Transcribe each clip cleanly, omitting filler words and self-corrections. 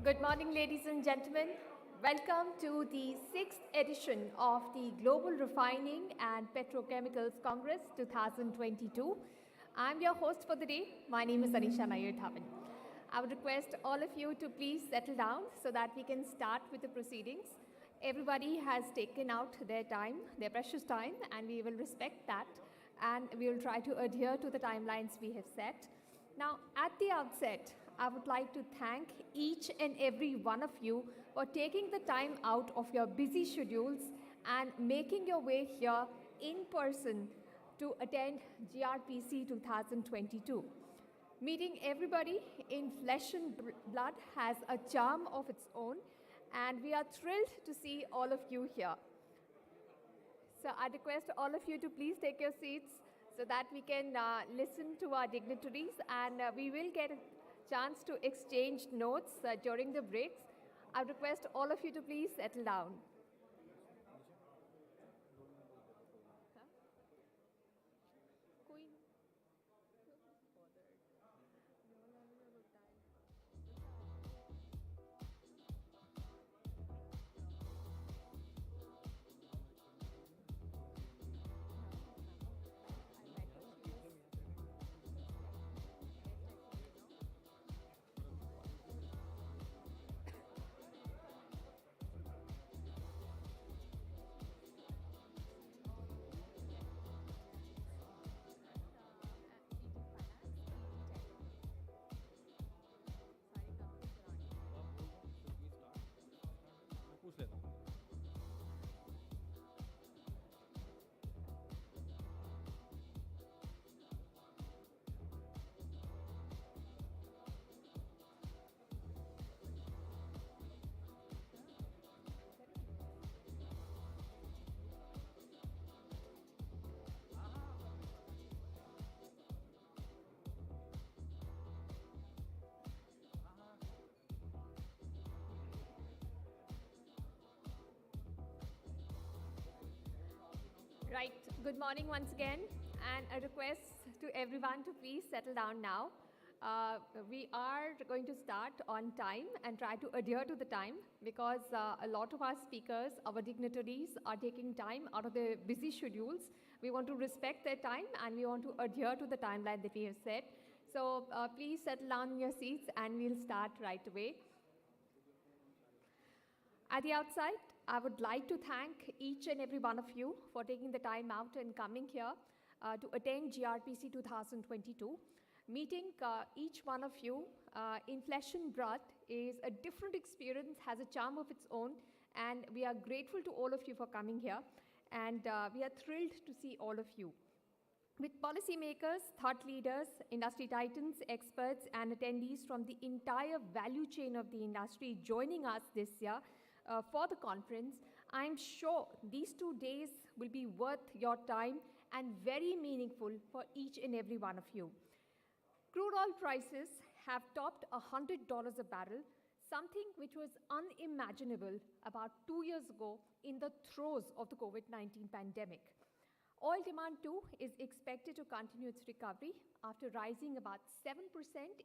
Good morning, ladies and gentlemen. Welcome to the 6th edition of the Global Refining and Petrochemicals Congress 2022. I'm your host for the day. My name is Anisha Nair Thavan. I would request all of you to please settle down so that we can start with the proceedings. Everybody has taken out their time, their precious time, and we will respect that. And we will try to adhere to the timelines we have set. Now, at the outset, I would like to thank each and every one of you for taking the time out of your busy schedules and making your way here in person to attend GRPC 2022. Meeting everybody in flesh and blood has a charm of its own, and we are thrilled to see all of you here. So I request all of you to please take your seats so that we can listen to our dignitaries, and we will get a chance to exchange notes during the breaks. I request all of you to please settle down. पूछ लेता हूँ। Right, good morning once again, and a request to everyone to please settle down now. We are going to start on time and try to adhere to the time because a lot of our speakers, our dignitaries are taking time out of their busy schedules. We want to respect their time and we want to adhere to the timeline that we have set. So please settle down in your seats and we'll start right away. At the outset, I would like to thank each and every one of you for taking the time out and coming here to attend GRPC 2022. Meeting each one of you in flesh and blood is a different experience, has a charm of its own, and we are grateful to all of you for coming here, and we are thrilled to see all of you. With policymakers, thought leaders, industry titans, experts, and attendees from the entire value chain of the industry joining us this year, for the conference, I'm sure these 2 days will be worth your time and very meaningful for each and every one of you. Crude oil prices have topped $100 a barrel, something which was unimaginable about 2 years ago in the throes of the COVID-19 pandemic. Oil demand too is expected to continue its recovery after rising about 7%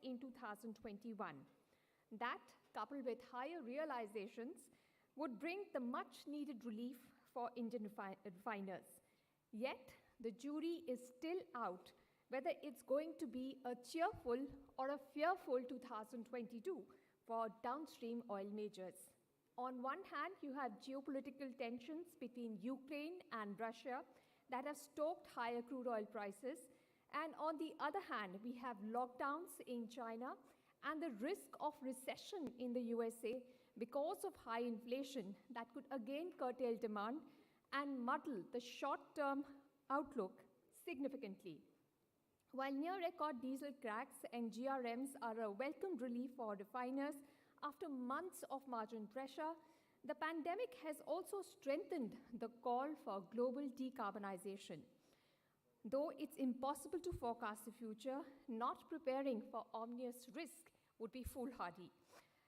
in 2021. That, coupled with higher realizations, would bring the much-needed relief for Indian refiners. Yet, the jury is still out whether it's going to be a cheerful or a fearful 2022 for downstream oil majors. On one hand, you have geopolitical tensions between Ukraine and Russia that have stoked higher crude oil prices, and on the other hand, we have lockdowns in China and the risk of recession in the USA because of high inflation that could again curtail demand and muddle the short-term outlook significantly. While near-record diesel cracks and GRMs are a welcome relief for refiners after months of margin pressure, the pandemic has also strengthened the call for global decarbonization. Though it's impossible to forecast the future, not preparing for ominous risk would be foolhardy.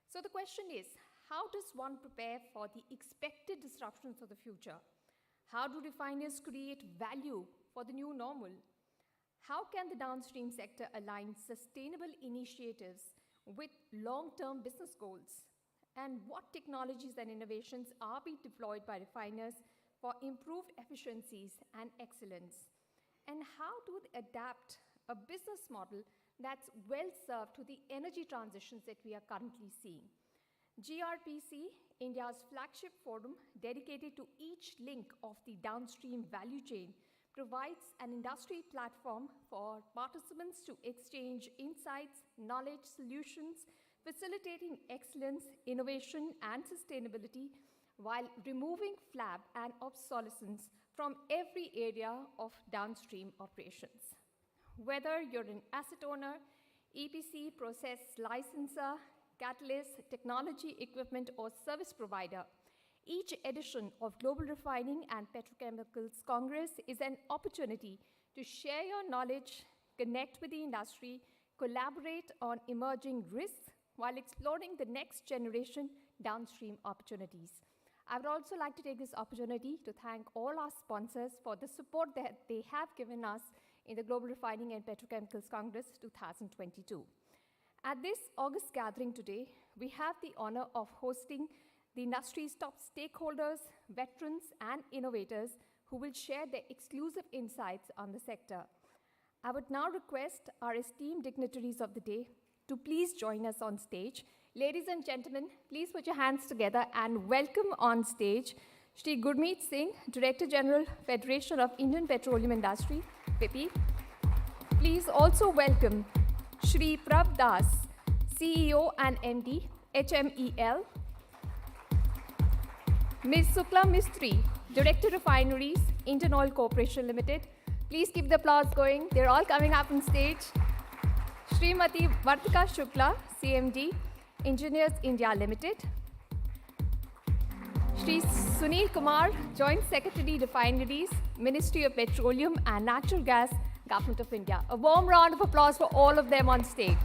So the question is, how does one prepare for the expected disruptions of the future? How do refiners create value for the new normal? How can the downstream sector align sustainable initiatives with long-term business goals? and what technologies and innovations are being deployed by refiners for improved efficiencies and excellence, and how to adapt a business model that's well served to the energy transitions that we are currently seeing. GRPC, India's flagship forum dedicated to each link of the downstream value chain, provides an industry platform for participants to exchange insights, knowledge, solutions, facilitating excellence, innovation, and sustainability while removing flab and obsolescence from every area of downstream operations. Whether you're an asset owner, EPC, process licensor, catalyst, technology, equipment, or service provider, each edition of Global Refining and Petrochemicals Congress is an opportunity to share your knowledge, connect with the industry, collaborate on emerging risks while exploring the next generation downstream opportunities. I would also like to take this opportunity to thank all our sponsors for the support that they have given us in the Global Refining and Petrochemicals Congress 2022. At this August gathering today, we have the honor of hosting the industry's top stakeholders, veterans, and innovators who will share their exclusive insights on the sector. I would now request our esteemed dignitaries of the day to please join us on stage. Ladies and gentlemen, please put your hands together and welcome on stage Shri Gurmeet Singh, Director General, Federation of Indian Petroleum Industry, PIPI. Please also welcome Shri Prabh Das, CEO and MD, HMEL. Ms. Sukla Mistry, Director Refineries, Indian Oil Corporation Limited. Please keep the applause going. They're all coming up on stage. Srimati Vartika Shukla, CMD, Engineers India Limited. Shri Sunil Kumar, Joint Secretary Refineries, Ministry of Petroleum and Natural Gas, Government of India. A warm round of applause for all of them on stage.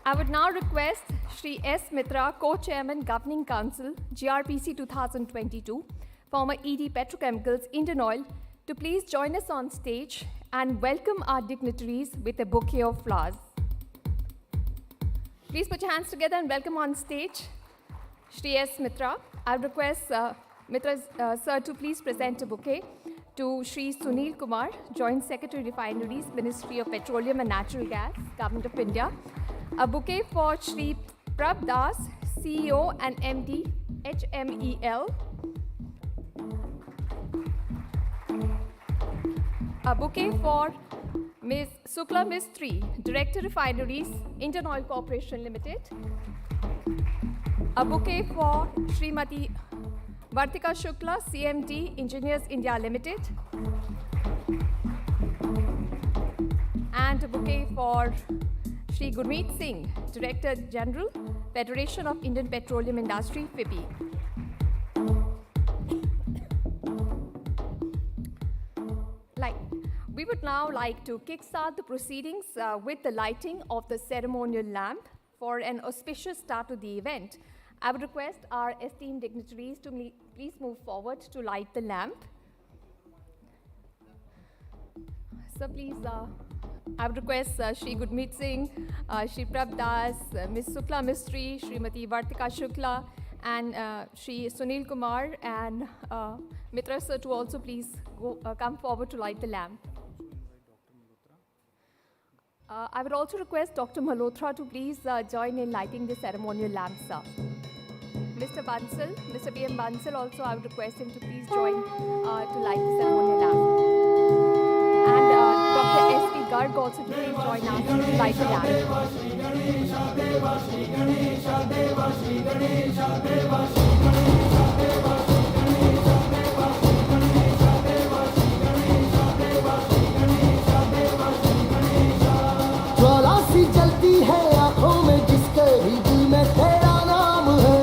I would now request Shri S. Mitra, Co-Chairman, Governing Council, GRPC 2022, former ED Petrochemicals, Indian Oil, to please join us on stage and welcome our dignitaries with a bouquet of flowers. Please put your hands together and welcome on stage Shri S. Mitra. I would request Mitra sir to please present a bouquet to Shri Sunil Kumar, Joint Secretary Refineries, Ministry of Petroleum and Natural Gas, Government of India. A bouquet for Shri Prabh Das, CEO and MD, HMEL. A bouquet for Ms. Sukla Mistry, Director Refineries, Indian Oil Corporation Limited. A bouquet for Srimati Vartika Shukla, CMD, Engineers India Limited. And a bouquet for Shri Gurmeet Singh, Director General, Federation of Indian Petroleum Industry, PIPI. We would now like to kickstart the proceedings with the lighting of the ceremonial lamp for an auspicious start to the event. I would request our esteemed dignitaries to please move forward to light the lamp. So please, I would request Shri Gurmeet Singh, Shri Prabh Das, Ms. Sukla Mistry, Srimati Vartika Shukla, and Shri Sunil Kumar and Mitra sir to also please come forward to light the lamp. I would also request Dr. Malhotra to please join in lighting the ceremonial lamp, sir. Mr. Bansal, Mr. B.M. Bansal also, I would request him to please join to light the ceremonial lamp. And Dr. S.P. Garg also to please join us to light the lamp. जलती है आंखों में जिसके भी दिल में तेरा नाम है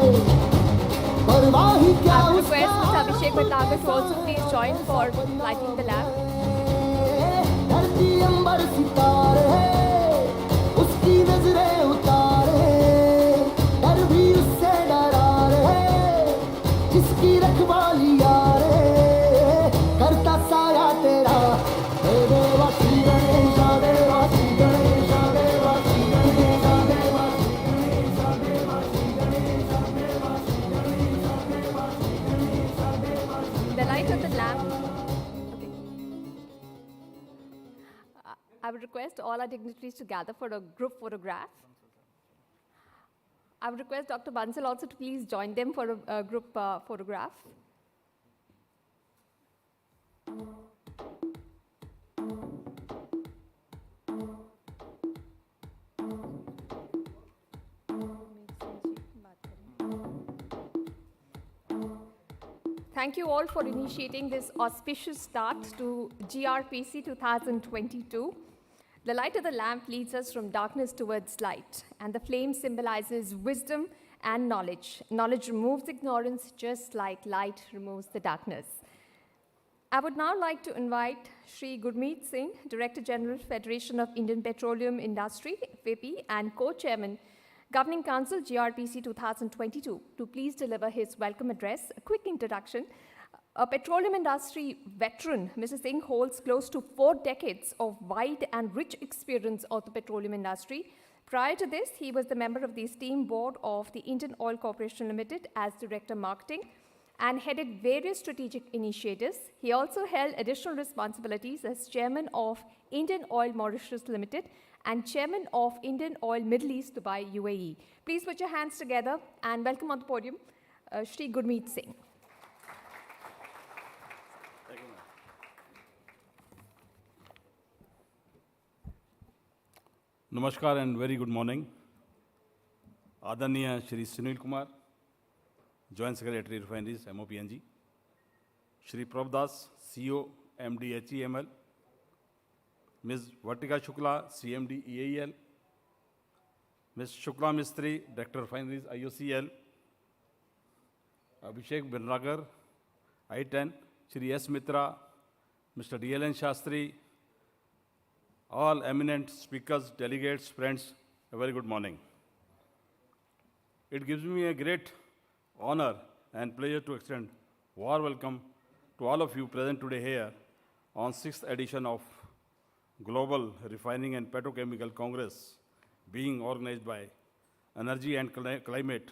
परवाह ही क्या I would request Mr. Abhishek Bhattacharya to also please join for lighting the lamp. धरती अंबर सितारे उसकी नजरें उतारे डर भी उससे डरा रहे जिसकी रखवाली यारे करता साया तेरा Dewasi Ganesh Dewasi Ganesh Dewasi Ganesh Dewasi Ganesh Dewasi Ganesh request all our dignitaries to gather for a group photograph. I would request Dr. Bansal also to please join them for a group photograph. Thank you all for initiating this auspicious start to GRPC 2022. The light of the lamp leads us from darkness towards light, and the flame symbolizes wisdom and knowledge. Knowledge removes ignorance just like light removes the darkness. I would now like to invite Shri Gurmeet Singh, Director General, Federation of Indian Petroleum Industry, FAP, and Co-Chairman, Governing Council, GRPC 2022, to please deliver his welcome address. A quick introduction. A petroleum industry veteran, Mr. Singh holds close to 4 decades of wide and rich experience of the petroleum industry. Prior to this, he was the member of the esteemed board of the Indian Oil Corporation Limited as Director Marketing and headed various strategic initiatives. He also held additional responsibilities as Chairman of Indian Oil Mauritius Limited and Chairman of Indian Oil Middle East Dubai UAE. Please put your hands together and welcome on the podium Shri Gurmeet Singh. Thank you, ma'am. Namaskar and very good morning. Adaniya Shri Sunil Kumar, Joint Secretary Refineries, MOPNG. Shri Prabhudas, CEO, MD HEML. Ms. Vatika Shukla, CMD EAEL. Ms. Shukla Mistry, Director Refineries, IOCL. Abhishek Binragar, I-10. Shri S. Mitra, Mr. DLN Shastri, all eminent speakers, delegates, friends, a very good morning. It gives me a great honor and pleasure to extend warm welcome to all of you present today here on 6th edition of Global Refining and Petrochemical Congress being organized by Energy and Climate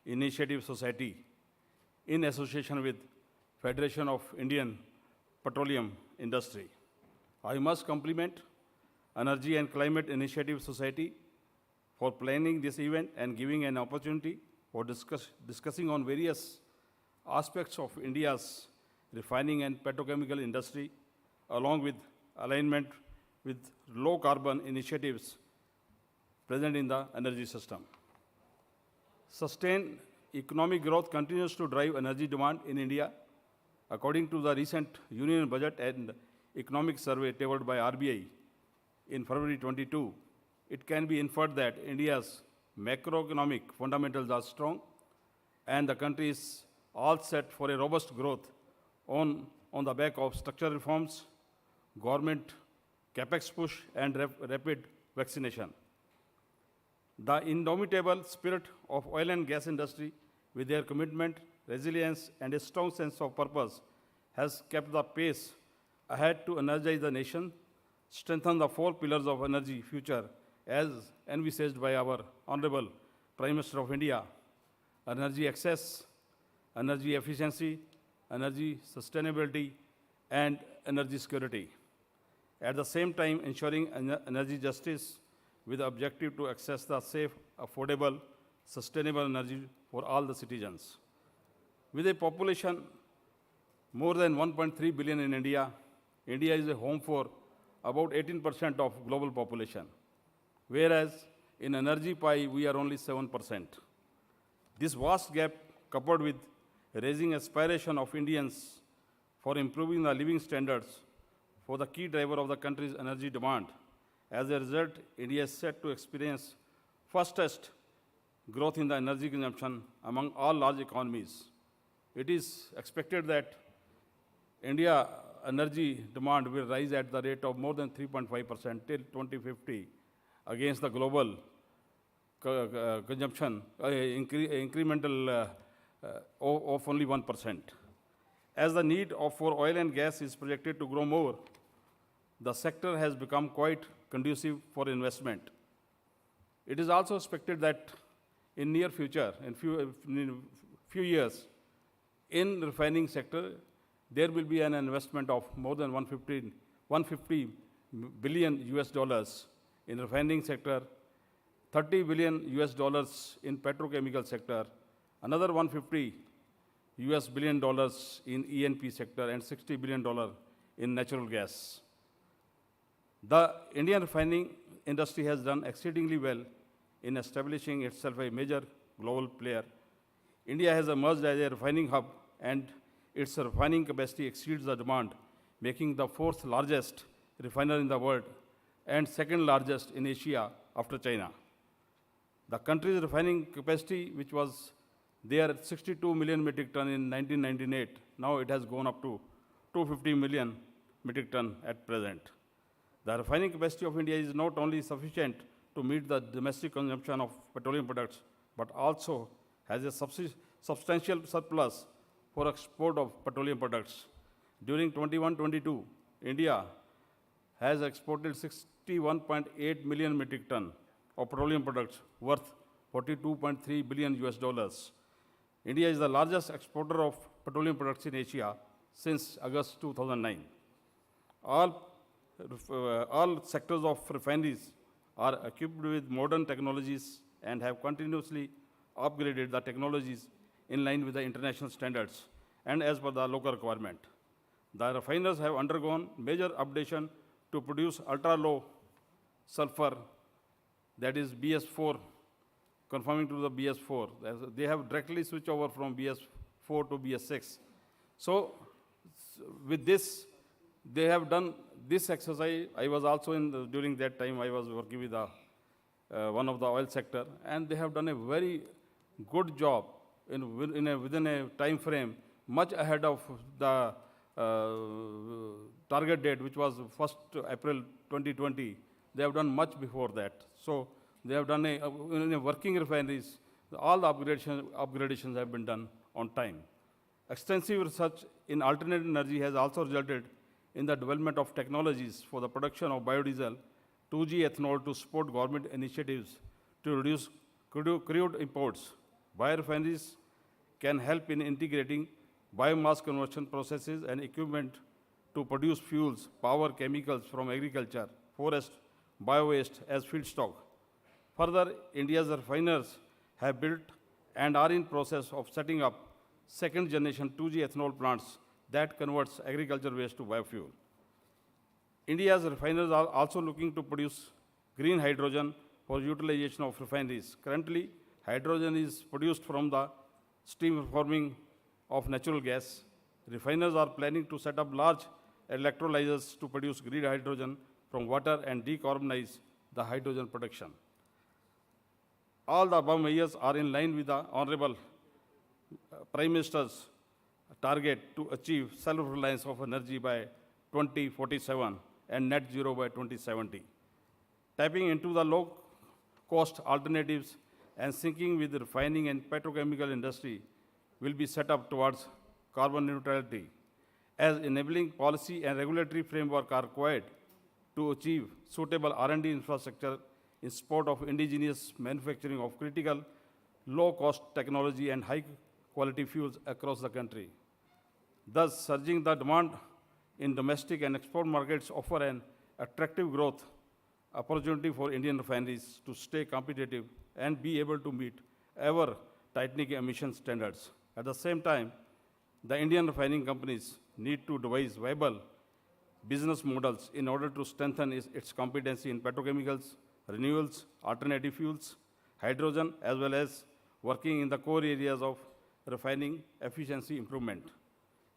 Initiative Society in association with Federation of Indian Petroleum Industry. I must compliment Energy and Climate Initiative Society for planning this event and giving an opportunity for discussing on various aspects of India's refining and petrochemical industry, along with alignment with low carbon initiatives present in the energy system. Sustained economic growth continues to drive energy demand in India. According to the recent Union Budget and Economic Survey tabled by RBI in February 22, it can be inferred that India's macroeconomic fundamentals are strong and the country is all set for a robust growth on the back of structural reforms, government capex push, and rapid vaccination. The indomitable spirit of oil and gas industry, with their commitment, resilience, and a strong sense of purpose, has kept the pace ahead to energize the nation, strengthen the 4 pillars of energy future as envisaged by our Honorable Prime Minister of India: energy access, energy efficiency, energy sustainability, and energy security. At the same time, ensuring energy justice with the objective to access the safe, affordable, sustainable energy for all the citizens. With a population more than 1.3 billion in India, India is a home for about 18% of global population, whereas in energy pie, we are only 7%. This vast gap, coupled with raising aspiration of Indians for improving the living standards for the key driver of the country's energy demand. As a result, India is set to experience fastest growth in the energy consumption among all large economies. It is expected that India energy demand will rise at the rate of more than 3.5% till 2050 against the global consumption incremental of only 1%. As the need for oil and gas is projected to grow more, the sector has become quite conducive for investment. It is also expected that in near future, in few years, in refining sector, there will be an investment of more than $150 billion US dollars in refining sector, 30 billion US dollars in petrochemical sector, another 150 US billion dollars in E&P sector, and $60 billion in natural gas. The Indian refining industry has done exceedingly well in establishing itself a major global player. India has emerged as a refining hub, and its refining capacity exceeds the demand, making the fourth largest refiner in the world and second largest in Asia after China. The country's refining capacity, which was there 62 million metric ton in 1998, now it has gone up to 250 million metric ton at present. The refining capacity of India is not only sufficient to meet the domestic consumption of petroleum products, but also has a substantial surplus for export of petroleum products. During 21-22, India has exported 61.8 million metric ton of petroleum products worth 42.3 billion US dollars. India is the largest exporter of petroleum products in Asia since August 2009. All sectors of refineries are equipped with modern technologies and have continuously upgraded the technologies in line with the international standards and as per the local requirement. The refiners have undergone major updation to produce ultra-low sulfur, that is BS4, conforming to the BS4. They have directly switched over from BS4 to BS6. So with this, they have done this exercise. I was also during that time, I was working with one of the oil sector, and they have done a very good job within a time frame much ahead of the target date, which was 1st April 2020. They have done much before that. So they have done in a working refineries, all the upgradations have been done on time. Extensive research in alternate energy has also resulted in the development of technologies for the production of biodiesel, 2G ethanol to support government initiatives to reduce crude imports. Biorefineries can help in integrating biomass conversion processes and equipment to produce fuels, power, chemicals from agriculture, forest, bio-waste as feedstock. Further, India's refiners have built and are in process of setting up second generation 2G ethanol plants that converts agriculture waste to biofuel. India's refiners are also looking to produce green hydrogen for utilization of refineries. Currently, hydrogen is produced from the steam reforming of natural gas. Refiners are planning to set up large electrolyzers to produce green hydrogen from water and decarbonize the hydrogen production. All the above measures are in line with the Honorable Prime Minister's target to achieve self-reliance of energy by 2047 and net zero by 2070. Tapping into the low-cost alternatives and syncing with the refining and petrochemical industry will be set up towards carbon neutrality, as enabling policy and regulatory framework are required to achieve suitable R&D infrastructure in support of indigenous manufacturing of critical low-cost technology and high-quality fuels across the country. Thus, surging the demand in domestic and export markets offer an attractive growth opportunity for Indian refineries to stay competitive and be able to meet ever-tightening emission standards. At the same time, the Indian refining companies need to devise viable business models in order to strengthen its competency in petrochemicals, renewables, alternative fuels, hydrogen, as well as working in the core areas of refining efficiency improvement.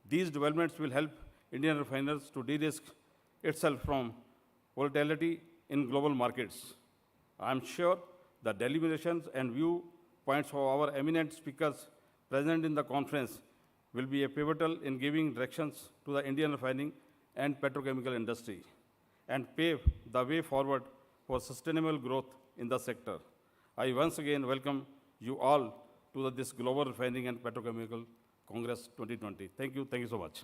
These developments will help Indian refiners to de-risk itself from volatility in global markets. I am sure the deliberations and viewpoints of our eminent speakers present in the conference will be a pivotal in giving directions to the Indian refining and petrochemical industry and pave the way forward for sustainable growth in the sector. I once again welcome you all to this Global Refining and Petrochemical Congress 2020. Thank you so much.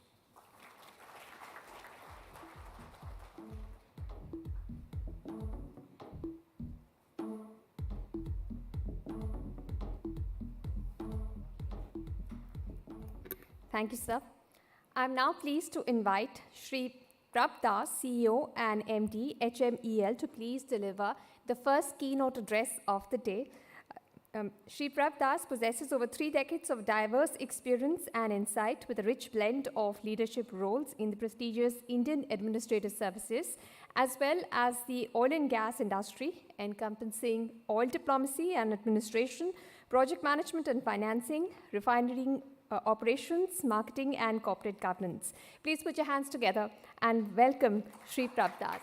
Thank you, sir. I'm now pleased to invite Shri Prab Das, CEO and MD, HMEL, to please deliver the first keynote address of the day. Shri Prab Das possesses over 3 decades of diverse experience and insight with a rich blend of leadership roles in the prestigious Indian administrative services, as well as the oil and gas industry, encompassing oil diplomacy and administration, project management and financing, refinery operations, marketing, and corporate governance. Please put your hands together and welcome Shri Prab Das.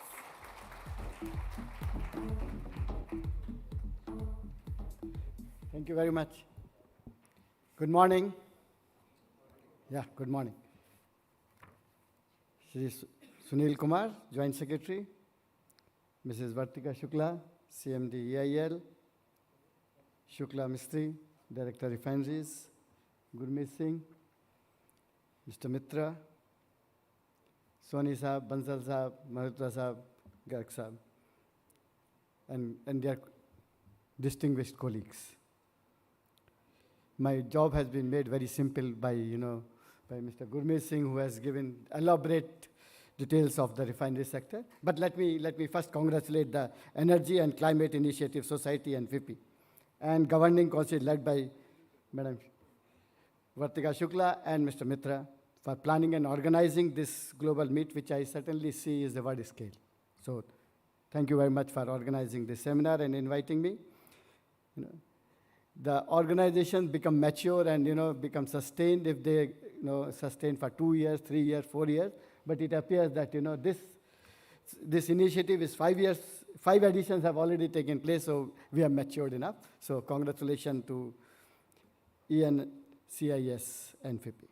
Thank you very much. Good morning. Yeah, good morning. Shri Sunil Kumar, Joint Secretary, Mrs. Vartika Shukla, CMD EIL, Shukla Mistry, Director Refineries, Gurmeet Singh, Mr. Mitra, Soni Saab, Bansal Saab, Malhotra Saab, Garg Saab, and their distinguished colleagues. My job has been made very simple by Mr. Gurmeet Singh, who has given elaborate details of the refinery sector. But let me first congratulate the Energy and Climate Initiative Society and FIPI, and Governing Council led by Madam Vartika Shukla and Mr. Mitra for planning and organizing this global meet, which I certainly see is a wide scale. So thank you very much for organizing this seminar and inviting me. The organizations become mature and become sustained if they sustain for 2 years, 3 years, 4 years. But it appears that this initiative is 5 years. 5 editions have already taken place, so we have matured enough. So congratulations to ENCIS and FIPI.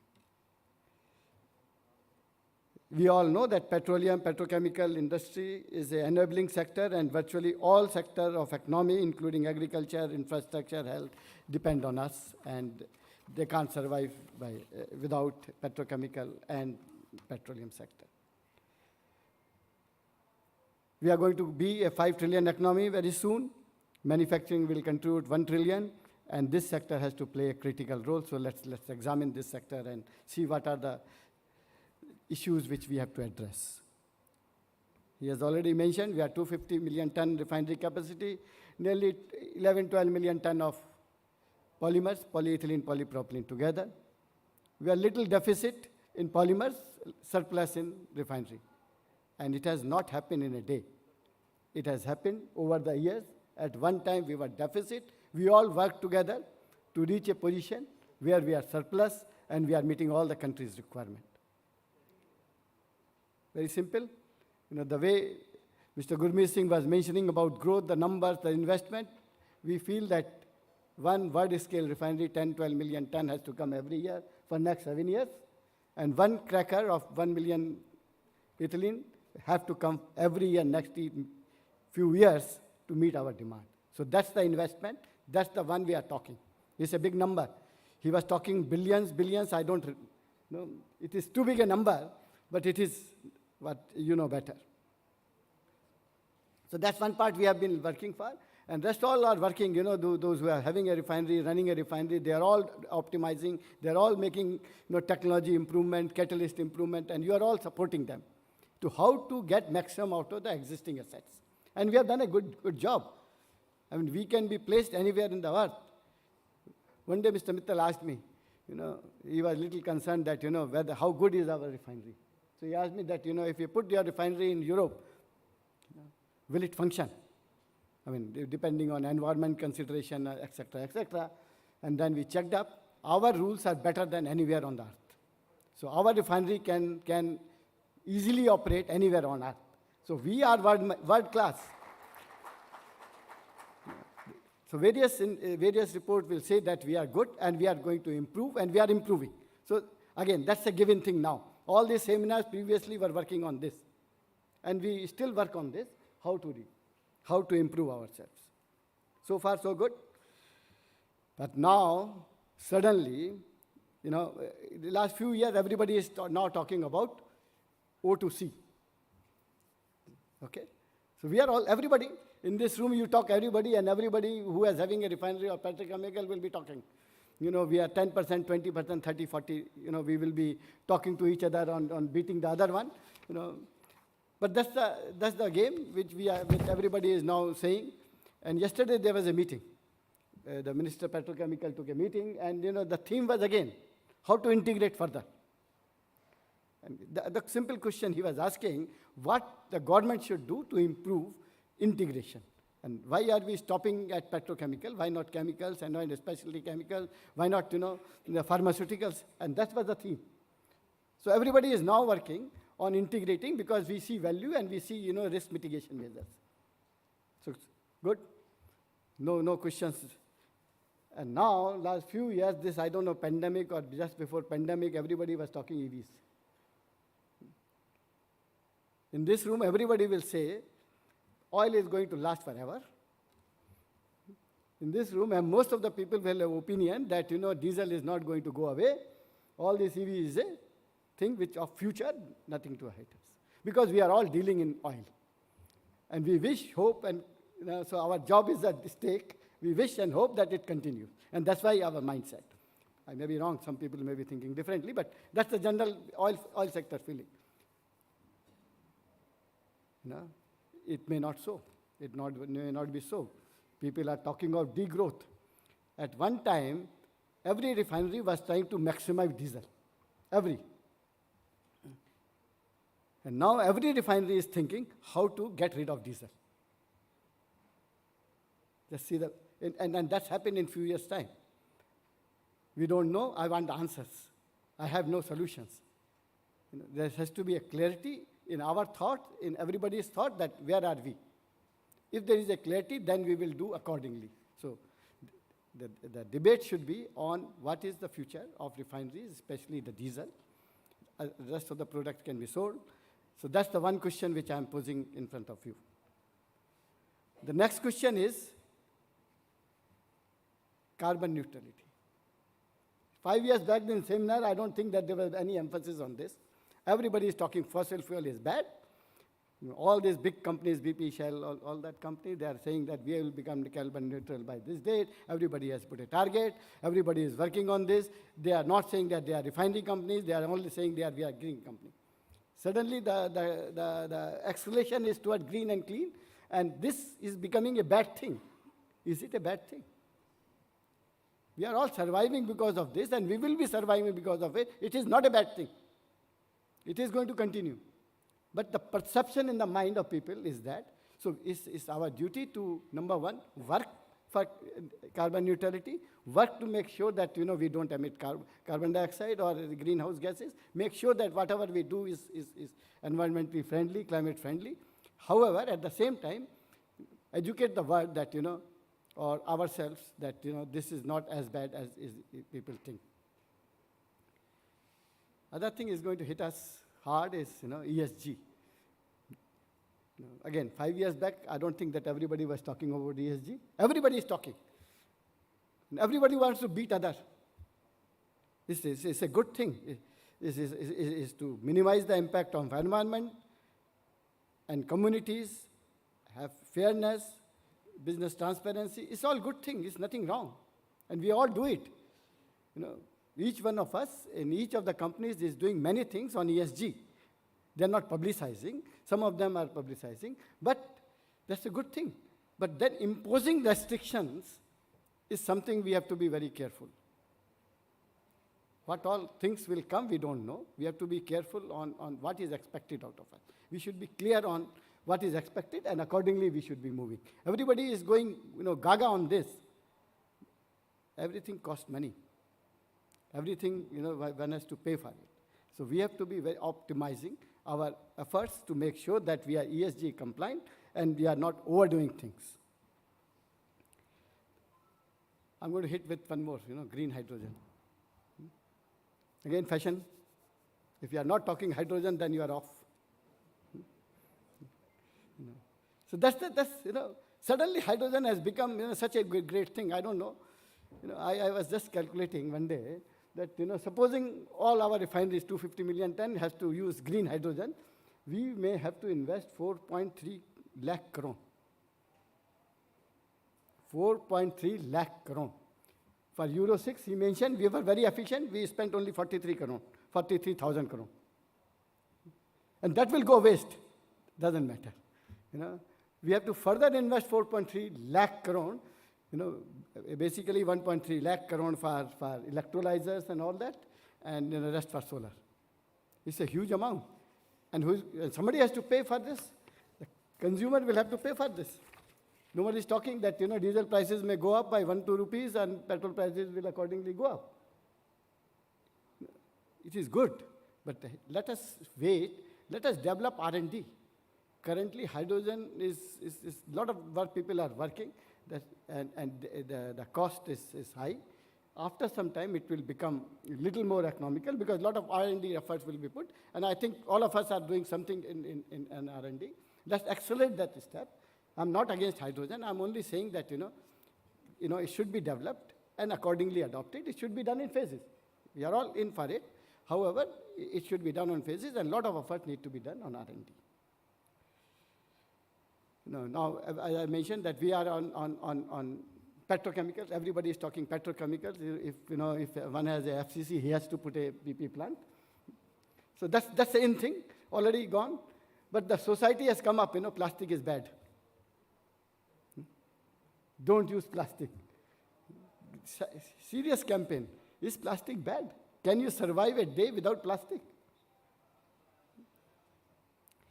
We all know that petrochemical industry is an enabling sector, and virtually all sectors of economy, including agriculture, infrastructure, health, depend on us, and they can't survive without petrochemical and petroleum sector. We are going to be a 5 trillion economy very soon. Manufacturing will contribute 1 trillion, and this sector has to play a critical role. So let's examine this sector and see what are the issues which we have to address. He has already mentioned we are 250 million ton refinery capacity, nearly 11-12 million ton of polymers, polyethylene, polypropylene together. We are little deficit in polymers, surplus in refinery. And it has not happened in a day. It has happened over the years. At one time we were deficit. We all worked together to reach a position where we are surplus and we are meeting all the country's requirement. Very simple. The way Mr. Gurmeet Singh was mentioning about growth, the numbers, the investment, we feel that one world-scale refinery, 10-12 million ton, has to come every year for next 7 years. And one cracker of 1 million ethylene have to come every year next few years to meet our demand. So that's the investment. That's the one we are talking. It's a big number. He was talking billions. I don't know. It is too big a number, but it is what you know better. So that's one part we have been working for. And rest all are working, those who are having a refinery, running a refinery, they are all optimizing, they are all making technology improvement, catalyst improvement, and you are all supporting them to how to get maximum out of the existing assets. And we have done a good job. I mean, we can be placed anywhere in the earth. One day Mr. Mittal asked me, he was a little concerned that, how good is our refinery. So he asked me that, if you put your refinery in Europe, will it function? I mean, depending on environment consideration, et cetera. And then we checked up. Our rules are better than anywhere on the earth. So our refinery can easily operate anywhere on earth. So we are world class. So various reports will say that we are good and we are going to improve and we are improving. So again, that's a given thing now. All these seminars previously were working on this. And we still work on this, how to improve ourselves. So far, so good. But now, suddenly, the last few years, everybody is now talking about O2C. Okay? So we are all, everybody, in this room you talk everybody, and everybody who is having a refinery or petrochemical will be talking. We are 10%, 20%, 30, 40, we will be talking to each other on beating the other one. But that's the game which everybody is now saying. And yesterday there was a meeting. The Minister of Petrochemical took a meeting, and the theme was again how to integrate further. And the simple question he was asking, what the government should do to improve integration. And why are we stopping at petrochemical? Why not chemicals, and why not specialty chemicals? Why not, the pharmaceuticals? And that was the theme. So everybody is now working on integrating because we see value and we see, risk mitigation measures. So good. No questions. And now, last few years, this, I don't know, pandemic or just before pandemic, everybody was talking EVs. In this room, everybody will say, oil is going to last forever. In this room, and most of the people will have opinion that, diesel is not going to go away. All this EV is a thing which of future, nothing to hide us. Because we are all dealing in oil. And we wish, hope, and so our job is at stake. We wish and hope that it continues. And that's why our mindset. I may be wrong, some people may be thinking differently, but that's the general oil sector feeling. It may not so. It may not be so. People are talking of degrowth. At one time, every refinery was trying to maximize diesel. Every. And now every refinery is thinking how to get rid of diesel. Just see and that's happened in few years' time. We don't know. I want answers. I have no solutions. There has to be a clarity in our thought, in everybody's thought, that where are we? If there is a clarity, then we will do accordingly. So the debate should be on what is the future of refineries, especially the diesel. The rest of the product can be sold. So that's the one question which I am posing in front of you. The next question is carbon neutrality. 5 years back in seminar, I don't think that there was any emphasis on this. Everybody is talking fossil fuel is bad. All these big companies, BP, Shell, all that company, they are saying that we will become carbon neutral by this date. Everybody has put a target. Everybody is working on this. They are not saying that they are refinery companies. They are only saying we are green company. Suddenly, the acceleration is toward green and clean, and this is becoming a bad thing. Is it a bad thing? We are all surviving because of this, and we will be surviving because of it. It is not a bad thing. It is going to continue. But the perception in the mind of people is that. So it's our duty to, number one, work for carbon neutrality, work to make sure that we don't emit carbon dioxide or greenhouse gases, make sure that whatever we do is environmentally friendly, climate friendly. However, at the same time, educate the world that, or ourselves, that this is not as bad as people think. Other thing is going to hit us hard is ESG. Again, 5 years back, I don't think that everybody was talking about ESG. Everybody is talking. And everybody wants to beat others. It's a good thing. It is to minimize the impact on environment and communities, have fairness, business transparency. It's all good thing. It's nothing wrong. And we all do it. Each one of us in each of the companies is doing many things on ESG. They're not publicizing. Some of them are publicizing. But that's a good thing. But then imposing restrictions is something we have to be very careful. What all things will come, we don't know. We have to be careful on what is expected out of us. We should be clear on what is expected, and accordingly we should be moving. Everybody is going, gaga on this. Everything costs money. Everything, one has to pay for it. So we have to be very optimizing our efforts to make sure that we are ESG compliant and we are not overdoing things. I'm going to hit with one more, green hydrogen. Again, fashion. If you are not talking hydrogen, then you are off. So that's suddenly hydrogen has become, such a great thing. I don't know. I was just calculating one day that, supposing all our refineries, 250 million ton, has to use green hydrogen, we may have to invest 4.3 lakh crore. 4.3 lakh crore. For Euro 6, he mentioned we were very efficient. We spent only 43,000 crore. And that will go waste. doesn't matter. You know, we have to further invest 4.3 lakh crore, you know, basically 1.3 lakh crore for electrolyzers and all that, and the rest for solar. It's a huge amount. And somebody has to pay for this. The consumer will have to pay for this. Nobody is talking that, you know, diesel prices may go up by 1-2 rupees and petrol prices will accordingly go up. It is good, but let us wait. Let us develop R&D. Currently, hydrogen is a lot of work people are working, and the cost is high. After some time, it will become a little more economical because a lot of R&D efforts will be put. And I think all of us are doing something in R&D. Let's accelerate that step. I'm not against hydrogen. I'm only saying that, you know, it should be developed and accordingly adopted. It should be done in phases. We are all in for it. However, it should be done on phases, and a lot of effort need to be done on R&D. You know, now, as I mentioned that we are on petrochemicals. Everybody is talking petrochemicals. If one has a FCC, he has to put a PP plant. So that's the in thing, already gone. But the society has come up, you know, plastic is bad. Don't use plastic. Serious campaign. Is plastic bad? Can you survive a day without plastic?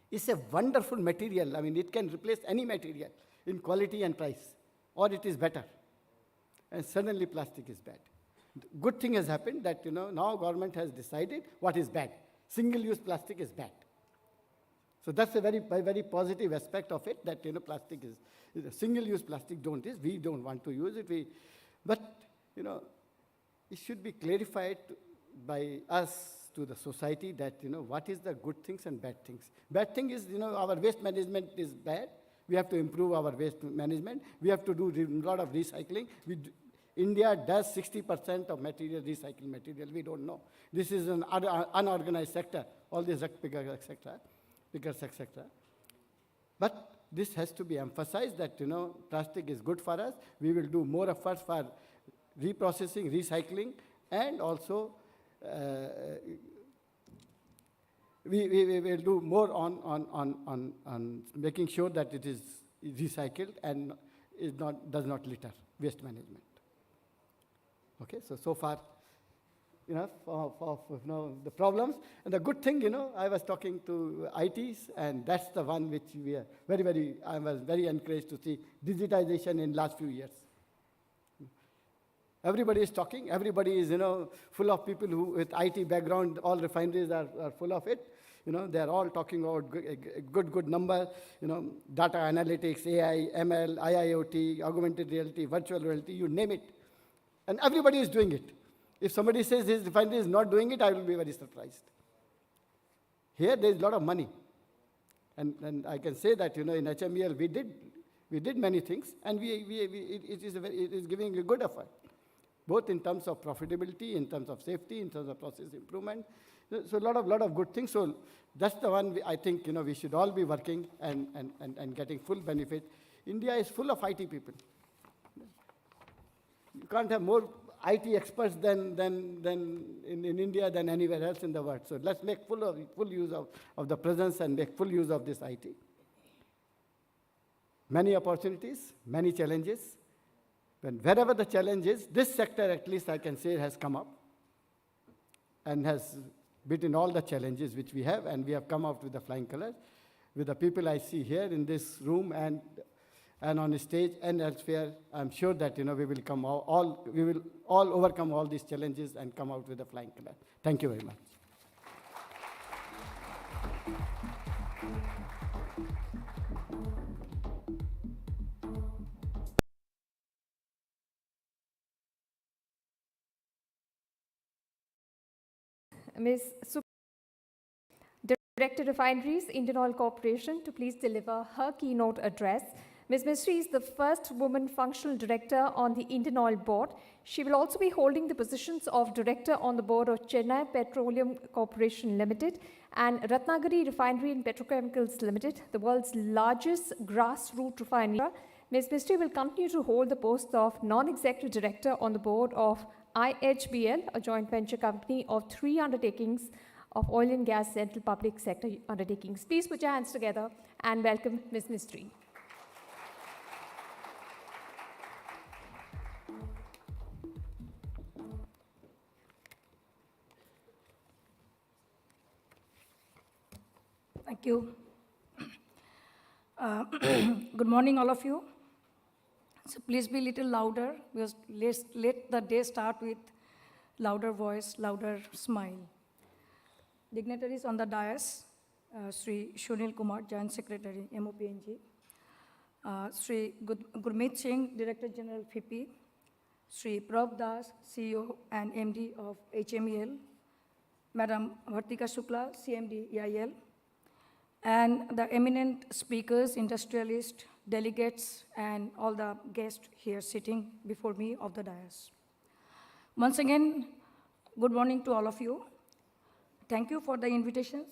It's a wonderful material. I mean, it can replace any material in quality and price, or it is better. And suddenly plastic is bad. Good thing has happened that, you know, now government has decided what is bad. Single-use plastic is bad. So that's a very positive aspect of it, that, you know, plastic is a single-use plastic we don't want to use it. But, you know, it should be clarified by us to the society that, you know, what is the good things and bad things. Bad thing is, you know, our waste management is bad. We have to improve our waste management. We have to do a lot of recycling. India does 60% of material, recycled material. We don't know. This is an unorganized sector, all these pickers, etc. But this has to be emphasized that, you know, plastic is good for us. We will do more efforts for reprocessing, recycling, and also we will do more on making sure that it is recycled and does not litter, waste management. Okay, so far, you know, for you know, the problems. And the good thing, you know, I was talking to ITs, and that's the one which we are I was very encouraged to see digitization in last few years. Everybody is talking. Everybody is, you know, full of people who with IT background. All refineries are full of it. You know, they are all talking about good number. You know, data analytics, AI, ML, IIoT, augmented reality, virtual reality. You name it, and everybody is doing it. If somebody says his refinery is not doing it, I will be very surprised. Here, there is a lot of money, and I can say that, you know, in HMEL we did many things, and it is giving a good effort, both in terms of profitability, in terms of safety, in terms of process improvement. So a lot of good things. So that's the one I think, you know, we should all be working and getting full benefit. India is full of IT people. You can't have more IT experts than in India than anywhere else in the world. So let's make full use of the presence and make full use of this IT. Many opportunities, many challenges. Wherever the challenge is, this sector, at least I can say, has come up and has beaten all the challenges which we have, and we have come out with the flying colors. With the people I see here in this room and on the stage and elsewhere, I'm sure that, you know, we will all overcome all these challenges and come out with a flying color. Thank you very much. Ms. Director Refineries, Indian Oil Corporation, to please deliver her keynote address. Ms. Mistry is the first woman functional director on the Indian Oil Board. She will also be holding the positions of director on the board of Chennai Petroleum Corporation Limited and Ratnagiri Refinery and Petrochemicals Limited, the world's largest grassroots refinery. Ms. Mistry will continue to hold the post of non-executive director on the board of IHBL, a joint venture company of 3 undertakings of Oil and Gas Central Public Sector Undertakings. Please put your hands together and welcome Ms. Mistry. Thank you. Good morning, all of you. So please be a little louder, because let the day start with louder voice, louder smile. Dignitaries on the dais, Sri Shunil Kumar, Joint Secretary, MOPNG, Sri Gurmeet Singh, Director General, FIPI, Sri Prabh Das, CEO and MD of HMEL, Madam Bhartika Shukla, CMD, EIL, and the eminent speakers, industrialists, delegates, and all the guests here sitting before me of the dais. Once again, good morning to all of you. Thank you for the invitations.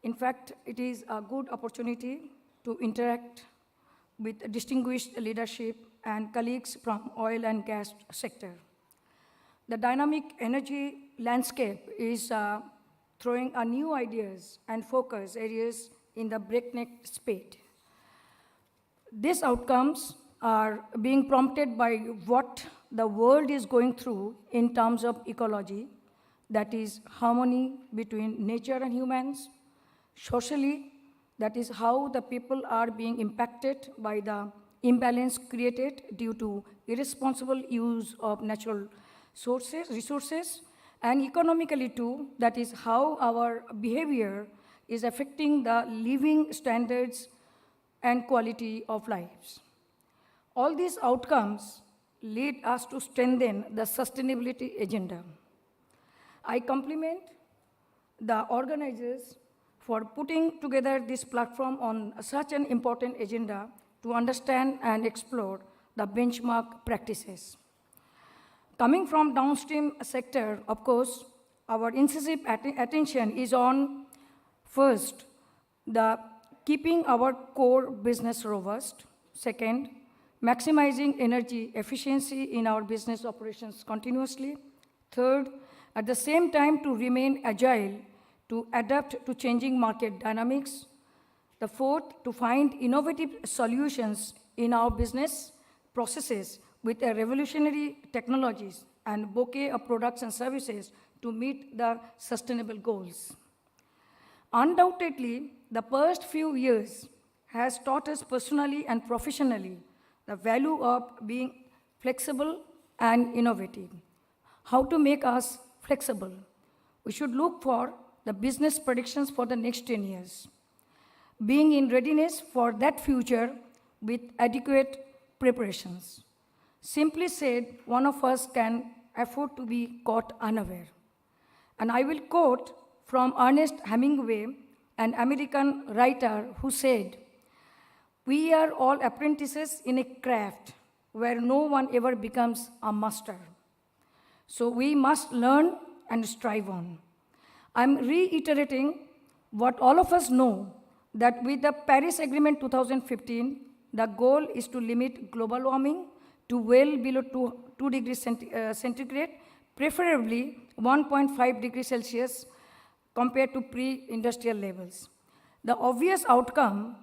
In fact, it is a good opportunity to interact with distinguished leadership and colleagues from oil and gas sector. The dynamic energy landscape is throwing new ideas and focus areas in the breakneck speed. These outcomes are being prompted by what the world is going through in terms of ecology, that is harmony between nature and humans. Socially, that is how the people are being impacted by the imbalance created due to irresponsible use of natural resources, and economically too, that is how our behavior is affecting the living standards and quality of lives. All these outcomes lead us to strengthen the sustainability agenda. I compliment the organizers for putting together this platform on such an important agenda to understand and explore the benchmark practices. Coming from downstream sector, of course, our incisive attention is on, first, the keeping our core business robust. Second, maximizing energy efficiency in our business operations continuously. Third, at the same time to remain agile to adapt to changing market dynamics. The fourth, to find innovative solutions in our business processes with a revolutionary technologies and bouquet of products and services to meet the sustainable goals. Undoubtedly, the past few years has taught us personally and professionally the value of being flexible and innovative. How to make us flexible? We should look for the business predictions for the next 10 years, being in readiness for that future with adequate preparations. Simply said, one of us can afford to be caught unaware. And I will quote from Ernest Hemingway, an American writer who said, "We are all apprentices in a craft where no one ever becomes a master. So we must learn and strive on." I'm reiterating what all of us know, that with the Paris Agreement 2015, the goal is to limit global warming to well below 2 degrees centigrade, preferably 1.5 degrees Celsius compared to pre-industrial levels. The obvious outcome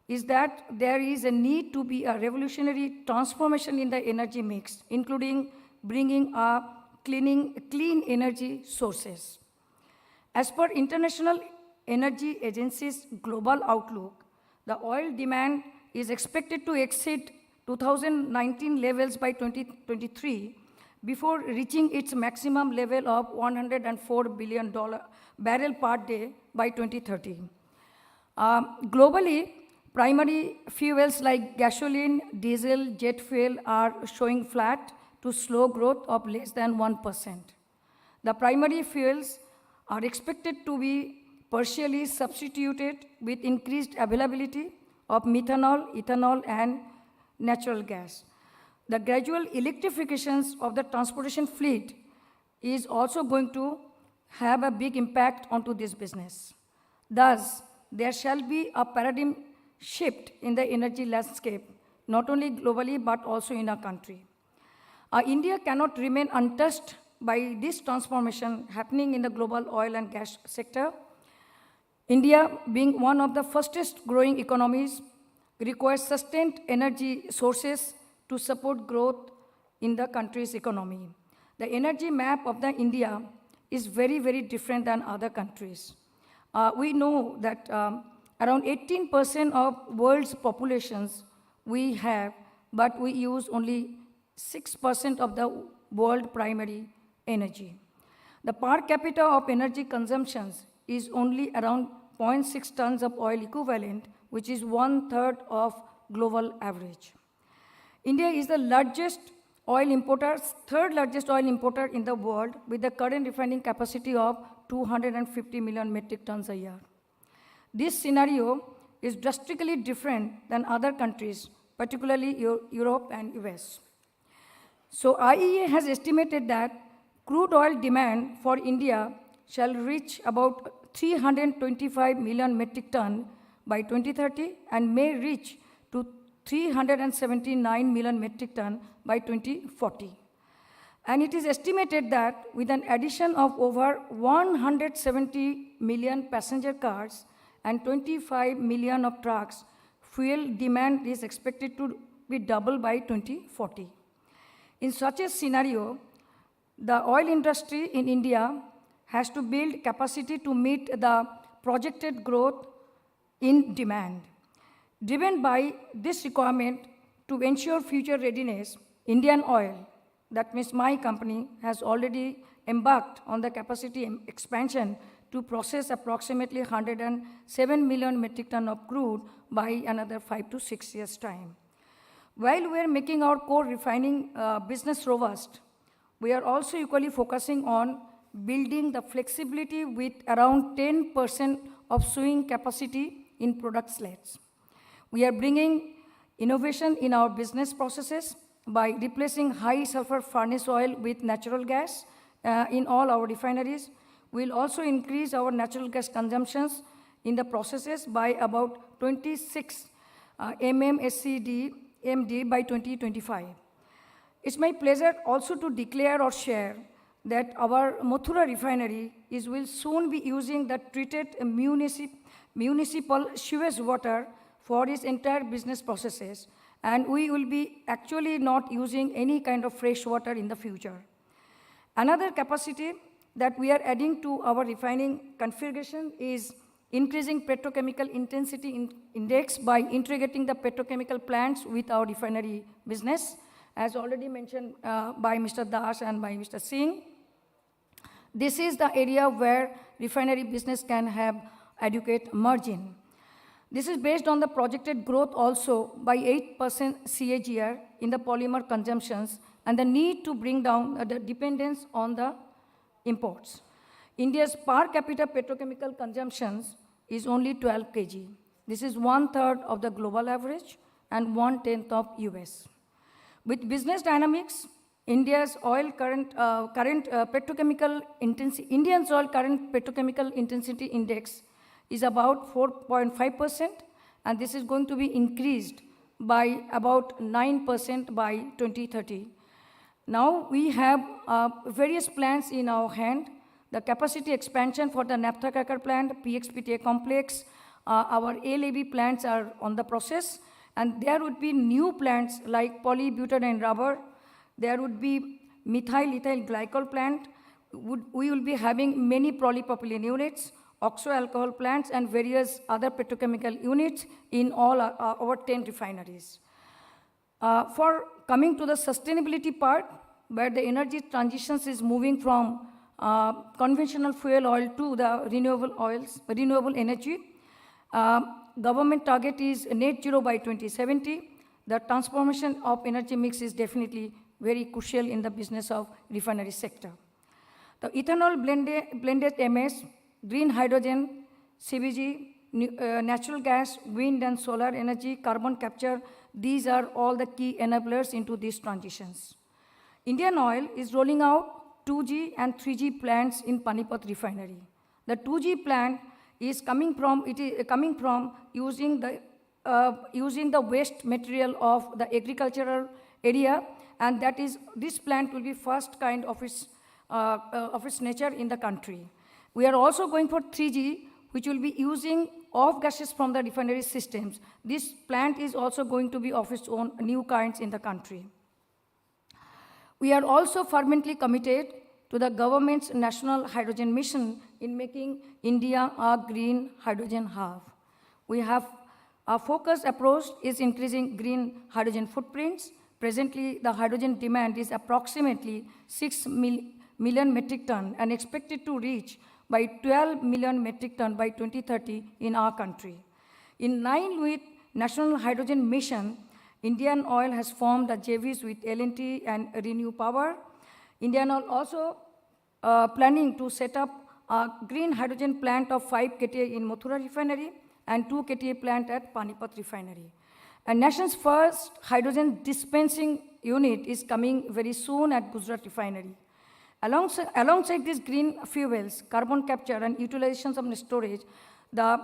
is that there is a need to be a revolutionary transformation in the energy mix, including bringing clean energy sources. As per International Energy Agency's global outlook, the oil demand is expected to exceed 2019 levels by 2023 before reaching its maximum level of $104 billion barrel per day by 2030. Globally, primary fuels like gasoline, diesel, jet fuel are showing flat to slow growth of less than 1%. The primary fuels are expected to be partially substituted with increased availability of methanol, ethanol, and natural gas. The gradual electrifications of the transportation fleet is also going to have a big impact onto this business. Thus, there shall be a paradigm shift in the energy landscape, not only globally, but also in our country. India cannot remain untouched by this transformation happening in the global oil and gas sector. India, being one of the fastest growing economies, requires sustained energy sources to support growth in the country's economy. The energy map of the India is very, very different than other countries. We know that around 18% of world's populations we have, but we use only 6% of the world primary energy. The per capita of energy consumptions is only around 0.6 tons of oil equivalent, which is 1/3 of global average. India is the largest oil importer, third largest oil importer in the world, with the current refining capacity of 250 million metric tons a year. This scenario is drastically different than other countries, particularly Europe and US. So IEA has estimated that crude oil demand for India shall reach about 325 million metric ton by 2030 and may reach to 379 million metric ton by 2040. And it is estimated that with an addition of over 170 million passenger cars and 25 million of trucks, fuel demand is expected to be double by 2040. In such a scenario, the oil industry in India has to build capacity to meet the projected growth in demand. Driven by this requirement to ensure future readiness, Indian Oil, that means my company, has already embarked on the capacity expansion to process approximately 107 million metric ton of crude by another 5 to 6 years' time. While we are making our core refining business robust, we are also equally focusing on building the flexibility with around 10% of swing capacity in product slates. We are bringing innovation in our business processes by replacing high sulfur furnace oil with natural gas in all our refineries. We'll also increase our natural gas consumptions in the processes by about 26 MMSCMD by 2025. It's my pleasure also to declare or share that our Mathura refinery will soon be using the treated municipal sewage water for its entire business processes, and we will be actually not using any kind of fresh water in the future. Another capacity that we are adding to our refining configuration is increasing petrochemical intensity index by integrating the petrochemical plants with our refinery business, as already mentioned by Mr. Das and by Mr. Singh. This is the area where refinery business can have adequate margin. This is based on the projected growth also by 8% CAGR in the polymer consumptions and the need to bring down the dependence on the imports. India's per capita petrochemical consumptions is only 12 kg. This is 1/3 of the global average and 1/10 of US. With business dynamics, India's current petrochemical intensity index is about 4.5%, and this is going to be increased by about 9% by 2030. Now we have various plans in our hand. The capacity expansion for the naphtha cracker plant, PX-PTA complex, our ALAB plants are on the process, and there would be new plants like polybutadiene rubber. There would be methyl-ethyl glycol plant. We will be having many polypropylene units, oxo-alcohol plants, and various other petrochemical units in all our 10 refineries. For coming to the sustainability part, where the energy transitions is moving from conventional fuel oil to the renewable energy. Government target is net zero by 2070. The transformation of energy mix is definitely very crucial in the business of refinery sector. The ethanol blended MS, green hydrogen, CBG, natural gas, wind and solar energy, carbon capture, these are all the key enablers into these transitions. Indian Oil is rolling out 2G and 3G plants in Panipat refinery. The 2G plant is coming from using the waste material of the agricultural area, and this plant will be first kind of its of its nature in the country. We are also going for 3G, which will be using off gases from the refinery systems. This plant is also going to be of its own new kinds in the country. We are also fervently committed to the government's national hydrogen mission in making India a green hydrogen hub. We have a focused approach is increasing green hydrogen footprints. Presently, the hydrogen demand is approximately 6 million metric ton and expected to reach by 12 million metric ton by 2030 in our country. In line with National Hydrogen Mission, Indian Oil has formed a JVs with L&T and Renew Power. Indian Oil also planning to set up a green hydrogen plant of 5 KTA in Mathura refinery and 2 KTA plant at Panipat refinery. And nation's first hydrogen dispensing unit is coming very soon at Gujarat refinery. Alongside these green fuels, carbon capture and utilization of storage, the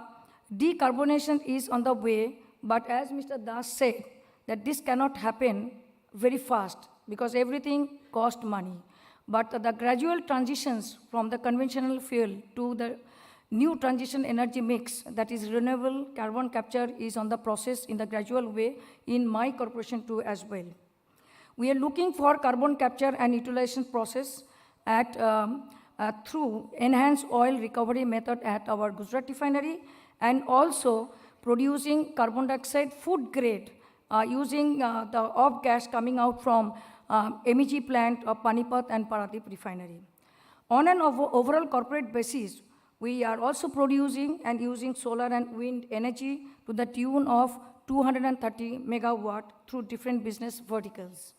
decarbonization is on the way, but as Mr. Das said, that this cannot happen very fast because everything costs money. But the gradual transitions from the conventional fuel to the new transition energy mix, that is renewable carbon capture, is on the process in the gradual way in my corporation too as well. We are looking for carbon capture and utilization process through enhanced oil recovery method at our Gujarat refinery and also producing carbon dioxide food grade using the off gas coming out from MEG plant of Panipat and Paradip refinery. On an overall corporate basis, we are also producing and using solar and wind energy to the tune of 230 megawatt through different business verticals.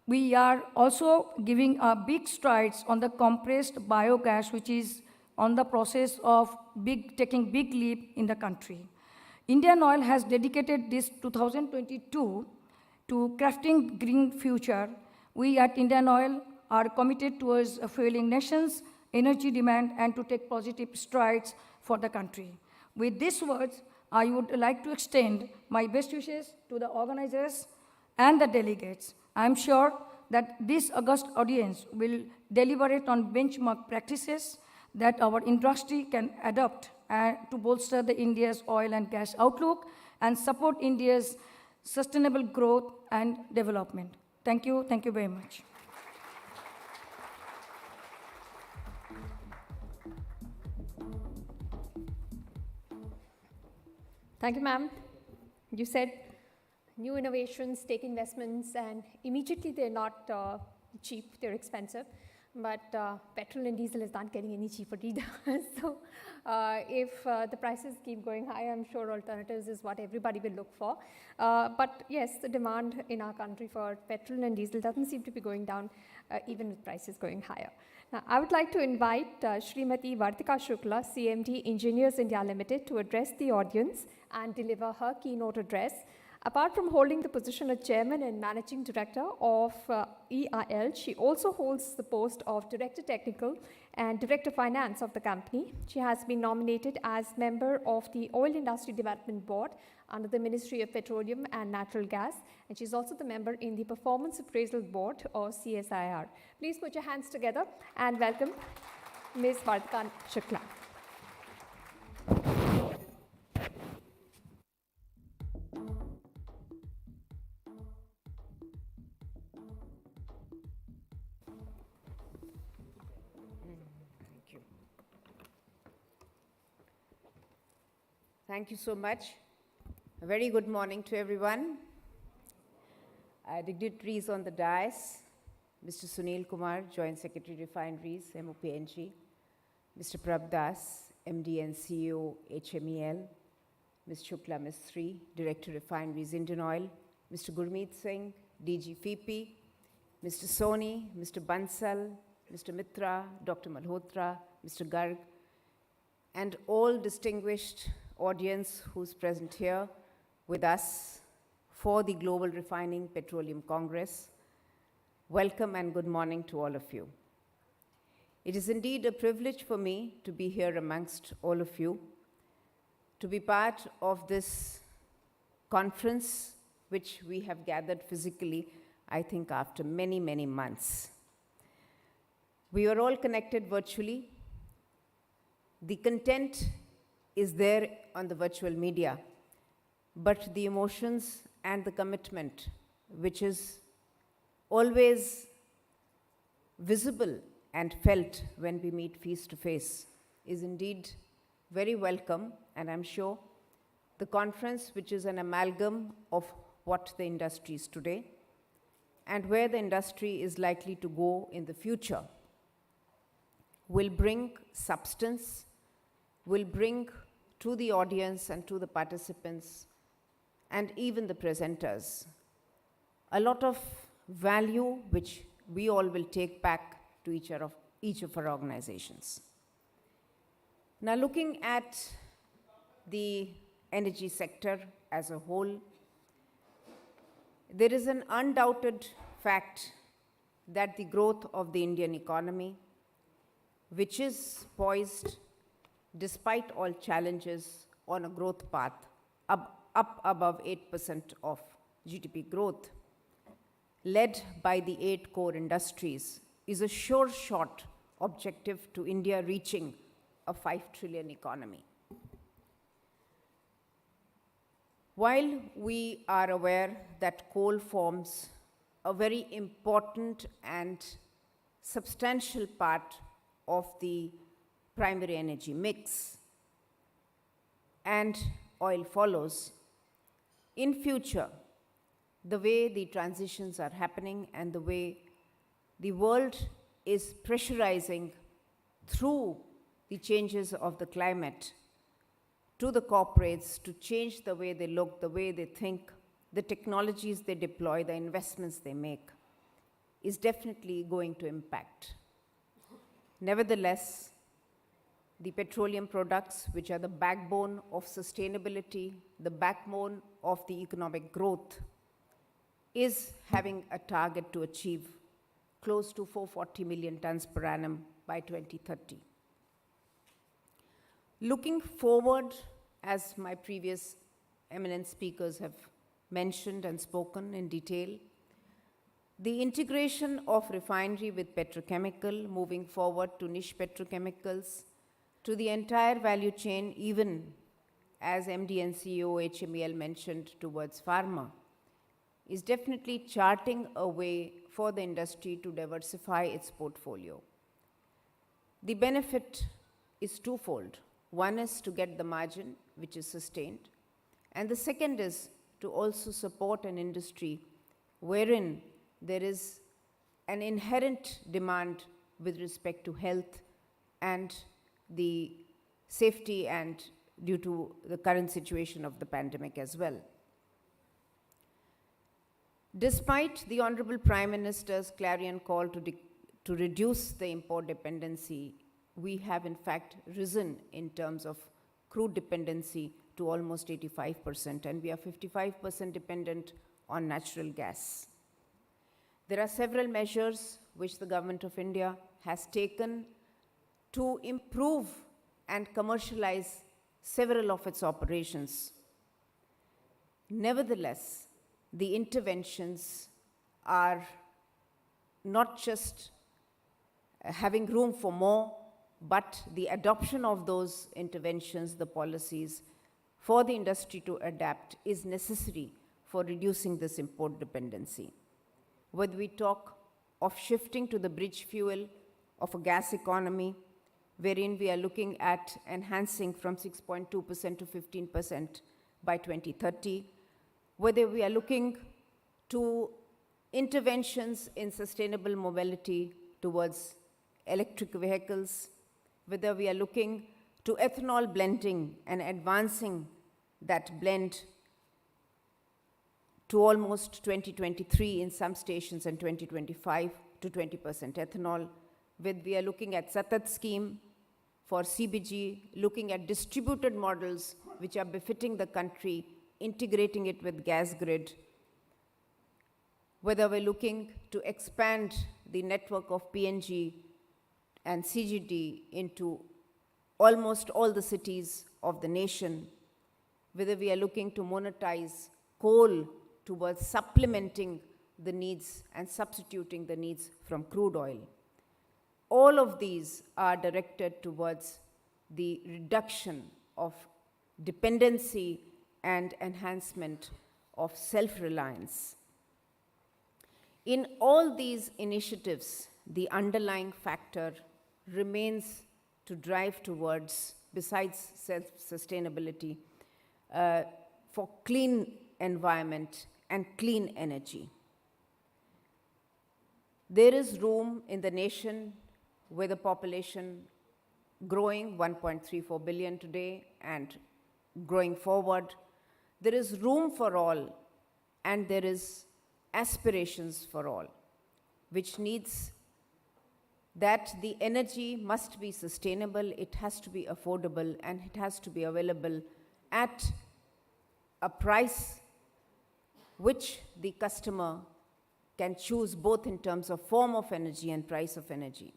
We are also giving big strides on the compressed biogas, which is on the process of taking big leap in the country. Indian Oil has dedicated this 2022 to crafting green future. We at Indian Oil are committed towards fueling nations, energy demand, and to take positive strides for the country. With these words, I would like to extend my best wishes to the organizers and the delegates. I am sure that this august audience will deliberate on benchmark practices that our industry can adopt to bolster the India's oil and gas outlook and support India's sustainable growth and development. Thank you very much. Thank you, ma'am. You said new innovations take investments, and immediately they're not cheap, they're expensive. But petrol and diesel is not getting any cheaper either. So if the prices keep going high, I'm sure alternatives is what everybody will look for. But yes, the demand in our country for petrol and diesel doesn't seem to be going down, even with prices going higher. Now, I would like to invite Srimati Vartika Shukla, CMD Engineers India Limited, to address the audience and deliver her keynote address. Apart from holding the position of Chairman and Managing Director of EIL, she also holds the post of Director Technical and Director Finance of the company. She has been nominated as member of the Oil Industry Development Board under the Ministry of Petroleum and Natural Gas, and she's also the member in the Performance Appraisal Board, or CSIR. Please put your hands together and welcome Ms. Vartika Shukla. Thank you so much. A very good morning to everyone. Dignitaries on the dais, Mr. Sunil Kumar, Joint Secretary Refineries, MOPNG, Mr. Prabh Das, MD and CEO, HMEL, Ms. Shukla Mistry, Director Refineries, Indian Oil, Mr. Gurmeet Singh, DG FIPI, Mr. Soni, Mr. Bansal, Mr. Mitra, Dr. Malhotra, Mr. Garg, and all distinguished audience who's present here with us for the Global Refining Petroleum Congress. Welcome and good morning to all of you. It is indeed a privilege for me to be here amongst all of you, to be part of this conference which we have gathered physically, I think, after many, many months. We are all connected virtually. The content is there on the virtual media, but the emotions and the commitment, which is always visible and felt when we meet face to face, is indeed very welcome. And I'm sure the conference, which is an amalgam of what the industry is today and where the industry is likely to go in the future, will bring substance, will bring to the audience and to the participants and even the presenters a lot of value which we all will take back to each of our organizations. Now, looking at the energy sector as a whole, there is an undoubted fact that the growth of the Indian economy, which is poised despite all challenges on a growth path, up above 8% of GDP growth, led by the 8 core industries, is a sure shot objective to India reaching a 5 trillion economy. While we are aware that coal forms a very important and substantial part of the primary energy mix, and oil follows, in future, the way the transitions are happening and the way the world is pressurizing through the changes of the climate to the corporates to change the way they look, the way they think, the technologies they deploy, the investments they make, is definitely going to impact. Nevertheless, the petroleum products, which are the backbone of sustainability, the backbone of the economic growth, is having a target to achieve close to 440 million tons per annum by 2030. Looking forward, as my previous eminent speakers have mentioned and spoken in detail, the integration of refinery with petrochemical, moving forward to niche petrochemicals, to the entire value chain, even as MD and CEO HMEL mentioned, towards pharma, is definitely charting a way for the industry to diversify its portfolio. The benefit is twofold. One is to get the margin, which is sustained, and the second is to also support an industry wherein there is an inherent demand with respect to health and the safety, and due to the current situation of the pandemic as well. Despite the Honorable Prime Minister's clarion call to reduce the import dependency, we have in fact risen in terms of crude dependency to almost 85%, and we are 55% dependent on natural gas. There are several measures which the Government of India has taken to improve and commercialize several of its operations. Nevertheless, the interventions are not just having room for more, but the adoption of those interventions, the policies, for the industry to adapt is necessary for reducing this import dependency. Whether we talk of shifting to the bridge fuel of a gas economy, wherein we are looking at enhancing from 6.2% to 15% by 2030, whether we are looking to interventions in sustainable mobility towards electric vehicles, whether we are looking to ethanol blending and advancing that blend to almost 2023 in some stations and 2025 to 20% ethanol, whether we are looking at Satat scheme for CBG, looking at distributed models which are befitting the country, integrating it with gas grid, whether we're looking to expand the network of PNG and CGD into almost all the cities of the nation, whether we are looking to monetize coal towards supplementing the needs and substituting the needs from crude oil. All of these are directed towards the reduction of dependency and enhancement of self-reliance. In all these initiatives, the underlying factor remains to drive towards, besides self-sustainability, for clean environment and clean energy. There is room in the nation with a population growing 1.34 billion today and growing forward. There is room for all, and there is aspirations for all, which needs that the energy must be sustainable, it has to be affordable, and it has to be available at a price which the customer can choose, both in terms of form of energy and price of energy.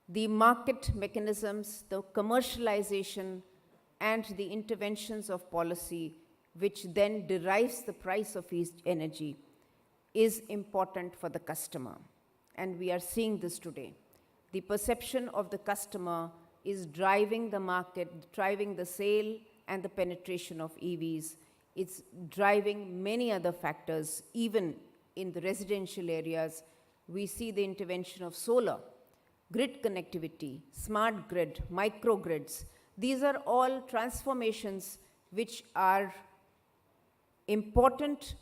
The market mechanisms, the commercialization, and the interventions of policy, which then derives the price of each energy, is important for the customer. And we are seeing this today. The perception of the customer is driving the market, driving the sale and the penetration of EVs. It's driving many other factors. Even in the residential areas, we see the intervention of solar, grid connectivity, smart grid, microgrids. These are all transformations which are important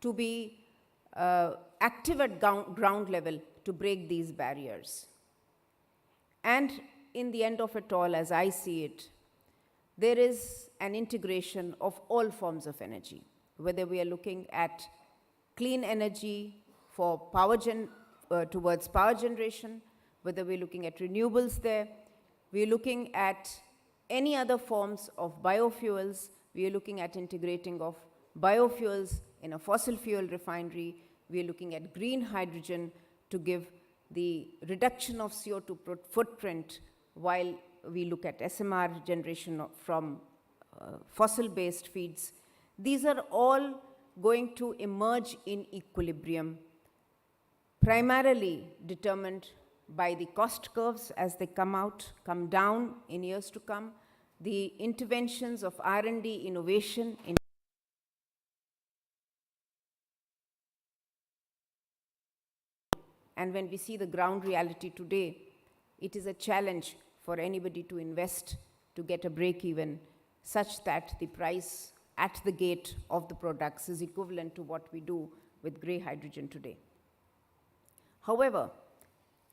to be active at ground level to break these barriers. And in the end of it all, as I see it, there is an integration of all forms of energy, whether we are looking at clean energy for towards power generation, whether we're looking at renewables there, we're looking at any other forms of biofuels, we are looking at integrating of biofuels in a fossil fuel refinery, we are looking at green hydrogen to give the reduction of CO2 footprint, while we look at SMR generation from fossil-based feeds. These are all going to emerge in equilibrium, primarily determined by the cost curves as they come down in years to come, the interventions of R&D innovation in and when we see the ground reality today, it is a challenge for anybody to invest to get a break even such that the price at the gate of the products is equivalent to what we do with grey hydrogen today. However,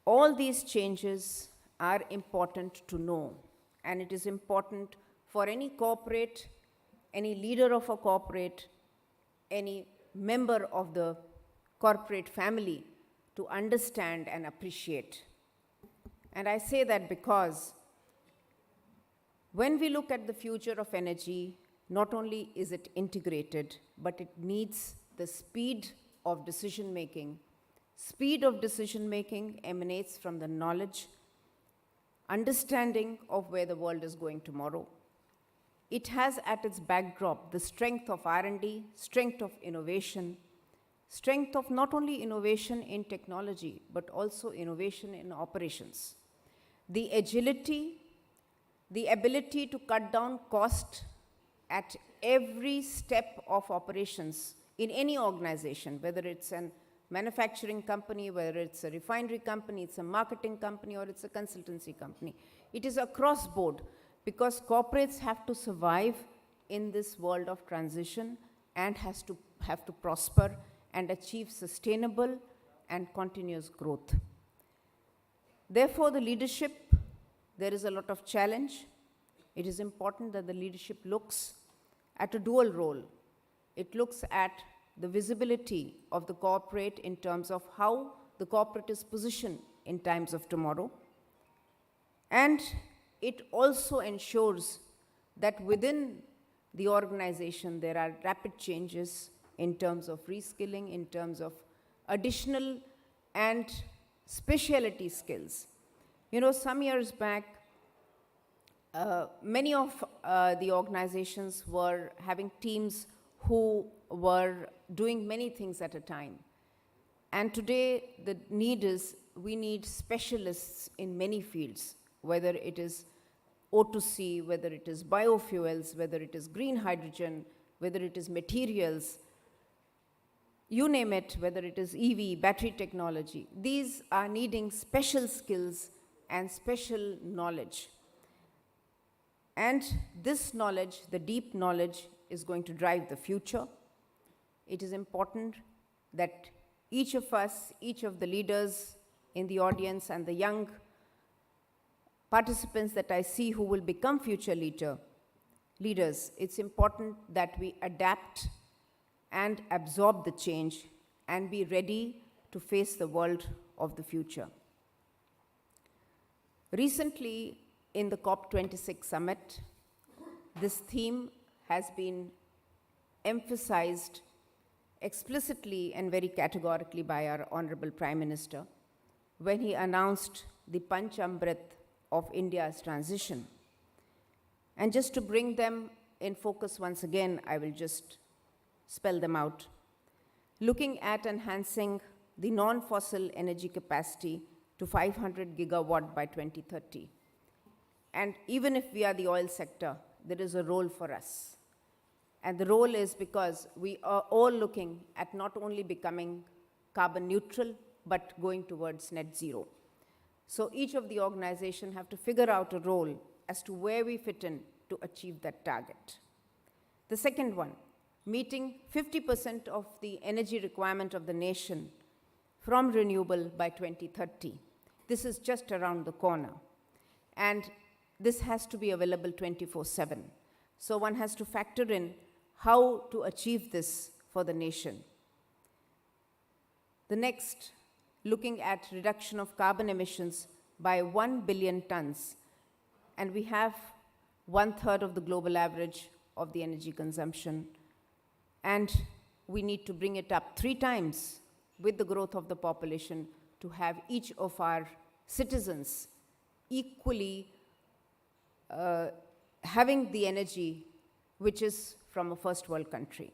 all these changes are important to know, and it is important for any corporate, any leader of a corporate, any member of the corporate family to understand and appreciate. And I say that because when we look at the future of energy, not only is it integrated, but it needs the speed of decision making. Speed of decision making emanates from the knowledge, understanding of where the world is going tomorrow. It has at its backdrop the strength of R&D, strength of innovation, strength of not only innovation in technology, but also innovation in operations. The agility, the ability to cut down cost at every step of operations in any organization, whether it's a manufacturing company, whether it's a refinery company, it's a marketing company, or it's a consultancy company. It is across board, because corporates have to survive in this world of transition and have to prosper and achieve sustainable and continuous growth. Therefore, the leadership, there is a lot of challenge. It is important that the leadership looks at a dual role. It looks at the visibility of the corporate in terms of how the corporate is positioned in times of tomorrow. And it also ensures that within the organization there are rapid changes in terms of reskilling, in terms of additional and specialty skills. You know, some years back, many of the organizations were having teams who were doing many things at a time. And today, the need is, we need specialists in many fields, whether it is O2C, whether it is biofuels, whether it is green hydrogen, whether it is materials, you name it, whether it is EV, battery technology. These are needing special skills and special knowledge. And this knowledge, the deep knowledge, is going to drive the future. It is important that each of us, each of the leaders in the audience and the young participants that I see who will become future leaders, it's important that we adapt and absorb the change and be ready to face the world of the future. Recently, in the COP26 summit, this theme has been emphasized explicitly and very categorically by our Honorable Prime Minister when he announced the Panchamrit of India's transition. And just to bring them in focus once again, I will just spell them out. Looking at enhancing the non-fossil energy capacity to 500 gigawatt by 2030. And even if we are the oil sector, there is a role for us. And the role is because we are all looking at not only becoming carbon neutral, but going towards net zero. So each of the organizations have to figure out a role as to where we fit in to achieve that target. The second one, meeting 50% of the energy requirement of the nation from renewable by 2030. This is just around the corner. And this has to be available 24/7. So one has to factor in how to achieve this for the nation. The next, looking at reduction of carbon emissions by 1 billion tons. And we have 1/3 of the global average of the energy consumption. And we need to bring it up 3 times with the growth of the population to have each of our citizens equally having the energy which is from a first world country.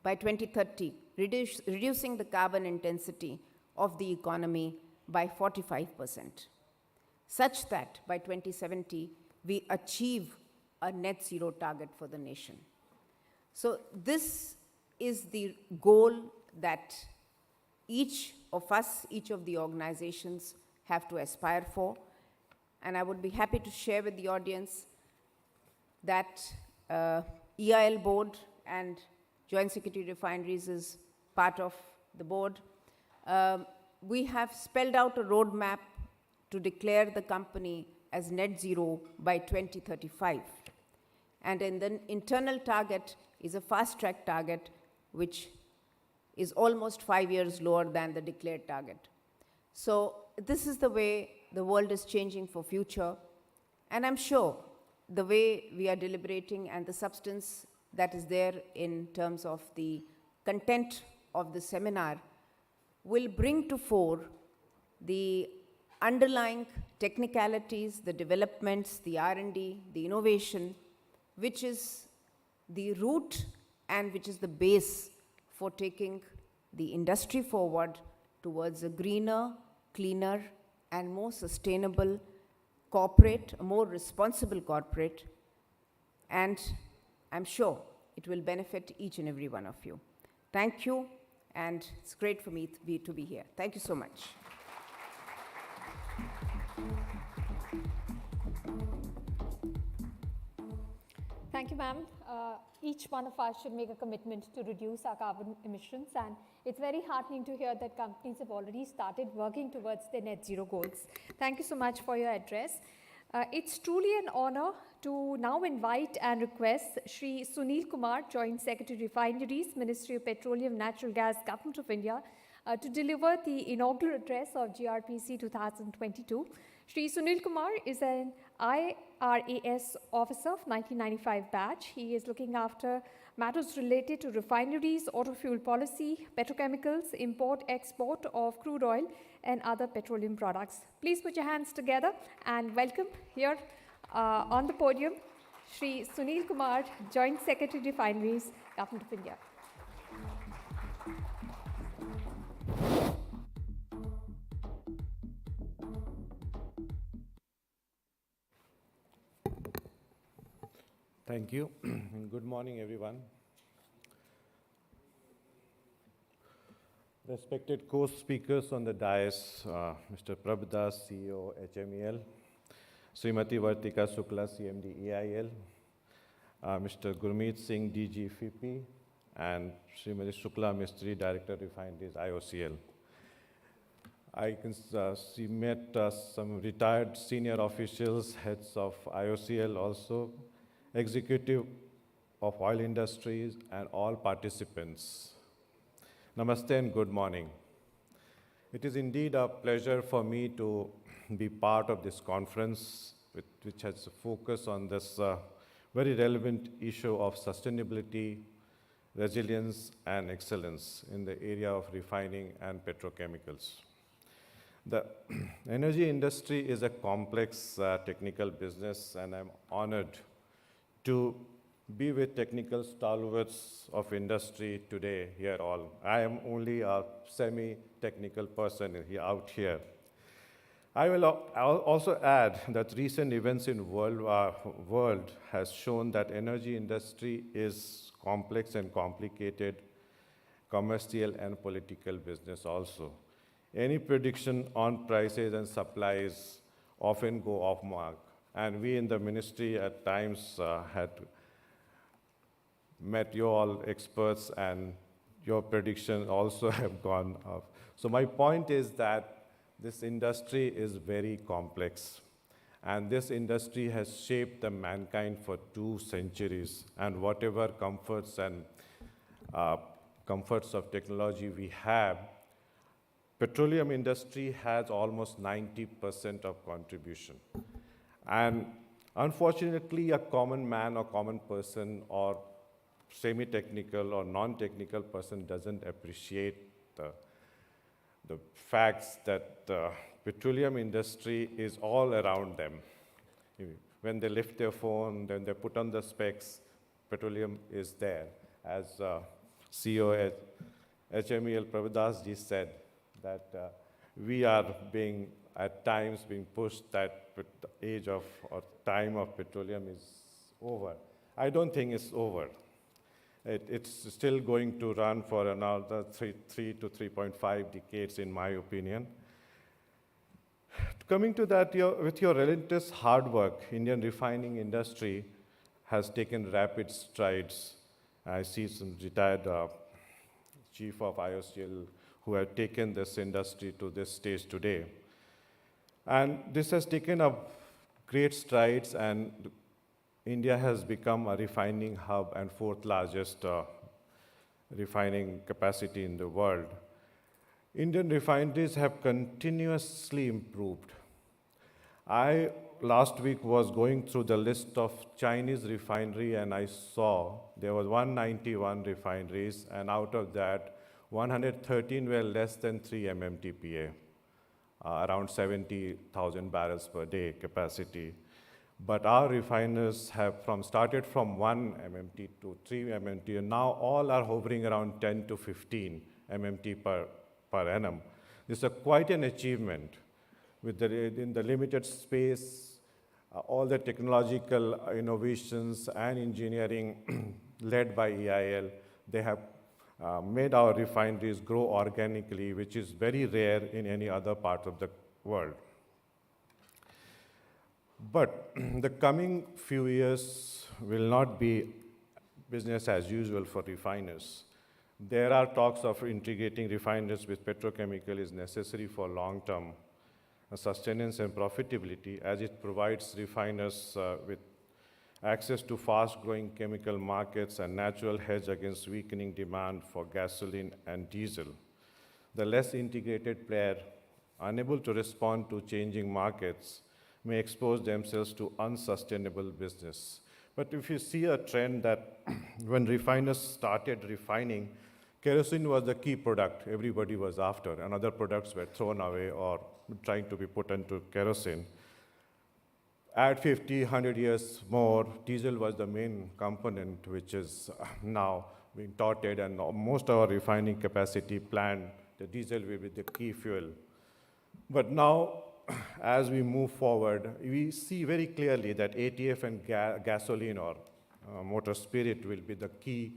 By 2030, reducing the carbon intensity of the economy by 45%, such that by 2070, we achieve a net zero target for the nation. So this is the goal that each of us, each of the organizations have to aspire for. And I would be happy to share with the audience that EIL board and Joint Secretary Refineries is part of the board. We have spelled out a roadmap to declare the company as net zero by 2035. And then the internal target is a fast-track target, which is almost 5 years lower than the declared target. So this is the way the world is changing for future. And I'm sure the way we are deliberating and the substance that is there in terms of the content of the seminar will bring to fore the underlying technicalities, the developments, the R&D, the innovation, which is the root and which is the base for taking the industry forward towards a greener, cleaner, and more sustainable corporate, a more responsible corporate. And I'm sure it will benefit each and every one of you. Thank you, and it's great for me to be here. Thank you so much. Thank you, ma'am. Each one of us should make a commitment to reduce our carbon emissions, and it's very heartening to hear that companies have already started working towards their net zero goals. Thank you so much for your address. It's truly an honor to now invite and request Shri Sunil Kumar, Joint Secretary Refineries, Ministry of Petroleum and Natural Gas, Government of India, to deliver the inaugural address of GRPC 2022. Shri Sunil Kumar is an IRAS officer of 1995 batch. He is looking after matters related to refineries, auto fuel policy, petrochemicals, import, export of crude oil and other petroleum products. Please put your hands together and welcome here on the podium, Shri Sunil Kumar, Joint Secretary Refineries, Government of India. Thank you. Good morning, everyone. Respected co-speakers on the dais, Mr. Prabhudas, CEO, HMEL, Srimati Vartika Shukla, CMD, EIL, Mr. Gurmeet Singh, DG, FIPI, and Srimati Shukla Mistry, Director, Refineries, IOCL. I can met some retired senior officials, heads of IOCL also, executive of oil industries, and all participants. Namaste and good morning. It is indeed a pleasure for me to be part of this conference, which has a focus on this very relevant issue of sustainability, resilience, and excellence in the area of refining and petrochemicals. The energy industry is a complex technical business, and I'm honored to be with technical stalwarts of industry today here all. I am only a semi-technical person out here. I'll also add that recent events in world has shown that energy industry is complex and complicated, commercial and political business also. Any prediction on prices and supplies often go off mark. And we in the ministry at times had met you all experts, and your prediction also have gone off. So my point is that this industry is very complex. And this industry has shaped the mankind for 2 centuries. And whatever comforts and comforts of technology we have, petroleum industry has almost 90% of contribution. And unfortunately, a common man or common person or semi-technical or non-technical person doesn't appreciate the facts that the petroleum industry is all around them. When they lift their phone, then they put on the specs, petroleum is there. As CEO at HMEL Prabhudas ji said, that we are at times being pushed that the age of or time of petroleum is over. I don't think it's over. It's still going to run for another 3 to 3.5 decades, in my opinion. Coming to that, with your relentless hard work, Indian refining industry has taken rapid strides. I see some retired chief of IOCL who have taken this industry to this stage today. And this has taken up great strides, and India has become a refining hub and 4th largest refining capacity in the world. Indian refineries have continuously improved. I last week was going through the list of Chinese refinery, and I saw there was 191 refineries, and out of that, 113 were less than 3 MMTPA, around 70,000 barrels per day capacity. But our refiners have started from 1 MMT to 3 MMT, and now all are hovering around 10 to 15 MMT per annum. This is quite an achievement. In the limited space, all the technological innovations and engineering led by EIL, they have made our refineries grow organically, which is very rare in any other part of the world. But the coming few years will not be business as usual for refiners. There are talks of integrating refiners with petrochemical is necessary for long-term sustenance and profitability, as it provides refiners with access to fast-growing chemical markets and natural hedge against weakening demand for gasoline and diesel. The less integrated player, unable to respond to changing markets, may expose themselves to unsustainable business. But if you see a trend that when refiners started refining, kerosene was the key product everybody was after, and other products were thrown away or trying to be put into kerosene. Add 50, 100 years more, diesel was the main component, which is now being touted, and most of our refining capacity planned, the diesel will be the key fuel. But now, as we move forward, we see very clearly that ATF and gasoline or motor spirit will be the key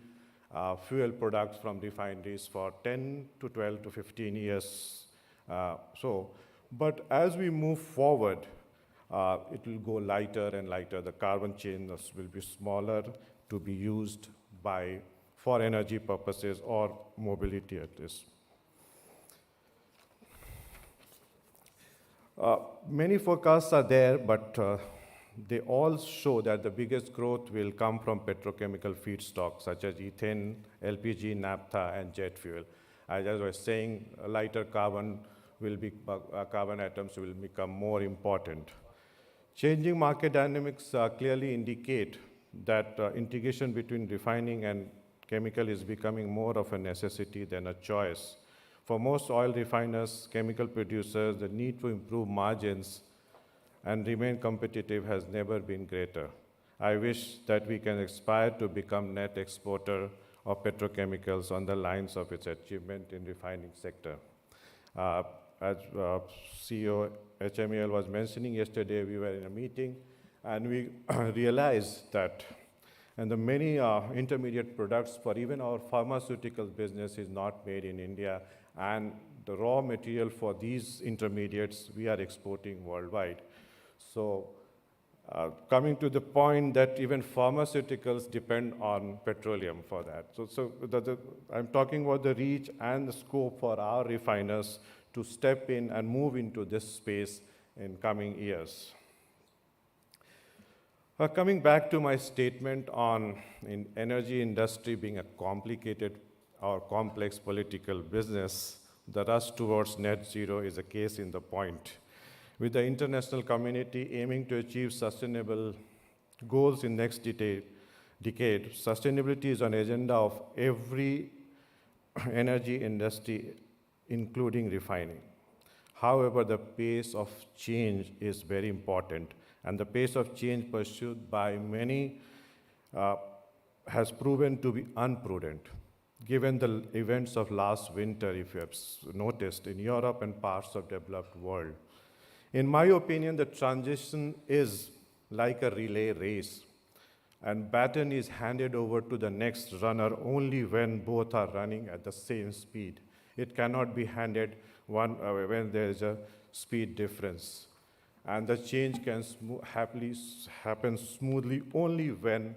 fuel products from refineries for 10 to 12 to 15 years. But as we move forward, it will go lighter and lighter. The carbon chains will be smaller to be used for energy purposes or mobility at least. Many forecasts are there, but they all show that the biggest growth will come from petrochemical feedstocks such as ethane, LPG, naphtha, and jet fuel. As I was saying, lighter carbon atoms will become more important. Changing market dynamics clearly indicate that integration between refining and chemical is becoming more of a necessity than a choice. For most oil refiners, chemical producers, the need to improve margins and remain competitive has never been greater. I wish that we can aspire to become net exporter of petrochemicals on the lines of its achievement in refining sector. As CEO HMEL was mentioning yesterday, we were in a meeting and we realized that and the many intermediate products for even our pharmaceutical business is not made in India, and the raw material for these intermediates we are exporting worldwide. So coming to the point that even pharmaceuticals depend on petroleum for that. I'm talking about the reach and the scope for our refiners to step in and move into this space in coming years. Coming back to my statement on energy industry being a complicated or complex political business, the rush towards net zero is a case in the point. With the international community aiming to achieve sustainable goals in next decade, sustainability is on agenda of every energy industry, including refining. However, the pace of change is very important, and the pace of change pursued by many has proven to be unprudent, given the events of last winter, if you have noticed, in Europe and parts of developed world. In my opinion, the transition is like a relay race, and baton is handed over to the next runner only when both are running at the same speed. It cannot be handed when there is a speed difference. And the change can happily happen smoothly only when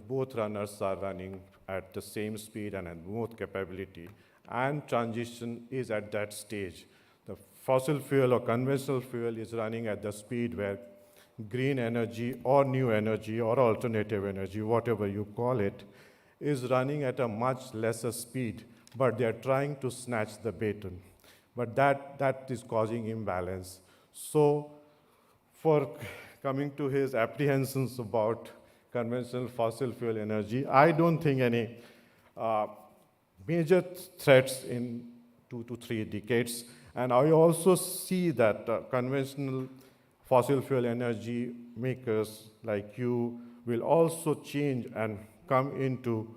both runners are running at the same speed and at both capability. And transition is at that stage. The fossil fuel or conventional fuel is running at the speed where green energy or new energy or alternative energy, whatever you call it, is running at a much lesser speed, but they are trying to snatch the baton. But that is causing imbalance. So for coming to his apprehensions about conventional fossil fuel energy, I don't think any major threats in 2 to 3 decades. And I also see that conventional fossil fuel energy makers like you will also change and come into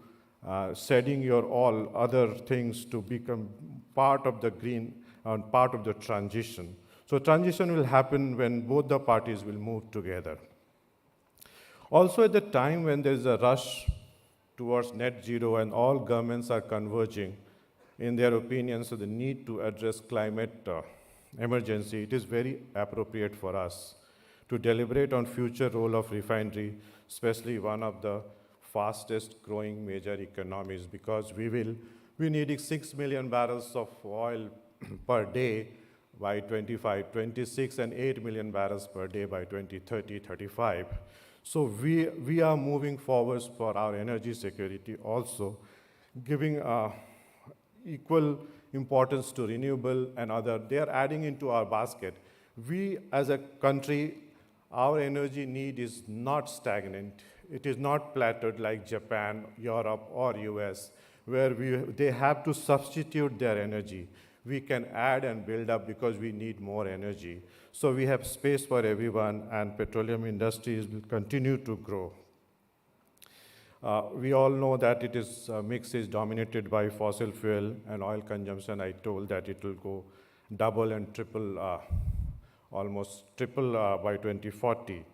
setting your all other things to become part of the green and part of the transition. So transition will happen when both the parties will move together. Also at the time when there is a rush towards net zero and all governments are converging in their opinions of the need to address climate emergency, it is very appropriate for us to deliberate on future role of refinery, especially one of the fastest growing major economies, because we needing 6 million barrels of oil per day by 25-26 and 8 million barrels per day by 2030-35. So we are moving forward for our energy security also, giving equal importance to renewable and other. They are adding into our basket. We as a country, our energy need is not stagnant. It is not plateaued like Japan, Europe, or US, where they have to substitute their energy. We can add and build up because we need more energy. So we have space for everyone, and petroleum industries will continue to grow. We all know that it is mix is dominated by fossil fuel and oil consumption. I told that it will go double and triple, almost triple by 2040.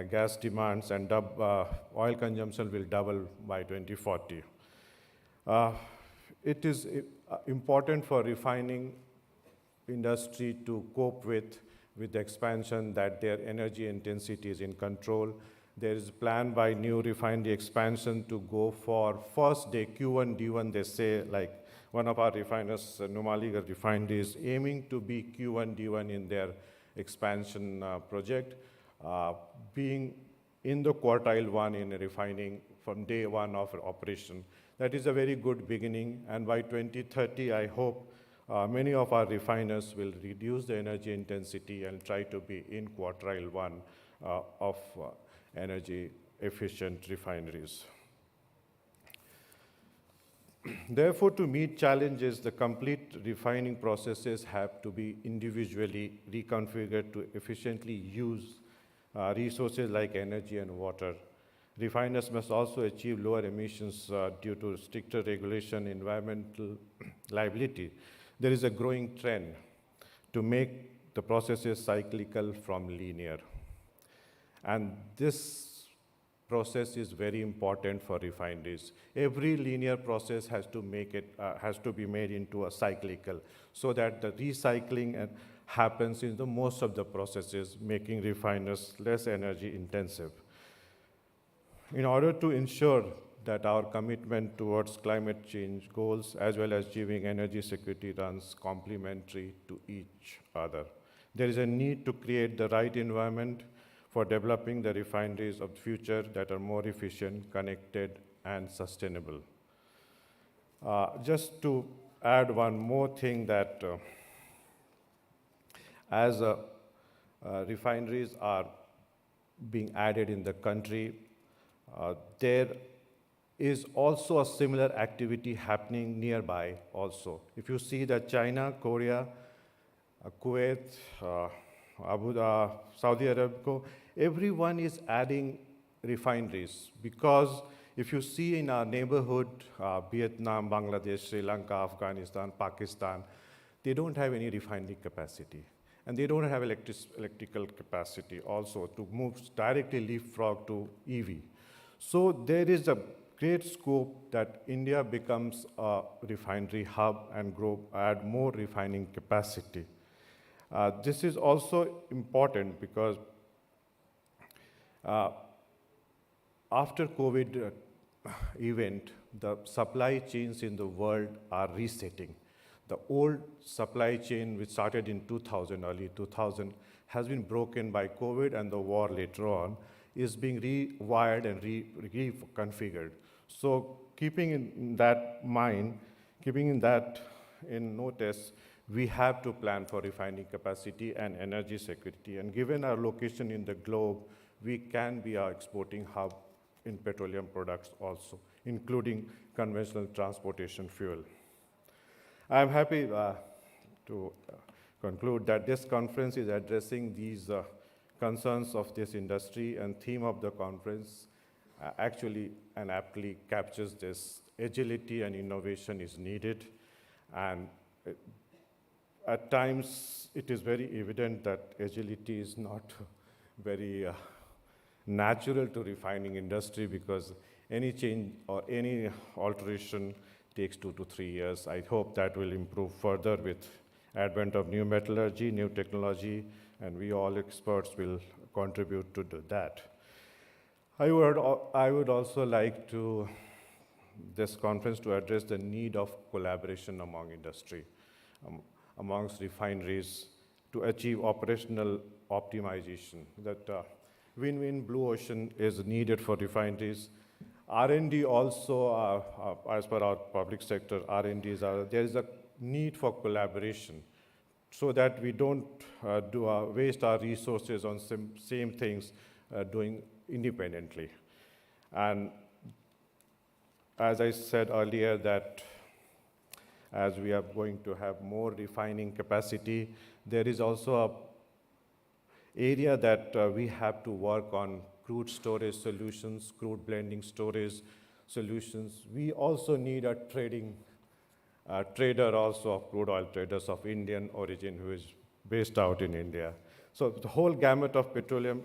gas demands, and oil consumption will double by 2040. It is important for refining industry to cope with the expansion, that their energy intensity is in control. There is a plan by new refinery expansion to go for first day Q1, D1, they say, like one of our refiners, Numaligarh Refinery, is aiming to be Q1, D1 in their expansion project, being in the quartile one in refining from day one of operation. That is a very good beginning, and by 2030, I hope many of our refiners will reduce the energy intensity and try to be in quartile one of energy efficient refineries. Therefore, to meet challenges, the complete refining processes have to be individually reconfigured to efficiently use resources like energy and water. Refiners must also achieve lower emissions due to stricter regulation, environmental liability. There is a growing trend to make the processes cyclical from linear. And this process is very important for refineries. Every linear process has to be made into a cyclical, so that the recycling happens in the most of the processes, making refiners less energy intensive. In order to ensure that our commitment towards climate change goals as well as achieving energy security runs complementary to each other, there is a need to create the right environment for developing the refineries of the future that are more efficient, connected, and sustainable. Just to add one more thing, that as refineries are being added in the country, there is also a similar activity happening nearby also. If you see that China, Korea, Kuwait, Abu Dhabi, Saudi Arabia, everyone is adding refineries, because if you see in our neighborhood, Vietnam, Bangladesh, Sri Lanka, Afghanistan, Pakistan, they don't have any refinery capacity. And they don't have electrical capacity also to move directly leapfrog to EV. So there is a great scope that India becomes a refinery hub and add more refining capacity. This is also important because after COVID event, the supply chains in the world are resetting. The old supply chain, which started in 2000, early 2000, has been broken by COVID and the war later on, is being rewired and reconfigured. So keeping in that mind, keeping that in notice, we have to plan for refining capacity and energy security. And given our location in the globe, we can be our exporting hub in petroleum products also, including conventional transportation fuel. I'm happy to conclude that this conference is addressing these concerns of this industry, and theme of the conference actually and aptly captures this. Agility and innovation is needed, and at times it is very evident that agility is not very natural to refining industry, because any change or any alteration takes 2 to 3 years. I hope that will improve further with advent of new metallurgy, new technology, and we all experts will contribute to do that. I would also like to this conference to address the need of collaboration among industry, amongst refineries, to achieve operational optimization. That win-win blue ocean is needed for refineries. R&D also, as per our public sector, there is a need for collaboration, so that we don't waste our resources on same things doing independently. And as I said earlier, that as we are going to have more refining capacity, there is also an area that we have to work on: crude storage solutions, crude blending storage solutions. We also need a trader also of crude oil traders of Indian origin who is based out in India. So the whole gamut of petroleum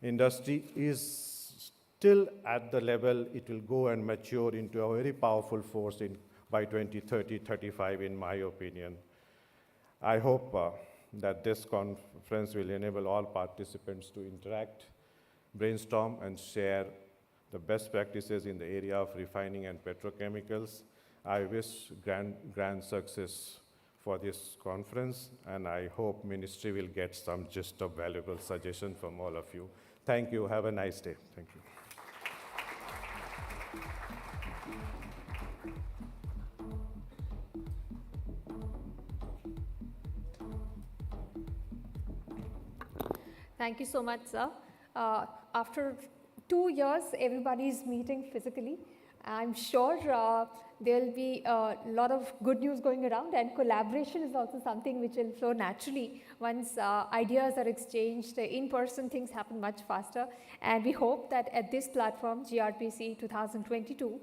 industry is still at the level it will go and mature into a very powerful force by 2030, 35, in my opinion. I hope that this conference will enable all participants to interact, brainstorm, and share the best practices in the area of refining and petrochemicals. I wish grand success for this conference, and I hope Ministry will get some gist of valuable suggestion from all of you. Thank you. Have a nice day. Thank you. Thank you so much, sir. After 2 years, everybody is meeting physically. I'm sure there will be a lot of good news going around, and collaboration is also something which will flow naturally once ideas are exchanged. In-person things happen much faster, and we hope that at this platform, GRPC 2022,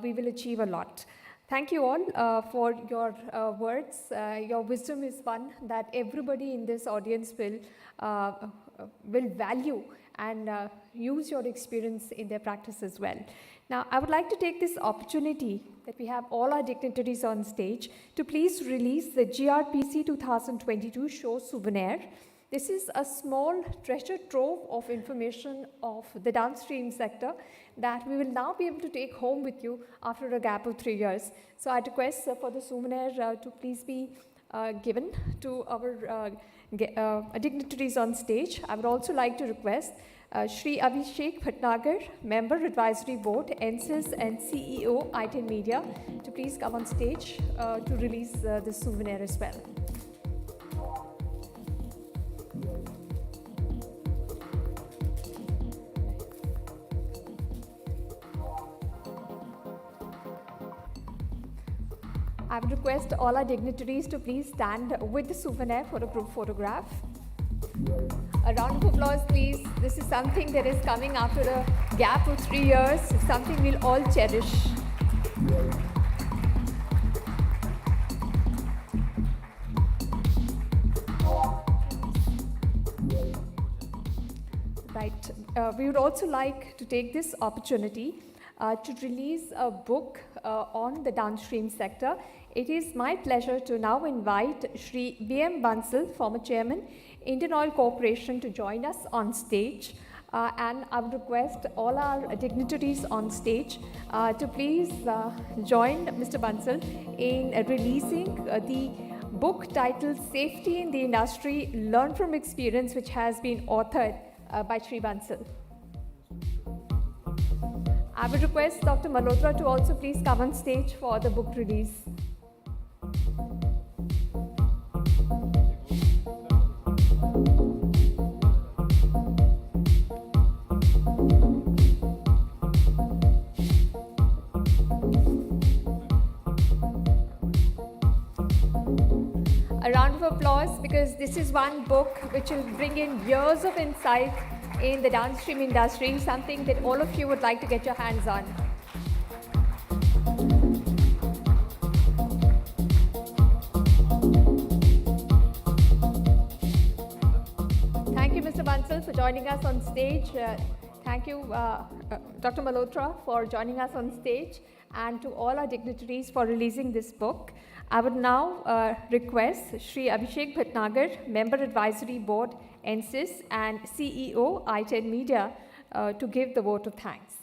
we will achieve a lot. Thank you all for your words. Your wisdom is one that everybody in this audience will value and use your experience in their practice as well. Now, I would like to take this opportunity that we have all our dignitaries on stage to please release the GRPC 2022 show souvenir. This is a small treasure trove of information of the downstream sector that we will now be able to take home with you after a gap of 3 years. So I request for the souvenir to please be given to our dignitaries on stage. I would also like to request Shri Abhishek Bhatnagar, Member Advisory Board, NSYS and CEO, I-10 Media, to please come on stage to release this souvenir as well. I would request all our dignitaries to please stand with the souvenir for a group photograph. A round of applause, please. This is something that is coming after a gap of 3 years, something we'll all cherish. Right. We would also like to take this opportunity to release a book on the downstream sector. It is my pleasure to now invite Shri B.M. Bansal, former Chairman, Indian Oil Corporation, to join us on stage. And I would request all our dignitaries on stage to please join Mr. Bansal in releasing the book titled Safety in the Industry, Learn from Experience, which has been authored by Shri Bansal. I would request Dr. Malhotra to also please come on stage for the book release. A round of applause, because this is one book which will bring in years of insight in the downstream industry, something that all of you would like to get your hands on. Thank you, Mr. Bansal, for joining us on stage. Thank you, Dr. Malhotra, for joining us on stage, and to all our dignitaries for releasing this book. I would now request Shri Abhishek Bhatnagar, Member Advisory Board, NSYS, and CEO, I-10 Media, to give the vote of thanks.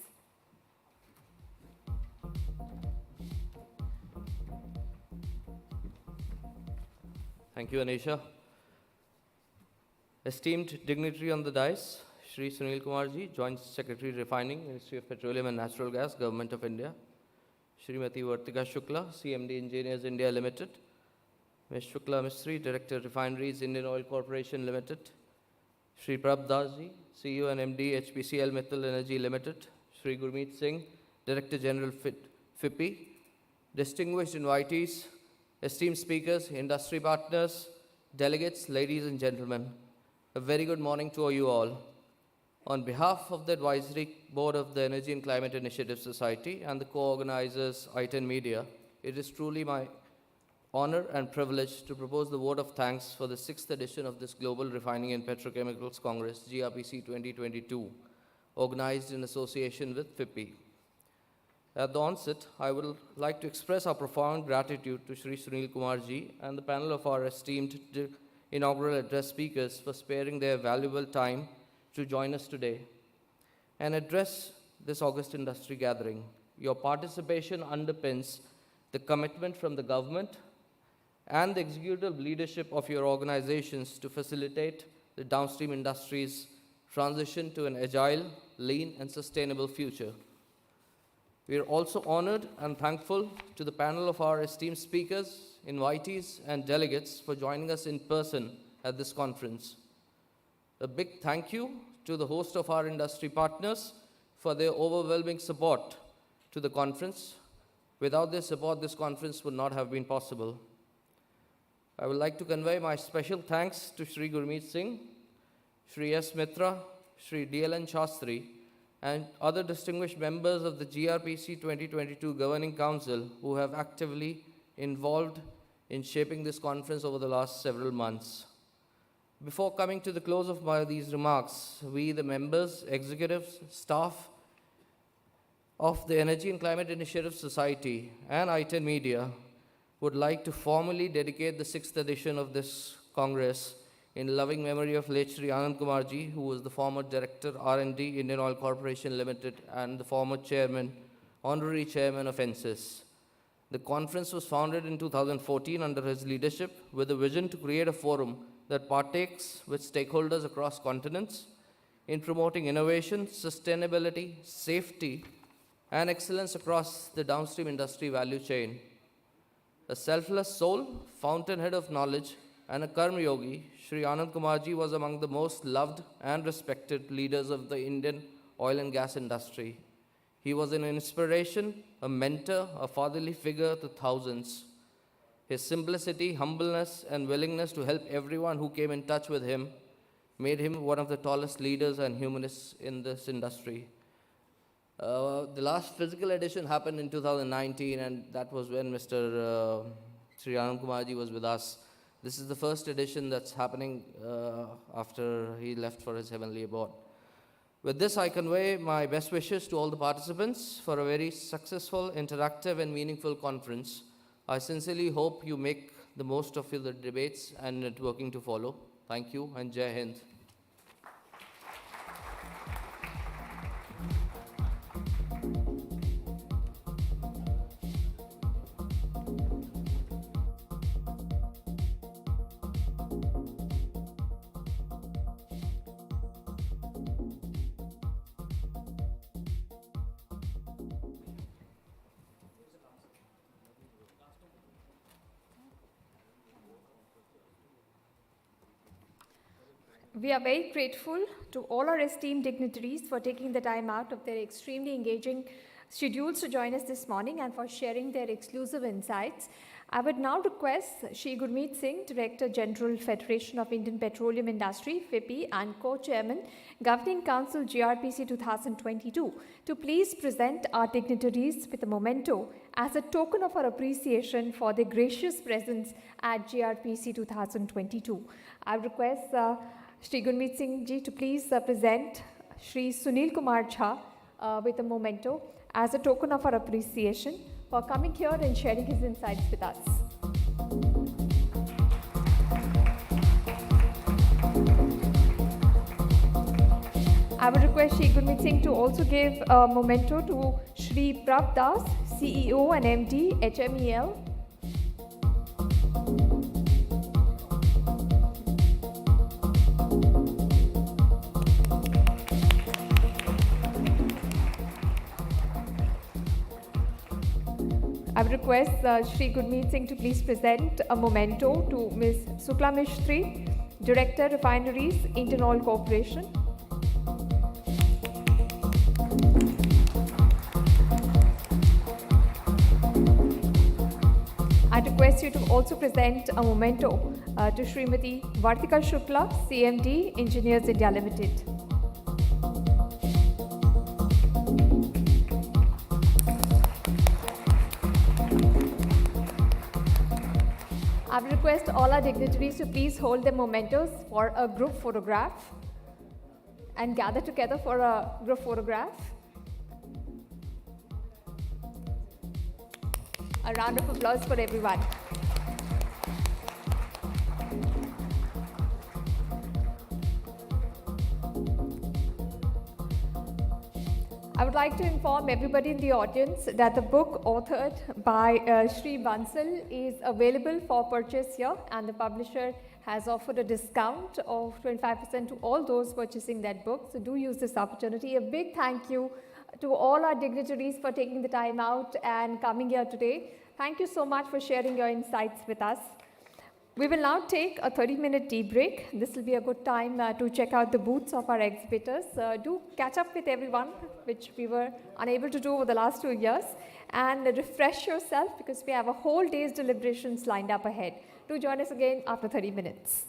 Thank you, Anisha. Esteemed dignitary on the dais, Shri Sunil Kumarji, Joint Secretary Refining, Ministry of Petroleum and Natural Gas, Government of India. Srimati Vartika Shukla, CMD Engineers India Limited. Ms. Shukla Mistry, Director Refineries Indian Oil Corporation Limited. Shri Prabh Dasji, CEO and MD HPCL Mittal Energy Limited. Shri Gurmeet Singh, Director General FIPPI. Distinguished invitees, esteemed speakers, industry partners, delegates, ladies and gentlemen, a very good morning to you all. On behalf of the Advisory Board of the Energy and Climate Initiative Society and the co-organizers I-10 Media, it is truly my honor and privilege to propose the vote of thanks for the 6th edition of this Global Refining and Petrochemicals Congress, GRPC 2022, organized in association with FIPPI. At the onset, I would like to express our profound gratitude to Shri Sunil Kumar ji and the panel of our esteemed inaugural address speakers for sparing their valuable time to join us today and address this August industry gathering. Your participation underpins the commitment from the government and the executive leadership of your organizations to facilitate the downstream industry's transition to an agile, lean, and sustainable future. We are also honored and thankful to the panel of our esteemed speakers, invitees, and delegates for joining us in person at this conference. A big thank you to the host of our industry partners for their overwhelming support to the conference. Without their support, this conference would not have been possible. I would like to convey my special thanks to Shri Gurmeet Singh, Shri S. Mitra, Shri D.L.N. Shastri, and other distinguished members of the GRPC 2022 Governing Council who have actively involved in shaping this conference over the last several months. Before coming to the close of these remarks, we, the members, executives, staff of the Energy and Climate Initiative Society and I-10 Media would like to formally dedicate the 6th edition of this Congress in loving memory of late Shri Anand Kumar ji, who was the former Director R&D, Indian Oil Corporation Limited, and the former Chairman, Honorary Chairman of NCIS. The conference was founded in 2014 under his leadership with a vision to create a forum that partakes with stakeholders across continents in promoting innovation, sustainability, safety, and excellence across the downstream industry value chain. A selfless soul, fountainhead of knowledge, and a karma yogi, Shri Anand Kumar ji was among the most loved and respected leaders of the Indian oil and gas industry. He was an inspiration, a mentor, a fatherly figure to thousands. His simplicity, humbleness, and willingness to help everyone who came in touch with him made him one of the tallest leaders and humanists in this industry. The last physical edition happened in 2019, and that was when Mr. Sri Anand Kumar ji was with us. This is the first edition that's happening after he left for his heavenly abode. With this, I convey my best wishes to all the participants for a very successful, interactive, and meaningful conference. I sincerely hope you make the most of the debates and networking to follow. Thank you, and Jai Hind. We are very grateful to all our esteemed dignitaries for taking the time out of their extremely engaging schedules to join us this morning and for sharing their exclusive insights. I would now request Shri Gurmeet Singh, Director General, Federation of Indian Petroleum Industry, FIPPI, and Co-Chairman, Governing Council, GRPC 2022, to please present our dignitaries with a memento as a token of our appreciation for their gracious presence at GRPC 2022. I request Shri Gurmeet Singh ji to please present Shri Sunil Kumar Jha with a memento as a token of our appreciation for coming here and sharing his insights with us. I would request Shri Gurmeet Singh to also give a memento to Shri Prab Das, CEO and MD, HMEL. I would request Shri Gurmeet Singh to please present a memento to Ms. Sukla Mistry, Director, Refineries, Indian Oil Corporation. I request you to also present a memento to Srimati Vartika Shukla, CMD, Engineers India Limited. I would request all our dignitaries to please hold their mementos for a group photograph and gather together for a group photograph. A round of applause for everyone. I would like to inform everybody in the audience that the book authored by Shri Bansal is available for purchase here, and the publisher has offered a discount of 25% to all those purchasing that book. So do use this opportunity. A big thank you to all our dignitaries for taking the time out and coming here today. Thank you so much for sharing your insights with us. We will now take a 30-minute tea break. This will be a good time to check out the booths of our exhibitors. Do catch up with everyone, which we were unable to do over the last 2 years, and refresh yourself because we have a whole day's deliberations lined up ahead. Do join us again after 30 minutes.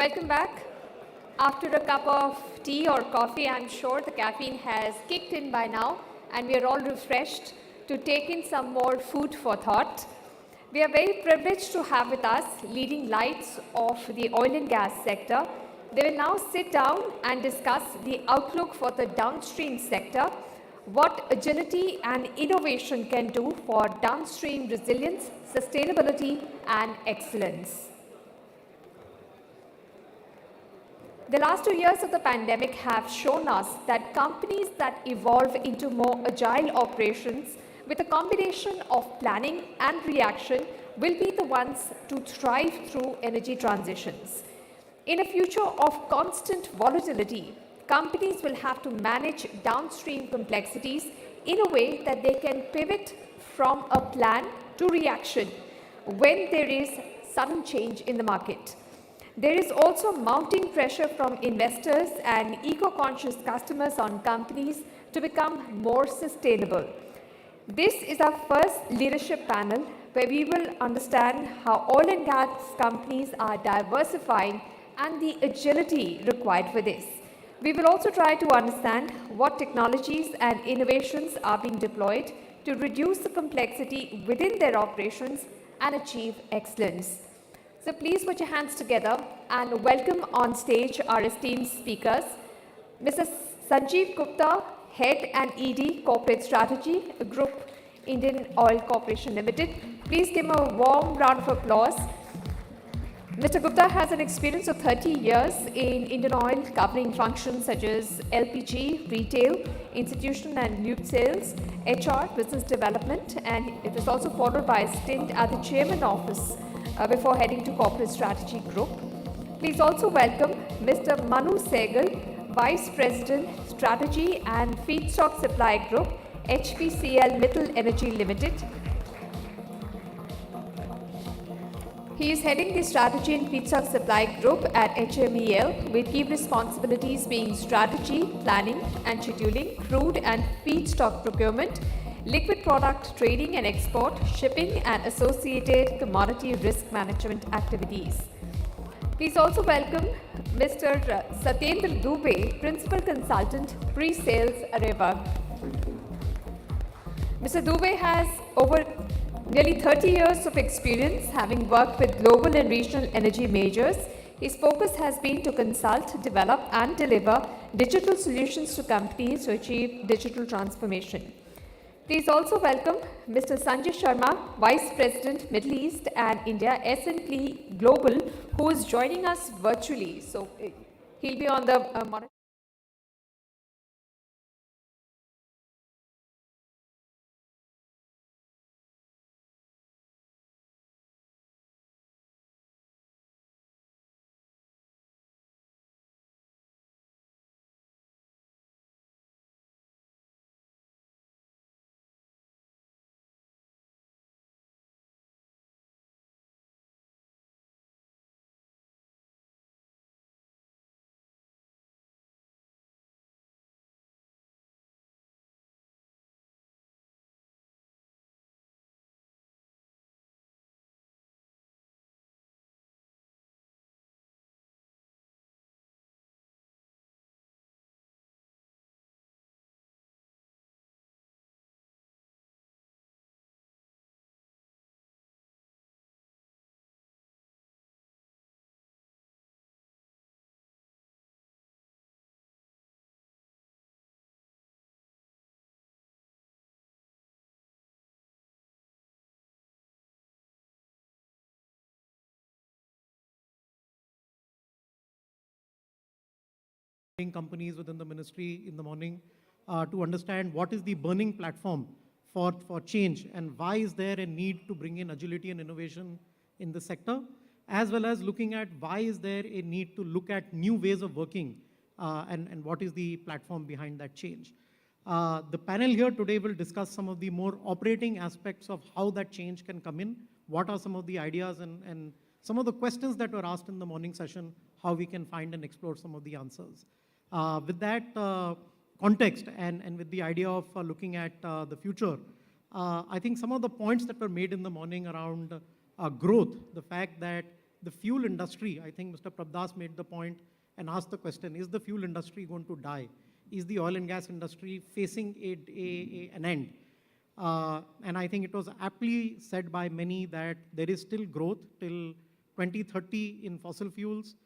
Welcome back. After a cup of tea or coffee, I'm sure the caffeine has kicked in by now and we are all refreshed to take in some more food for thought. We are very privileged to have with us leading lights of the oil and gas sector. They will now sit down and discuss the outlook for the downstream sector, what agility and innovation can do for downstream resilience, sustainability and excellence. The last 2 years of the pandemic have shown us that companies that evolve into more agile operations with a combination of planning and reaction will be the ones to thrive through energy transitions. In a future of constant volatility, companies will have to manage downstream complexities in a way that they can pivot from a plan to reaction when there is sudden change in the market. There is also mounting pressure from investors and eco-conscious customers on companies to become more sustainable. This is our first leadership panel where we will understand how oil and gas companies are diversifying and the agility required for this. We will also try to understand what technologies and innovations are being deployed to reduce the complexity within their operations and achieve excellence. So please put your hands together and welcome on stage our esteemed speakers. Mr. Sanjeev Gupta, Head and ED Corporate Strategy, Group Indian Oil Corporation Limited. Please give him a warm round of applause. Mr. Gupta has an experience of 30 years in Indian Oil covering functions such as LPG, retail, institutional and lube sales, HR, business development, and it was also followed by a stint at the chairman office before heading to Corporate Strategy Group. Please also welcome Mr. Manu Sehgal, Vice President, Strategy and Feedstock Supply Group, HPCL Mittal Energy Limited. He is heading the Strategy and Feedstock Supply Group at HMEL, with key responsibilities being strategy, planning and scheduling, crude and feedstock procurement, liquid product trading and export, shipping and associated commodity risk management activities. Please also welcome Mr. Satyendra Dubey, Principal Consultant, Pre-Sales, Areva. Mr. Dubey has over nearly 30 years of experience, having worked with global and regional energy majors. His focus has been to consult, develop and deliver digital solutions to companies to achieve digital transformation. Please also welcome Mr. Sanjay Sharma, Vice President, Middle East and India, S&P Global, who is joining us virtually. So he'll be on the monitor. Companies within the ministry in the morning to understand what is the burning platform for change and why is there a need to bring in agility and innovation in the sector, as well as looking at why is there a need to look at new ways of working and what is the platform behind that change. The panel here today will discuss some of the more operating aspects of how that change can come in, what are some of the ideas and some of the questions that were asked in the morning session, how we can find and explore some of the answers. With that context and with the idea of looking at the future, I think some of the points that were made in the morning around growth, the fact that the fuel industry, I think Mr. Prabdas made the point and asked the question, is the fuel industry going to die? Is the oil and gas industry facing an end? And I think it was aptly said by many that there is still growth till 2030 in fossil fuels,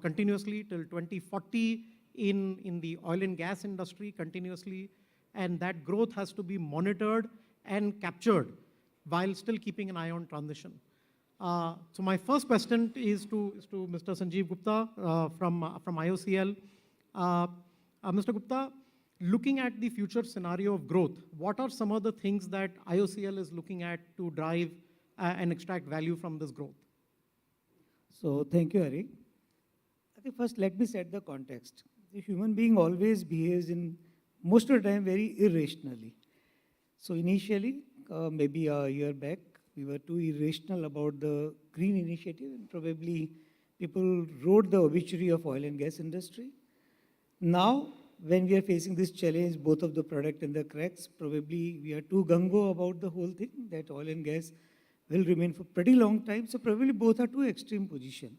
continuously till 2040 in the oil and gas industry continuously, and that growth has to be monitored and captured while still keeping an eye on transition. So my first question is to Mr. Sanjeev Gupta from IOCL. Mr. Gupta, looking at the future scenario of growth, what are some of the things that IOCL is looking at to drive and extract value from this growth? So thank you, Hari. I think first let me set the context. The human being always behaves in most of the time very irrationally. So initially, maybe a year back, we were too irrational about the green initiative, and probably people wrote the obituary of oil and gas industry. Now, when we are facing this challenge, both of the product and the cracks, probably we are too gung-ho about the whole thing, that oil and gas will remain for pretty long time. So probably both are two extreme position.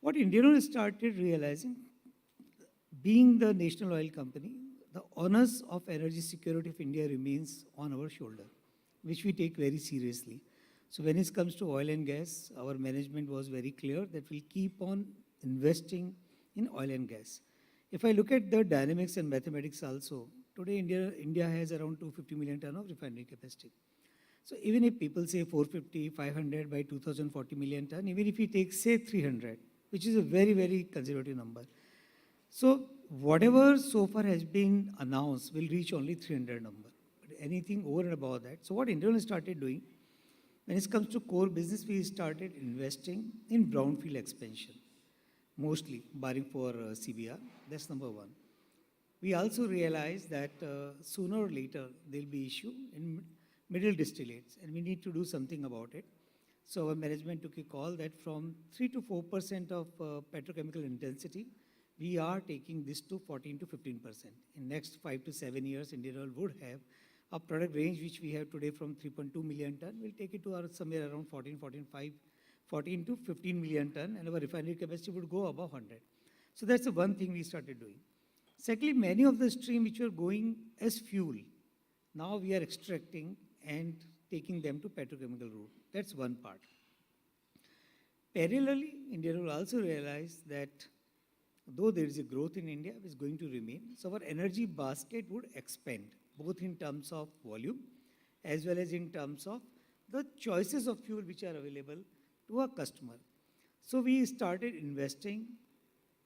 What Indian Oil started realizing, being the national oil company, the onus of energy security of India remains on our shoulder, which we take very seriously. So when it comes to oil and gas, our management was very clear that we'll keep on investing in oil and gas. If I look at the dynamics and mathematics also, today India has around 250 million ton of refinery capacity. So even if people say 450, 500 by 2040 million ton, even if we take say 300, which is a very, very conservative number. So whatever so far has been announced will reach only 300 number. But anything over and above that. So what Indian started doing, when it comes to core business, we started investing in brownfield expansion. Mostly, barring for CBR, that's number one. We also realized that sooner or later there'll be issue in middle distillates, and we need to do something about it. So our management took a call that from 3 to 4% of petrochemical intensity, we are taking this to 14 to 15%. In next 5 to 7 years, Indian Oil would have a product range which we have today from 3.2 million ton. We'll take it to somewhere around 14 to 15 million ton, and our refinery capacity would go above 100. So that's the one thing we started doing. Secondly, many of the stream which were going as fuel, now we are extracting and taking them to petrochemical route. That's one part. Parallelly, India will also realize that though there is a growth in India, it is going to remain. So our energy basket would expand, both in terms of volume, as well as in terms of the choices of fuel which are available to a customer. So we started investing,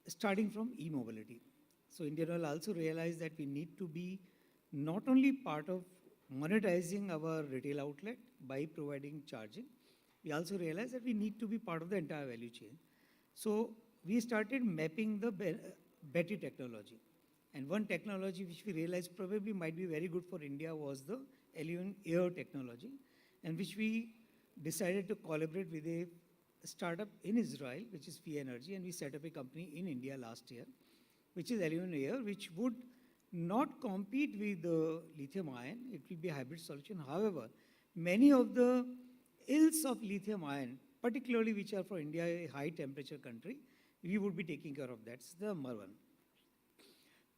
starting from e-mobility. So Indian Oil also realized that we need to be not only part of monetizing our retail outlet by providing charging, we also realized that we need to be part of the entire value chain. So we started mapping the battery technology. And one technology which we realized probably might be very good for India was the Alien Air technology, and which we decided to collaborate with a startup in Israel, which is Fia Energy, and we set up a company in India last year, which is Alien Air, which would not compete with the lithium ion. It will be a hybrid solution. However, many of the ills of lithium ion, particularly which are for India, a high temperature country, we would be taking care of that. That's the number one.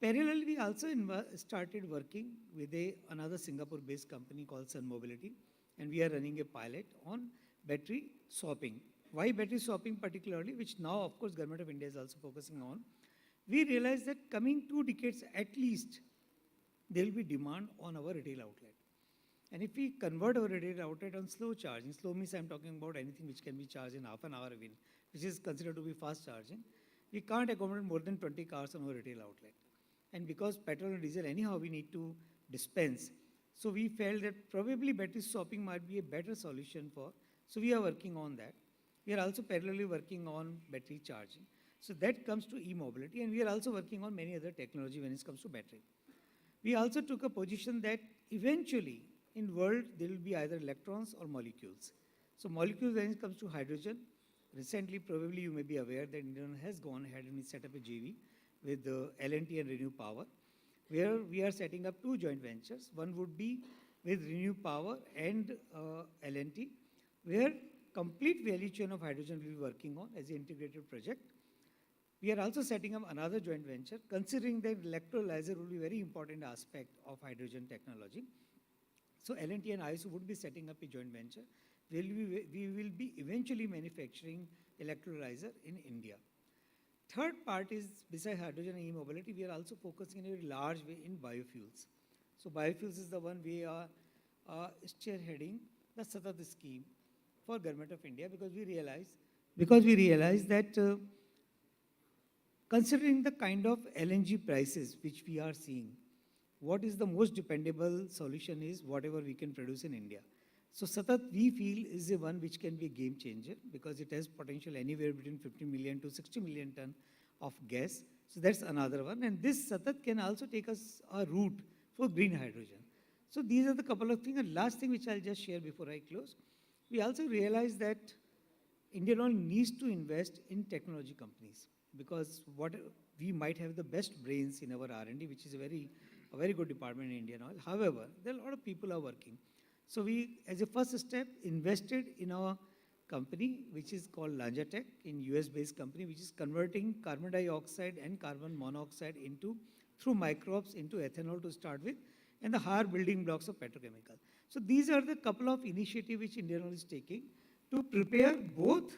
Parallelly, we also started working with another Singapore-based company called Sun Mobility, and we are running a pilot on battery swapping. Why battery swapping particularly, which now, of course, Government of India is also focusing on. We realized that coming 2 decades at least, there will be demand on our retail outlet. And if we convert our retail outlet on slow charging, slow means I'm talking about anything which can be charged in half an hour even, which is considered to be fast charging, we can't accommodate more than 20 cars on our retail outlet. And because petrol and diesel anyhow we need to dispense, so we felt that probably battery swapping might be a better solution for, so we are working on that. We are also parallelly working on battery charging. So that comes to e-mobility, and we are also working on many other technology when it comes to battery. We also took a position that eventually in world there will be either electrons or molecules. So molecules when it comes to hydrogen, recently probably you may be aware that India has gone ahead and set up a JV with L&T and Renew Power, where we are setting up 2 joint ventures. One would be with Renew Power and L&T, where complete value chain of hydrogen we'll be working on as an integrated project. We are also setting up another joint venture, considering that electrolyzer will be a very important aspect of hydrogen technology. So L&T and ISO would be setting up a joint venture. We will be eventually manufacturing electrolyzer in India. Third part is, besides hydrogen and e-mobility, we are also focusing in a very large way in biofuels. So biofuels is the one we are spearheading the Satat scheme for Government of India, because we realize that considering the kind of LNG prices which we are seeing, what is the most dependable solution is whatever we can produce in India. So Satat, we feel, is the one which can be a game changer, because it has potential anywhere between 50 million to 60 million ton of gas. So that's another one. And this Satat can also take us a route for green hydrogen. So these are the couple of things. And last thing which I'll just share before I close, we also realize that India not needs to invest in technology companies, because what we might have the best brains in our R&D, which is a very good department in Indian Oil. However, there are a lot of people are working. So we, as a first step, invested in our company, which is called Lanjatech, in US-based company, which is converting carbon dioxide and carbon monoxide through microbes into ethanol to start with, and the higher building blocks of petrochemical. So these are the couple of initiatives which Indian Oil is taking to prepare both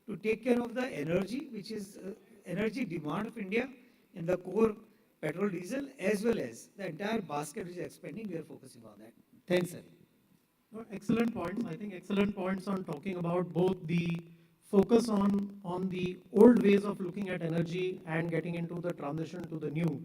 to take care of the energy, which is energy demand of India in the core petrol, diesel, as well as the entire basket which is expanding. We are focusing on that. Thanks, sir. No, excellent points. I think excellent points on talking about both the focus on the old ways of looking at energy and getting into the transition to the new.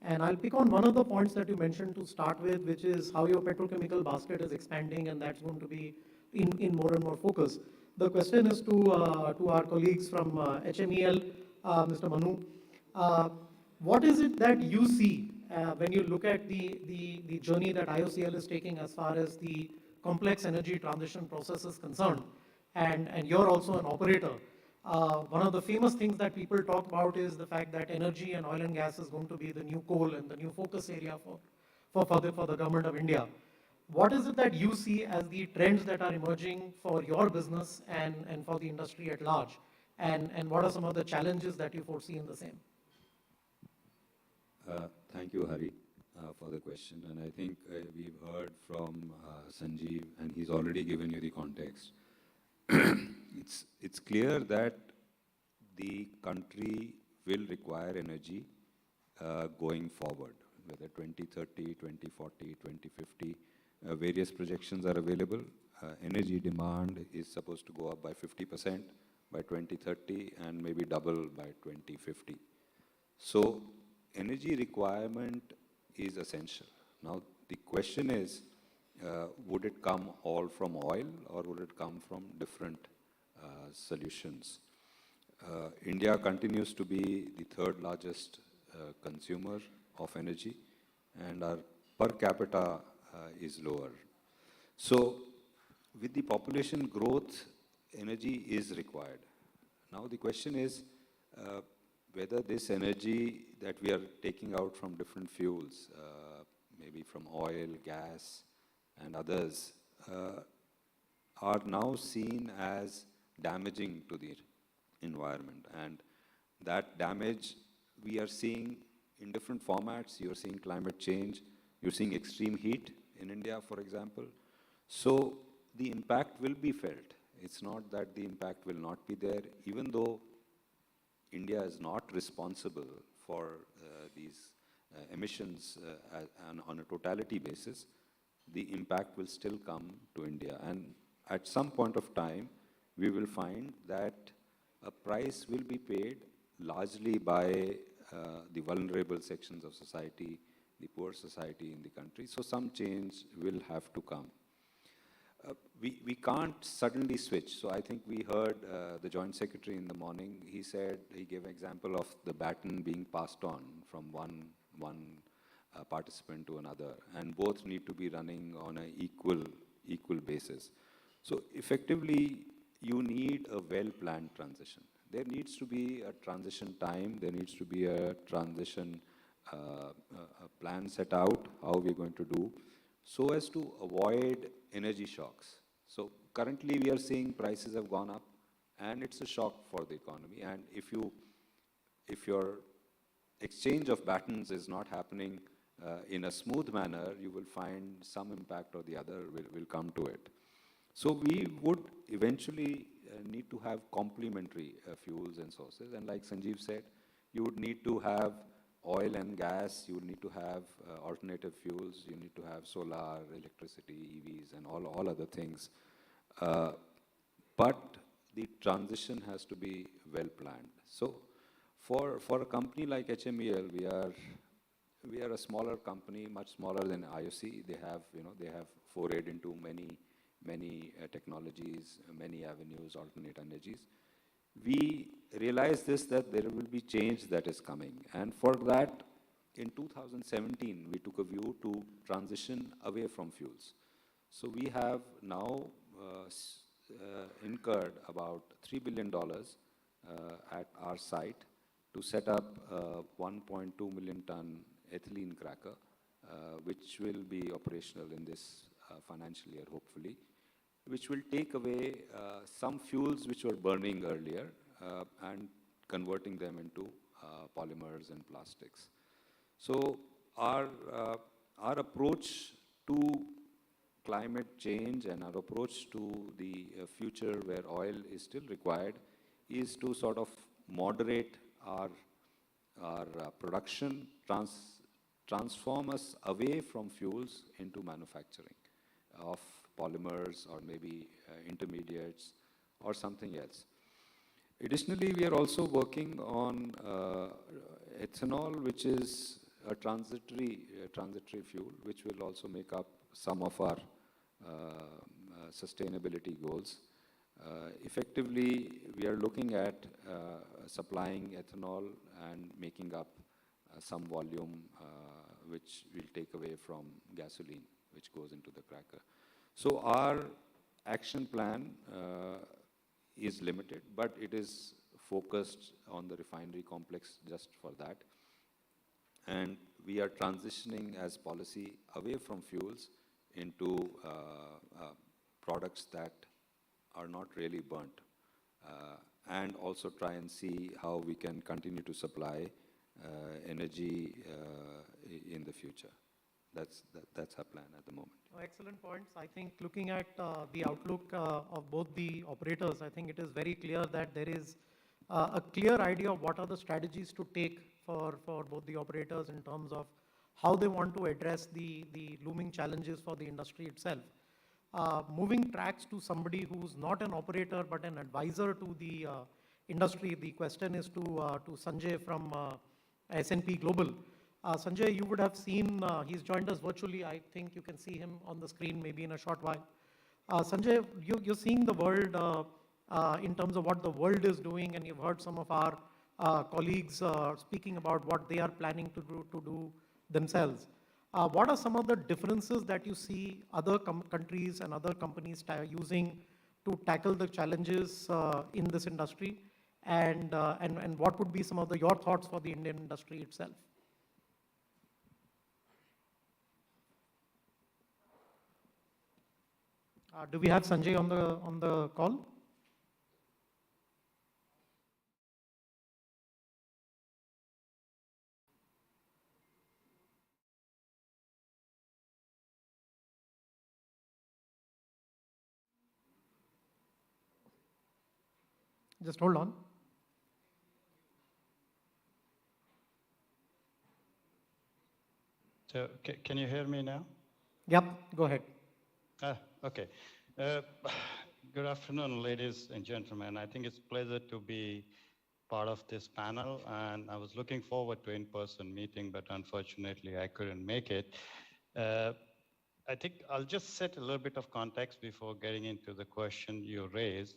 And I'll pick on one of the points that you mentioned to start with, which is how your petrochemical basket is expanding, and that's going to be in more and more focus. The question is to our colleagues from HMEL, Mr. Manu. What is it that you see when you look at the journey that IOCL is taking as far as the complex energy transition process is concerned? And you're also an operator. One of the famous things that people talk about is the fact that energy and oil and gas is going to be the new coal and the new focus area for the government of India. What is it that you see as the trends that are emerging for your business and for the industry at large? And what are some of the challenges that you foresee in the same? Thank you, Hari, for the question. And I think we've heard from Sanjeev, and he's already given you the context. It's clear that the country will require energy going forward, whether 2030, 2040, 2050. Various projections are available. Energy demand is supposed to go up by 50% by 2030 and maybe double by 2050. So energy requirement is essential. Now, the question is, would it come all from oil, or would it come from different solutions? India continues to be the third largest consumer of energy, and our per capita is lower. So with the population growth, energy is required. Now the question is whether this energy that we are taking out from different fuels, maybe from oil, gas, and others, are now seen as damaging to the environment. And that damage we are seeing in different formats. You're seeing climate change, you're seeing extreme heat in India, for example. So the impact will be felt. It's not that the impact will not be there, even though India is not responsible for these emissions on a totality basis. The impact will still come to India. And at some point of time, we will find that a price will be paid largely by the vulnerable sections of society, the poor society in the country. So some change will have to come. We can't suddenly switch. So I think we heard the Joint Secretary in the morning. He said, he gave an example of the baton being passed on from one participant to another, and both need to be running on an equal basis. So effectively, you need a well-planned transition. There needs to be a transition time. There needs to be a transition a plan set out, how we're going to do, so as to avoid energy shocks. So currently we are seeing prices have gone up, and it's a shock for the economy. And if your exchange of batons is not happening in a smooth manner, you will find some impact or the other will come to it. So we would eventually need to have complementary fuels and sources. And like Sanjeev said, you would need to have oil and gas, you would need to have alternative fuels, you need to have solar, electricity, EVs, and all other things. But the transition has to be well planned. So for a company like HMEL, we are a smaller company, much smaller than IOC. They have forayed into many technologies, many avenues, alternate energies. We realize that there will be change that is coming. And for that, in 2017, we took a view to transition away from fuels. So we have now incurred about $3 billion at our site to set up a 1.2 million ton ethylene cracker, which will be operational in this financial year, hopefully, which will take away some fuels which were burning earlier and converting them into polymers and plastics. So our approach to climate change and our approach to the future where oil is still required is to sort of moderate our production, transform us away from fuels into manufacturing of polymers or maybe intermediates or something else. Additionally, we are also working on ethanol, which is a transitory fuel, which will also make up some of our sustainability goals. Effectively, we are looking at supplying ethanol and making up some volume which will take away from gasoline, which goes into the cracker. So our action plan is limited, but it is focused on the refinery complex just for that. And we are transitioning as policy away from fuels into products that are not really burnt, and also try and see how we can continue to supply energy in the future. That's our plan at the moment. Excellent points. I think looking at the outlook of both the operators, I think it is very clear that there is a clear idea of what are the strategies to take for both the operators in terms of how they want to address the looming challenges for the industry itself. Moving tracks to somebody who's not an operator but an advisor to the industry, the question is to Sanjay from S&P Global. Sanjay, you would have seen, he's joined us virtually. I think you can see him on the screen maybe in a short while. Sanjay, you're seeing the world in terms of what the world is doing, and you've heard some of our colleagues speaking about what they are planning to do themselves. What are some of the differences that you see other countries and other companies using to tackle the challenges in this industry? And what would be some of your thoughts for the Indian industry itself? Do we have Sanjay on the call? Just hold on. So can you hear me now? Yep, go ahead. Okay. Good afternoon, ladies and gentlemen. I think it's a pleasure to be part of this panel, and I was looking forward to in-person meeting, but unfortunately I couldn't make it. I think I'll just set a little bit of context before getting into the question you raised.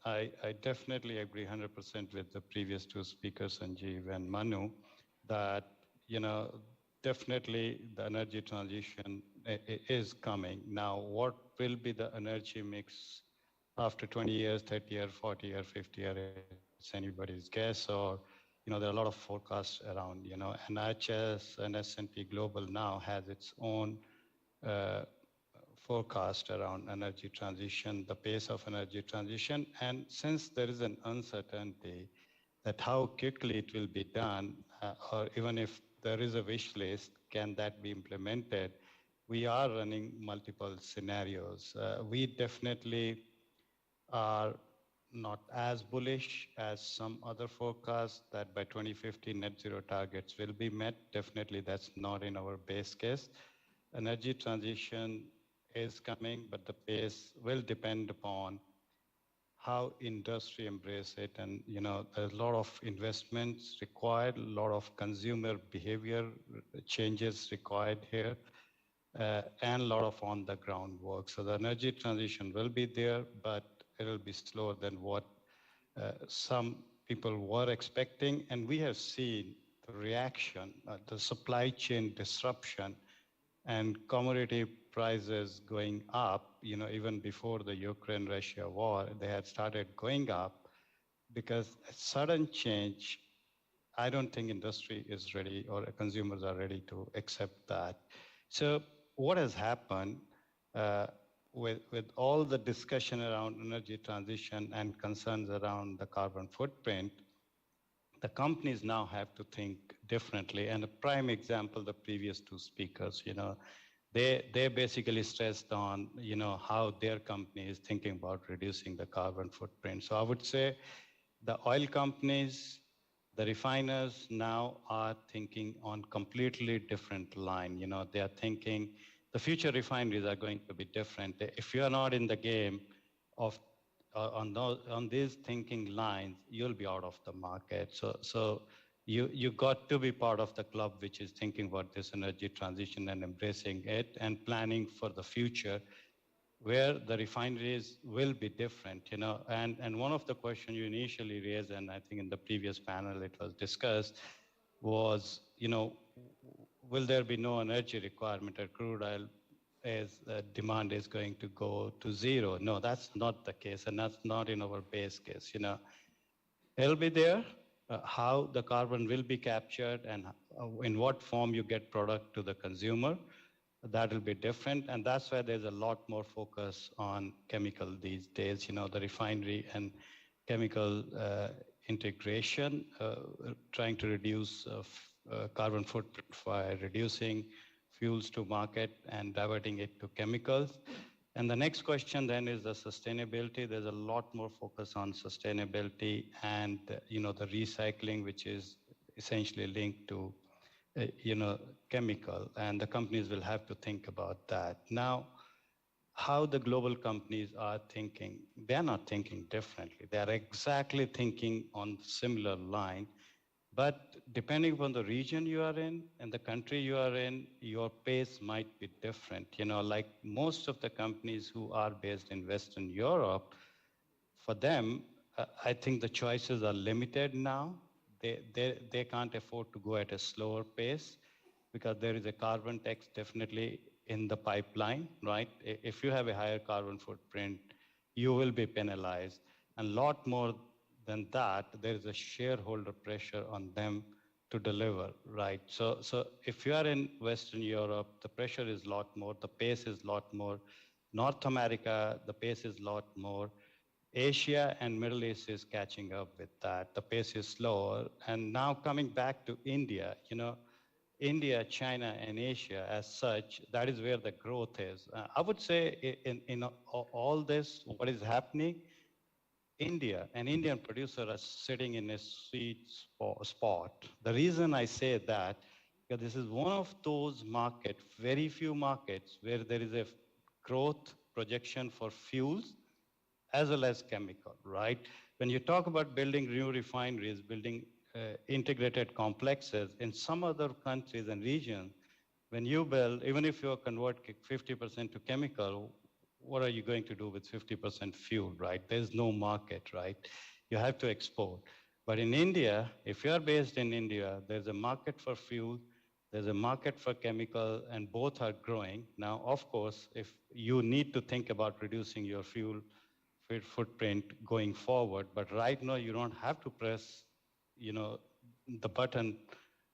I definitely agree 100% with the previous two speakers, Sanjeev and Manu, that, definitely the energy transition is coming. Now, what will be the energy mix after 20 years, 30 years, 40 years, 50 years? It's anybody's guess, or, there are a lot of forecasts around, NHS and S&P Global now has its own forecast around energy transition, the pace of energy transition. And since there is an uncertainty that how quickly it will be done, or even if there is a wish list, can that be implemented? We are running multiple scenarios. We definitely are not as bullish as some other forecasts that by 2050 net zero targets will be met. Definitely that's not in our base case. Energy transition is coming, but the pace will depend upon how industry embrace it. And there's a lot of investments required, a lot of consumer behavior changes required here, and a lot of on the ground work. So the energy transition will be there, but it will be slower than what some people were expecting. And we have seen the reaction, the supply chain disruption and commodity prices going up, even before the Ukraine-Russia war, they had started going up because a sudden change, I don't think industry is ready or consumers are ready to accept that. So what has happened with all the discussion around energy transition and concerns around the carbon footprint, the companies now have to think differently. And a prime example, the previous two speakers, they basically stressed on, how their company is thinking about reducing the carbon footprint. So I would say the oil companies, the refiners now are thinking on completely different line. They are thinking the future refineries are going to be different. If you are not in the game of on these thinking lines, you'll be out of the market. So you got to be part of the club which is thinking about this energy transition and embracing it and planning for the future, where the refineries will be different, And one of the questions you initially raised, and I think in the previous panel it was discussed, was, will there be no energy requirement at crude oil as demand is going to go to zero? No, that's not the case, and that's not in our base case, It'll be there. How the carbon will be captured and in what form you get product to the consumer, that will be different. And that's why there's a lot more focus on chemical these days, the refinery and chemical integration, trying to reduce carbon footprint by reducing fuels to market and diverting it to chemicals. And the next question then is the sustainability. There's a lot more focus on sustainability and, the recycling, which is essentially linked to, chemical. And the companies will have to think about that. Now, how the global companies are thinking, they're not thinking differently. They're exactly thinking on similar line. But depending upon the region you are in and the country you are in, your pace might be different. Like most of the companies who are based in Western Europe, for them, I think the choices are limited now. They can't afford to go at a slower pace because there is a carbon tax definitely in the pipeline, right? If you have a higher carbon footprint, you will be penalized. And a lot more than that, there is a shareholder pressure on them to deliver, right? So if you are in Western Europe, the pressure is a lot more, the pace is a lot more. North America, the pace is a lot more. Asia and Middle East is catching up with that. The pace is slower. And now coming back to India, India, China, and Asia as such, that is where the growth is. I would say in all this, what is happening, India, an Indian producer is sitting in a sweet spot. The reason I say that, because this is one of those markets, very few markets, where there is a growth projection for fuels as well as chemical, right? When you talk about building new refineries, building integrated complexes in some other countries and regions, when you build, even if you convert 50% to chemical, what are you going to do with 50% fuel, right? There's no market, right? You have to export. But in India, if you're based in India, there's a market for fuel, there's a market for chemical, and both are growing. Now, of course, if you need to think about reducing your fuel footprint going forward, but right now you don't have to press, the button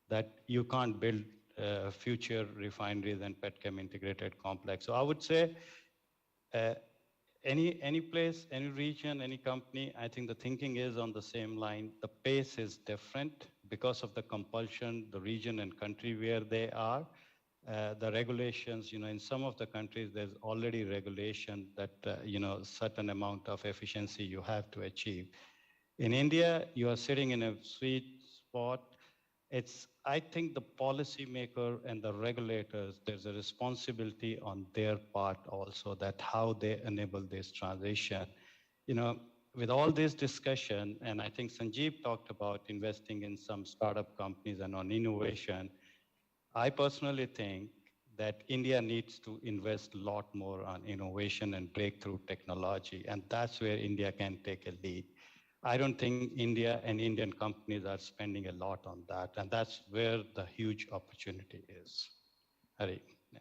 that you can't build future refineries and petchem integrated complex. So I would say any place, any region, any company, I think the thinking is on the same line. The pace is different because of the compulsion, the region and country where they are. The regulations, in some of the countries, there's already regulation that, certain amount of efficiency you have to achieve. In India, you are sitting in a sweet spot. I think the policymaker and the regulators, there's a responsibility on their part also that how they enable this transition. With all this discussion, and I think Sanjeev talked about investing in some startup companies and on innovation, I personally think that India needs to invest a lot more on innovation and breakthrough technology, and that's where India can take a lead. I don't think India and Indian companies are spending a lot on that, and that's where the huge opportunity is. Hari. Yeah.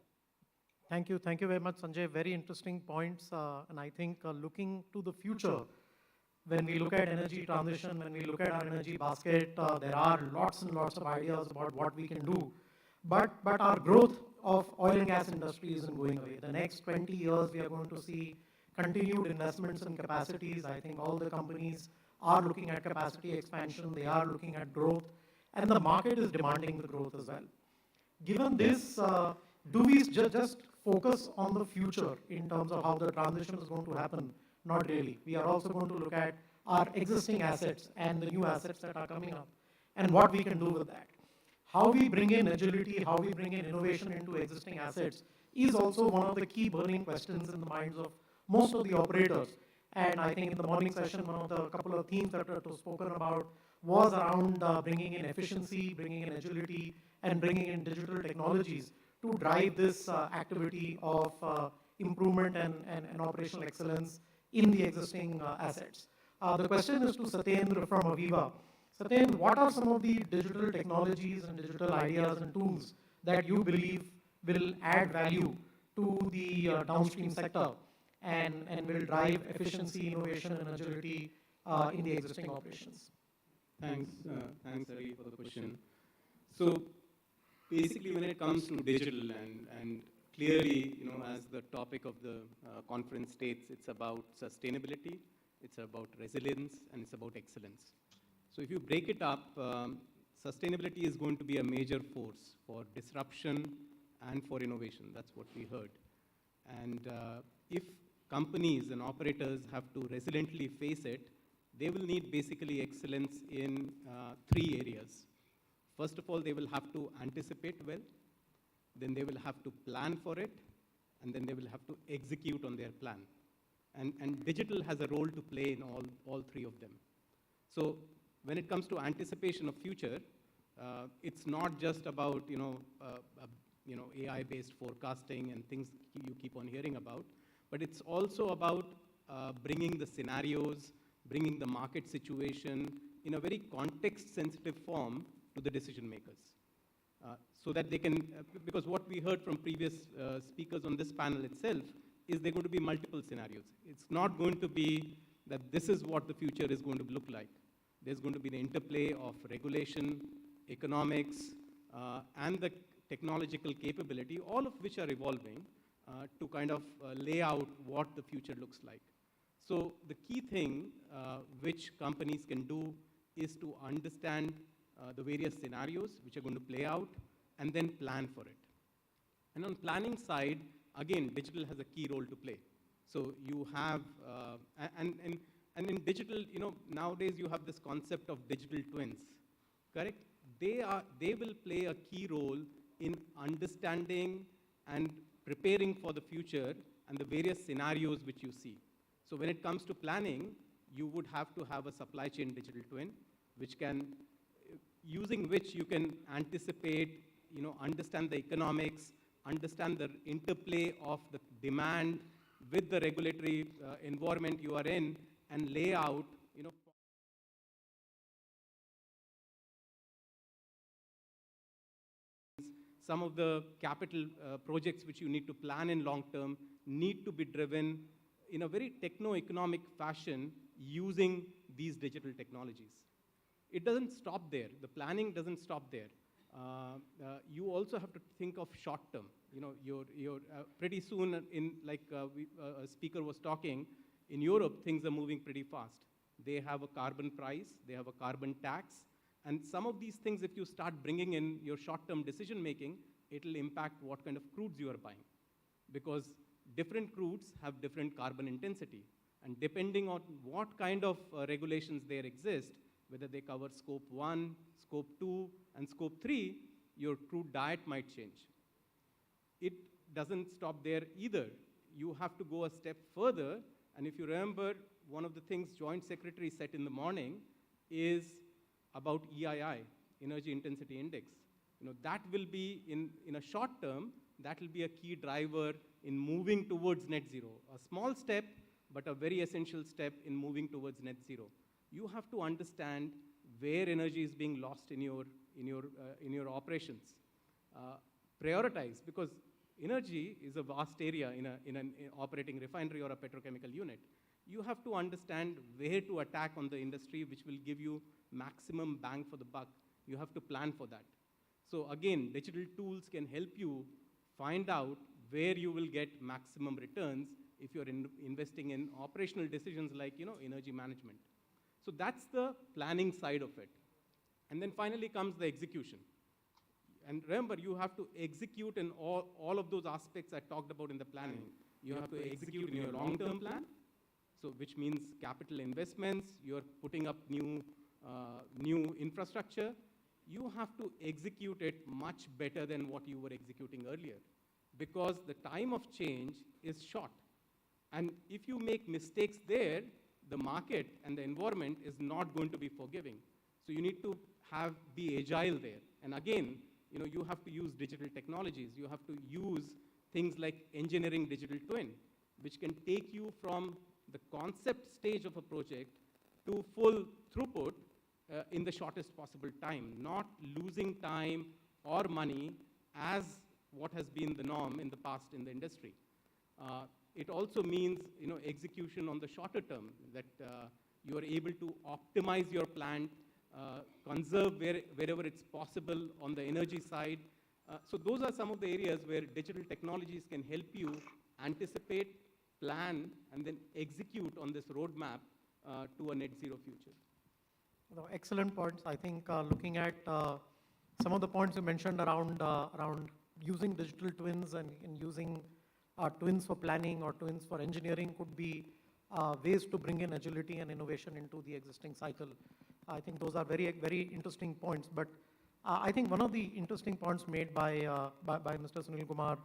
Thank you very much, Sanjay. Very interesting points, and I think looking to the future, when we look at energy transition, when we look at our energy basket, there are lots and lots of ideas about what we can do. But our growth of oil and gas industry isn't going away. The next 20 years, we are going to see continued investments in capacities. I think all the companies are looking at capacity expansion. They are looking at growth, and the market is demanding the growth as well. Given this, do we just focus on the future in terms of how the transition is going to happen? Not really. We are also going to look at our existing assets and the new assets that are coming up and what we can do with that. How we bring in agility, how we bring in innovation into existing assets is also one of the key burning questions in the minds of most of the operators. And I think in the morning session, one of the couple of themes that were spoken about was around bringing in efficiency, bringing in agility, and bringing in digital technologies to drive this activity of improvement and operational excellence in the existing assets. The question is to Satyendra from Aviva. Satyendra, what are some of the digital technologies and digital ideas and tools that you believe will add value to the downstream sector and will drive efficiency, innovation, and agility in the existing operations? Thanks, Hari, for the question. So basically, when it comes to digital, and clearly, as the topic of the conference states, it's about sustainability, it's about resilience, and it's about excellence. So if you break it up, sustainability is going to be a major force for disruption and for innovation. That's what we heard. And if companies and operators have to resiliently face it, they will need basically excellence in 3 areas. First of all, they will have to anticipate well, then they will have to plan for it, and then they will have to execute on their plan. And digital has a role to play in all 3 of them. So when it comes to anticipation of future, it's not just about AI-based forecasting and things you keep on hearing about, but it's also about bringing the scenarios, bringing the market situation in a very context-sensitive form to the decision makers. So that they can, because what we heard from previous speakers on this panel itself is there are going to be multiple scenarios. It's not going to be that this is what the future is going to look like. There's going to be the interplay of regulation, economics, and the technological capability, all of which are evolving to kind of lay out what the future looks like. So the key thing which companies can do is to understand the various scenarios which are going to play out and then plan for it. And on planning side, again, digital has a key role to play. So you have, and in digital, nowadays you have this concept of digital twins, correct? They will play a key role in understanding and preparing for the future and the various scenarios which you see. So when it comes to planning, you would have to have a supply chain digital twin, using which you can anticipate, understand the economics, understand the interplay of the demand with the regulatory environment you are in, and lay out, some of the capital projects which you need to plan in long term need to be driven in a very techno-economic fashion using these digital technologies. It doesn't stop there. The planning doesn't stop there. you also have to think of short term. You know, you're pretty soon in, like a speaker was talking, in Europe, things are moving pretty fast. They have a carbon price, they have a carbon tax, and some of these things, if you start bringing in your short-term decision making, it'll impact what kind of crudes you are buying. Because different crudes have different carbon intensity. And depending on what kind of regulations there exist, whether they cover scope 1, scope 2, and scope 3, your crude diet might change. It doesn't stop there either. You have to go a step further, and if you remember, one of the things Joint Secretary said in the morning is about EII, Energy Intensity Index. You know, that will be, in a short term, that will be a key driver in moving towards net zero. A small step, but a very essential step in moving towards net zero. You have to understand where energy is being lost in your operations. Prioritize, because energy is a vast area in an operating refinery or a petrochemical unit. You have to understand where to attack on the industry, which will give you maximum bang for the buck. You have to plan for that. So again, digital tools can help you find out where you will get maximum returns if you're investing in operational decisions like, you know, energy management. So that's the planning side of it. And then finally comes the execution. And remember, you have to execute in all of those aspects I talked about in the planning. You have to execute in your long-term plan, so which means capital investments, you're putting up new infrastructure. You have to execute it much better than what you were executing earlier, because the time of change is short. And if you make mistakes there, the market and the environment is not going to be forgiving. So you need to be agile there. And again, you know, you have to use digital technologies. You have to use things like engineering digital twin, which can take you from the concept stage of a project to full throughput in the shortest possible time, not losing time or money as what has been the norm in the past in the industry. It also means, you know, execution on the shorter term, that you are able to optimize your plant, conserve wherever it's possible on the energy side. So those are some of the areas where digital technologies can help you anticipate, plan, and then execute on this roadmap to a net zero future. No, excellent points. I think looking at some of the points you mentioned around using digital twins and using twins for planning or twins for engineering could be ways to bring in agility and innovation into the existing cycle. I think those are very, very interesting points. But I think one of the interesting points made by Mr. Sunil Kumar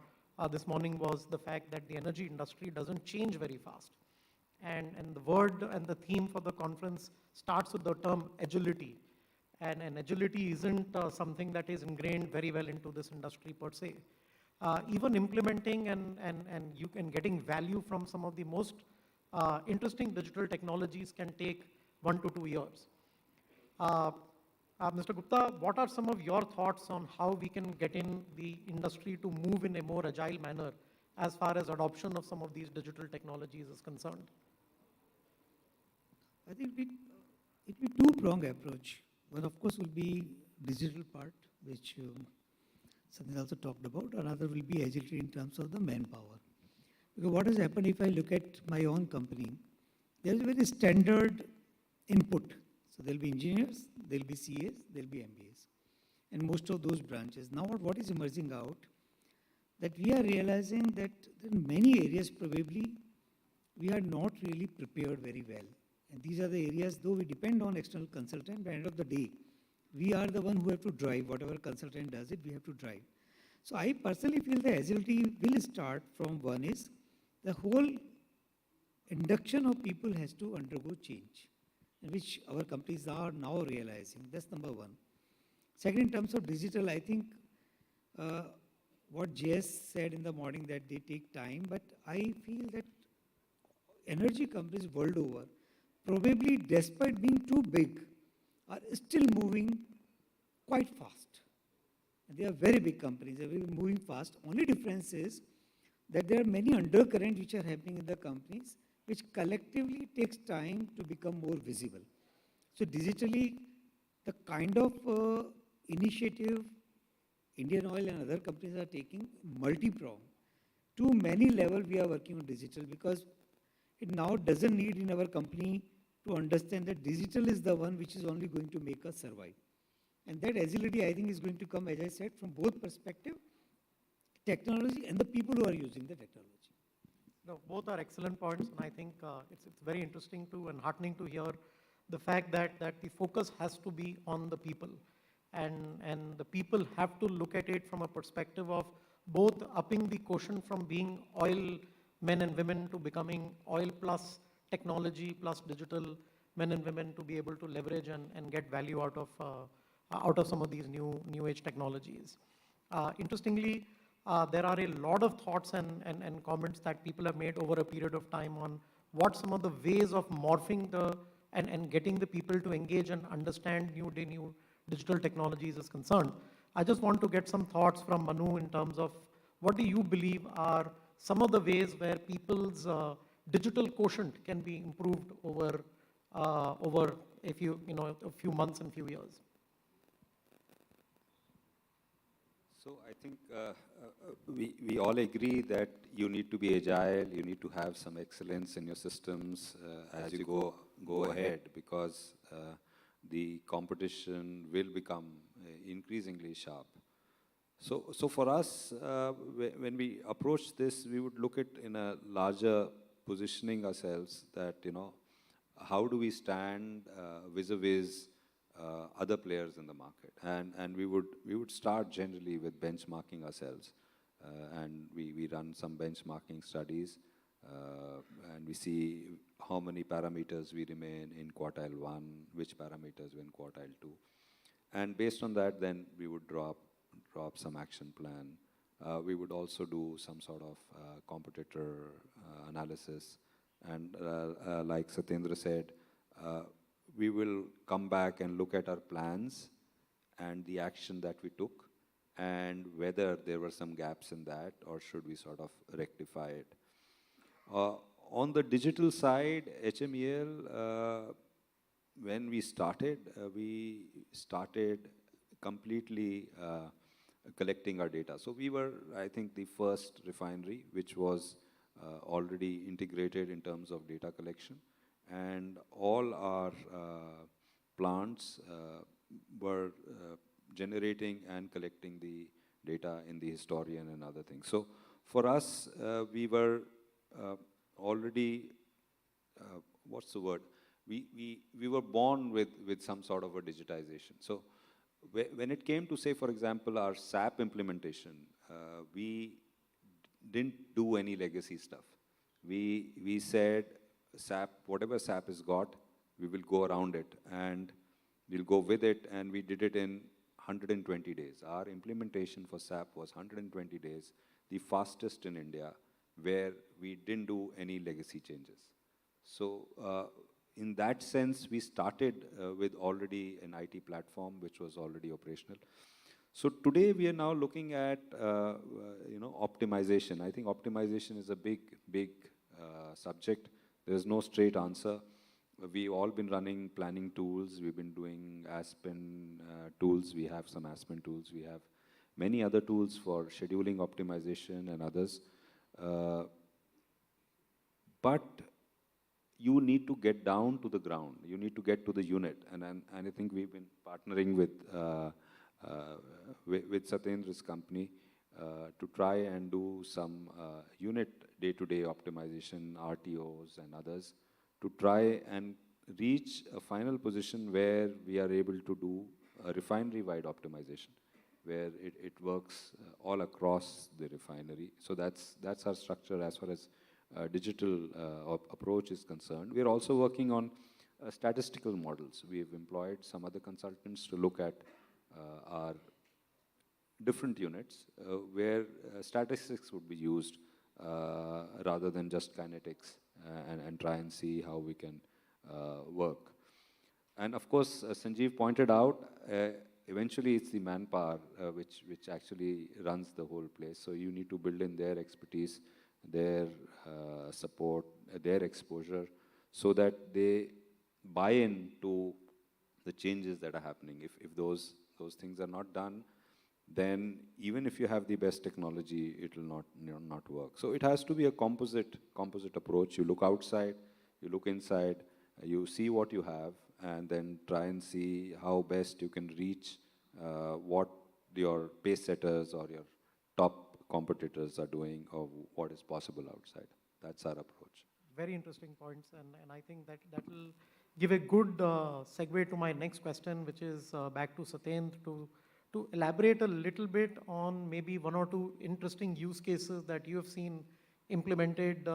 this morning was the fact that the energy industry doesn't change very fast. And the word and the theme for the conference starts with the term agility. And agility isn't something that is ingrained very well into this industry per se. Even implementing and getting value from some of the most interesting digital technologies can take 1 to 2 years. Mr. Gupta, what are some of your thoughts on how we can get in the industry to move in a more agile manner as far as adoption of some of these digital technologies is concerned? I think it will be two-pronged approach. One, of course, will be digital part, which something also talked about. Another will be agility in terms of the manpower. Because what has happened, if I look at my own company, there is a very standard input. So there'll be engineers, there'll be CAs, there'll be MBAs, and most of those branches. Now what is emerging out, that we are realizing that in many areas probably we are not really prepared very well. And these are the areas, though we depend on external consultant, by the end of the day, we are the one who have to drive. Whatever consultant does it, we have to drive. So I personally feel the agility will start from one is the whole induction of people has to undergo change, which our companies are now realizing. That's number one. Second, in terms of digital, I think what JS said in the morning that they take time, but I feel that energy companies world over, probably despite being too big, are still moving quite fast. And they are very big companies, they are moving fast. Only difference is that there are many undercurrents which are happening in the companies, which collectively takes time to become more visible. So digitally, the kind of initiative Indian Oil and other companies are taking multi-prong. To many level we are working on digital, because it now doesn't need in our company to understand that digital is the one which is only going to make us survive. And that agility, I think, is going to come, as I said, from both perspective, technology and the people who are using the technology. No, both are excellent points, and I think it's very interesting to and heartening to hear the fact that the focus has to be on the people, and the people have to look at it from a perspective of both upping the quotient from being oil men and women to becoming oil plus technology plus digital men and women to be able to leverage and get value out of some of these new age technologies. Interestingly, there are a lot of thoughts and comments that people have made over a period of time on what some of the ways of morphing and getting the people to engage and understand new digital technologies is concerned. I just want to get some thoughts from Manu in terms of what do you believe are some of the ways where people's digital quotient can be improved over a few months and few years. So I think we all agree that you need to be agile, you need to have some excellence in your systems as you go ahead, because the competition will become increasingly sharp. So for us, when we approach this, we would look at in a larger positioning ourselves that, how do we stand vis-a-vis other players in the market, and we would start generally with benchmarking ourselves, and we run some benchmarking studies, and we see how many parameters we remain in quartile 1, which parameters were in quartile 2, and based on that, then we would draw up some action plan. We would also do some sort of competitor analysis, and like Satyendra said, we will come back and look at our plans and the action that we took, and whether there were some gaps in that or should we sort of rectify it. On the digital side, HMEL, when we started completely collecting our data. So we were, I think, the first refinery which was already integrated in terms of data collection. And all our plants were generating and collecting the data in the historian and other things. So for us, we were already, what's the word? We were born with some sort of a digitization. So when it came to, say, for example, our SAP implementation, we didn't do any legacy stuff. We said, SAP, whatever SAP has got, we will go around it and we'll go with it, and we did it in 120 days. Our implementation for SAP was 120 days, the fastest in India, where we didn't do any legacy changes. So in that sense, we started with already an IT platform which was already operational. So today we are now looking at optimization. I think optimization is a big subject. There's no straight answer. We've all been running planning tools. We've been doing Aspen tools. We have some Aspen tools. We have many other tools for scheduling optimization and others. But you need to get down to the ground. You need to get to the unit. And I think we've been partnering with Satyendra's company to try and do some unit day-to-day optimization, RTOs and others, to try and reach a final position where we are able to do a refinery-wide optimization, where it works all across the refinery. So that's our structure as far as digital approach is concerned. We are also working on statistical models. We have employed some other consultants to look at our different units where statistics would be used rather than just kinetics, and try and see how we can work. And of course, Sanjeev pointed out, eventually it's the manpower which actually runs the whole place. So you need to build in their expertise, their support, their exposure, so that they buy in to the changes that are happening. If those things are not done, then even if you have the best technology, it will not, not work. So it has to be a composite approach. You look outside, you look inside, you see what you have, and then try and see how best you can reach what your pace setters or your top competitors are doing, or what is possible outside. That's our approach. Very interesting points, and I think that will give a good segue to my next question, which is back to Satyendra, to elaborate a little bit on maybe one or two interesting use cases that you have seen implemented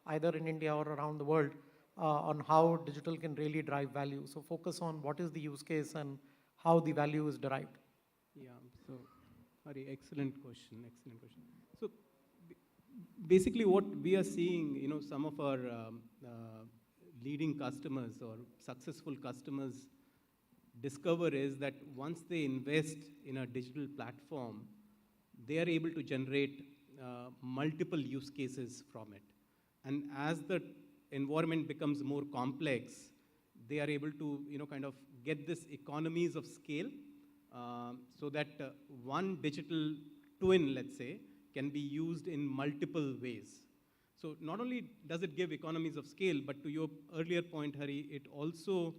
either in India or around the world on how digital can really drive value. So focus on what is the use case and how the value is derived. Yeah, so, Hari, excellent question. So, basically what we are seeing, some of our leading customers or successful customers discover is that once they invest in a digital platform, they are able to generate multiple use cases from it. And as the environment becomes more complex, they are able to, kind of get this economies of scale so that one digital twin, let's say, can be used in multiple ways. So not only does it give economies of scale, but to your earlier point, Hari, it also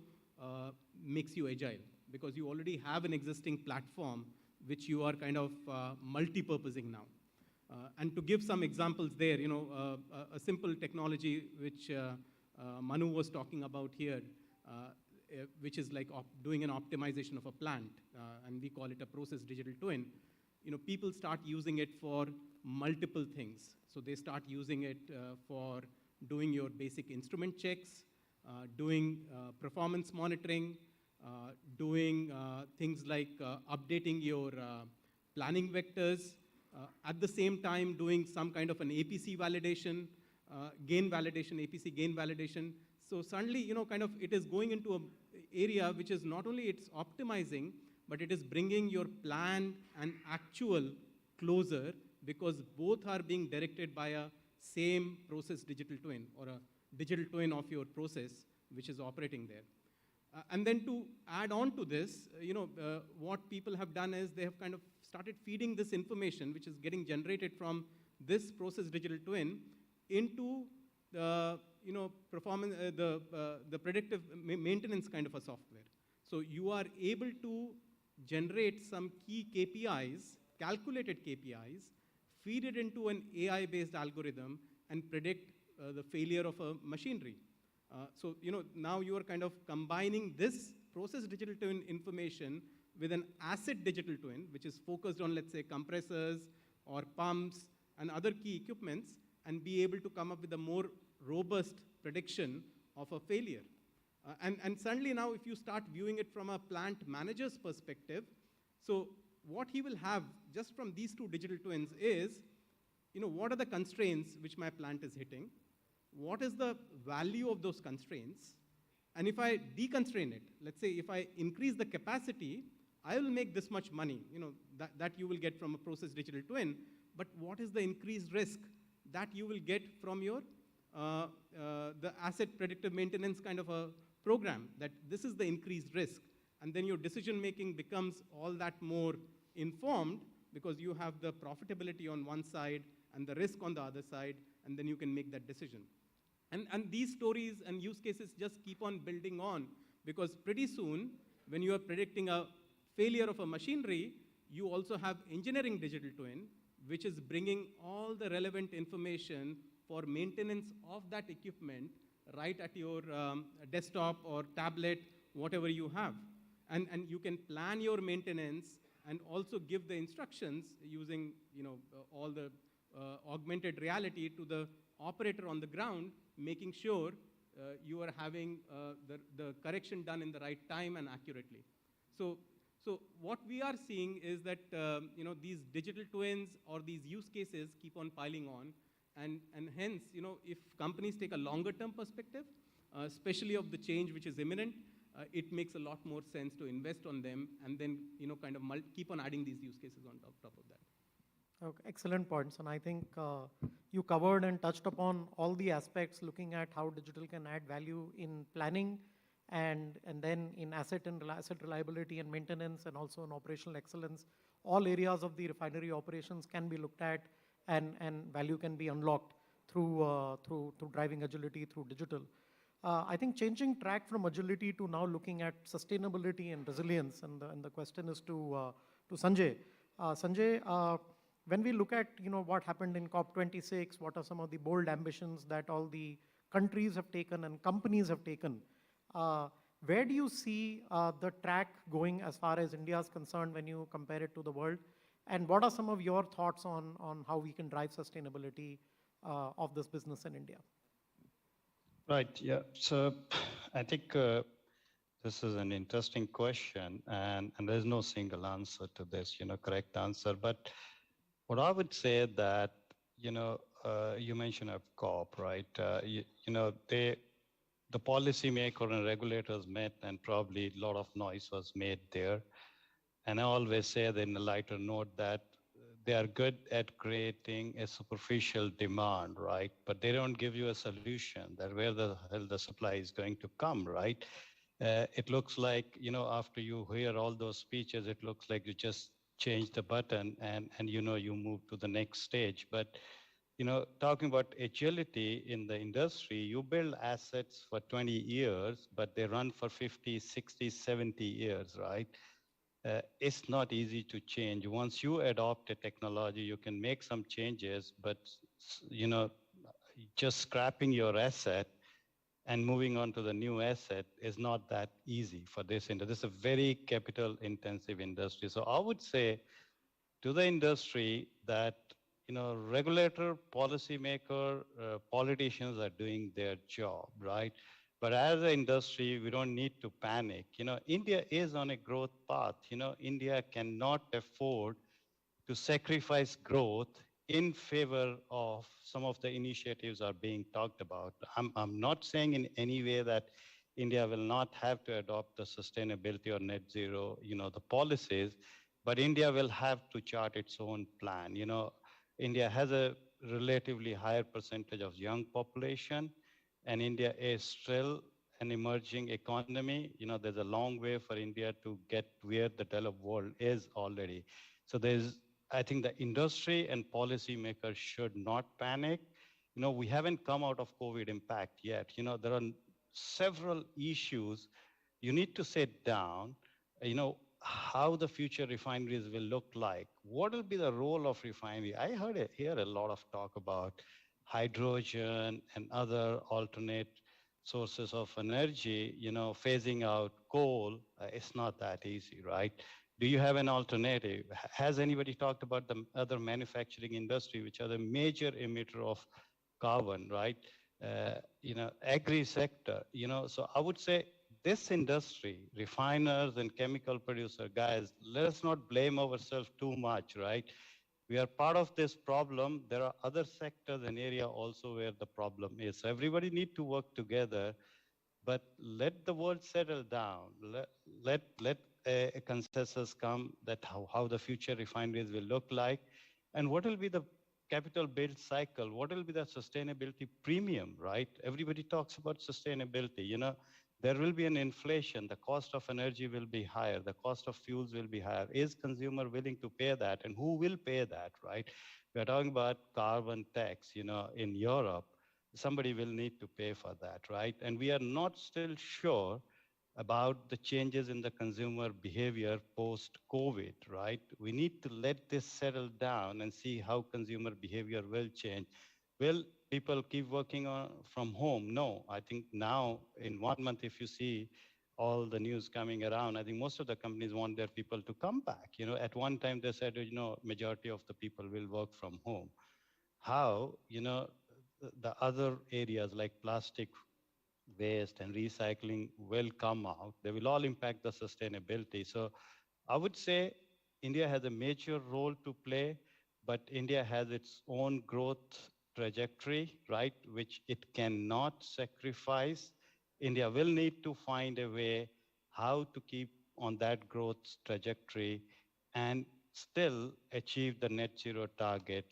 makes you agile, because you already have an existing platform which you are kind of multi-purposing now. And to give some examples there, a simple technology which Manu was talking about here, which is like doing an optimization of a plant, and we call it a process digital twin. People start using it for multiple things. So they start using it for doing your basic instrument checks, doing performance monitoring, doing things like updating your planning vectors, at the same time doing some kind of an APC validation, APC gain validation. So suddenly, kind of it is going into an area which is not only it's optimizing, but it is bringing your plan and actual closer, because both are being directed by a same process digital twin, or a digital twin of your process which is operating there. And then to add on to this, what people have done is they have kind of started feeding this information which is getting generated from this process digital twin into the performance, the predictive maintenance kind of a software. So you are able to generate some key KPIs, calculated KPIs, feed it into an AI-based algorithm, and predict the failure of a machinery. So now you are kind of combining this process digital twin information with an asset digital twin, which is focused on, let's say, compressors or pumps and other key equipments, and be able to come up with a more robust prediction of a failure. And suddenly now, if you start viewing it from a plant manager's perspective, so what he will have just from these two digital twins is, what are the constraints which my plant is hitting? What is the value of those constraints? And if I deconstrain it, let's say if I increase the capacity, I will make this much money, that you will get from a process digital twin. But what is the increased risk that you will get from your the asset predictive maintenance kind of a program, that this is the increased risk? And then your decision making becomes all that more informed, because you have the profitability on one side and the risk on the other side, and then you can make that decision. And these stories and use cases just keep on building on, because pretty soon, when you are predicting a failure of a machinery, you also have engineering digital twin, which is bringing all the relevant information for maintenance of that equipment right at your desktop or tablet, whatever you have. And you can plan your maintenance and also give the instructions using all the augmented reality to the operator on the ground, making sure you are having the correction done in the right time and accurately. So what we are seeing is that these digital twins or these use cases keep on piling on, and hence if companies take a longer term perspective, especially of the change which is imminent, it makes a lot more sense to invest on them, and then kind of keep on adding these use cases on top of that. Okay, excellent points, and I think you covered and touched upon all the aspects, looking at how digital can add value in planning, and then in asset reliability and maintenance, and also in operational excellence. all areas of the refinery operations can be looked at and value can be unlocked through driving agility through digital. I think changing track from agility to now looking at sustainability and resilience, and the question is to Sanjay. Sanjay, when we look at what happened in COP26, what are some of the bold ambitions that all the countries have taken and companies have taken, where do you see the track going as far as India is concerned when you compare it to the world? And what are some of your thoughts on how we can drive sustainability of this business in India? Right, yeah. So I think this is an interesting question, and there's no single answer to this, correct answer. But what I would say that, you mentioned of COP, right? The policymaker and regulators met, and probably a lot of noise was made there. And I always say that in a lighter note that they are good at creating a superficial demand, right? But they don't give you a solution that where the hell the supply is going to come, right? It looks like, after you hear all those speeches, it looks like you just change the button and you move to the next stage. But, talking about agility in the industry, you build assets for 20 years, but they run for 50, 60, 70 years, right? It's not easy to change. Once you adopt a technology, you can make some changes, but just scrapping your asset and moving on to the new asset is not that easy for this industry. This is a very capital intensive industry. So I would say to the industry that regulator, policymaker, politicians are doing their job, right? But as an industry, we don't need to panic. India is on a growth path. India cannot afford to sacrifice growth in favor of some of the initiatives are being talked about. I'm not saying in any way that India will not have to adopt the sustainability or net zero, the policies, but India will have to chart its own plan. India has a relatively higher percentage of young population, and India is still an emerging economy. There's a long way for India to get where the developed world is already. So I think the industry and policymakers should not panic. We haven't come out of COVID impact yet. There are several issues. You need to sit down, how the future refineries will look like. What will be the role of refinery? I hear a lot of talk about hydrogen and other alternate sources of energy, phasing out coal. It's not that easy, right? Do you have an alternative? Has anybody talked about the other manufacturing industry, which are the major emitter of carbon, right? Agri sector, so I would say this industry, refiners and chemical producer guys, let us not blame ourselves too much, right? We are part of this problem. There are other sectors and area also where the problem is. So everybody need to work together, but let the world settle down. Let a consensus come that how the future refineries will look like, and what will be the capital build cycle, what will be the sustainability premium, right? Everybody talks about sustainability. There will be an inflation, the cost of energy will be higher, the cost of fuels will be higher. Is consumer willing to pay that, and who will pay that, right? We are talking about carbon tax, in Europe. Somebody will need to pay for that, right? And we are not still sure about the changes in the consumer behavior post-COVID, right? We need to let this settle down and see how consumer behavior will change. Will people keep working from home? No. I think now, in 1 month, if you see all the news coming around, I think most of the companies want their people to come back. At one time they said, majority of the people will work from home. How, the other areas like plastic waste and recycling will come out. They will all impact the sustainability. So I would say India has a major role to play, but India has its own growth trajectory, right, which it cannot sacrifice. India will need to find a way how to keep on that growth trajectory and still achieve the net zero target.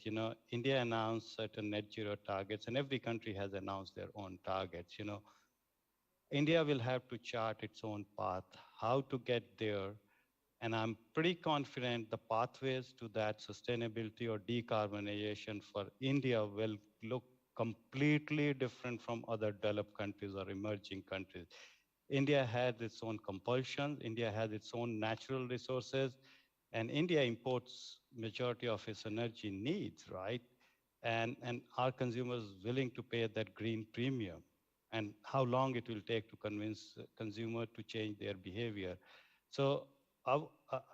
India announced certain net zero targets, and every country has announced their own targets. India will have to chart its own path, how to get there, And I'm pretty confident the pathways to that sustainability or decarbonization for India will look completely different from other developed countries or emerging countries. India has its own compulsions, India has its own natural resources, and India imports majority of its energy needs, right? And are consumers willing to pay that green premium? And how long it will take to convince consumer to change their behavior? So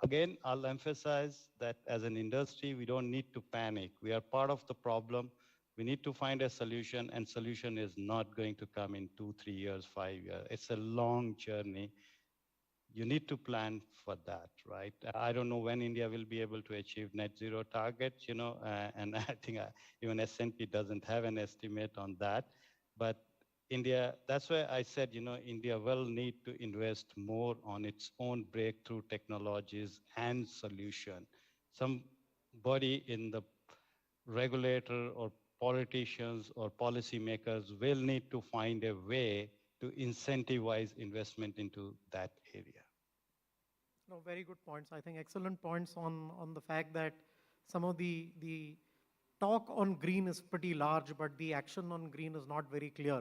again, I'll emphasize that as an industry, we don't need to panic. We are part of the problem. We need to find a solution, and solution is not going to come in 2, 3 years, 5 years. It's a long journey. You need to plan for that, right? I don't know when India will be able to achieve net zero targets, and I think even S&P doesn't have an estimate on that. But India, that's why I said, India will need to invest more on its own breakthrough technologies and solution. Somebody in the regulator or politicians or policymakers will need to find a way to incentivize investment into that area. No, very good points. I think excellent points on the fact that some of the talk on green is pretty large, but the action on green is not very clear.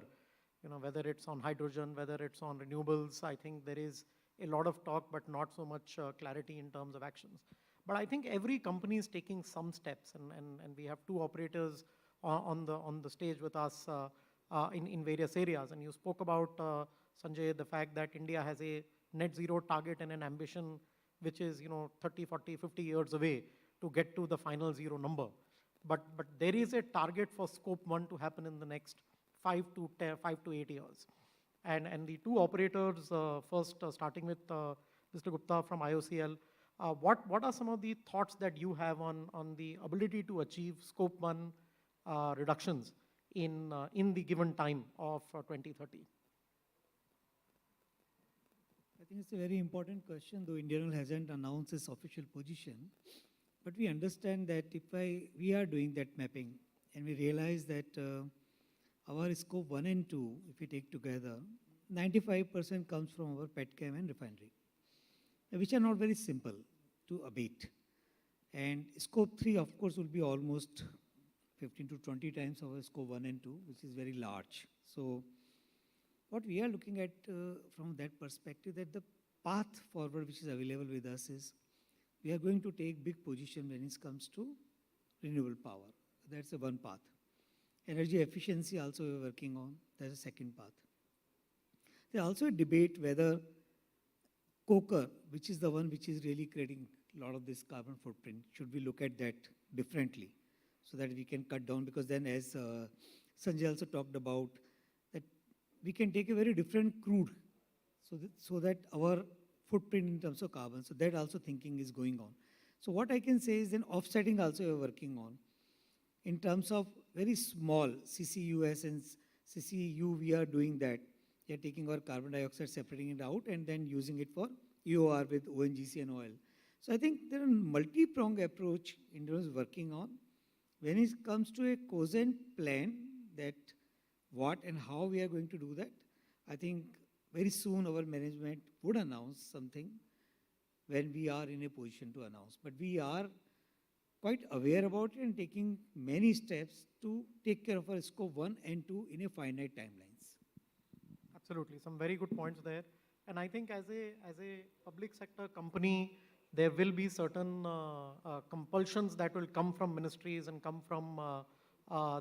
Whether it's on hydrogen, whether it's on renewables, I think there is a lot of talk, but not so much clarity in terms of actions. But I think every company is taking some steps, and we have two operators on the stage with us in various areas. And you spoke about, Sanjay, the fact that India has a net zero target and an ambition which is 30, 40, 50 years away to get to the final zero number. But there is a target for scope 1 to happen in the next 5 to 8 years. And the two operators, first starting with Mr. Gupta from IOCL, what are some of the thoughts that you have on the ability to achieve scope 1 reductions in the given time of 2030? I think it's a very important question, though Indian Oil hasn't announced its official position. But we understand that we are doing that mapping, and we realize that our scope 1 and 2, if we take together, 95% comes from our petchem and refinery, which are not very simple to abate. And scope 3, of course, will be almost 15 to 20 times our scope 1 and 2, which is very large. So what we are looking at from that perspective, that the path forward which is available with us is, we are going to take big position when it comes to renewable power. That's the one path. Energy efficiency also we are working on. That's the second path. There's also a debate whether coker, which is the one which is really creating a lot of this carbon footprint, should we look at that differently so that we can cut down? Because then, as Sanjay also talked about, that we can take a very different crude so that our footprint in terms of carbon, so that also thinking is going on. So what I can say is then offsetting also we are working on. In terms of very small CCUS and CCU, we are doing that. We are taking our carbon dioxide, separating it out, and then using it for EOR with ONGC and oil. So I think there are a multi-pronged approach India is working on. When it comes to a cogent plan, that what and how we are going to do that, I think very soon our management would announce something when we are in a position to announce. But we are quite aware about it and taking many steps to take care of our scope 1 and 2 in a finite timelines. Absolutely, some very good points there. And I think as a public sector company, there will be certain compulsions that will come from ministries and come from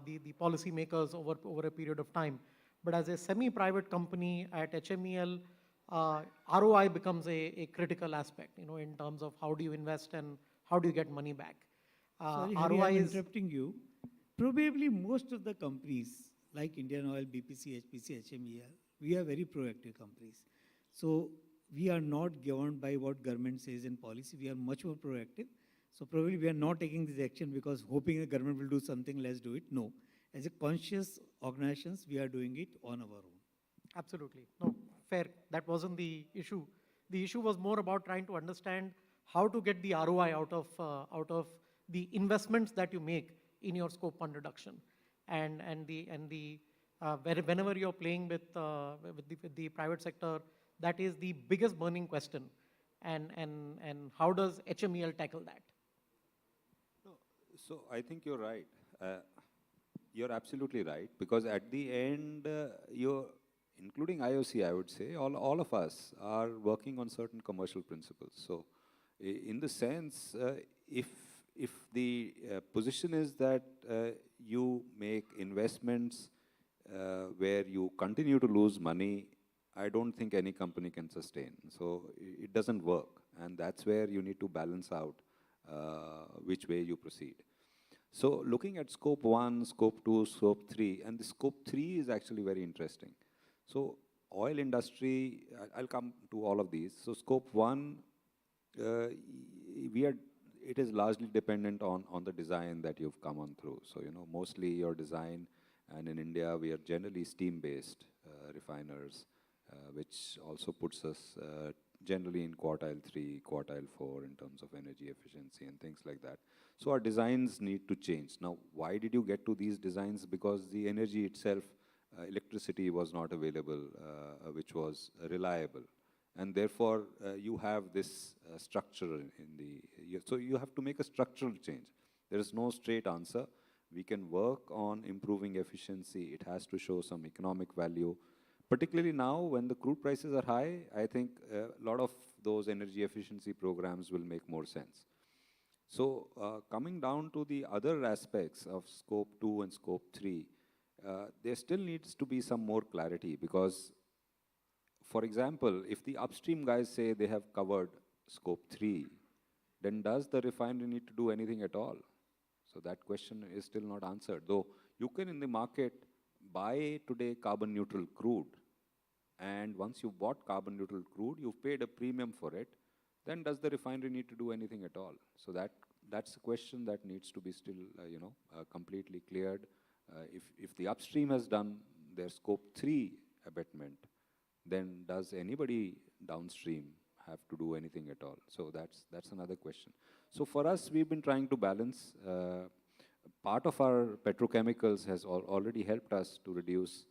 the policy makers over a period of time. But as a semi-private company at HMEL, ROI becomes a critical aspect, in terms of how do you invest and how do you get money back. Sorry, Hari, I'm interrupting you. Probably most of the companies like Indian Oil, BPC, HPC, HMEL, we are very proactive companies. So we are not governed by what government says in policy. We are much more proactive. So probably we are not taking this action because hoping the government will do something, let's do it. No. As a conscious organizations, we are doing it on our own. Absolutely. No, fair. That wasn't the issue. The issue was more about trying to understand how to get the ROI out of the investments that you make in your scope 1 reduction. And whenever you're playing with the private sector, that is the biggest burning question. and how does HMEL tackle that? So I think you're right. You're absolutely right, because at the end, including IOC, I would say, all of us are working on certain commercial principles. So in the sense, if the position is that you make investments where you continue to lose money, I don't think any company can sustain. So it doesn't work, and that's where you need to balance out which way you proceed. So looking at scope 1, scope 2, scope 3, and the scope 3 is actually very interesting. So oil industry, I'll come to all of these. So scope 1, it is largely dependent on the design that you've come on through. So, mostly your design, and in India, we are generally steam-based refiners, which also puts us generally in quartile 3, quartile 4 in terms of energy efficiency and things like that. So our designs need to change. Now, why did you get to these designs? Because the energy itself, electricity was not available, which was reliable. And therefore, you have this structure so you have to make a structural change. There is no straight answer. We can work on improving efficiency. It has to show some economic value. Particularly now, when the crude prices are high, I think a lot of those energy efficiency programs will make more sense. So coming down to the other aspects of scope 2 and scope 3, there still needs to be some more clarity, because, for example, if the upstream guys say they have covered scope 3, then does the refinery need to do anything at all? So that question is still not answered. Though you can in the market buy today carbon neutral crude, and once you bought carbon neutral crude, you've paid a premium for it, then does the refinery need to do anything at all? So that's a question that needs to be still completely cleared. If the upstream has done their scope 3 abatement, then does anybody downstream have to do anything at all? So that's another question. So for us, we've been trying to balance. Part of our petrochemicals has already helped us to reduce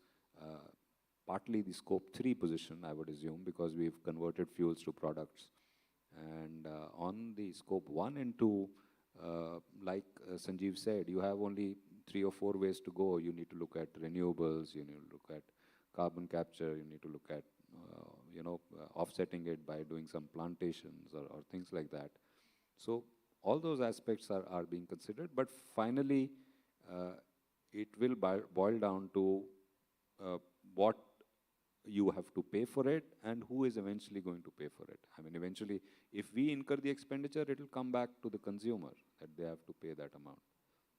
partly the scope 3 position, I would assume, because we've converted fuels to products. And on the scope 1 and 2, like Sanjeev said, you have only 3 or 4 ways to go. You need to look at renewables, you need to look at carbon capture, you need to look at offsetting it by doing some plantations or things like that. So all those aspects are being considered, but finally it will boil down to what you have to pay for it and who is eventually going to pay for it. I mean, eventually, if we incur the expenditure, it will come back to the consumer that they have to pay that amount.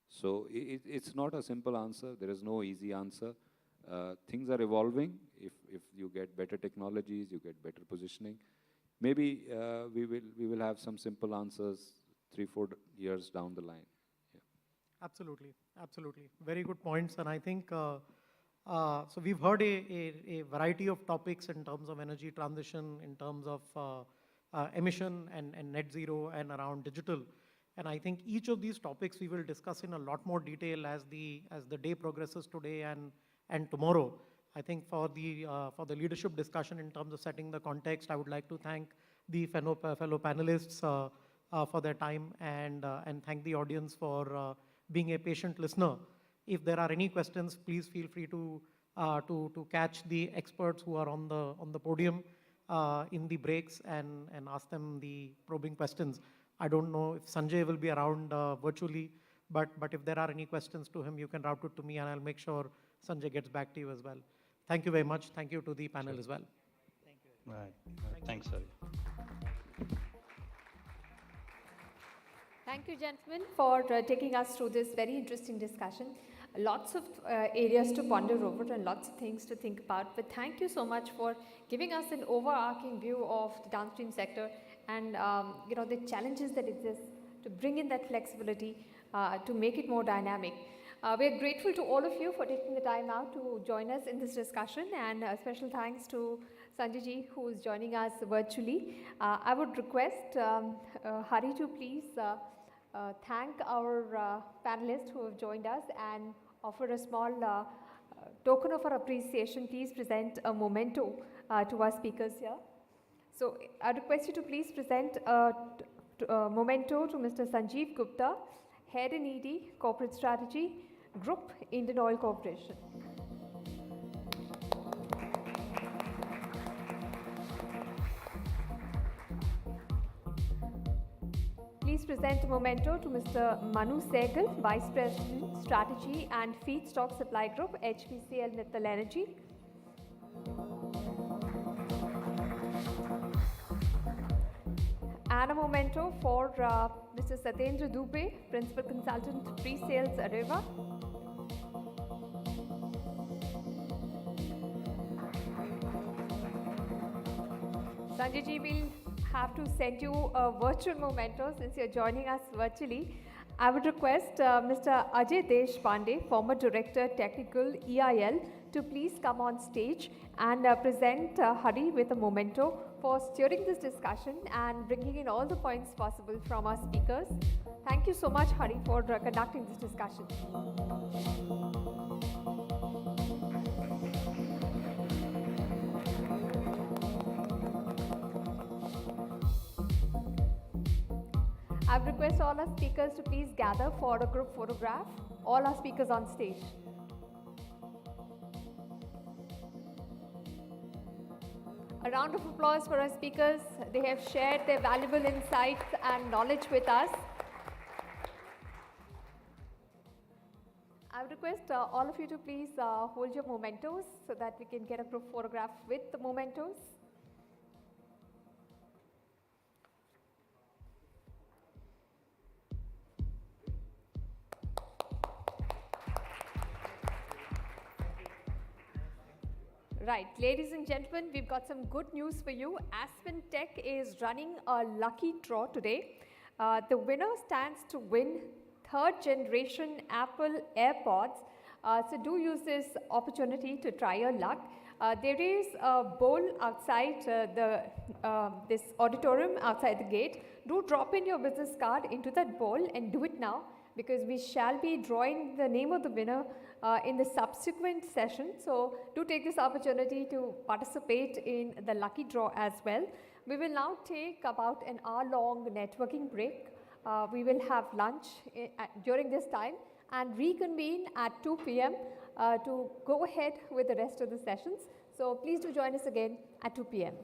So it's not a simple answer. There is no easy answer. Things are evolving. If you get better technologies, you get better positioning. Maybe we will have some simple answers 3-4 years down the line. Yeah. Absolutely, absolutely. Very good points. And I think, so we've heard a variety of topics in terms of energy transition, in terms of emission and net zero, and around digital. And I think each of these topics we will discuss in a lot more detail as the day progresses today and tomorrow. I think for the leadership discussion in terms of setting the context, I would like to thank the fellow panelists for their time, and thank the audience for being a patient listener. If there are any questions, please feel free to catch the experts who are on the podium in the breaks and ask them the probing questions. I don't know if Sanjay will be around virtually, but if there are any questions to him, you can route it to me, and I'll make sure Sanjay gets back to you as well. Thank you very much. Thank you to the panel as well. Thank you. Right. Thanks, Hari. Thank you, gentlemen, for taking us through this very interesting discussion. Lots of areas to ponder over and lots of things to think about. But thank you so much for giving us an overarching view of the downstream sector and the challenges that exist to bring in that flexibility to make it more dynamic. We're grateful to all of you for taking the time out to join us in this discussion, and special thanks to Sanjay ji, who is joining us virtually. I would request Hari to please thank our panelists who have joined us and offer a small token of our appreciation. Please present a memento to our speakers here. So I request you to please present memento to Mr. Sanjeev Gupta, Head in ED, Corporate Strategy, Group, Indian Oil Corporation. Please present a memento to Mr. Manu Sehgal, Vice President, Strategy and Feedstock Supply Group, HPCL Mittal Energy. And a memento for Mr. Satyendra Dubey, Principal Consultant, Pre-Sales, Areva. Sanjay ji, will have to send you a virtual memento since you're joining us virtually. I would request Mr. Ajay Deshpande, former Director Technical EIL, to please come on stage and present Hari with a memento for steering this discussion and bringing in all the points possible from our speakers. Thank you so much, Hari, for conducting this discussion. I would request all our speakers to please gather for a group photograph. All our speakers on stage. A round of applause for our speakers. They have shared their valuable insights and knowledge with us. I would request all of you to please hold your mementos so that we can get a group photograph with the mementos. Right, ladies and gentlemen, we've got some good news for you. Aspen Tech is running a lucky draw today. The winner stands to win third generation Apple AirPods. So do use this opportunity to try your luck. There is a bowl outside this auditorium, outside the gate. Do drop in your business card into that bowl and do it now, because we shall be drawing the name of the winner in the subsequent session. So do take this opportunity to participate in the lucky draw as well. We will now take about an hour-long networking break. We will have lunch during this time and reconvene at 2 p.m. To go ahead with the rest of the sessions. So please do join us again at 2 p.m.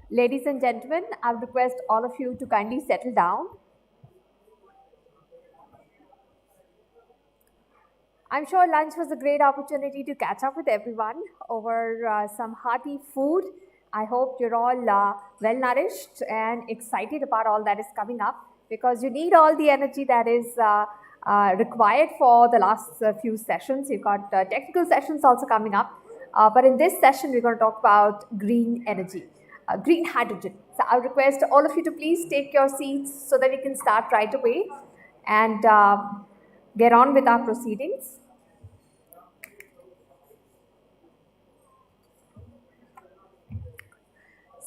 Ladies and gentlemen, I would request all of you to kindly settle down. I'm sure lunch was a great opportunity to catch up with everyone over some hearty food. I hope you're all well nourished and excited about all that is coming up, because you need all the energy that is required for the last few sessions. You've got technical sessions also coming up. But in this session, we're going to talk about green energy, green hydrogen. So I request all of you to please take your seats so that we can start right away and get on with our proceedings.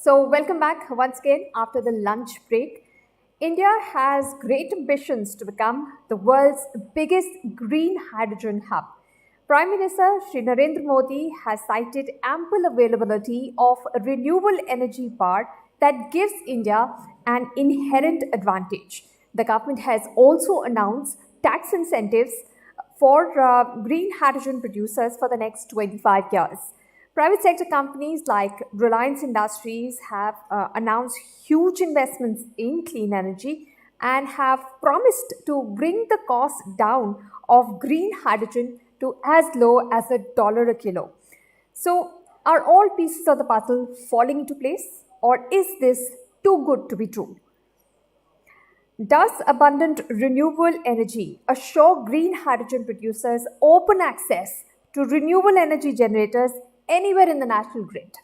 So welcome back once again after the lunch break. India has great ambitions to become the world's biggest green hydrogen hub. Prime Minister Shri Narendra Modi has cited ample availability of renewable energy power that gives India an inherent advantage. The government has also announced tax incentives for green hydrogen producers for the next 25 years. Private sector companies like Reliance Industries have announced huge investments in clean energy and have promised to bring the cost down of green hydrogen to as low as $1 a kilo. So, are all pieces of the puzzle falling into place, or is this too good to be true? Does abundant renewable energy assure green hydrogen producers open access to renewable energy generators anywhere in the national grid?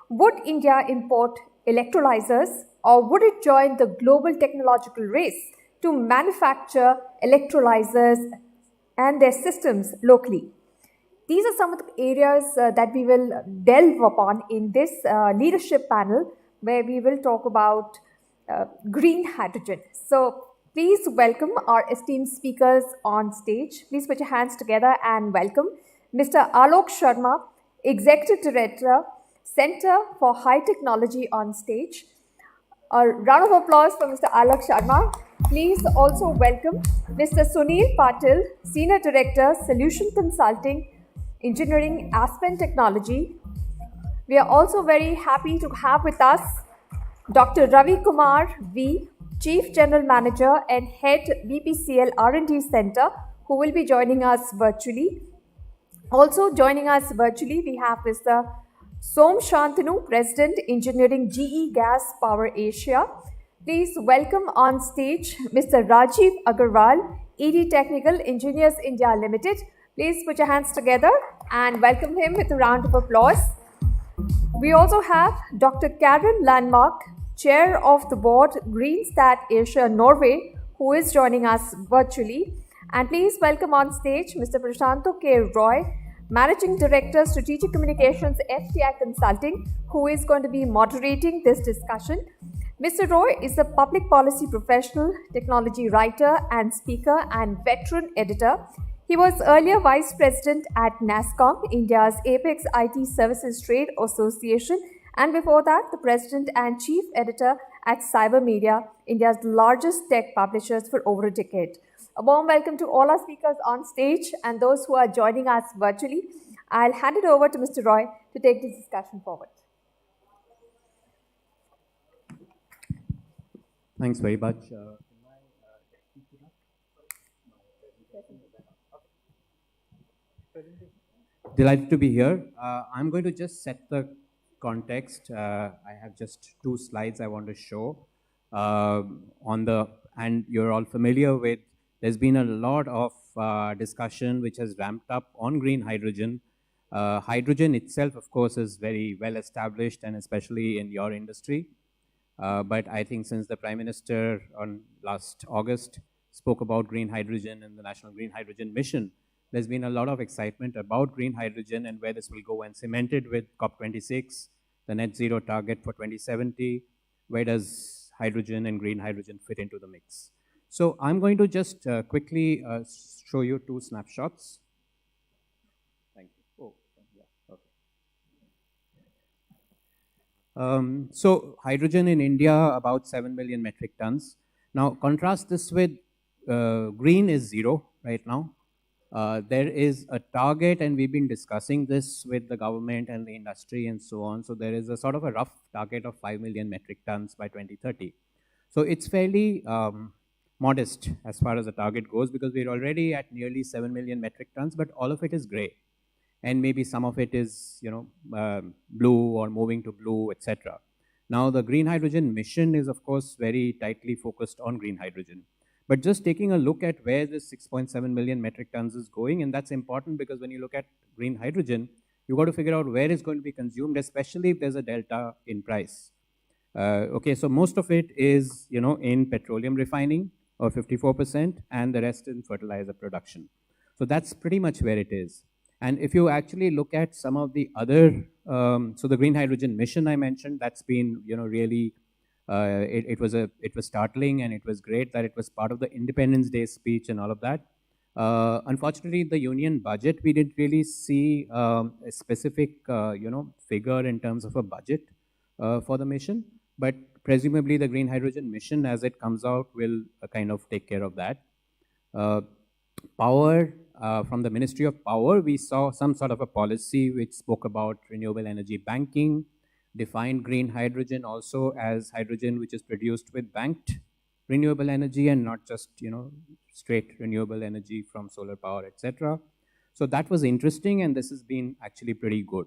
Would India import electrolyzers, or would it join the global technological race to manufacture electrolyzers and their systems locally? These are some of the areas that we will delve upon in this leadership panel, where we will talk about green hydrogen. So please welcome our esteemed speakers on stage. Please put your hands together and welcome Mr. Alok Sharma, Executive Director, Center for High Technology on stage. A round of applause for Mr. Alok Sharma. Please also welcome Mr. Sunil Patil, Senior Director, Solution Consulting, Engineering, Aspen Technology. We are also very happy to have with us Dr. Ravi Kumar V, Chief General Manager and Head BPCL R&D Center, who will be joining us virtually. Also joining us virtually, we have Mr. Som Shantanu, President, Engineering, GE Gas Power Asia. Please welcome on stage Mr. Rajiv Agarwal, ED Technical Engineers India Limited. Please put your hands together and welcome him with a round of applause. We also have Dr. Karen Landmark, Chair of the Board, Greenstat Asia Norway, who is joining us virtually. And please welcome on stage Mr. Prashanto K. Roy, Managing Director, Strategic Communications, FTI Consulting, who is going to be moderating this discussion. Mr. Roy is a public policy professional, technology writer and speaker, and veteran editor. He was earlier Vice President at NASSCOM, India's apex IT Services Trade Association, and before that, the President and Chief Editor at Cyber Media, India's largest tech publishers, for over a decade. A warm welcome to all our speakers on stage and those who are joining us virtually. I'll hand it over to Mr. Roy to take this discussion forward. Thanks very much. Delighted to be here. I'm going to just set the context. I have just 2 slides I want to show. And you're all familiar with, there's been a lot of discussion which has ramped up on green hydrogen. Hydrogen itself, of course, is very well established, and especially in your industry. But I think since the Prime Minister on last August spoke about green hydrogen and the National Green Hydrogen Mission, there's been a lot of excitement about green hydrogen and where this will go, and cemented with COP26, the net zero target for 2070. Where does hydrogen and green hydrogen fit into the mix? So I'm going to just quickly show you 2 snapshots. Thank you. Oh, yeah, okay. So hydrogen in India, about 7 million metric tons. Now contrast this with green is 0 right now. There is a target, and we've been discussing this with the government and the industry and so on. So there is a sort of a rough target of 5 million metric tons by 2030. So it's fairly modest as far as the target goes, because we're already at nearly 7 million metric tons, but all of it is gray. And maybe some of it is, blue or moving to blue, etc. Now, the green hydrogen mission is, of course, very tightly focused on green hydrogen. But just taking a look at where this 6.7 million metric tons is going, and that's important because when you look at green hydrogen, you've got to figure out where it's going to be consumed, especially if there's a delta in price. Okay, so most of it is, in petroleum refining, or 54%, and the rest in fertilizer production. So that's pretty much where it is. And if you actually look at some of the other, so the green hydrogen mission I mentioned, that's been, really, it was startling, and it was great that it was part of the Independence Day speech and all of that. Unfortunately, the union budget, we didn't really see a specific, figure in terms of a budget for the mission. But presumably the green hydrogen mission, as it comes out, will kind of take care of that. Power, from the Ministry of Power, we saw some sort of a policy which spoke about renewable energy banking, defined green hydrogen also as hydrogen which is produced with banked renewable energy and not just, straight renewable energy from solar power, etc. So that was interesting, and this has been actually pretty good.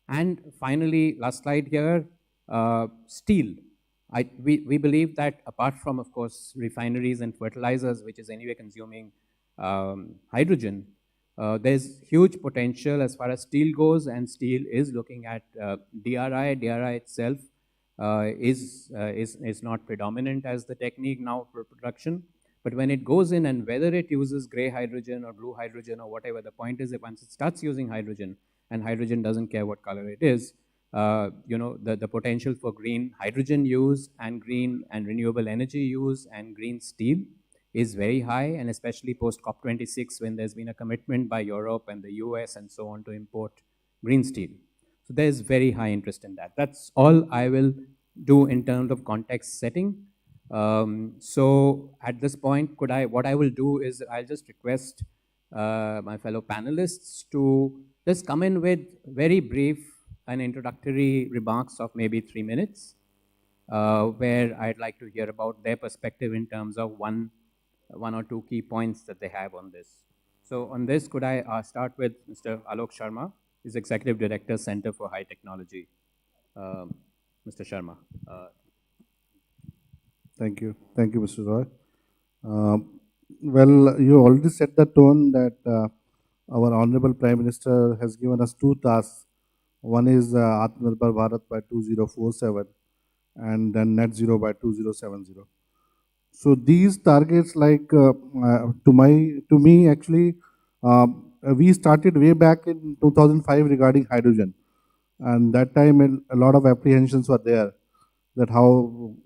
And finally, last slide here, steel. We believe that apart from, of course, refineries and fertilizers, which is anyway consuming hydrogen, there's huge potential as far as steel goes, and steel is looking at DRI. DRI itself is not predominant as the technique now for production. But when it goes in, and whether it uses gray hydrogen or blue hydrogen or whatever, the point is that once it starts using hydrogen, and hydrogen doesn't care what color it is, the potential for green hydrogen use and green and renewable energy use and green steel is very high, and especially post COP26, when there's been a commitment by Europe and the US and so on to import green steel. So there's very high interest in that. That's all I will do in terms of context setting. So at this point, what I will do is I'll just request my fellow panelists to just come in with very brief and introductory remarks of maybe 3 minutes, where I'd like to hear about their perspective in terms of one or two key points that they have on this. So on this, could I start with Mr. Alok Sharma, who's Executive Director, Center for High Technology. Mr. Sharma. Thank you. Thank you, Mr. Roy. Well, you already set the tone that our Honorable Prime Minister has given us two tasks. One is Atmanirbhar Bharat by 2047 and then net zero by 2070. So these targets, like to me actually, we started way back in 2005 regarding hydrogen, and that time a lot of apprehensions were there, that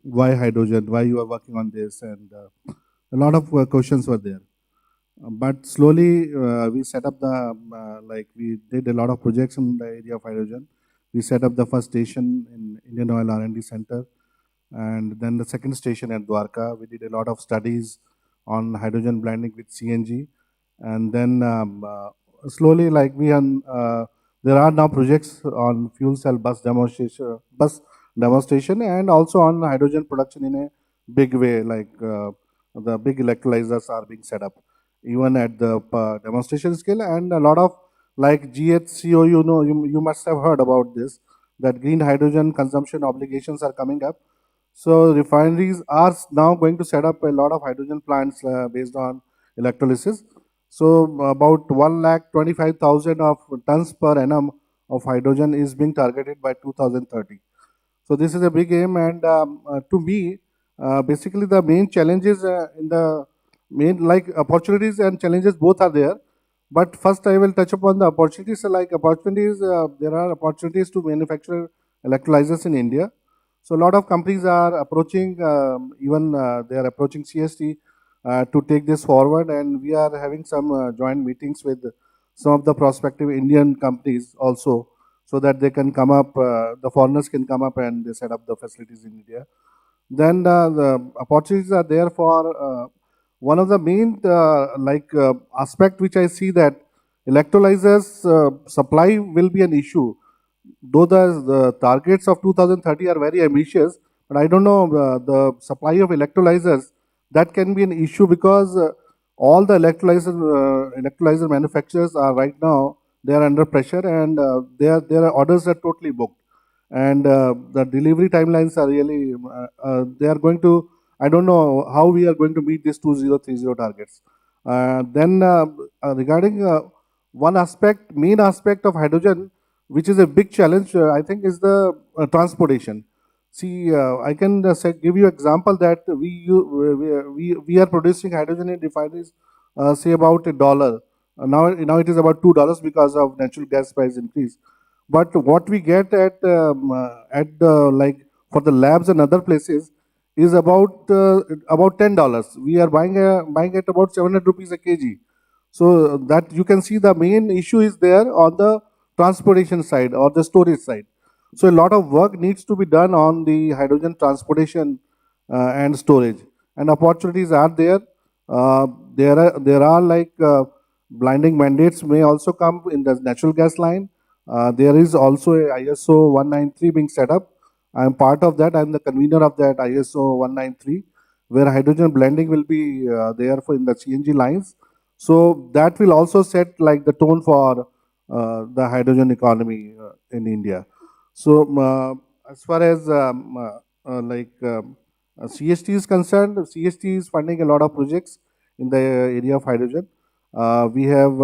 why hydrogen, why you are working on this, and a lot of questions were there. But slowly we set up we did a lot of projects in the area of hydrogen. We set up the first station in Indian Oil R&D Center, and then the second station at Dwarka. We did a lot of studies on hydrogen blending with CNG, and then slowly, there are now projects on fuel cell bus demonstration, and also on hydrogen production in a big way, the big electrolyzers are being set up, even at the demonstration scale, and a lot of GHCO, you must have heard about this, that green hydrogen consumption obligations are coming up. So refineries are now going to set up a lot of hydrogen plants based on electrolysis. So about 1,25,000 of tons per annum of hydrogen is being targeted by 2030. So this is a big aim, and to me, basically the main challenges opportunities and challenges both are there. But first I will touch upon the opportunities. There are opportunities to manufacture electrolyzers in India. So a lot of companies are approaching, they are approaching CST to take this forward, and we are having some joint meetings with some of the prospective Indian companies also, so that they can come up, the foreigners can come up and they set up the facilities in India. Then the opportunities are there for one of the main aspect which I see that electrolyzers supply will be an issue. Though the targets of 2030 are very ambitious, but I don't know the supply of electrolyzers, that can be an issue because all the electrolyzer manufacturers are right now, they are under pressure, and their orders are totally booked, and the delivery timelines are really they are going to, I don't know how we are going to meet these 2030 targets. Regarding one aspect, main aspect of hydrogen, which is a big challenge, I think, is the transportation. See, I can give you example that we are producing hydrogen in refineries, say about $1. Now it is about $2 because of natural gas price increase. But what we get at the, like, for the labs and other places is about $10. We are buying at about 700 rupees a kg. So that you can see the main issue is there on the transportation side or the storage side. So a lot of work needs to be done on the hydrogen transportation and storage, and opportunities are there. There are blinding mandates may also come in the natural gas line. There is also a ISO 193 being set up. I am part of that. I am the convener of that ISO 193, where hydrogen blending will be there for in the CNG lines. So that will also set like the tone for the hydrogen economy in India. So as far as CST is concerned, CST is funding a lot of projects in the area of hydrogen. We have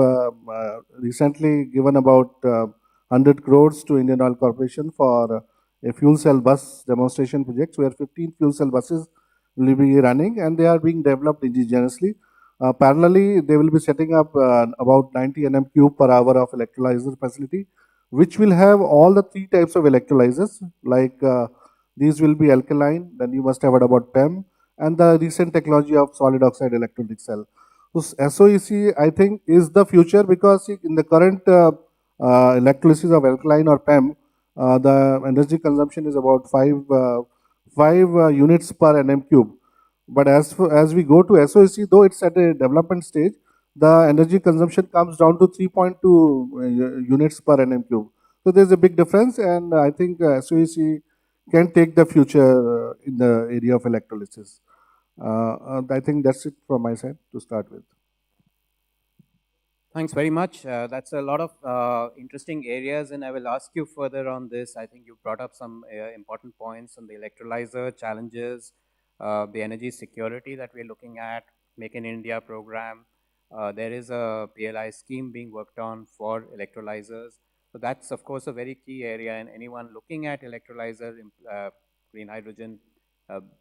recently given about 100 crores to Indian Oil Corporation for a fuel cell bus demonstration project, where 15 fuel cell buses will be running, and they are being developed indigenously. Parallelly, they will be setting up about 90 nm cube per hour of electrolyzer facility, which will have all the three types of electrolyzers. These will be alkaline, then you must have heard about PEM, and the recent technology of solid oxide electrolytic cell. So SOEC, I think, is the future, because in the current electrolysis of alkaline or PEM, the energy consumption is about 5 units per nm cube. But as we go to SOEC, though it's at a development stage, the energy consumption comes down to 3.2 units per nm cube. So there's a big difference, and I think SOEC can take the future in the area of electrolysis. I think that's it from my side to start with. Thanks very much. That's a lot of interesting areas, and I will ask you further on this. I think you brought up some important points on the electrolyzer challenges, the energy security that we're looking at, Make in India program. There is a PLI scheme being worked on for electrolyzers. So that's, of course, a very key area, and anyone looking at electrolyzer, green hydrogen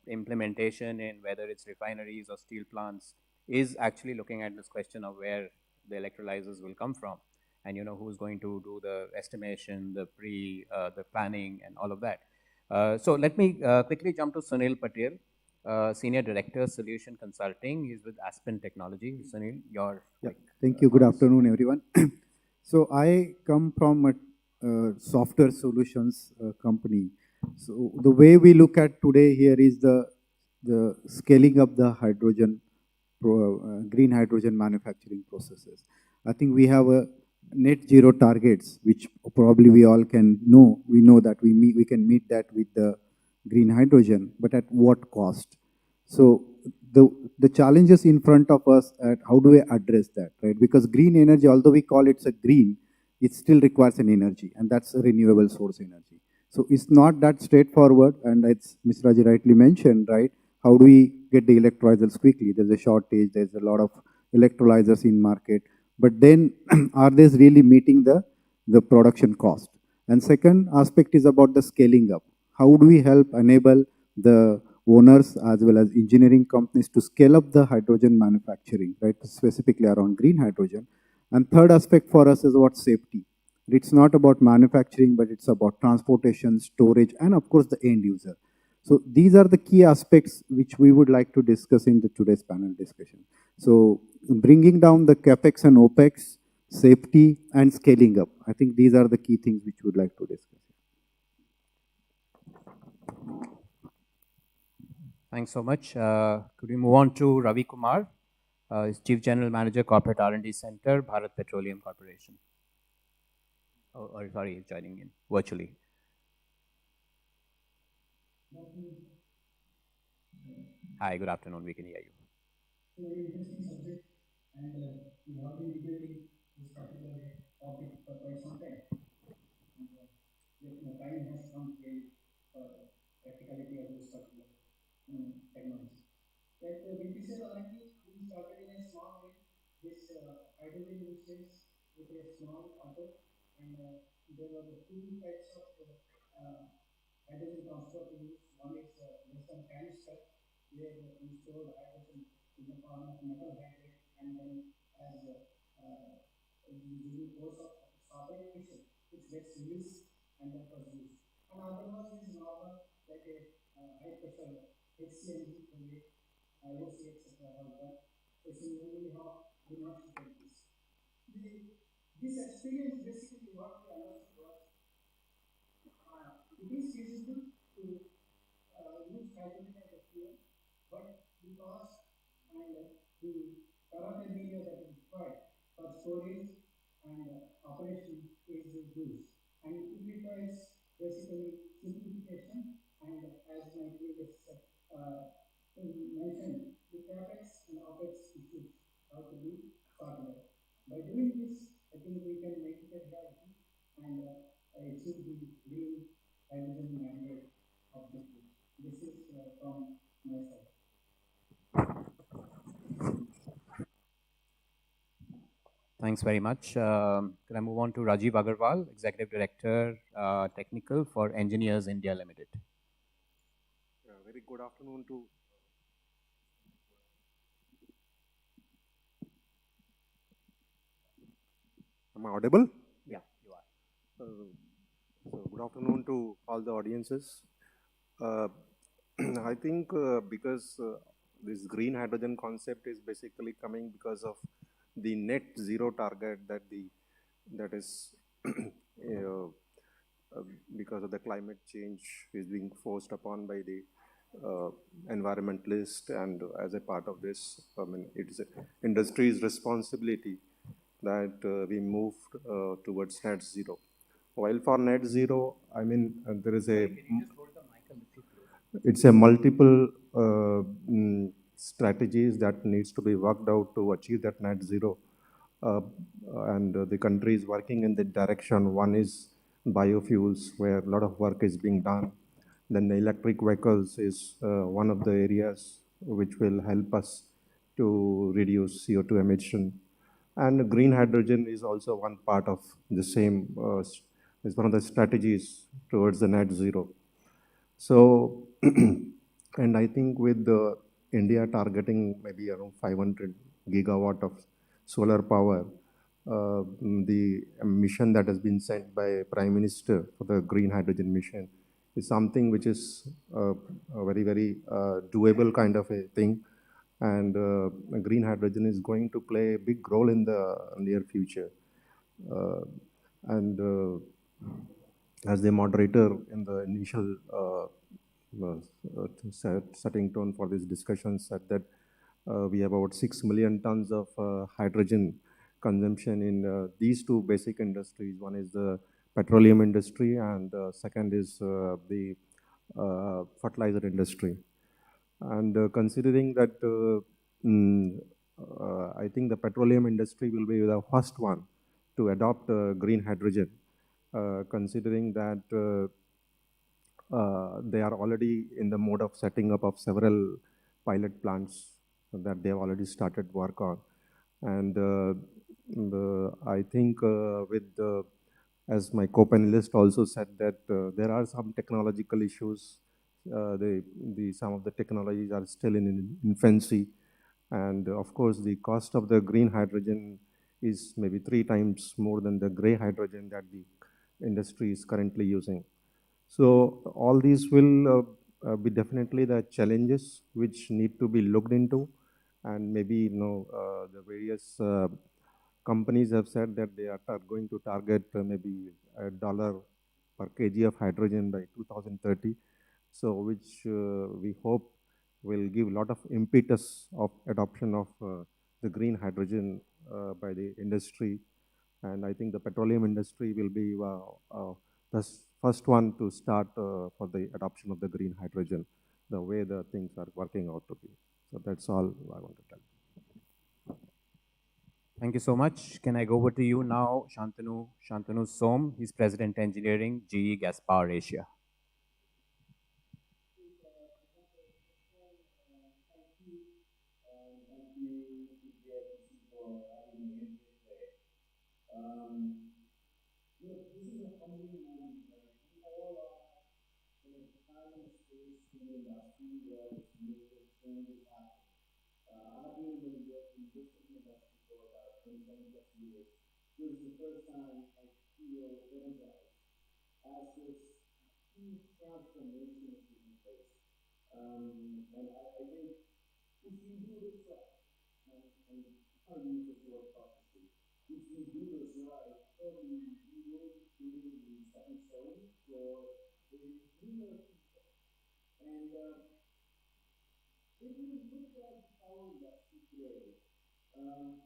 implementation in whether it's refineries or steel plants is actually looking at this question of where the electrolyzers will come from, and who's going to do the estimation, the planning, and all of that. So let me quickly jump to Sunil Patel, Senior Director, Solution Consulting. He's with Aspen Technology. Sunil, your thank you. Good afternoon, everyone. So I come from a software solutions company. So the way we look at today here is the scaling up the hydrogen green hydrogen manufacturing processes. I think we have a net zero targets, which probably we all can know. We know that we can meet that with the green hydrogen, but at what cost? So the challenges in front of us, at how do we address that, right? Because green energy, although we call it a green, it still requires an energy, and that's a renewable source energy. So it's not that straightforward, and as Mr. Raji rightly mentioned, right? How do we get the electrolyzers quickly? There's a shortage, there's a lot of electrolyzers in market, but then are they really meeting the production cost? And second aspect is about the scaling up. How do we help enable the owners as well as engineering companies to scale up the hydrogen manufacturing, right? Specifically around green hydrogen. And third aspect for us is about safety. It's not about manufacturing, but it's about transportation, storage, and of course the end user. So these are the key aspects which we would like to discuss in today's panel discussion. So bringing down the CapEx and OpEx, safety, and scaling up. I think these are the key things which we would like to discuss. Thanks so much. Could we move on to Ravi Kumar, is Chief General Manager, Corporate R&D Center, Bharat Petroleum Corporation. Sorry, he's joining in virtually. Hi, good afternoon. We can hear you. Very interesting subject, and we have been debating this particular topic for quite some time. And the time has come really for practicality of this particular technology. Like with this R&D, we started in a small way. This hydrogen usage with a small auto, and there were the two types of hydrogen transport used. One is Western canister, where we store hydrogen in the form of metal hydrate, and then as during the course of operation, it gets released and then was used. And other one is normal, like a high pressure HCNG, the way IOC, etc. have done. So similarly, we have not taken this. This experience basically what we understood was it is feasible to use hydrogen as a fuel, but the cost and the paraphernalia that is required for storage and operation is huge. And it requires basically simplification, and as my previous mentioned, the capex and opex issues have to be sorted out. By doing this, I think we can make it a reality and achieve the green hydrogen mandate objective. This is from my side. Thanks very much. Can I move on to Rajiv Agarwal, Executive Director, Technical for Engineers India Limited. Very good afternoon to Am I audible? Yeah, you are. So good afternoon to all the audiences. I think because this green hydrogen concept is basically coming because of the net zero target that is because of the climate change is being forced upon by the environmentalist, and as a part of this, I mean, it is industry's responsibility that we moved towards net zero. While for net zero, I mean, there is a, it's a multiple strategies that needs to be worked out to achieve that net zero. And the country is working in that direction. One is biofuels, where a lot of work is being done. Then the electric vehicles is one of the areas which will help us to reduce CO2 emission. And green hydrogen is also one part of the same, is one of the strategies towards the net zero. So, and I think with India targeting maybe around 500 gigawatt of solar power, the mission that has been sent by Prime Minister for the green hydrogen mission is something which is a very, very doable kind of a thing. And green hydrogen is going to play a big role in the near future. As the moderator in the initial setting tone for this discussion said that we have about 6 million tons of hydrogen consumption in these two basic industries. One is the petroleum industry, and second is the fertilizer industry. And considering that, I think the petroleum industry will be the first one to adopt green hydrogen, considering that they are already in the mode of setting up of several pilot plants that they have already started work on. And I think as my co-panelist also said, that there are some technological issues. Some of the technologies are still in infancy. And of course, the cost of the green hydrogen is maybe 3 times more than the gray hydrogen that the industry is currently using. So all these will be definitely the challenges which need to be looked into. And maybe, the various companies have said that they are going to target maybe $1 per kg of hydrogen by 2030. So which we hope will give a lot of impetus of adoption of the green hydrogen by the industry. And I think the petroleum industry will be the first one to start for the adoption of the green hydrogen, the way the things are working out to be. So that's all I want to tell. Thank you so much. Can I go over to you now, Shantanu Som? He's President Engineering, GE Gas Power Asia. Look, this is a humbling moment, right? We all are in a time and space in the industry where major change is happening. I've been in the district industry for about 20 plus years. This is the first time I feel energized as this huge transformation is taking place. And I think if we do this right, and I use this word cautiously, if we do this right, probably we will be creating the stepping stone for a greener future. And if we look at the power industry today, in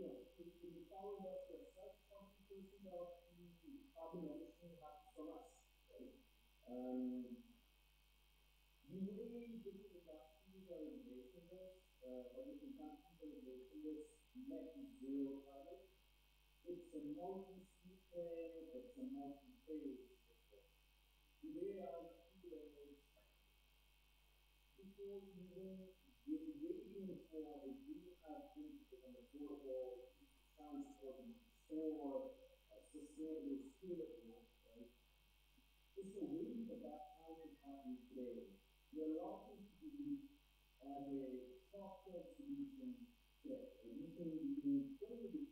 the power industry, such 40% of the carbon emission happens from us, right? The way different industries are embracing this, or different countries are embracing this net zero target, it's a multi-speed thing, it's a multi-phase system. Today, our key is before even waiting for a green hydrogen to become affordable, transport, store, sustainable, scalable, right? It's a waiting for that time to happen today. We're launching to be as a software solution today. We can generate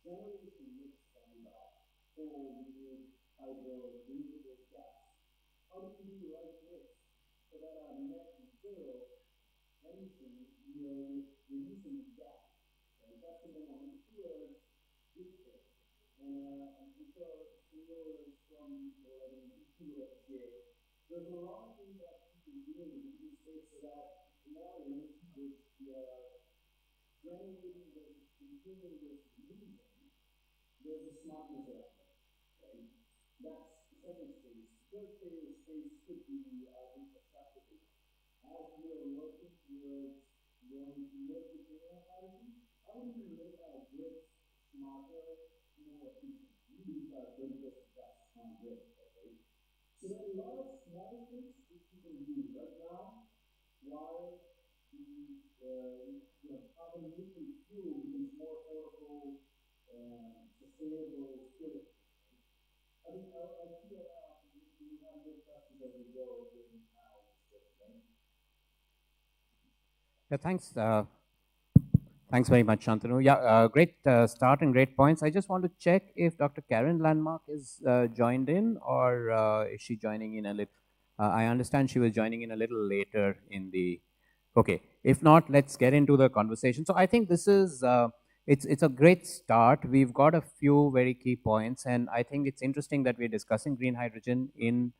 mix that we buy. Coal, wind, hydro, renewable gas. How do we do the right mix so that our net zero emission, we are reducing gas? Right? That's the one. Two is digital. And I'm sure CEO is from PETROCHEMICALS. There's a lot of things that we can do in these space so that tomorrow, which we are generating this, consuming this, using, there's a smartness around it, right? That's the second space. Third space could be our infrastructure base. As we are working towards going to more greener hydrogen, how do we make our grids smarter, more efficient? We use our grid just on grid, right? So there are a lot of small things which we can do right now while the carbon neutral fuel becomes more affordable, sustainable, scalable. I mean, I see that we have more questions as we go in our discussion, right? Yeah, thanks. Thanks very much, Shantanu. Yeah, great start and great points. I just want to check if Dr. Karen Landmark is joined in, or is she joining in a little? I understand she was joining in a little later in the. Okay, if not, let's get into the conversation. So I think this is it's a great start. We've got a few very key points, and I think it's interesting that we're discussing green hydrogen in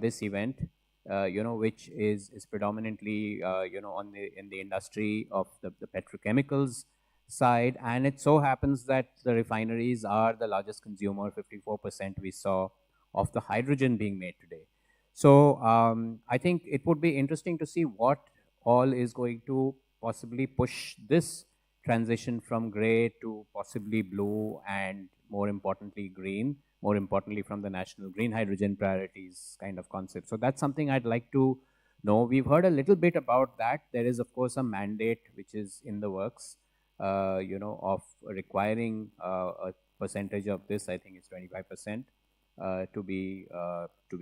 this event. Which is predominantly, in the industry of the petrochemicals side. And it so happens that the refineries are the largest consumer, 54% we saw of the hydrogen being made today. So I think it would be interesting to see what all is going to possibly push this transition from gray to possibly blue and more importantly green, more importantly from the national green hydrogen priorities kind of concept. So that's something I'd like to know. We've heard a little bit about that. There is of course a mandate which is in the works, of requiring a percentage of this. I think it's 25% to be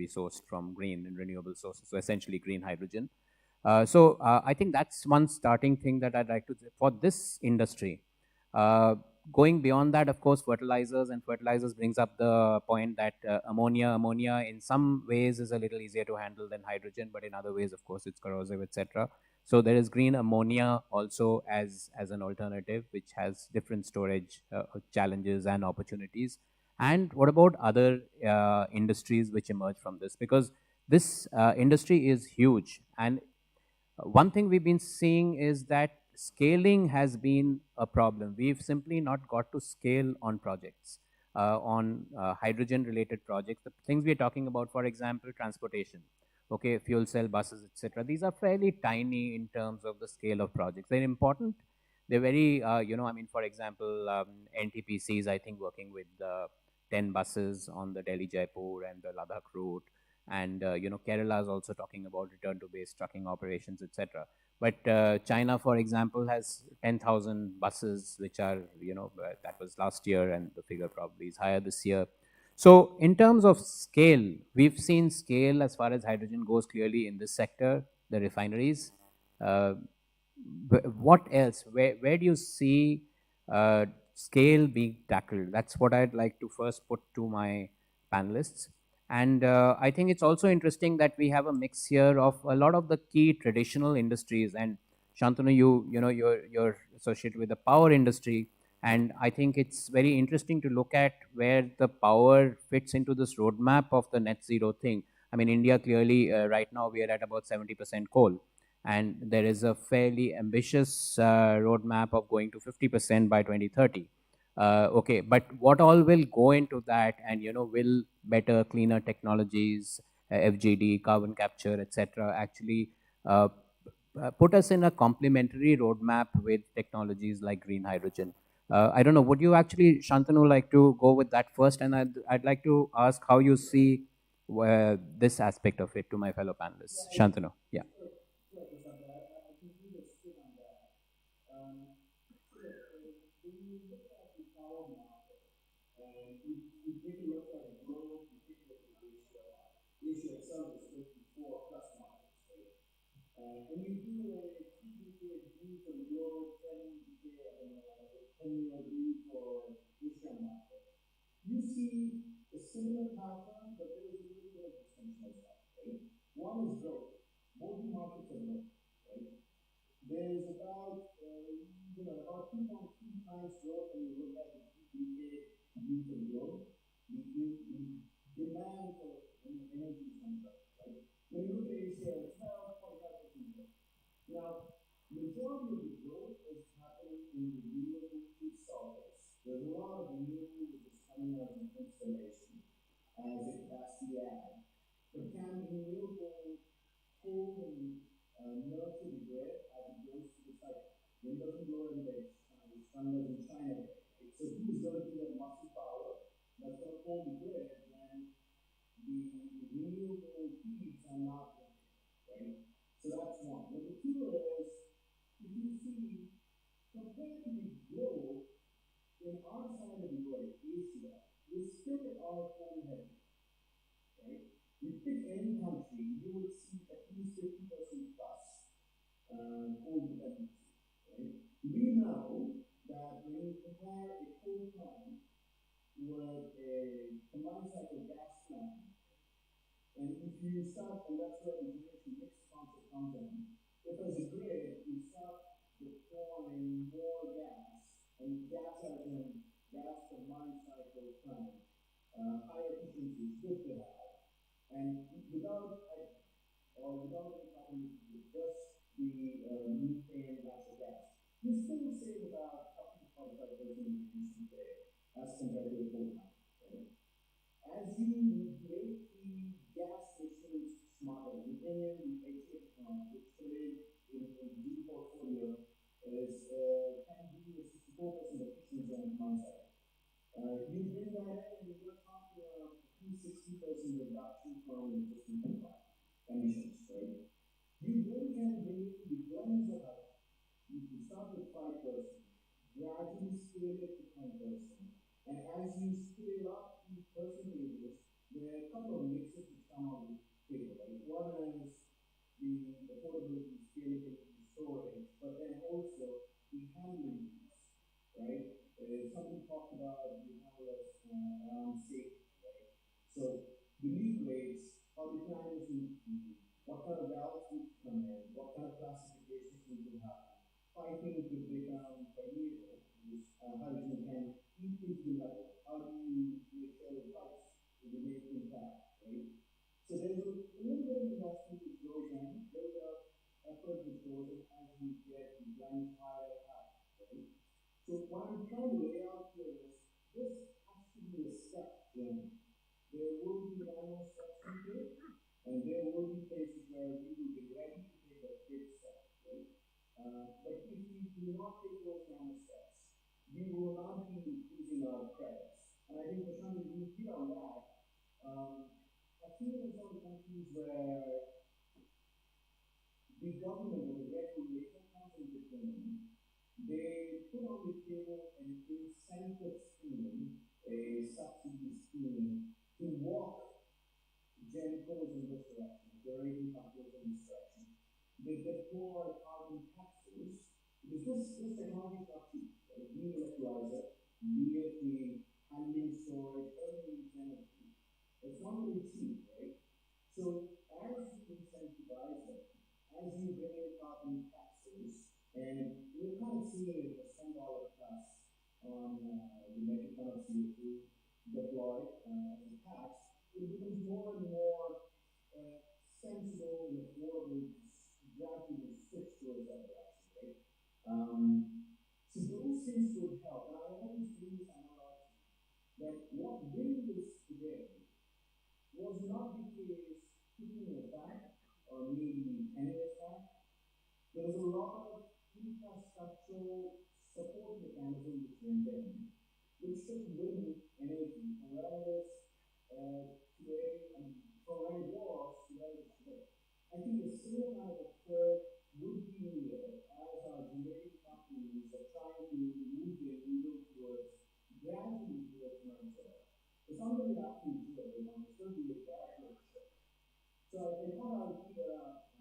sourced from green and renewable sources. So essentially green hydrogen. So I think that's one starting thing that I'd like to say for this industry. Going beyond that, of course, fertilizers brings up the point that ammonia in some ways is a little easier to handle than hydrogen, but in other ways, of course, it's corrosive, etc. So there is green ammonia also as an alternative, which has different storage challenges and opportunities. And what about other industries which emerge from this? Because this industry is huge, and one thing we've been seeing is that scaling has been a problem. We've simply not got to scale on projects, on hydrogen-related projects. The things we're talking about, for example, transportation, okay, fuel cell buses, etc. These are fairly tiny in terms of the scale of projects. They're important. They're very, I mean, for example, NTPC is, I think, working with 10 buses on the Delhi-Jaipur and the Ladakh route. And, Kerala is also talking about return to base trucking operations, etc. But China, for example, has 10,000 buses, which are, that was last year, and the figure probably is higher this year. So in terms of scale, we've seen scale as far as hydrogen goes clearly in this sector, the refineries. What else? Where do you see scale being tackled? That's what I'd like to first put to my panelists. And I think it's also interesting that we have a mix here of a lot of the key traditional industries. And Shantanu, you're associated with the power industry. And I think it's very interesting to look at where the power fits into this roadmap of the net zero thing. I mean, India clearly, right now, we are at about 70% coal. And there is a fairly ambitious roadmap of going to 50% by 2030. Okay, but what all will go into that, and will better, cleaner technologies, FGD, carbon capture, etc., actually put us in a complementary roadmap with technologies like green hydrogen? I don't know, would you actually, Shantanu, like to go with that first? And I'd like to ask how you see this aspect of it to my fellow panelists. Shantanu, yeah. Asia itself is 54 plus markets, right? And you do a 3-decade view for the globe, 10-year view for Asian market. You see a similar pattern, but there is a little bit of distinction as well, right? One is growth. Both the markets are growing, right? There's about, about 2.3 times growth when you look at the 3-decade view for the globe. The demand for energy comes up, right? When you look at Asia, it's about 45% growth. Now, majority of the growth is happening in the renewable sources. There's a lot of renewable which is coming out of installation as a capacity add. But can renewable hold and nurture the grid as it goes through the cycle? Wind doesn't blow every day, the sun doesn't shine every day. Right? So who's going to be that muscle power that's going to hold the grid when the renewable feeds are not working, right? So that's one. Number two is, if you see, compared to the globe, in our side of the world, Asia, we still are coal heavy, right? You pick any country, you would see at least 50% plus coal dependency, right? We know that when you compare a coal plant with a combined cycle gas plant, and if you start, and that's where the generation mix concept comes in, if as a grid you start deploying more gas, and gas as in gas combined cycle plant, high efficiency is good to have, and without any carbon, just the methane natural gas, you still save about up to 45% emission today as compared to a coal plant. Right? As you make the gas systems smarter, the Indian HF plant, which today in the portfolio is can be a 64% efficiency on one side. You bring that in, and you're talking about 60% reduction from existing emissions, right? You then can bring in the blends of hydrogen. You can start with 5%, gradually scale it to 10%. And as you scale up the percentages, there are a couple of mixes which come on the table, right? One is the affordability, scalability, storage, but then also the handling piece, right? Somebody talked about the handlers around safety, right? So the leak rates, how the planners need to be, what kind of valves need to come in, what kind of classifications need to happen. Piping could become permeable, which hydrogen can eat into the metal. How do you make sure the pipes remain intact, right? So there's a little bit of investment which goes in, a little bit of effort which goes in as you get the blend higher So what I'm trying to lay out here is this has to be a step journey. There will be minor steps into it, and there will be places where we will be ready to take a big step, right? But if we do not take those kind of steps, we will not be increasing our credits. And I think Prashant, you hit on that. I've seen in some countries where the government or the regulator comes into play, they put on the table an incentive scheme, a subsidy scheme to walk Gencos in this direction, generating companies in this direction. They deploy carbon taxes because this technology is not cheap. Right? Be it electrolyzer, be it the handling storage, everything is energy. It's not really cheap, right? So as you incentivize it, as you bring in carbon taxes, and we're kind of seeing a $10 plus on the metric ton of CO2 deployed as a tax, it becomes more and more sensible and affordable to gradually switch towards that direction, right? So those things would help. And I always bring this analogy that what really is today was not the case 15 years back or maybe 10 years back. There was a lot of infrastructural support mechanism which went in, which took wind energy from where it is today and from where it was to where it is today. I think the same kind of occurred would be needed as our generating companies are trying to move their needle towards gradually towards net zero. It's not going to be absolutely zero, it's going to be a gradual shift. So I thought I would keep it up.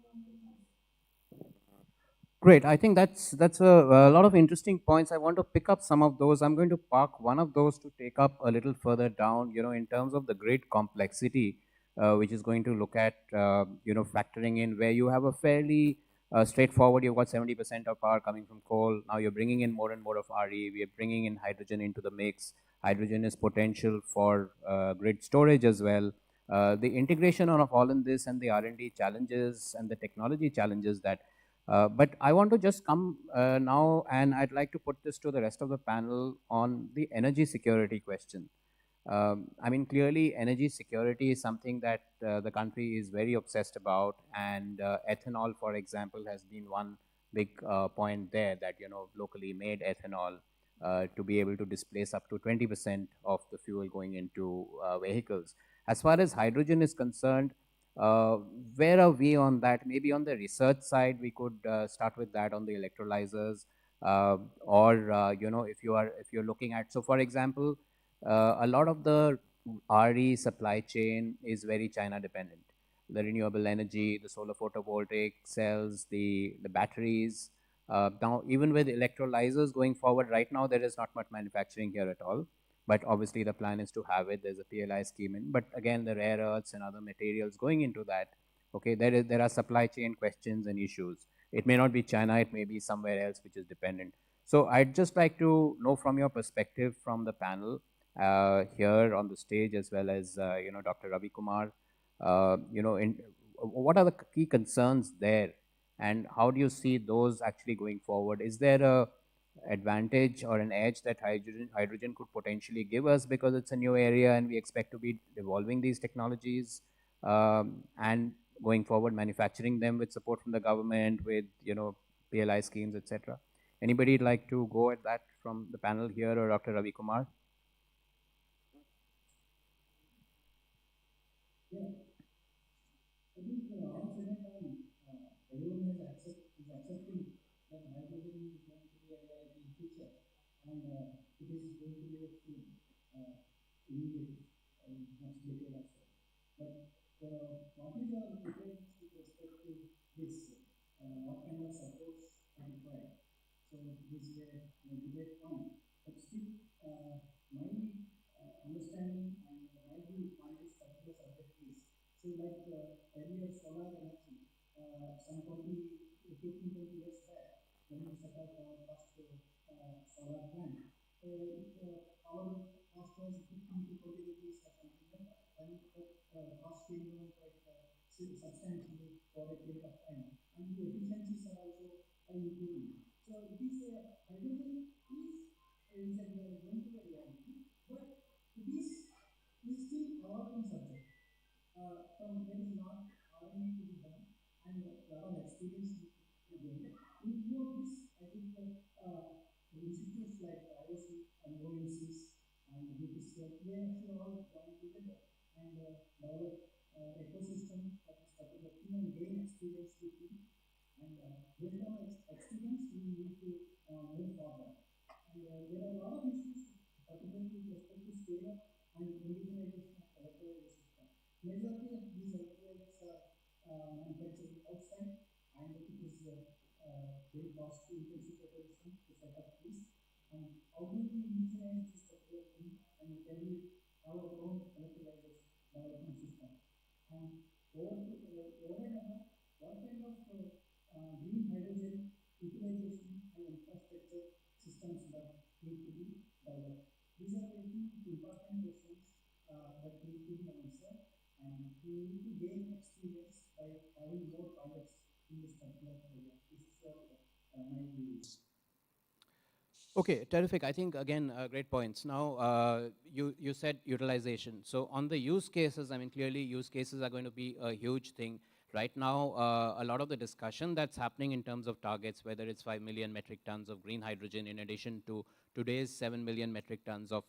Great. I think that's a lot of interesting points. I want to pick up some of those. I'm going to park one of those to take up a little further down. In terms of the great complexity, which is going to look at factoring in where you have a fairly straightforward. You've got 70% of power coming from coal. Now you're bringing in more and more of RE. We are bringing in hydrogen into the mix. Hydrogen is potential for grid storage as well. The integration of all in this and the R&D challenges and the technology challenges that. But I want to just come now, and I'd like to put this to the rest of the panel on the energy security question. I mean, clearly, energy security is something that the country is very obsessed about, and ethanol, for example, has been one big point there that, locally made ethanol to be able to displace up to 20% of the fuel going into vehicles. As far as hydrogen is concerned, where are we on that? Maybe on the research side, we could start with that on the electrolyzers, or if you're looking at, so for example, a lot of the RE supply chain is very China dependent. The renewable energy, the solar photovoltaic cells, the batteries. Now, even with electrolyzers going forward, right now there is not much manufacturing here at all. But obviously the plan is to have it. There's a PLI scheme in. But again, the rare earths and other materials going into that, okay, there are supply chain questions and issues. It may not be China, it may be somewhere else which is dependent. So I'd just like to know from your perspective from the panel here on the stage, as well as Dr. Ravi Kumar, what are the key concerns there, and how do you see those actually going forward? Is there a advantage or an edge that hydrogen could potentially give us because it's a new area and we expect to be evolving these technologies and going forward manufacturing them with support from the government, with PLI schemes, etc. Anybody like to go at that from the panel here, or Dr. Ravi Kumar? Yeah. I think on second time, everyone is accepting that hydrogen is going to be a in future, and it is going to be a soon, immediately, in next decade or so. But what is our preparedness with respect to this? What kind of supports are required? So this is a debate point. But still, my understanding and my view on this particular subject is, so like earlier solar energy, some 15, 20 years back, when we set up our first solar plant, our cost was 15 to 20 there are a lot of issues, particularly with respect to scale up and indigenization of electrolyzer system. Majority of these electrolyzers are manufactured outside, and it is very cost intensive proposition to set up this. And how do we indigenize this particular thing? And can we have our own electrolyzers development system? And over and above, what kind of green hydrogen utilization and infrastructure systems that need to be developed? These are the important questions that need to be answered, and we need to gain experience by having more pilots in this particular area. This is my views. Okay, terrific. I think, again, great points. Now, you said utilization. So on the use cases, I mean, clearly use cases are going to be a huge thing. Right now, a lot of the discussion that's happening in terms of targets, whether it's 5 million metric tons of green hydrogen in addition to today's 7 million metric tons of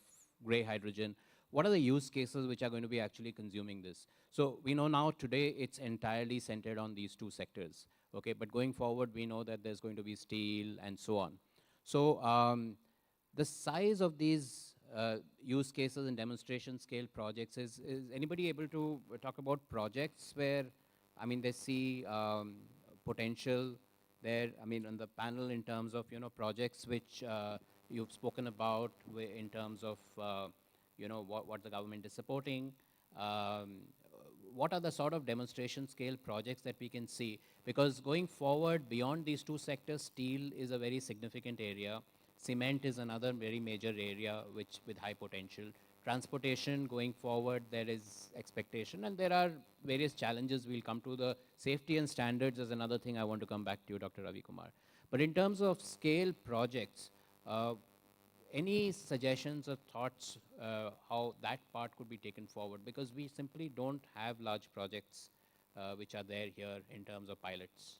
gray hydrogen, what are the use cases which are going to be actually consuming this? So we know now today it's entirely centered on these two sectors, okay? But going forward, we know that there's going to be steel and so on. So the size of these use cases and demonstration scale projects, is anybody able to talk about projects where, I mean, they see potential there, I mean, on the panel in terms of, projects which you've spoken about in terms of, what the government is supporting. What are the sort of demonstration scale projects that we can see? Because going forward, beyond these two sectors, steel is a very significant area. Cement is another very major area with high potential. Transportation, going forward, there is expectation, and there are various challenges. We'll come to the safety and standards as another thing I want to come back to you, Dr. Ravi Kumar. But in terms of scale projects, any suggestions or thoughts how that part could be taken forward? Because we simply don't have large projects which are there here in terms of pilots.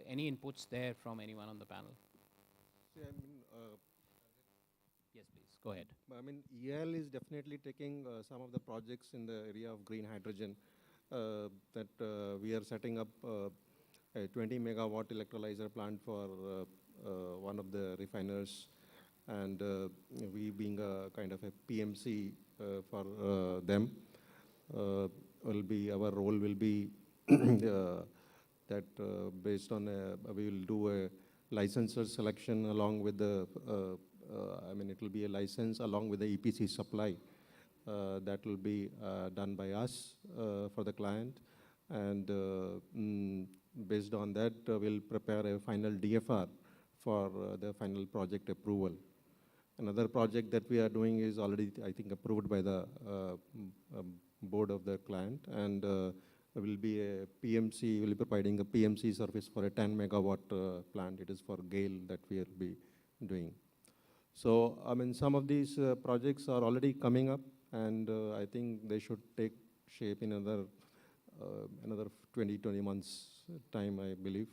Any inputs there from anyone on the panel? See, I mean, yes, please, go ahead. I mean, EL is definitely taking some of the projects in the area of green hydrogen that we are setting up a 20 megawatt electrolyzer plant for one of the refiners, and we being a kind of a PMC for them, our role will be that based on we will do a licensor selection along with the, I mean, it will be a license along with the EPC supply that will be done by us for the client, and based on that we'll prepare a final DFR for the final project approval. Another project that we are doing is already, I think, approved by the board of the client, and will be a PMC, will be providing a PMC service for a 10 megawatt plant. It is for GAIL that we will be doing. So, I mean, some of these projects are already coming up, and I think they should take shape in another 20 months time, I believe.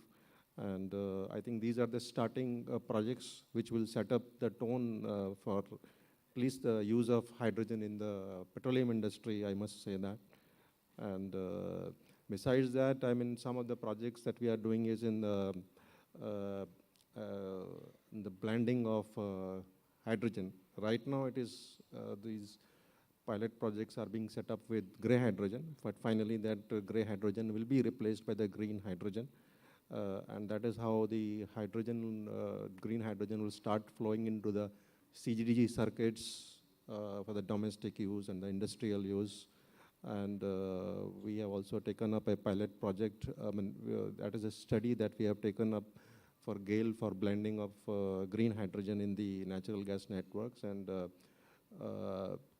And I think these are the starting projects which will set up the tone for at least the use of hydrogen in the petroleum industry, I must say that. And besides that, I mean, some of the projects that we are doing is in the blending of hydrogen. Right now it is, these pilot projects are being set up with gray hydrogen, but finally that gray hydrogen will be replaced by the green hydrogen. And that is how the hydrogen, green hydrogen will start flowing into the CGD circuits for the domestic use and the industrial use. And we have also taken up a pilot project. That is a study that we have taken up for GAIL for blending of green hydrogen in the natural gas networks. And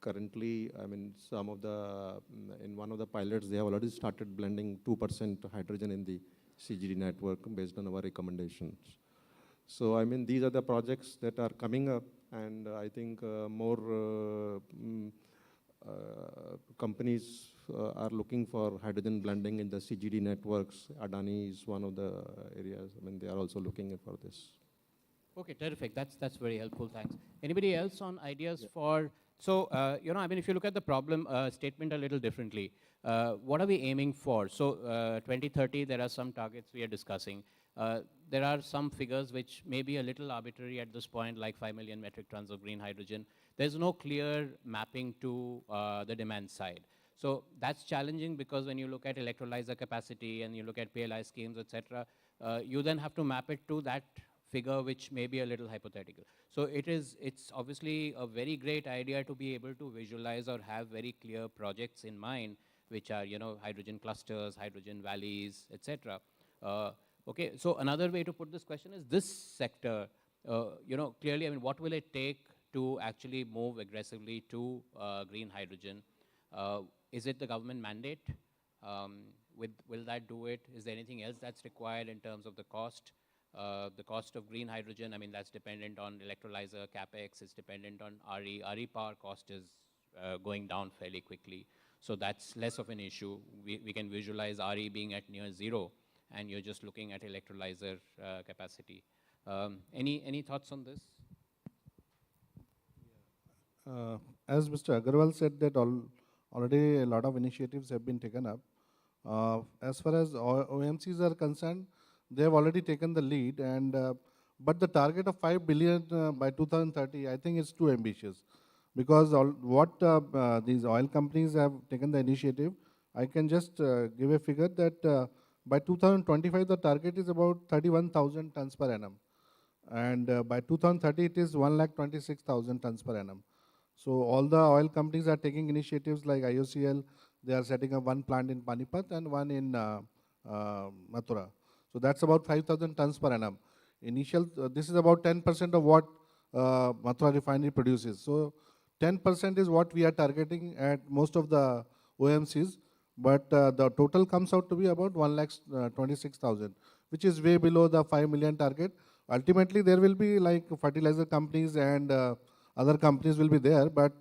currently, I mean, some of the, in one of the pilots, they have already started blending 2% hydrogen in the CGD network based on our recommendations. So, I mean, these are the projects that are coming up, and I think more companies are looking for hydrogen blending in the CGD networks. Adani is one of the areas. I mean, they are also looking for this. Okay, terrific. That's very helpful. Thanks. Anybody else on ideas for? So, I mean, if you look at the problem statement a little differently, what are we aiming for? So, 2030, there are some targets we are discussing. There are some figures which may be a little arbitrary at this point, like 5 million metric tons of green hydrogen. There's no clear mapping to the demand side. So that's challenging because when you look at electrolyzer capacity and you look at PLI schemes, etc., you then have to map it to that figure which may be a little hypothetical. So it's obviously a very great idea to be able to visualize or have very clear projects in mind, which are, hydrogen clusters, hydrogen valleys, etc. Okay, so another way to put this question is this sector, clearly, I mean, what will it take to actually move aggressively to green hydrogen? Is it the government mandate? Will that do it? Is there anything else that's required in terms of the cost? The cost of green hydrogen, I mean, that's dependent on electrolyzer capex, it's dependent on RE. RE power cost is going down fairly quickly. So that's less of an issue. We can visualize RE being at near zero, and you're just looking at electrolyzer capacity. Any thoughts on this? As Mr. Agarwal said that already a lot of initiatives have been taken up. As far as OMCs are concerned, they have already taken the lead, and but the target of 5 billion by 2030, I think is too ambitious, because these oil companies have taken the initiative. I can just give a figure that by 2025 the target is about 31,000 tons per annum, and by 2030 it is 1,26,000 tons per annum. So all the oil companies are taking initiatives like IOCL. They are setting up one plant in Panipat and one in Mathura. So that's about 5,000 tons per annum. This is about 10% of what Mathura refinery produces. So 10% is what we are targeting at most of the OMCs, but the total comes out to be about 1,26,000, which is way below the 5 million target. Ultimately, there will be like fertilizer companies and other companies will be there, but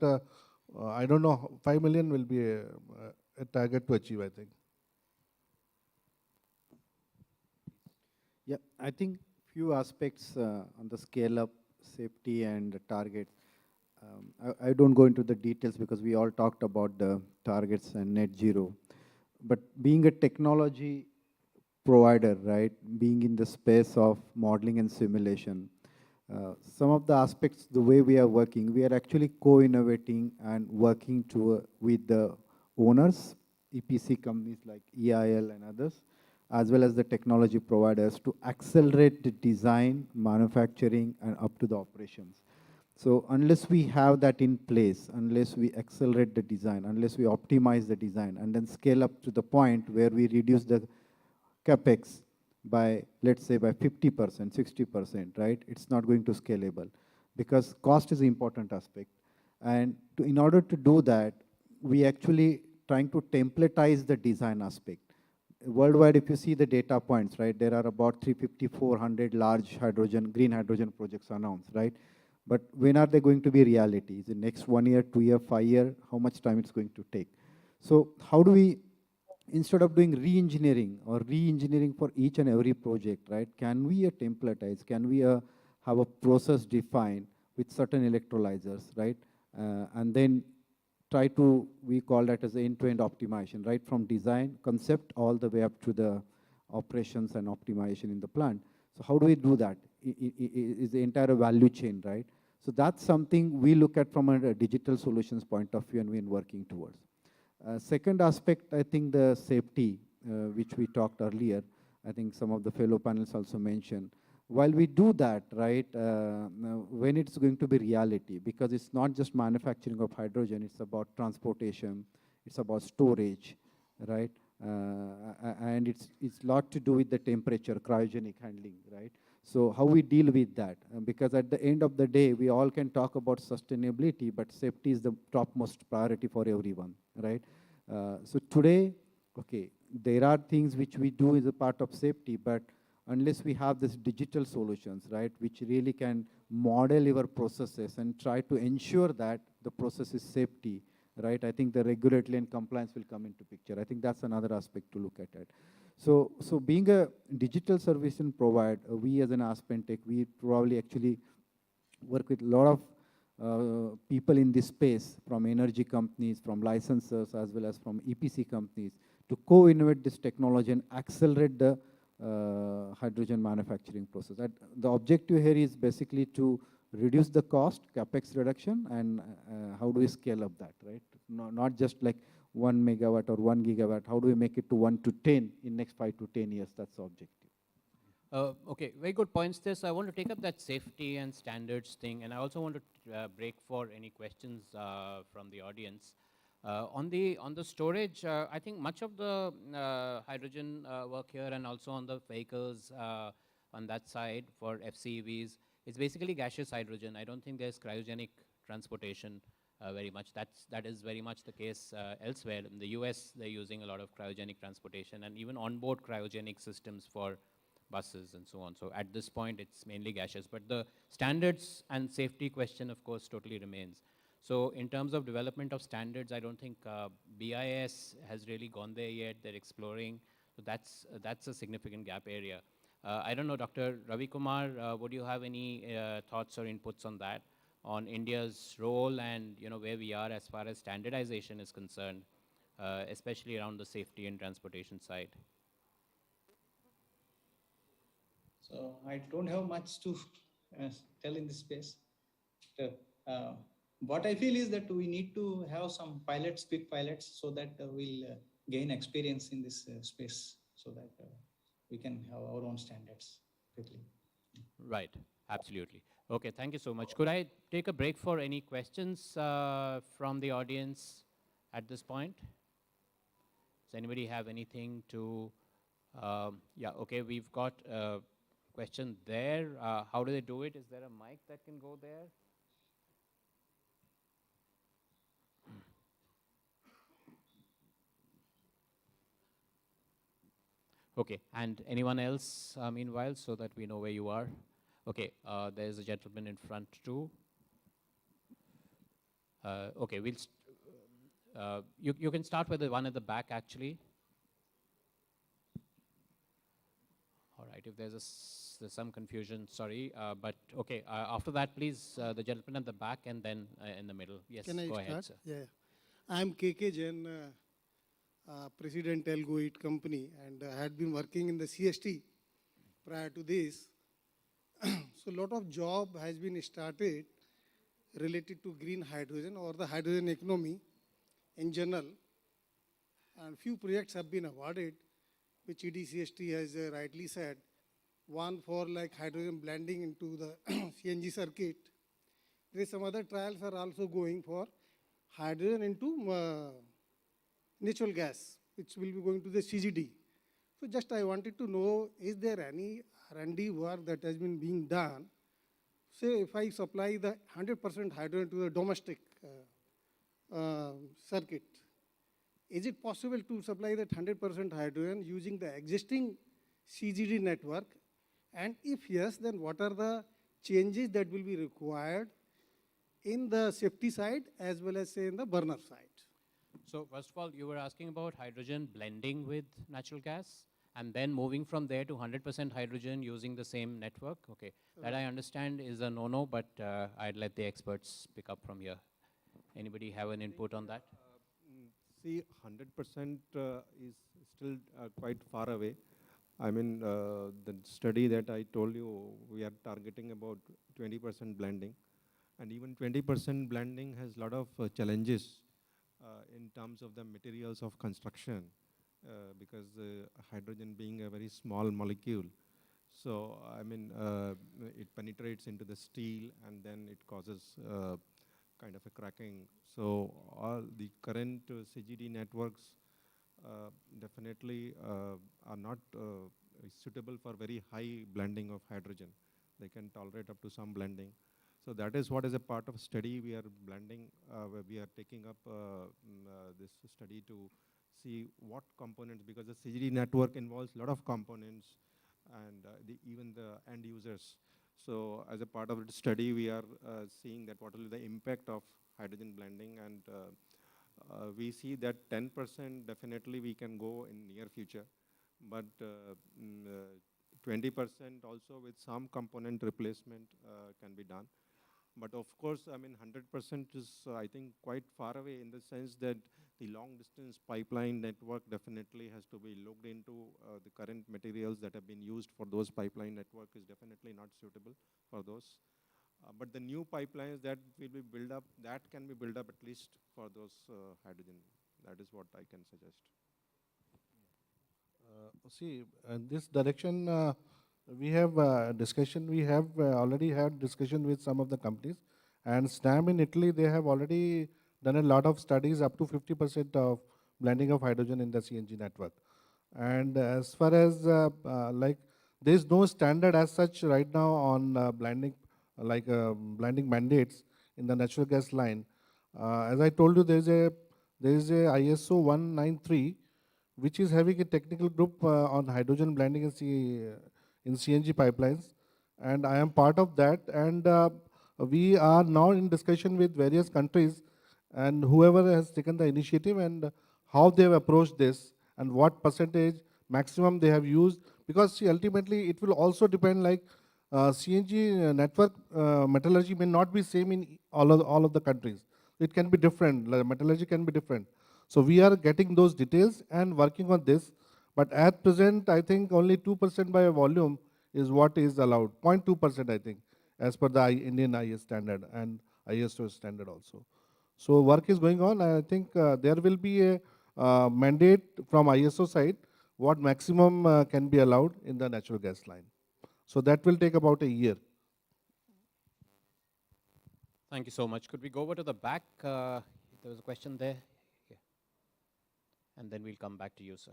I don't know, 5 million will be a target to achieve, I think. Yeah, I think few aspects on the scale up, safety and target. I don't go into the details because we all talked about the targets and net zero. But being a technology provider, right, being in the space of modeling and simulation, some of the aspects, the way we are working, we are actually co-innovating and working with the owners, EPC companies like EIL and others, as well as the technology providers to accelerate the design, manufacturing, and up to the operations. So unless we have that in place, unless we accelerate the design, unless we optimize the design, and then scale up to the point where we reduce the capex by, let's say, by 50%, 60%, right? It's not going to scalable because cost is an important aspect. And in order to do that, we actually trying to templatize the design aspect. Worldwide, if you see the data points, right, there are about 350, 400 large green hydrogen projects announced, right? But when are they going to be reality? Is it next 1 year, 2 year, 5 year? How much time it's going to take? So how do we, instead of doing re-engineering for each and every project, right, can we templatize, can we have a process defined with certain electrolyzers, right? And then try to, we call that as end-to-end optimization, right, from design, concept, all the way up to the operations and optimization in the plant. So how do we do that? Is the entire value chain, right? So that's something we look at from a digital solutions point of view and we're working towards. Second aspect, I think the safety, which we talked earlier, I think some of the fellow panels also mentioned. While we do that, right, when it's going to be reality, because it's not just manufacturing of hydrogen, it's about transportation, it's about storage, right? And it's a lot to do with the temperature, cryogenic handling, right? So how we deal with that? Because at the end of the day, we all can talk about sustainability, but safety is the topmost priority for everyone, right? So today, okay, there are things which we do as a part of safety, but unless we have this digital solutions, right, which really can model your processes and try to ensure that the process is safety, right, I think the regulatory and compliance will come into picture. I think that's another aspect to look at it. So being a digital service and provider, we as an Aspentech, we probably actually work with a lot of people in this space, from energy companies, from licensors, as well as from EPC companies, to co-innovate this technology and accelerate the hydrogen manufacturing process. The objective here is basically to reduce the cost, capex reduction, and how do we scale up that, right? Not just like 1 megawatt or 1 gigawatt, how do we make it to 1 to 10 in next 5 to 10 years? That's the objective. Okay, very good points there. So I want to take up that safety and standards thing, and I also want to break for any questions from the audience. On the storage, I think much of the hydrogen work here and also on the vehicles on that side for FCEVs is basically gaseous hydrogen. I don't think there's cryogenic transportation very much. That is very much the case elsewhere. In the US, they're using a lot of cryogenic transportation and even onboard cryogenic systems for buses and so on. So at this point, it's mainly gaseous. But the standards and safety question, of course, totally remains. So in terms of development of standards, I don't think BIS has really gone there yet. They're exploring. So that's a significant gap area. I don't know, Dr. Ravi Kumar, would you have any thoughts or inputs on that, on India's role and where we are as far as standardization is concerned, especially around the safety and transportation side? So I don't have much to tell in this space. What I feel is that we need to have some pilots, quick pilots, so that we'll gain experience in this space, so that we can have our own standards quickly. Right, absolutely. Okay, thank you so much. Could I take a break for any questions from the audience at this point? Does anybody have anything to, yeah, okay, we've got a question there. How do they do it? Is there a mic that can go there? Okay, and anyone else meanwhile, so that we know where you are? Okay, there's a gentleman in front too. Okay, you can start with the one at the back actually. All right, if there's some confusion, sorry, but okay, after that please, the gentleman at the back and then in the middle. Yes, Can I go start? ahead, sir. Yeah, I'm KK Jain, President Telugu It Company, and I had been working in the CST prior to this. So a lot of job has been started related to green hydrogen or the hydrogen economy in general. And few projects have been awarded, which EDCST has rightly said. One for like hydrogen blending into the CNG circuit. There is some other trials are also going for hydrogen into natural gas, which will be going to the CGD. So just I wanted to know, is there any R&D work that has been being done? Say if I supply the 100% hydrogen to the domestic circuit, is it possible to supply that 100% hydrogen using the existing CGD network? And if yes, then what are the changes that will be required in the safety side as well as say in the burner side? So first of all, you were asking about hydrogen blending with natural gas and then moving from there to 100% hydrogen using the same network. Okay, that I understand is a no-no, but I'd let the experts pick up from here. Anybody have an input on that? See, 100% is still quite far away. I mean, the study that I told you, we are targeting about 20% blending. And even 20% blending has a lot of challenges in terms of the materials of construction, because hydrogen being a very small molecule. So, I mean, it penetrates into the steel and then it causes kind of a cracking. So, all the current CGD networks definitely are not suitable for very high blending of hydrogen. They can tolerate up to some blending. So that is what is a part of study we are blending, where we are taking up this study to see what components, because the CGD network involves a lot of components and even the end users. So as a part of the study, we are seeing that what will be the impact of hydrogen blending, and we see that 10% definitely we can go in near future, but 20% also with some component replacement can be done. But of course, I mean, 100% is, I think, quite far away in the sense that the long distance pipeline network definitely has to be looked into. The current materials that have been used for those pipeline network is definitely not suitable for those. But the new pipelines that will be built up, that can be built up at least for those hydrogen. That is what I can suggest. See, in this direction, we have discussion. We have already had discussion with some of the companies, and SNAM in Italy, they have already done a lot of studies up to 50% of blending of hydrogen in the CNG network. And as far as like, there is no standard as such right now on blending, blending mandates in the natural gas line. As I told you, there is a ISO 193 which is having a technical group on hydrogen blending in CNG pipelines, and I am part of that. And we are now in discussion with various countries, and whoever has taken the initiative and how they have approached this and what percentage maximum they have used. Because see, ultimately it will also depend, like CNG network metallurgy may not be same in all of the countries. It can be different. Metallurgy can be different. So we are getting those details and working on this. But at present, I think only 2% by volume is what is allowed. 0.2%, I think, as per the Indian IS standard and ISO standard also. So work is going on. I think there will be a mandate from ISO side what maximum can be allowed in the natural gas line. So that will take about a year. Thank you so much. Could we go over to the back? There was a question there. Yeah. And then we'll come back to you, sir.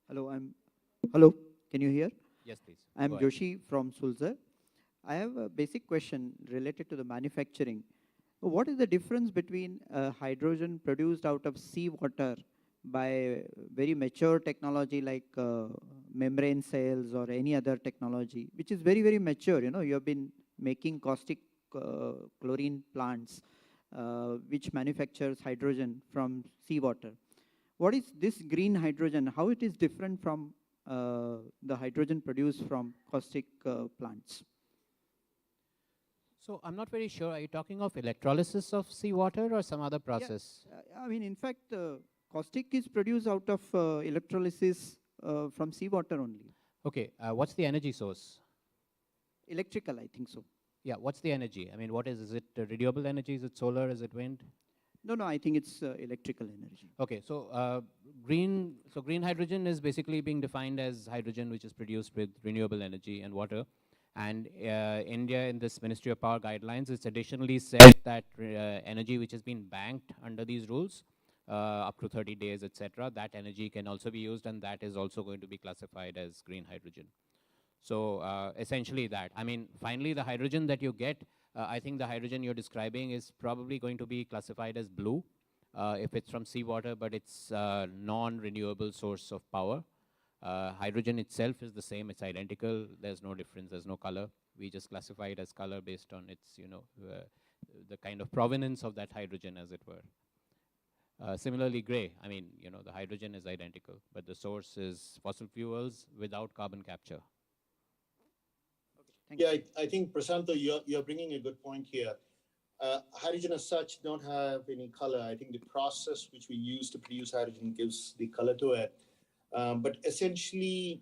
Hello, can you hear? Yes, please. I'm Go ahead. Joshi from Sulzer. I have a basic question related to the manufacturing. What is the difference between hydrogen produced out of seawater by very mature technology like membrane cells or any other technology, which is very, very mature? You know, you have been making caustic chlorine plants, which manufactures hydrogen from seawater. What is this green hydrogen? How it is different from the hydrogen produced from caustic plants? So I'm not very sure. Are you talking of electrolysis of seawater or some other process? Yeah, I mean, in fact, caustic is produced out of electrolysis from seawater only. Okay, what's the energy source? Electrical, I think so. Yeah, what's the energy? I mean, what is it renewable energy? Is it solar? Is it wind? No, I think it's electrical energy. Okay, so green hydrogen is basically being defined as hydrogen which is produced with renewable energy and water. And India, in this Ministry of Power guidelines, it's additionally said that energy which has been banked under these rules, up to 30 days, etc., that energy can also be used, and that is also going to be classified as green hydrogen. So essentially that. I mean, finally, the hydrogen that you get, I think the hydrogen you're describing is probably going to be classified as blue if it's from seawater, but it's a non-renewable source of power. Hydrogen itself is the same, it's identical, there's no difference, there's no color. We just classify it as color based on its, the kind of provenance of that hydrogen, as it were. Similarly, gray, I mean, the hydrogen is identical, but the source is fossil fuels without carbon capture. Yeah, I think, Prasanto, you're bringing a good point here. Hydrogen as such don't have any color. I think the process which we use to produce hydrogen gives the color to it. But essentially,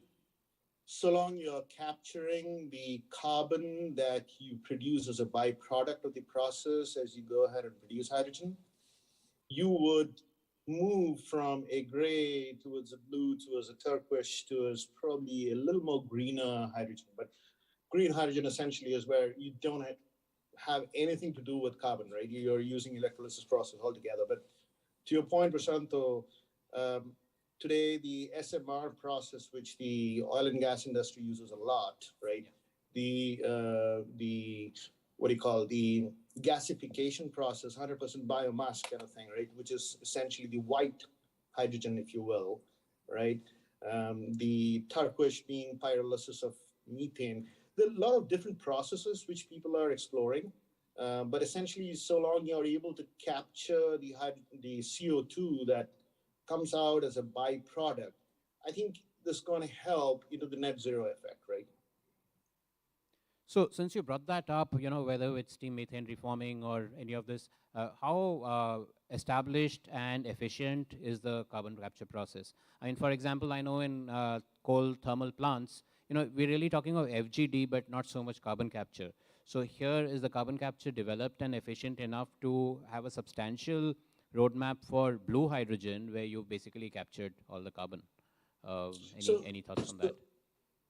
so long you're capturing the carbon that you produce as a byproduct of the process as you go ahead and produce hydrogen, you would move from a gray towards a blue, towards a turquoise, towards probably a little more greener hydrogen. But green hydrogen essentially is where you don't have anything to do with carbon, right? You're using electrolysis process altogether. But to your point, Prasanto, today the SMR process, which the oil and gas industry uses a lot, right? The what do you call the gasification process, 100% biomass kind of thing, right? Which is essentially the white hydrogen, if you will, right? The turquoise being pyrolysis of methane. There are a lot of different processes which people are exploring, but essentially, so long you're able to capture the CO2 that comes out as a byproduct, I think this is going to help into the net zero effect, right? So since you brought that up, whether it's steam methane reforming or any of this, how established and efficient is the carbon capture process? I mean, for example, I know in coal thermal plants, we're really talking of FGD, but not so much carbon capture. So here, is the carbon capture developed and efficient enough to have a substantial roadmap for blue hydrogen, where you've basically captured all the carbon? Any thoughts on that?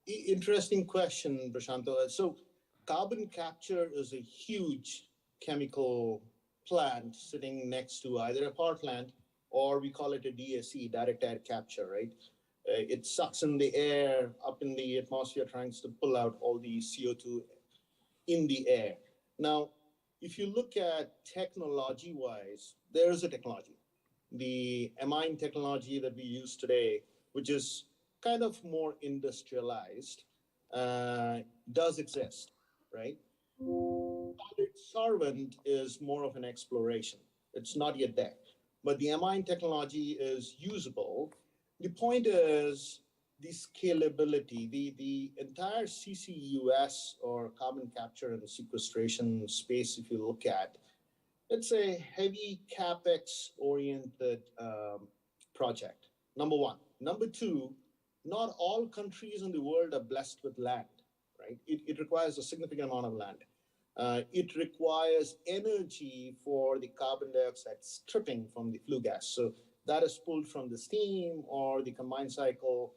Interesting question, Prashanto. So carbon capture is a huge chemical plant sitting next to either a power plant or we call it a DAC, direct air capture, right? It sucks in the air up in the atmosphere, trying to pull out all the CO2 in the air. Now, if you look at technology-wise, there is a technology. The amine technology that we use today, which is kind of more industrialized, does exist, right? Solid solvent is more of an exploration. It's not yet there. But the amine technology is usable. The point is the scalability. The entire CCUS, or carbon capture and sequestration space, if you look at, it's a heavy CapEx-oriented project, number one. Number two, not all countries in the world are blessed with land, right? It requires a significant amount of land. It requires energy for the carbon dioxide stripping from the flue gas. So that is pulled from the steam or the combined cycle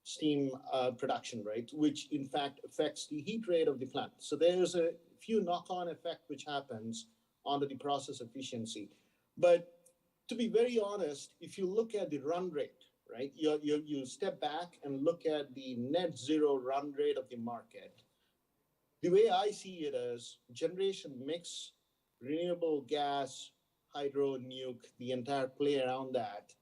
steam production, right? Which in fact affects the heat rate of the plant. So there's a few knock-on effect which happens onto the process efficiency. But to be very honest, if you look at the run rate, right, you step back and look at the net zero run rate of the market. The way I see it is generation mix, renewable gas, hydro, nuke, the entire play around that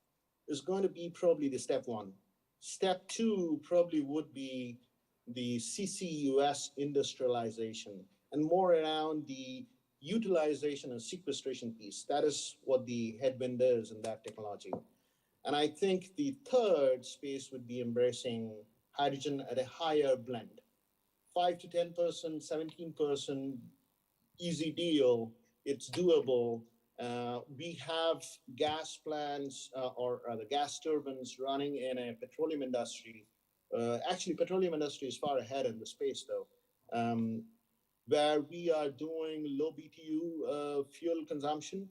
is going to be probably the step one. Step two probably would be the CCUS industrialization and more around the utilization and sequestration piece. That is what the headwind is in that technology. And I think the third space would be embracing hydrogen at a higher blend. 5 to 10%, 17%, easy deal. It's doable. We have gas plants or the gas turbines running in a petroleum industry. Actually, petroleum industry is far ahead in the space, though, where we are doing low BTU fuel consumption.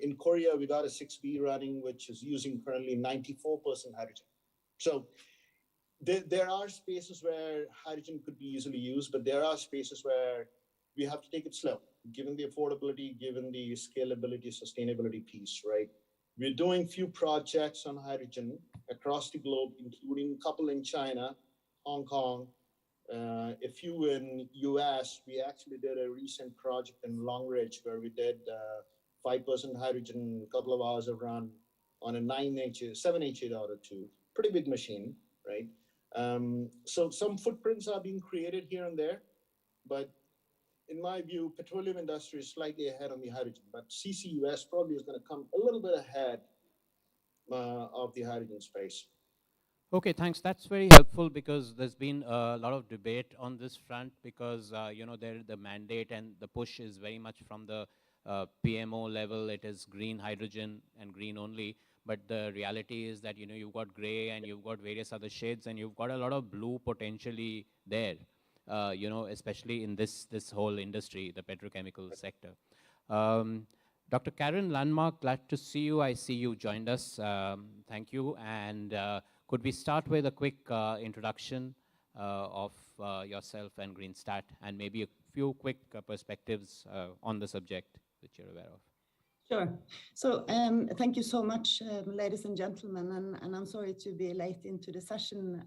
In Korea, we got a 6B running, which is using currently 94% hydrogen. So there are spaces where hydrogen could be easily used, but there are spaces where we have to take it slow, given the affordability, given the scalability, sustainability piece, right? We're doing few projects on hydrogen across the globe, including a couple in China, Hong Kong, a few in US. We actually did a recent project in Long Ridge where we did 5% hydrogen, a couple of hours of run on a 7H8 pretty big machine, right? So some footprints are being created here and there, but in my view, petroleum industry is slightly ahead on the hydrogen, but CCUS probably is going to come a little bit ahead of the hydrogen space. Okay, thanks. That's very helpful because there's been a lot of debate on this front because, the mandate and the push is very much from the PMO level. It is green hydrogen and green only. But the reality is that, you've got gray and you've got various other shades and you've got a lot of blue potentially there, especially in this whole industry, the petrochemical sector. Dr. Karen Landmark, glad to see you. I see you joined us. Thank you. And could we start with a quick introduction of yourself and GreenStat and maybe a few quick perspectives on the subject that you're aware of? Sure. So thank you so much, ladies and gentlemen, and I'm sorry to be late into the session.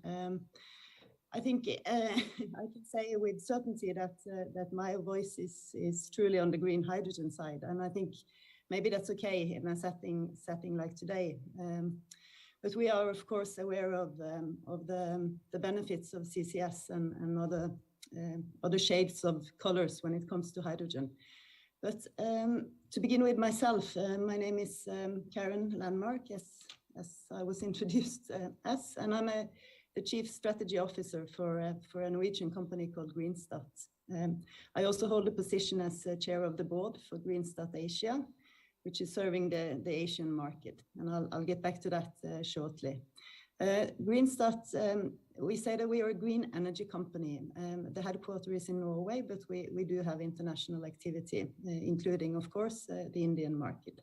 I think I can say with certainty that my voice is truly on the green hydrogen side, and I think maybe that's okay in a setting like today. But we are, of course, aware of the benefits of CCS and other shades of colors when it comes to hydrogen. But to begin with myself, my name is Karen Landmark, as I was introduced as, and I'm the Chief Strategy Officer for a Norwegian company called Greenstat. I also hold a position as Chair of the Board for Greenstat Asia, which is serving the Asian market, and I'll get back to that shortly. Greenstat, we say that we are a green energy company. The headquarters is in Norway, but we do have international activity, including, of course, the Indian market.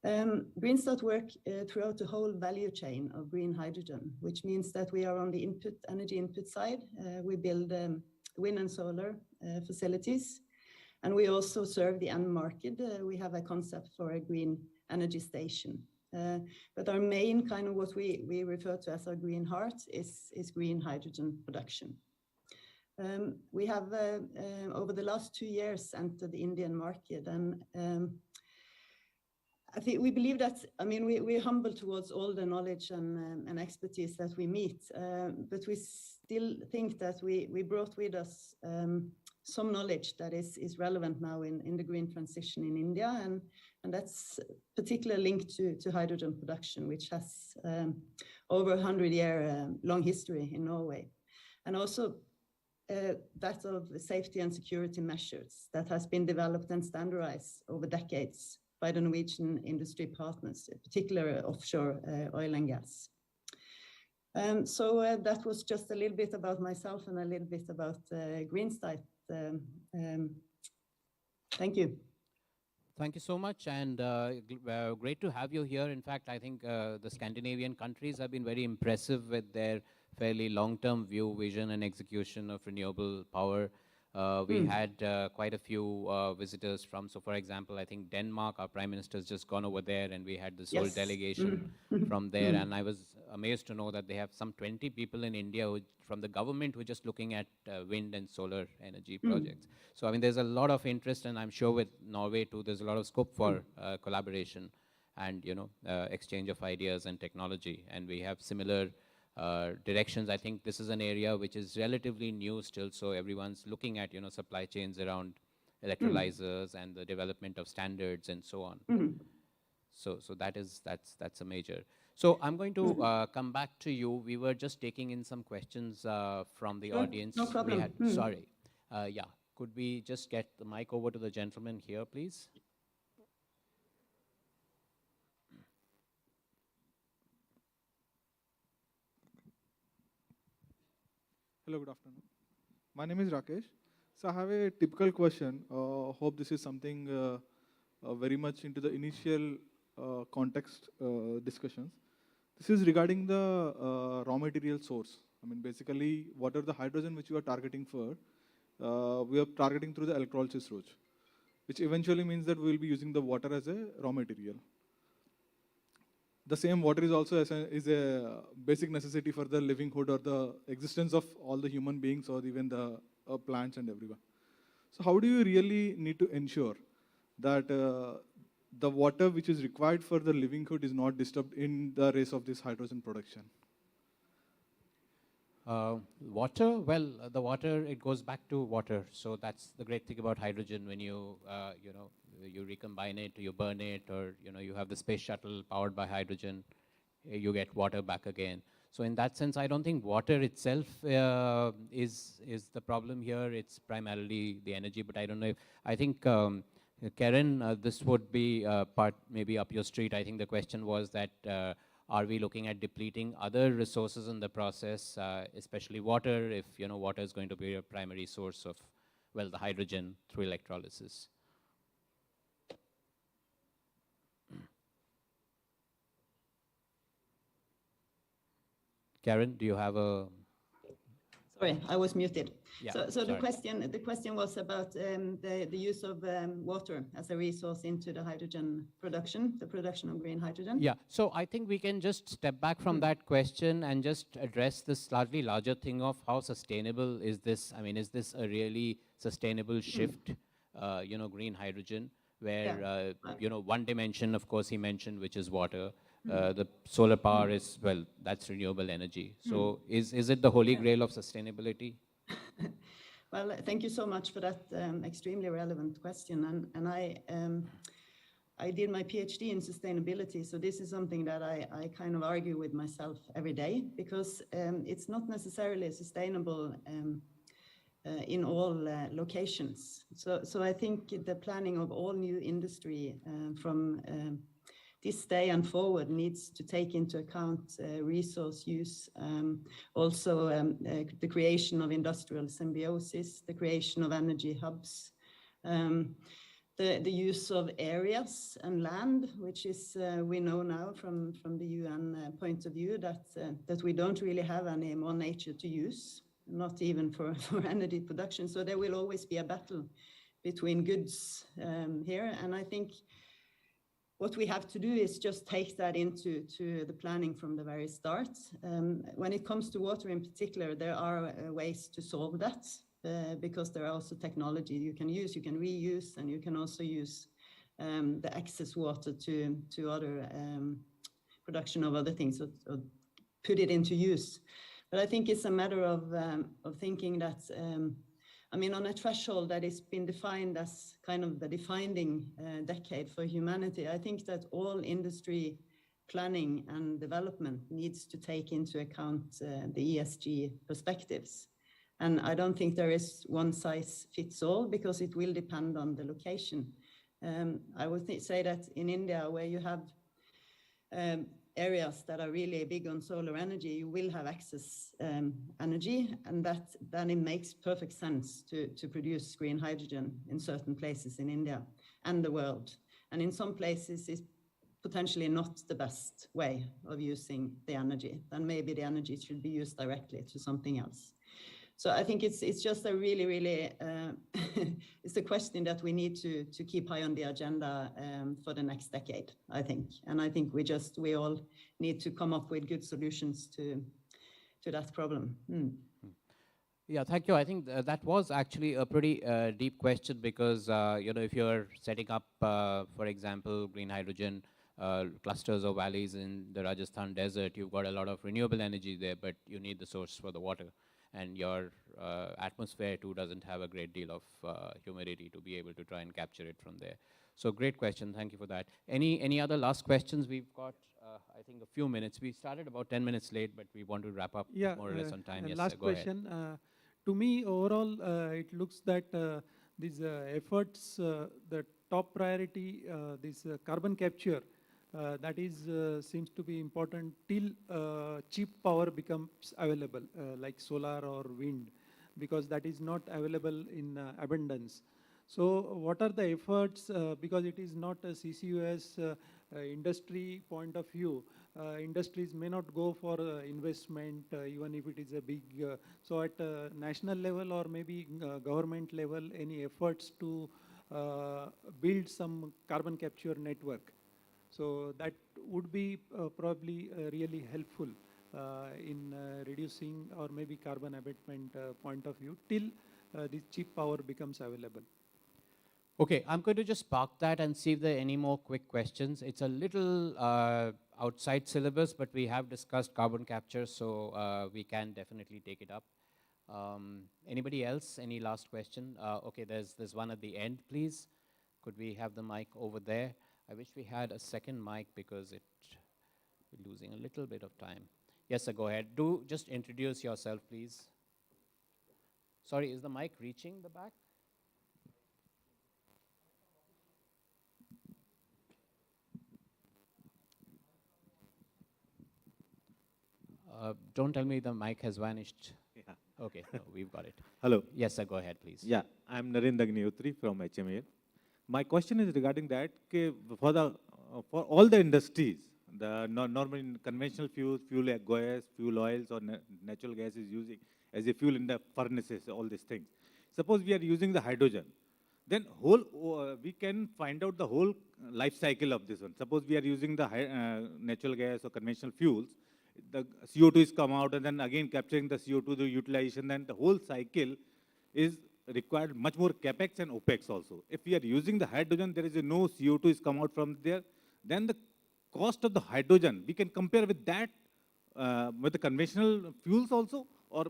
Greenstat work throughout the whole value chain of green hydrogen, which means that we are on the energy input side. We build wind and solar facilities, and we also serve the end market. We have a concept for a green energy station. But our main kind of what we refer to as our green heart is green hydrogen production. We have over the last 2 years entered the Indian market, and I think we believe that, I mean, we're humble towards all the knowledge and expertise that we meet, but we still think that we brought with us some knowledge that is relevant now in the green transition in India, and that's particularly linked to hydrogen production, which has over 100-year long history in Norway, and also that of safety and security measures that has been developed and standardized over decades by the Norwegian industry partners, particularly offshore oil and gas. So that was just a little bit about myself and a little bit about Greenstat. Thank you. Thank you so much, and great to have you here. In fact, I think the Scandinavian countries have been very impressive with their fairly long-term view, vision, and execution of renewable power. We had quite a few visitors from, so for example, I think Denmark, our Prime Minister's just gone over there, and we had this whole delegation from there, and I was amazed to know that they have some 20 people in India from the government who are just looking at wind and solar energy projects. So I mean, there's a lot of interest, and I'm sure with Norway too, there's a lot of scope for collaboration and, you know, exchange of ideas and technology, and we have similar directions. I think this is an area which is relatively new still, so everyone's looking at, you know, supply chains around electrolyzers and the development of standards and so on. So that's a major. So I'm going to come back to you. We were just taking in some questions from the audience. No problem. Sorry. Yeah, could we just get the mic over to the gentleman here, please? Hello, good afternoon. My name is Rakesh. So I have a typical question. Hope this is something very much into the initial context discussions. This is regarding the raw material source. I mean, basically, what are the hydrogen which you are targeting for? We are targeting through the electrolysis route, which eventually means that we will be using the water as a raw material. The same water is also a basic necessity for the livelihood or the existence of all the human beings or even the plants and everyone. So how do you really need to ensure that the water which is required for the livelihood is not disturbed in the race of this hydrogen production? Water, well, the water, it goes back to water. So that's the great thing about hydrogen. When you, you know, you recombine it, you burn it, or, you know, you have the space shuttle powered by hydrogen, you get water back again. So in that sense, I don't think water itself is the problem here. It's primarily the energy, but I don't know if, I think, Karen, this would be part maybe up your street. I think the question was that, are we looking at depleting other resources in the process, especially water, if, you know, water is going to be a primary source of, well, the hydrogen through electrolysis? Karen, do you have a... Sorry, I was muted. Yeah, so the question was about the use of water as a resource into the hydrogen production, the production of green hydrogen. Yeah, so I think we can just step back from that question and just address this slightly larger thing of how sustainable is this? I mean, is this a really sustainable shift, you know, green hydrogen, where, you know, one dimension, of course, he mentioned, which is water. The solar power is, well, that's renewable energy. So is it the holy grail of sustainability? Well, thank you so much for that extremely relevant question. And I did my PhD in sustainability, so this is something that I kind of argue with myself every day, because it's not necessarily sustainable in all locations. So I think the planning of all new industry from this day and forward needs to take into account resource use, also the creation of industrial symbiosis, the creation of energy hubs, the use of areas and land, which is, we know now from the UN point of view that we don't really have any more nature to use, not even for energy production. So there will always be a battle between goods here. And I think what we have to do is just take that into the planning from the very start. When it comes to water in particular, there are ways to solve that because there are also technology you can use, you can reuse, and you can also use the excess water to other production of other things, or put it into use. But I think it's a matter of thinking that, I mean, on a threshold that has been defined as kind of the defining decade for humanity, I think that all industry planning and development needs to take into account the ESG perspectives. And I don't think there is one size fits all, because it will depend on the location. I would say that in India, where you have areas that are really big on solar energy, you will have excess energy, and then it makes perfect sense to produce green hydrogen in certain places in India and the world. And in some places, it's potentially not the best way of using the energy. Then maybe the energy should be used directly to something else. So I think it's just a really, it's a question that we need to keep high on the agenda for the next decade, I think. And I think we all need to come up with good solutions to that problem. Yeah, thank you. I think that was actually a pretty deep question, because if you're setting up, for example, green hydrogen clusters or valleys in the Rajasthan desert, you've got a lot of renewable energy there, but you need the source for the water. And your atmosphere too doesn't have a great deal of humidity to be able to try and capture it from there. So great question, thank you for that. Any other last questions? We've got, I think, a few minutes. We started about 10 minutes late, but we want to wrap up more or less on time. Yes, last go ahead. question. To me, overall, it looks that these efforts, the top priority, this carbon capture, that is seems to be important till cheap power becomes available, like solar or wind, because that is not available in abundance. So what are the efforts, because it is not a CCUS industry point of view, industries may not go for investment, even if it is a big, so at national level or maybe government level, any efforts to build some carbon capture network. So that would be probably really helpful in reducing or maybe carbon abatement point of view till this cheap power becomes available. Okay, I'm going to just park that and see if there are any more quick questions. It's a little outside syllabus, but we have discussed carbon capture, so we can definitely take it up. Anybody else? Any last question? Okay, there's one at the end, please. Could we have the mic over there? I wish we had a second mic because we're losing a little bit of time. Yes, sir, go ahead. Do just introduce yourself, please. Sorry, is the mic reaching the back? Don't tell me the mic has vanished. Yeah. Okay, no, we've got it. Hello. Yes, sir, go ahead, please. Yeah, I'm Narendra Agnihotri from HMAL. My question is regarding that, for all the industries, the normal conventional fuels, fuel gas, fuel oils, or natural gas is using as a fuel in the furnaces, all these things. Suppose we are using the hydrogen, then we can find out the whole life cycle of this one. Suppose we are using the natural gas or conventional fuels, the CO2 is come out, and then again capturing the CO2, the utilization, then the whole cycle is required much more capex and opex also. If we are using the hydrogen, there is no CO2 is come out from there, then the cost of the hydrogen, we can compare with that, with the conventional fuels also, or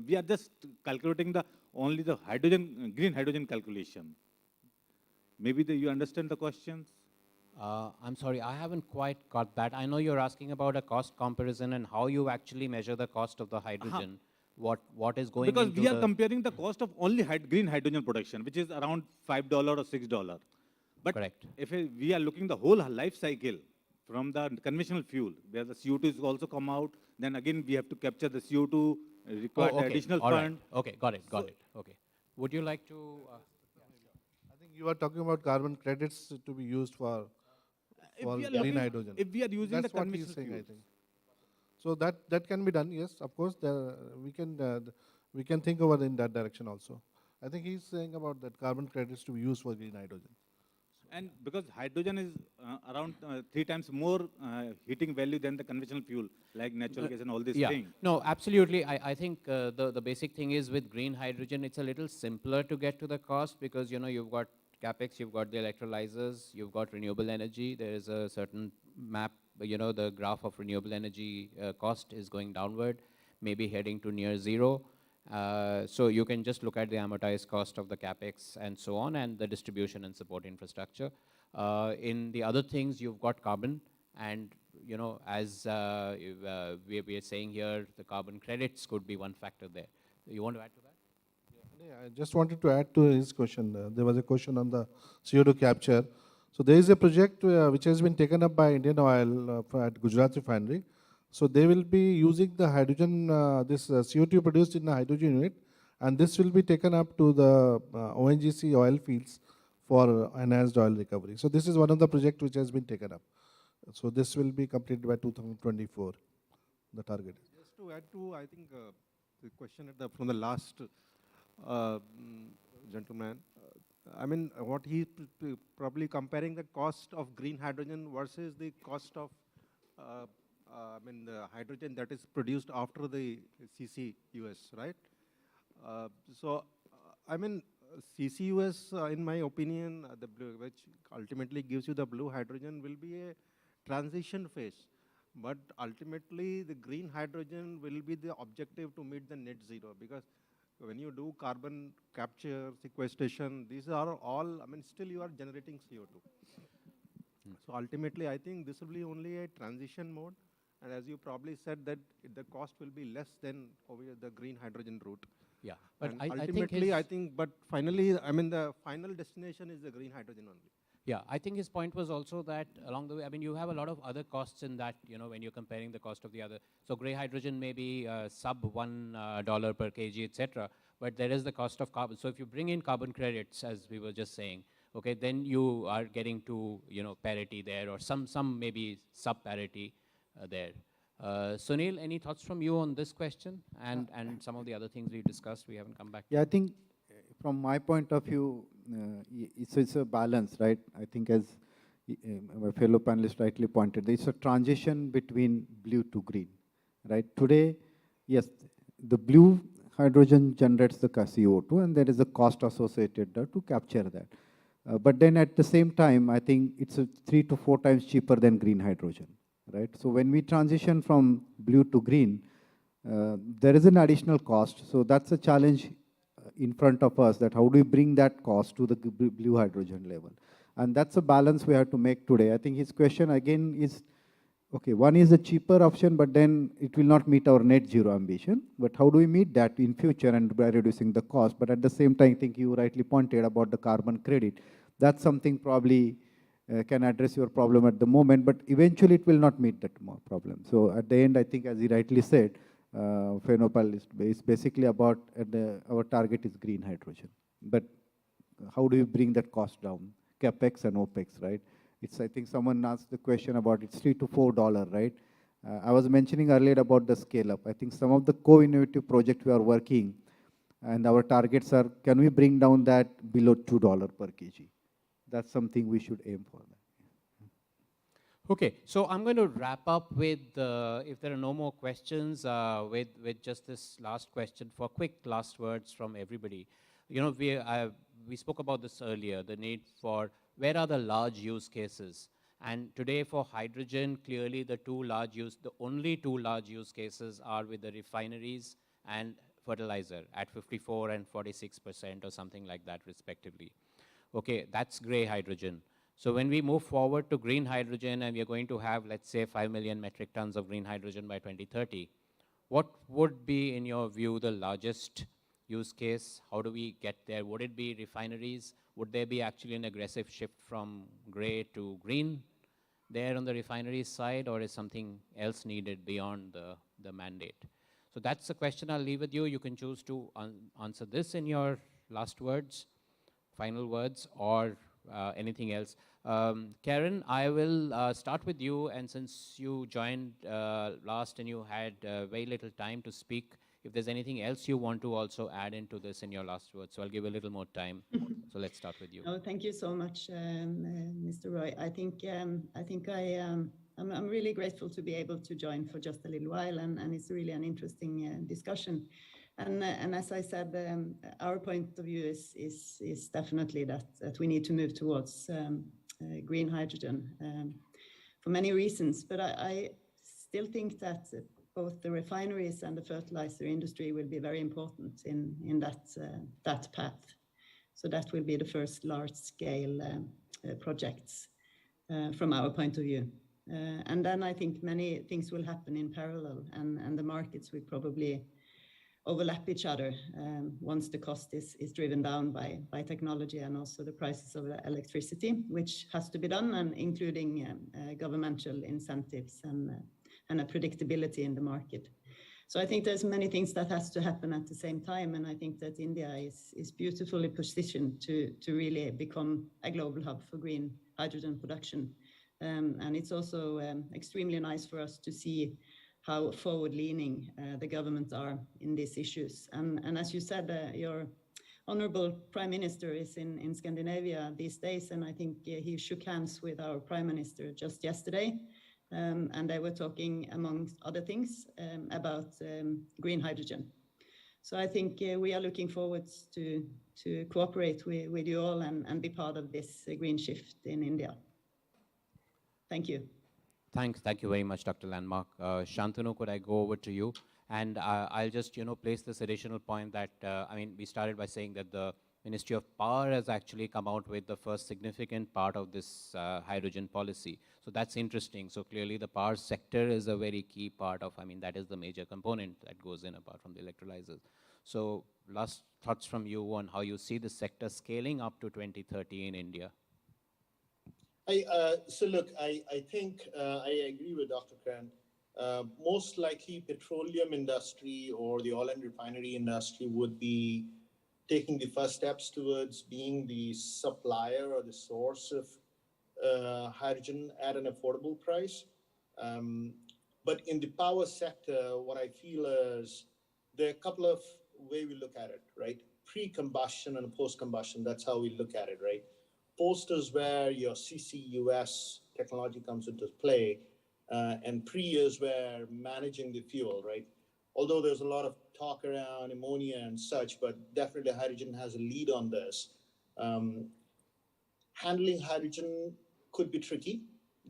we are just calculating only the hydrogen, green hydrogen calculation. Maybe you understand the questions? I'm sorry, I haven't quite got that. I know you're asking about a cost comparison and how you actually measure the cost of the hydrogen. What is going Because into we are the comparing the cost of only green hydrogen production, which is around $5 or $6. But Correct. if we are looking the whole life cycle from the conventional fuel, where the CO2 is also come out, then again we have to capture the CO2, require okay. additional All right. fund. Okay, got it, got it. Okay. Would you like to? I think you are talking about carbon credits to be used for green hydrogen. If we are using That's the what he's conventional saying, I fuels. think. So that can be done. Yes, of course. We can think over in that direction also. I think he's saying about that carbon credits to be used for green hydrogen. And because hydrogen is around 3 times more heating value than the conventional fuel, like natural gas and all these things. No, absolutely. I think the basic thing is with green hydrogen, it's a little simpler to get to the cost because, you've got CapEx, you've got the electrolyzers, you've got renewable energy. There is a certain map, the graph of renewable energy cost is going downward, maybe heading to near zero. So you can just look at the amortized cost of the CapEx and so on, and the distribution and support infrastructure. In the other things, you've got carbon, and as we are saying here, the carbon credits could be one factor there. You want to add to that? Yeah, I just wanted to add to his question. There was a question on the CO2 capture. So there is a project which has been taken up by Indian Oil at Gujarat Refinery. So they will be using the hydrogen, this CO2 produced in the hydrogen unit, and this will be taken up to the ONGC oil fields for enhanced oil recovery. So this is one of the projects which has been taken up. So this will be completed by 2024, the target. Just to add to, I think, the question from the last gentleman, I mean, what he probably comparing the cost of green hydrogen versus the cost of the hydrogen that is produced after the CCUS, right? CCUS, in my opinion, which ultimately gives you the blue hydrogen, will be a transition phase. But ultimately, the green hydrogen will be the objective to meet the net zero, because when you do carbon capture, sequestration, these are all, still you are generating CO2. So ultimately, I think this will be only a transition mode. And as you probably said, that the cost will be less than over the green hydrogen route. Yeah, but ultimately, I think, but finally, the final destination is the green hydrogen only. Yeah, I think his point was also that along the way, you have a lot of other costs in that, when you're comparing the cost of the other. So gray hydrogen may be sub $1 per kg, etc. But there is the cost of carbon. So if you bring in carbon credits, as we were just saying, okay, then you are getting to, parity there, or some maybe sub parity there. Sunil, any thoughts from you on this question and some of the other things we discussed? We haven't come back to. Yeah, I think from my point of view, it's a balance, right? I think as my fellow panelists rightly pointed, it's a transition between blue to green, right? Today, yes, the blue hydrogen generates the CO2, and there is a cost associated to capture that. But then at the same time, I think it's 3 to 4 times cheaper than green hydrogen, right? So when we transition from blue to green, there is an additional cost. So that's a challenge in front of us, that how do we bring that cost to the blue hydrogen level? And that's a balance we have to make today. I think his question again is, okay, one is a cheaper option, but then it will not meet our net zero ambition. But how do we meet that in future and by reducing the cost? But at the same time, I think you rightly pointed about the carbon credit. That's something probably can address your problem at the moment, but eventually it will not meet that problem. So at the end, I think, as he rightly said, Phenopal is basically about, our target is green hydrogen. But how do you bring that cost down? CapEx and OpEx, right? I think someone asked the question about it's $3 to $4, right? I was mentioning earlier about the scale up. I think some of the co-innovative projects we are working, and our targets are, can we bring down that below $2 per kg? That's something we should aim for. Okay, so I'm going to wrap up with, if there are no more questions, with just this last question for quick last words from everybody. We spoke about this earlier, the need for, where are the large use cases? And today for hydrogen, clearly the only two large use cases are with the refineries and fertilizer at 54% and 46% or something like that respectively. Okay, that's gray hydrogen. So when we move forward to green hydrogen and we are going to have, let's say, 5 million metric tons of green hydrogen by 2030, what would be, in your view, the largest use case? How do we get there? Would it be refineries? Would there be actually an aggressive shift from gray to green there on the refinery side, or is something else needed beyond the mandate? So that's the question I'll leave with you. You can choose to answer this in your last words, final words, or anything else. Karen, I will start with you, and since you joined last and you had very little time to speak, if there's anything else you want to also add into this in your last words, so I'll give a little more time. So let's start with you. Oh, thank you so much, Mr. Roy. I'm really grateful to be able to join for just a little while, and it's really an interesting discussion. And as I said, our point of view is definitely that we need to move towards green hydrogen for many reasons. But I still think that both the refineries and the fertilizer industry will be very important in that path. So that will be the first large-scale projects from our point of view. And then I think many things will happen in parallel, and the markets will probably overlap each other once the cost is driven down by technology and also the prices of electricity, which has to be done, and including governmental incentives and a predictability in the market. So I think there's many things that has to happen at the same time, and I think that India is beautifully positioned to really become a global hub for green hydrogen production. And it's also extremely nice for us to see how forward-leaning the government are in these issues. And as you said, your honorable Prime Minister is in Scandinavia these days, and I think he shook hands with our Prime Minister just yesterday. And they were talking, amongst other things, about green hydrogen. So I think we are looking forward to cooperate with you all and be part of this green shift in India. Thank you. Thank you very much, Dr. Landmark. Shantanu, could I go over to you? And I'll just, place this additional point that, we started by saying that the Ministry of Power has actually come out with the first significant part of this hydrogen policy. So that's interesting. So clearly the power sector is a very key part of, that is the major component that goes in apart from the electrolyzers. So last thoughts from you on how you see the sector scaling up to 2030 in India. So look, I think I agree with Dr. Kran. Most likely petroleum industry or the oil and refinery industry would be taking the first steps towards being the supplier or the source of hydrogen at an affordable price. But in the power sector, what I feel is there are a couple of ways we look at it, right? Pre-combustion and post-combustion, that's how we look at it, right? Post is where your CCUS technology comes into play, and pre is where managing the fuel, right? Although there's a lot of talk around ammonia and such, but definitely hydrogen has a lead on this. Handling hydrogen could be tricky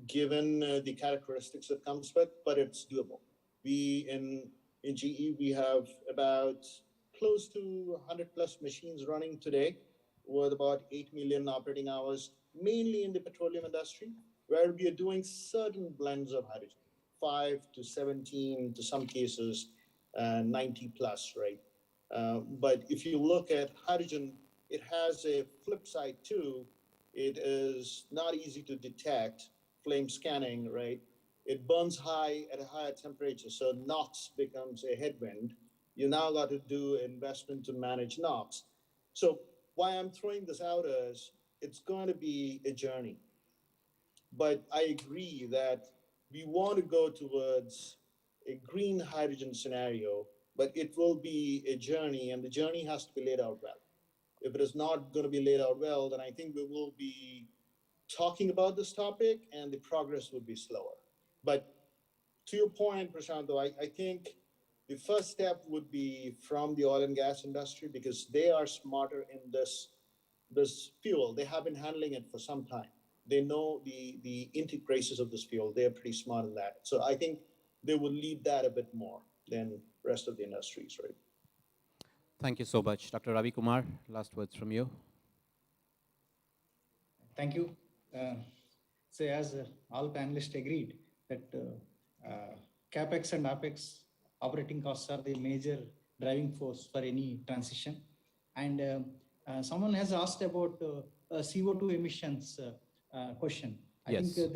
given the characteristics it comes with, but it's doable. We in GE, we have about close to 100 plus machines running today with about 8 million operating hours, mainly in the petroleum industry, where we are doing certain blends of hydrogen, 5 to 17, to some cases, 90 plus, right? But if you look at hydrogen, it has a flip side too. It is not easy to detect, flame scanning, right? It burns high at a higher temperature, so NOx becomes a headwind. You now got to do investment to manage NOx. So why I'm throwing this out is it's going to be a journey. But I agree that we want to go towards a green hydrogen scenario, but it will be a journey, and the journey has to be laid out well. If it is not going to be laid out well, then I think we will be talking about this topic and the progress would be slower. But to your point, Prashanto, I think the first step would be from the oil and gas industry, because they are smarter in this fuel. They have been handling it for some time. They know the intricacies of this fuel. They're pretty smart in that. So I think they will lead that a bit more than rest of the industries, right? Thank you so much. Dr. Ravi Kumar, last words from you. Thank you. say as all panelists agreed that capex and apex operating costs are the major driving force for any transition. And someone has asked about CO2 emissions question. I think Yes.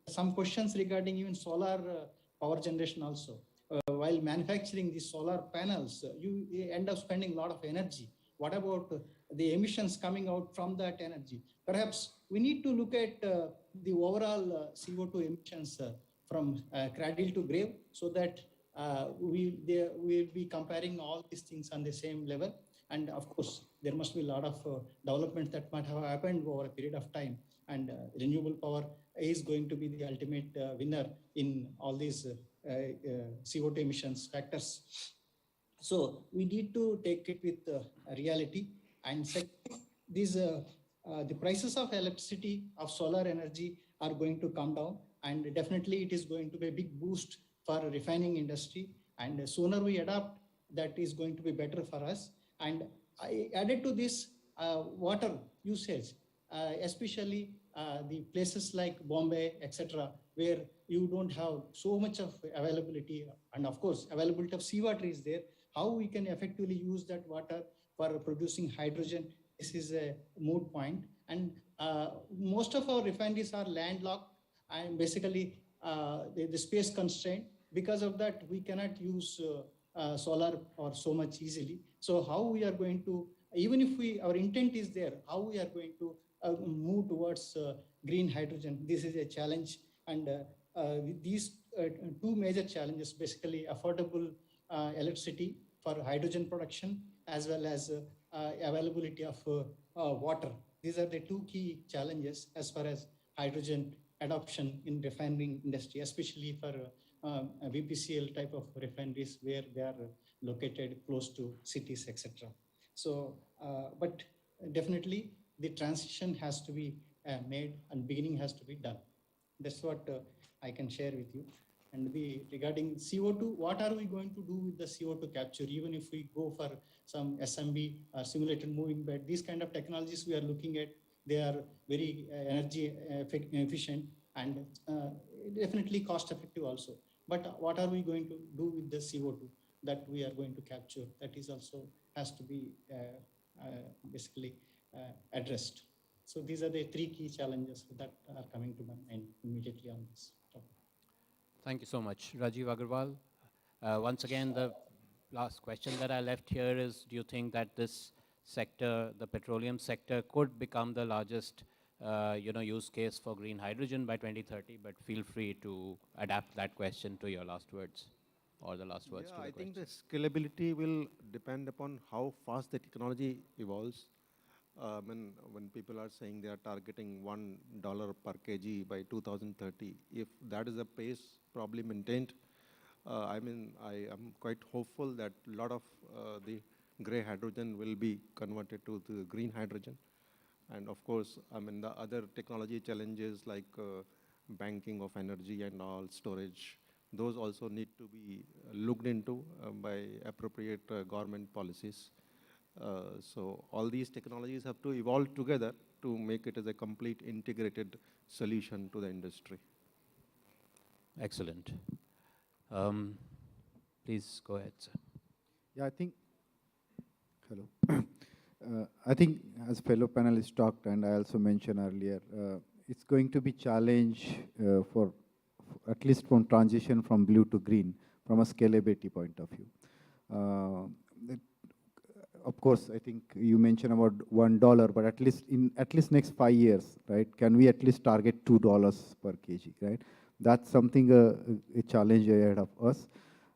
some questions regarding even solar power generation also. While manufacturing these solar panels, you end up spending a lot of energy. What about the emissions coming out from that energy? Perhaps we need to look at the overall CO2 emissions from cradle to grave, so that we'll be comparing all these things on the same level. And of course, there must be a lot of development that might have happened over a period of time. And renewable power is going to be the ultimate winner in all these CO2 emissions factors. So we need to take it with reality. And second, these the prices of electricity, of solar energy are going to come down, and definitely it is going to be a big boost for refining industry. And the sooner we adapt, that is going to be better for us. And I added to this water usage, especially the places like Bombay, etc., where you don't have so much of availability, and of course availability of seawater is there. How we can effectively use that water for producing hydrogen, this is a moot point. And most of our refineries are landlocked and basically the space constraint. Because of that, we cannot use solar or so much easily. So how we are going to, even if our intent is there, how we are going to move towards green hydrogen, this is a challenge. And these two major challenges, basically affordable electricity for hydrogen production, as well as availability of water. These are the two key challenges as far as hydrogen adoption in refining industry, especially for VPCL type of refineries where they are located close to cities, etc. So, but definitely the transition has to be made and beginning has to be done. That's what I can share with you. And regarding CO2, what are we going to do with the CO2 capture? Even if we go for some SMB, simulated moving bed, these kind of technologies we are looking at, they are very energy efficient and definitely cost effective also. But what are we going to do with the CO2 that we are going to capture? That is also has to be basically addressed. So these are the three key challenges that are coming to my mind immediately on this topic. Thank you so much. Rajiv Agarwal, once again, the last question that I left here is, do you think that this sector, the petroleum sector, could become the largest use case for green hydrogen by 2030? But feel free to adapt that question to your last words or the last words to the I question. think the scalability will depend upon how fast the technology evolves. When people are saying they are targeting $1 per kg by 2030, if that is a pace probably maintained, I am quite hopeful that a lot of the gray hydrogen will be converted to the green hydrogen. And of course, the other technology challenges like banking of energy and all storage, those also need to be looked into by appropriate government policies. So all these technologies have to evolve together to make it as a complete integrated solution to the industry. Excellent. Please go ahead, sir. Yeah, I think, hello. I think as fellow panelists talked, and I also mentioned earlier, it's going to be challenge for at least from transition from blue to green from a scalability point of view. Of course, I think you mentioned about $1, but at least next 5 years, right? Can we at least target $2 per kg, right? That's something a challenge ahead of us.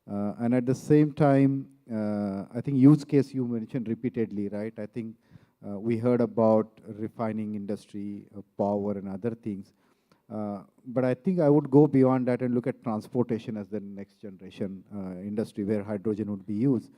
And at the same time, I think use case you mentioned repeatedly, right? I think we heard about refining industry, power and other things. But I think I would go beyond that and look at transportation as the next generation industry where hydrogen would be used.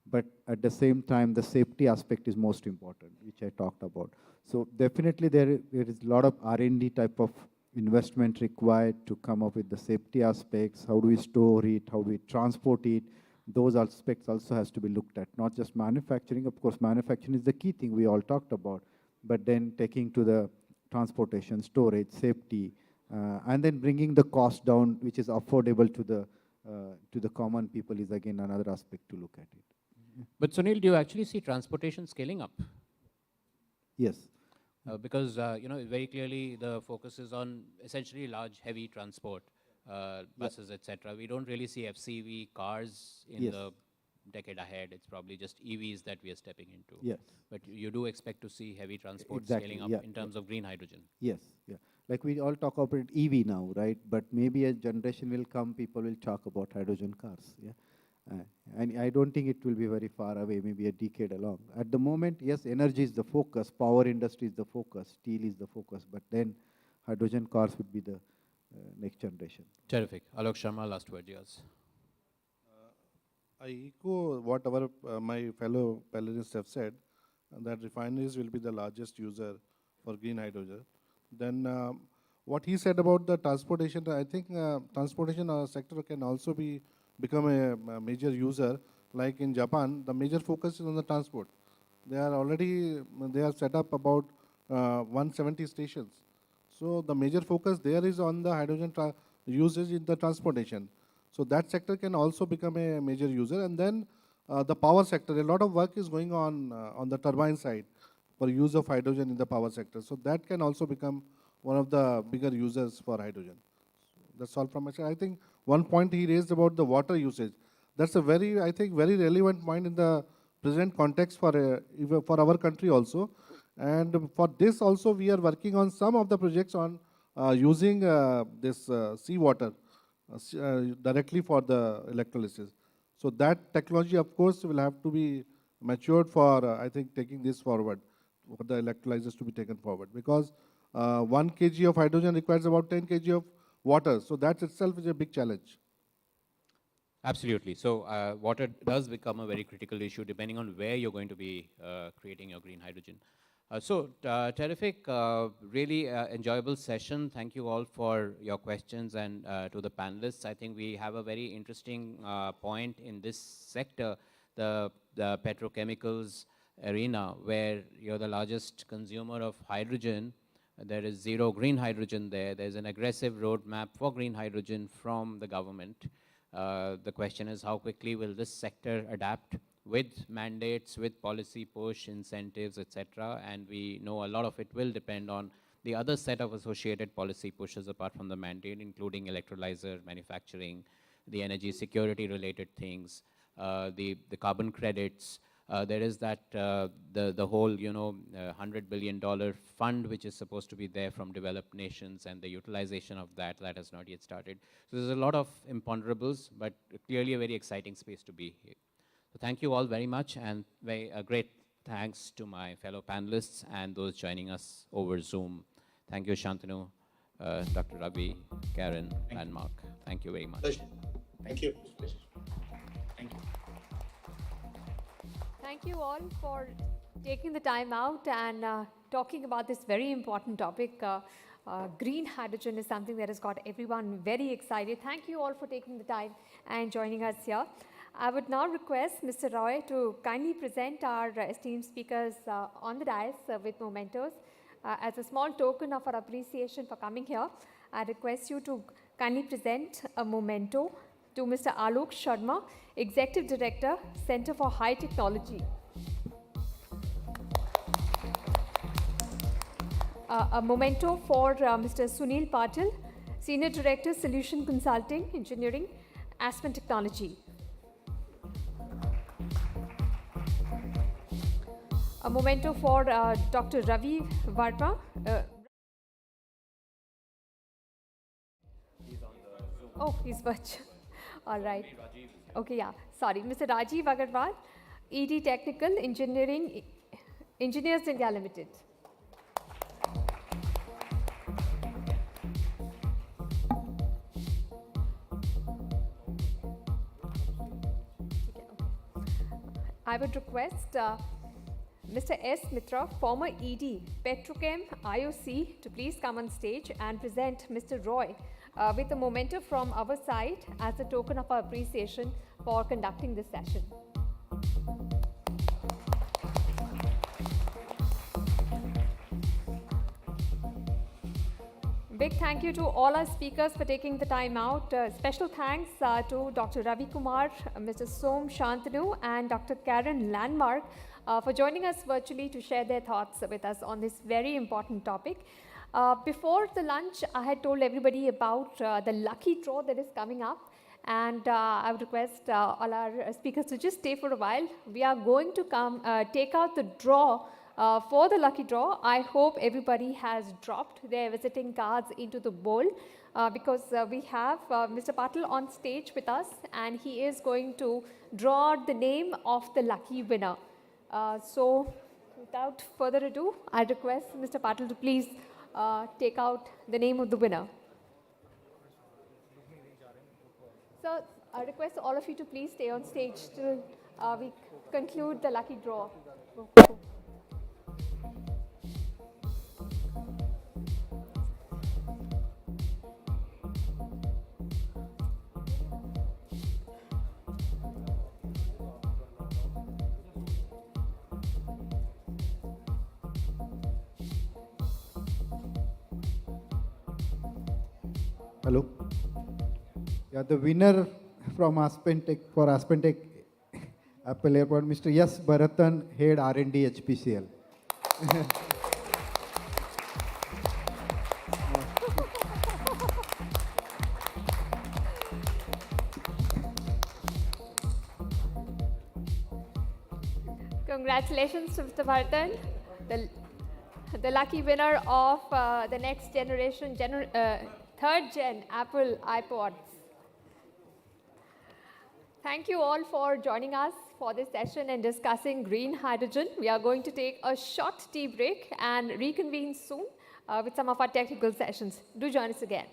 But at the same time, the safety aspect is most important, which I talked about. So definitely there is a lot of R&D type of investment required to come up with the safety aspects. How do we store it? How do we transport it? Those aspects also has to be looked at, not just manufacturing. Of course, manufacturing is the key thing we all talked about, but then taking to the transportation, storage, safety, and then bringing the cost down, which is affordable to the common people, is again another aspect to look at it. But Sunil, do you actually see transportation scaling up? Yes. Because, very clearly the focus is on essentially large, heavy transport, buses, etc. We don't really see FCV cars in Yes. the decade ahead. It's probably just EVs that we are stepping into. Yes. But you do expect to see heavy transport Exactly, scaling up yeah, in terms of green hydrogen. Yes, yeah. Like we all talk about EV now, right? But maybe a generation will come, people will talk about hydrogen cars, yeah? And I don't think it will be very far away, maybe a decade along. At the moment, yes, energy is the focus, power industry is the focus, steel is the focus, but then hydrogen cars would be the next generation. Terrific. Alok Sharma, last word yours. I echo what our my fellow panelists have said, that refineries will be the largest user for green hydrogen. Then what he said about the transportation, I think transportation sector can also become a major user. Like in Japan, the major focus is on the transport. They have set up about 170 stations. So the major focus there is on the hydrogen usage in the transportation. So that sector can also become a major user. And then the power sector, a lot of work is going on the turbine side for use of hydrogen in the power sector. So that can also become one of the bigger users for hydrogen. So that's all from my side. I think one point he raised about the water usage. That's a very relevant point in the present context for our country also. And for this also, we are working on some of the projects on using this seawater directly for the electrolysis. So that technology, of course, will have to be matured for, I think, taking this forward, for the electrolyzers to be taken forward. Because 1 kg of hydrogen requires about 10 kg of water. So that itself is a big challenge. Absolutely. So water does become a very critical issue depending on where you're going to be creating your green hydrogen. Terrific, really enjoyable session. Thank you all for your questions, and to the panelists. I think we have a very interesting point in this sector, the petrochemicals arena, where you're the largest consumer of hydrogen. There is zero green hydrogen there. There's an aggressive roadmap for green hydrogen from the government. The question is, how quickly will this sector adapt with mandates, with policy push, incentives, etc. And we know a lot of it will depend on the other set of associated policy pushes apart from the mandate, including electrolyzer manufacturing, the energy security related things, the carbon credits. There is that the whole $100 billion fund which is supposed to be there from developed nations, and the utilization of that has not yet started. So there's a lot of imponderables, but clearly a very exciting space to be here. So thank you all very much, and a great thanks to my fellow panelists and those joining us over Zoom. Thank you, Shantanu, Dr. Ravi, Karen, and Mark. Thank you very much. Pleasure. Thank you. Thank you all for taking the time out and talking about this very important topic. Green hydrogen is something that has got everyone very excited. Thank you all for taking the time and joining us here. I would now request Mr. Roy to kindly present our esteemed speakers on the dais with mementos. As a small token of our appreciation for coming here, I request you to kindly present a memento to Mr. Alok Sharma, Executive Director, Center for High Technology. A memento for Mr. Sunil Patil, Senior Director, Solution Consulting, Engineering, Aspen Technology. A memento for Dr. Ravi Varma. Oh, he's virtual. All right. Okay, yeah. Sorry. Mr. Rajiv Agarwal, ED Technical Engineering, Engineers India Limited. I would request Mr. S. Mitra, former ED, Petrochem IOC, to please come on stage and present Mr. Roy with a memento from our side as a token of our appreciation for conducting this session. big thank you to all our speakers for taking the time out. Special thanks to Dr. Ravi Kumar, Mr. Som Shantanu, and Dr. Karen Landmark for joining us virtually to share their thoughts with us on this very important topic. Before the lunch, I had told everybody about the lucky draw that is coming up. And I would request all our speakers to just stay for a while. We are going to take out the draw for the lucky draw. I hope everybody has dropped their visiting cards into the bowl because we have Mr. Patil on stage with us, and he is going to draw out the name of the lucky winner. So without further ado, I request Mr. Patil to please take out the name of the winner. So I request all of you to please stay on stage till we conclude the lucky draw. Hello. Yeah, the winner from Aspentech for Aspentech Apple Airport, Mr. S. Bharatan, Head R&D HPCL. Congratulations to Mr. Bharatan, the lucky winner of the next generation, third gen Apple iPods. Thank you all for joining us for this session and discussing green hydrogen. We are going to take a short tea break and reconvene soon with some of our technical sessions. Do join us again.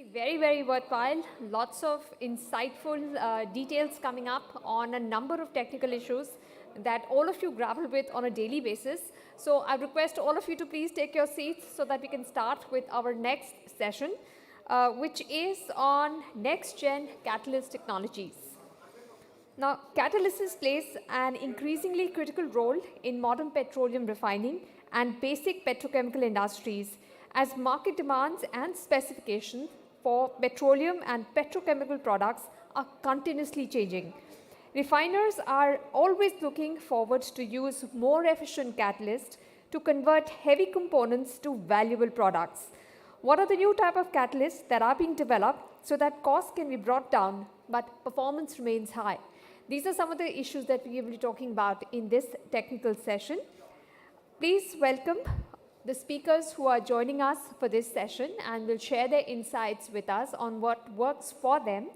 Very, very worthwhile. Lots of insightful details coming up on a number of technical issues that all of you grapple with on a daily basis. So I request all of you to please take your seats so that we can start with our next session, which is on next-gen catalyst technologies. Now, catalysis plays an increasingly critical role in modern petroleum refining and basic petrochemical industries as market demands and specifications for petroleum and petrochemical products are continuously changing. Refiners are always looking forward to use more efficient catalysts to convert heavy components to valuable products. What are the new type of catalysts that are being developed so that costs can be brought down but performance remains high? These are some of the issues that we will be talking about in this technical session. Please welcome the speakers who are joining us for this session and will share their insights with us on what works for them.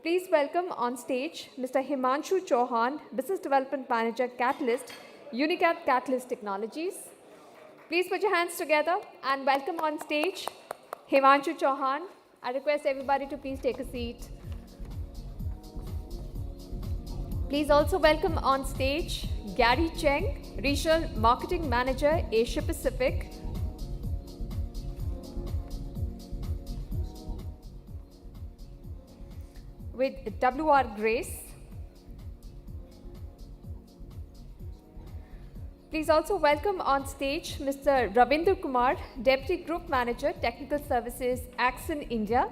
Please welcome on stage Mr. Himanshu Chauhan, Business Development Manager, Catalyst, Unicat Catalyst Technologies. Please put your hands together and welcome on stage Himanshu Chauhan. I request everybody to please take a seat. Please also welcome on stage Gary Cheng, Regional Marketing Manager, Asia Pacific. With W.R. Grace. Please also welcome on stage Mr. Ravinder Kumar, Deputy Group Manager, Technical Services, Axon India.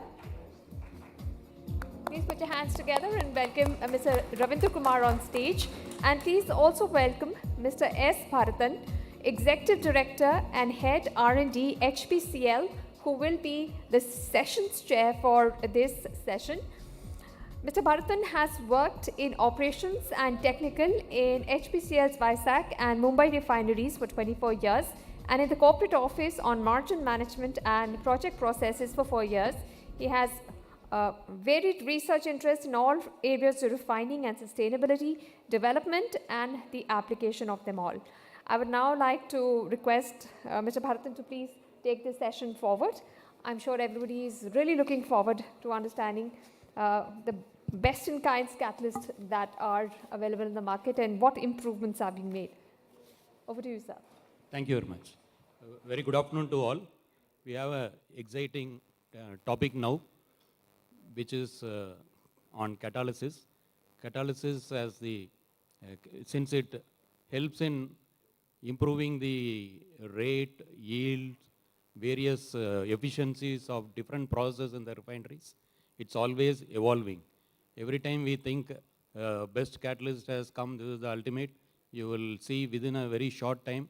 Please put your hands together and welcome Mr. Ravinder Kumar on stage. And please also welcome Mr. S. Bharatan, Executive Director and Head R&D HPCL, who will be the sessions chair for this session. Mr. Bharatan has worked in operations and technical in HPCL's Vizag and Mumbai refineries for 24 years and in the corporate office on margin management and project processes for 4 years. He has varied research interest in all areas of refining and sustainability, development and the application of them all. I would now like to request Mr. Bharatan to please take this session forward. I'm sure everybody is really looking forward to understanding the best-in-kinds catalysts that are available in the market and what improvements are being made. Over to you, sir. Thank you very much. Very good afternoon to all. We have an exciting topic now, which is on catalysis. Catalysis as since it helps in improving the rate, yield, various efficiencies of different processes in the refineries, it's always evolving. Every time we think best catalyst has come, this is the ultimate, you will see within a very short time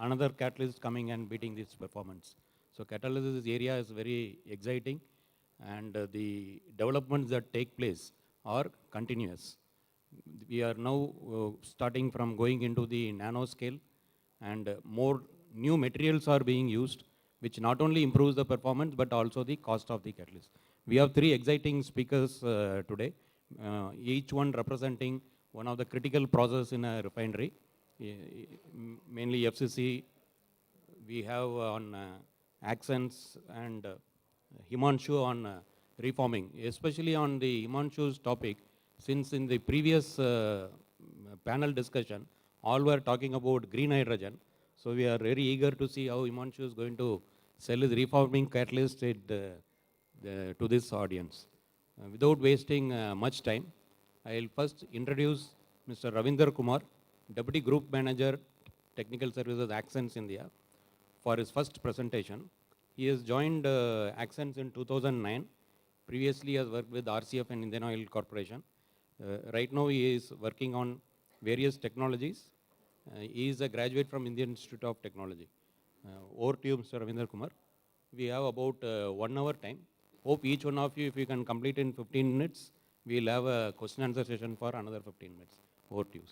another catalyst coming and beating this performance. So catalysis area is very exciting, and the developments that take place are continuous. We are now starting from going into the nano scale, and more new materials are being used, which not only improves the performance but also the cost of the catalyst. We have 3 exciting speakers today, each one representing one of the critical processes in a refinery, mainly FCC. We have on accents and Himanshu on reforming, especially on the Himanshu's topic, since in the previous panel discussion, all were talking about green hydrogen. So we are very eager to see how Himanshu is going to sell his reforming catalyst to this audience. Without wasting much time, I will first introduce Mr. Ravinder Kumar, Deputy Group Manager, Technical Services, Accents India, for his first presentation. He has joined Accents in 2009. Previously, he has worked with RCF and Indian Oil Corporation. Right now, he is working on various technologies. He is a graduate from Indian Institute of Technology. Over to you, Mr. Ravinder Kumar. We have about 1 hour time. Hope each one of you, if you can complete in 15 minutes, we will have a question answer session for another 15 minutes. Over to you.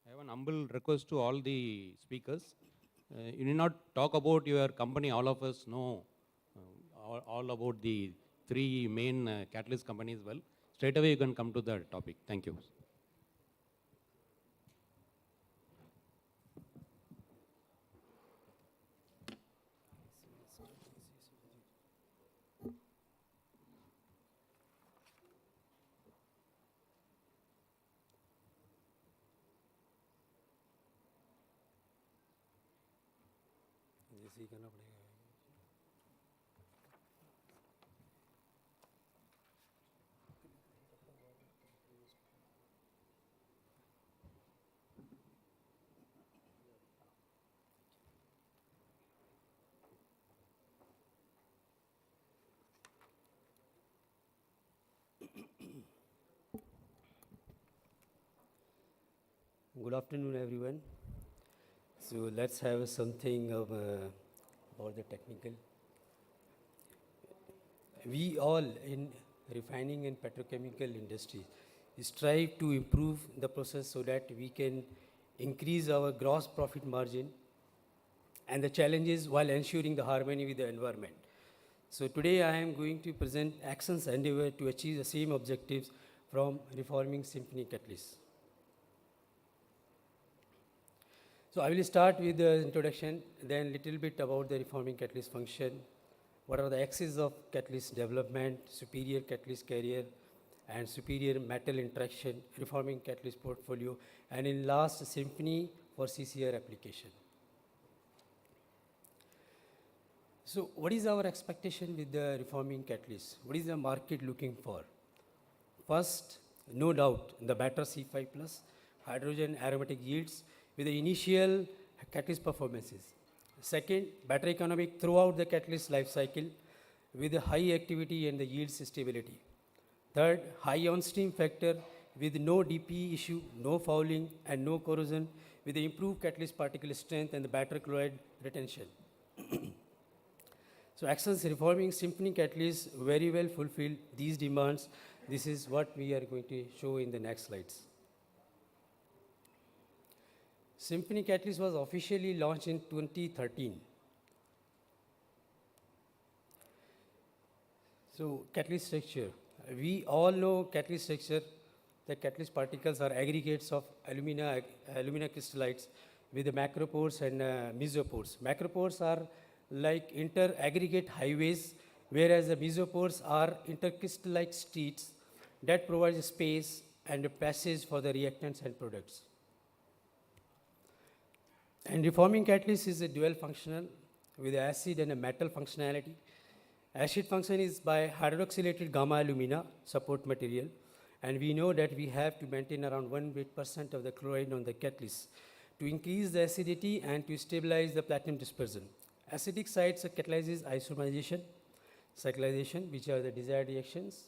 I have an humble request to all the speakers. You need not talk about your company. All of us know all about the 3 main catalyst companies well. Straight away you can come to the topic. Thank you. Good afternoon, everyone. So let's have something of, about the technical. We all in refining and petrochemical industry strive to improve the process so that we can increase our gross profit margin and the challenges while ensuring the harmony with the environment. So today I am going to present actions endeavor to achieve the same objectives from reforming Symphony Catalyst. So I will start with the introduction, then little bit about the reforming catalyst function, what are the axes of catalyst development, superior catalyst carrier, and superior metal interaction, reforming catalyst portfolio, and in last, Symphony for CCR application. So what is our expectation with the reforming catalyst? What is the market looking for? First, no doubt, the better C5 plus hydrogen aromatic yields with the initial catalyst performances. Second, better economic throughout the catalyst life cycle with the high activity and the yields stability. Third, high on-stream factor with no DP issue, no fouling and no corrosion with the improved catalyst particle strength and the better chloride retention. So actions reforming Symphony Catalyst very well fulfill these demands. This is what we are going to show in the next slides. Symphony Catalyst was officially launched in 2013. So catalyst structure. We all know catalyst structure. The catalyst particles are aggregates of alumina crystallites with the macropores and mesopores. Macropores are like inter-aggregate highways, whereas the mesopores are intercrystallite streets that provide space and a passage for the reactants and products. And reforming catalyst is a dual functional with acid and a metal functionality. Acid function is by hydroxylated gamma alumina support material, and we know that we have to maintain around 1% of the chloride on the catalyst to increase the acidity and to stabilize the platinum dispersion. Acidic sites catalyzes isomerization, cyclization, which are the desired reactions,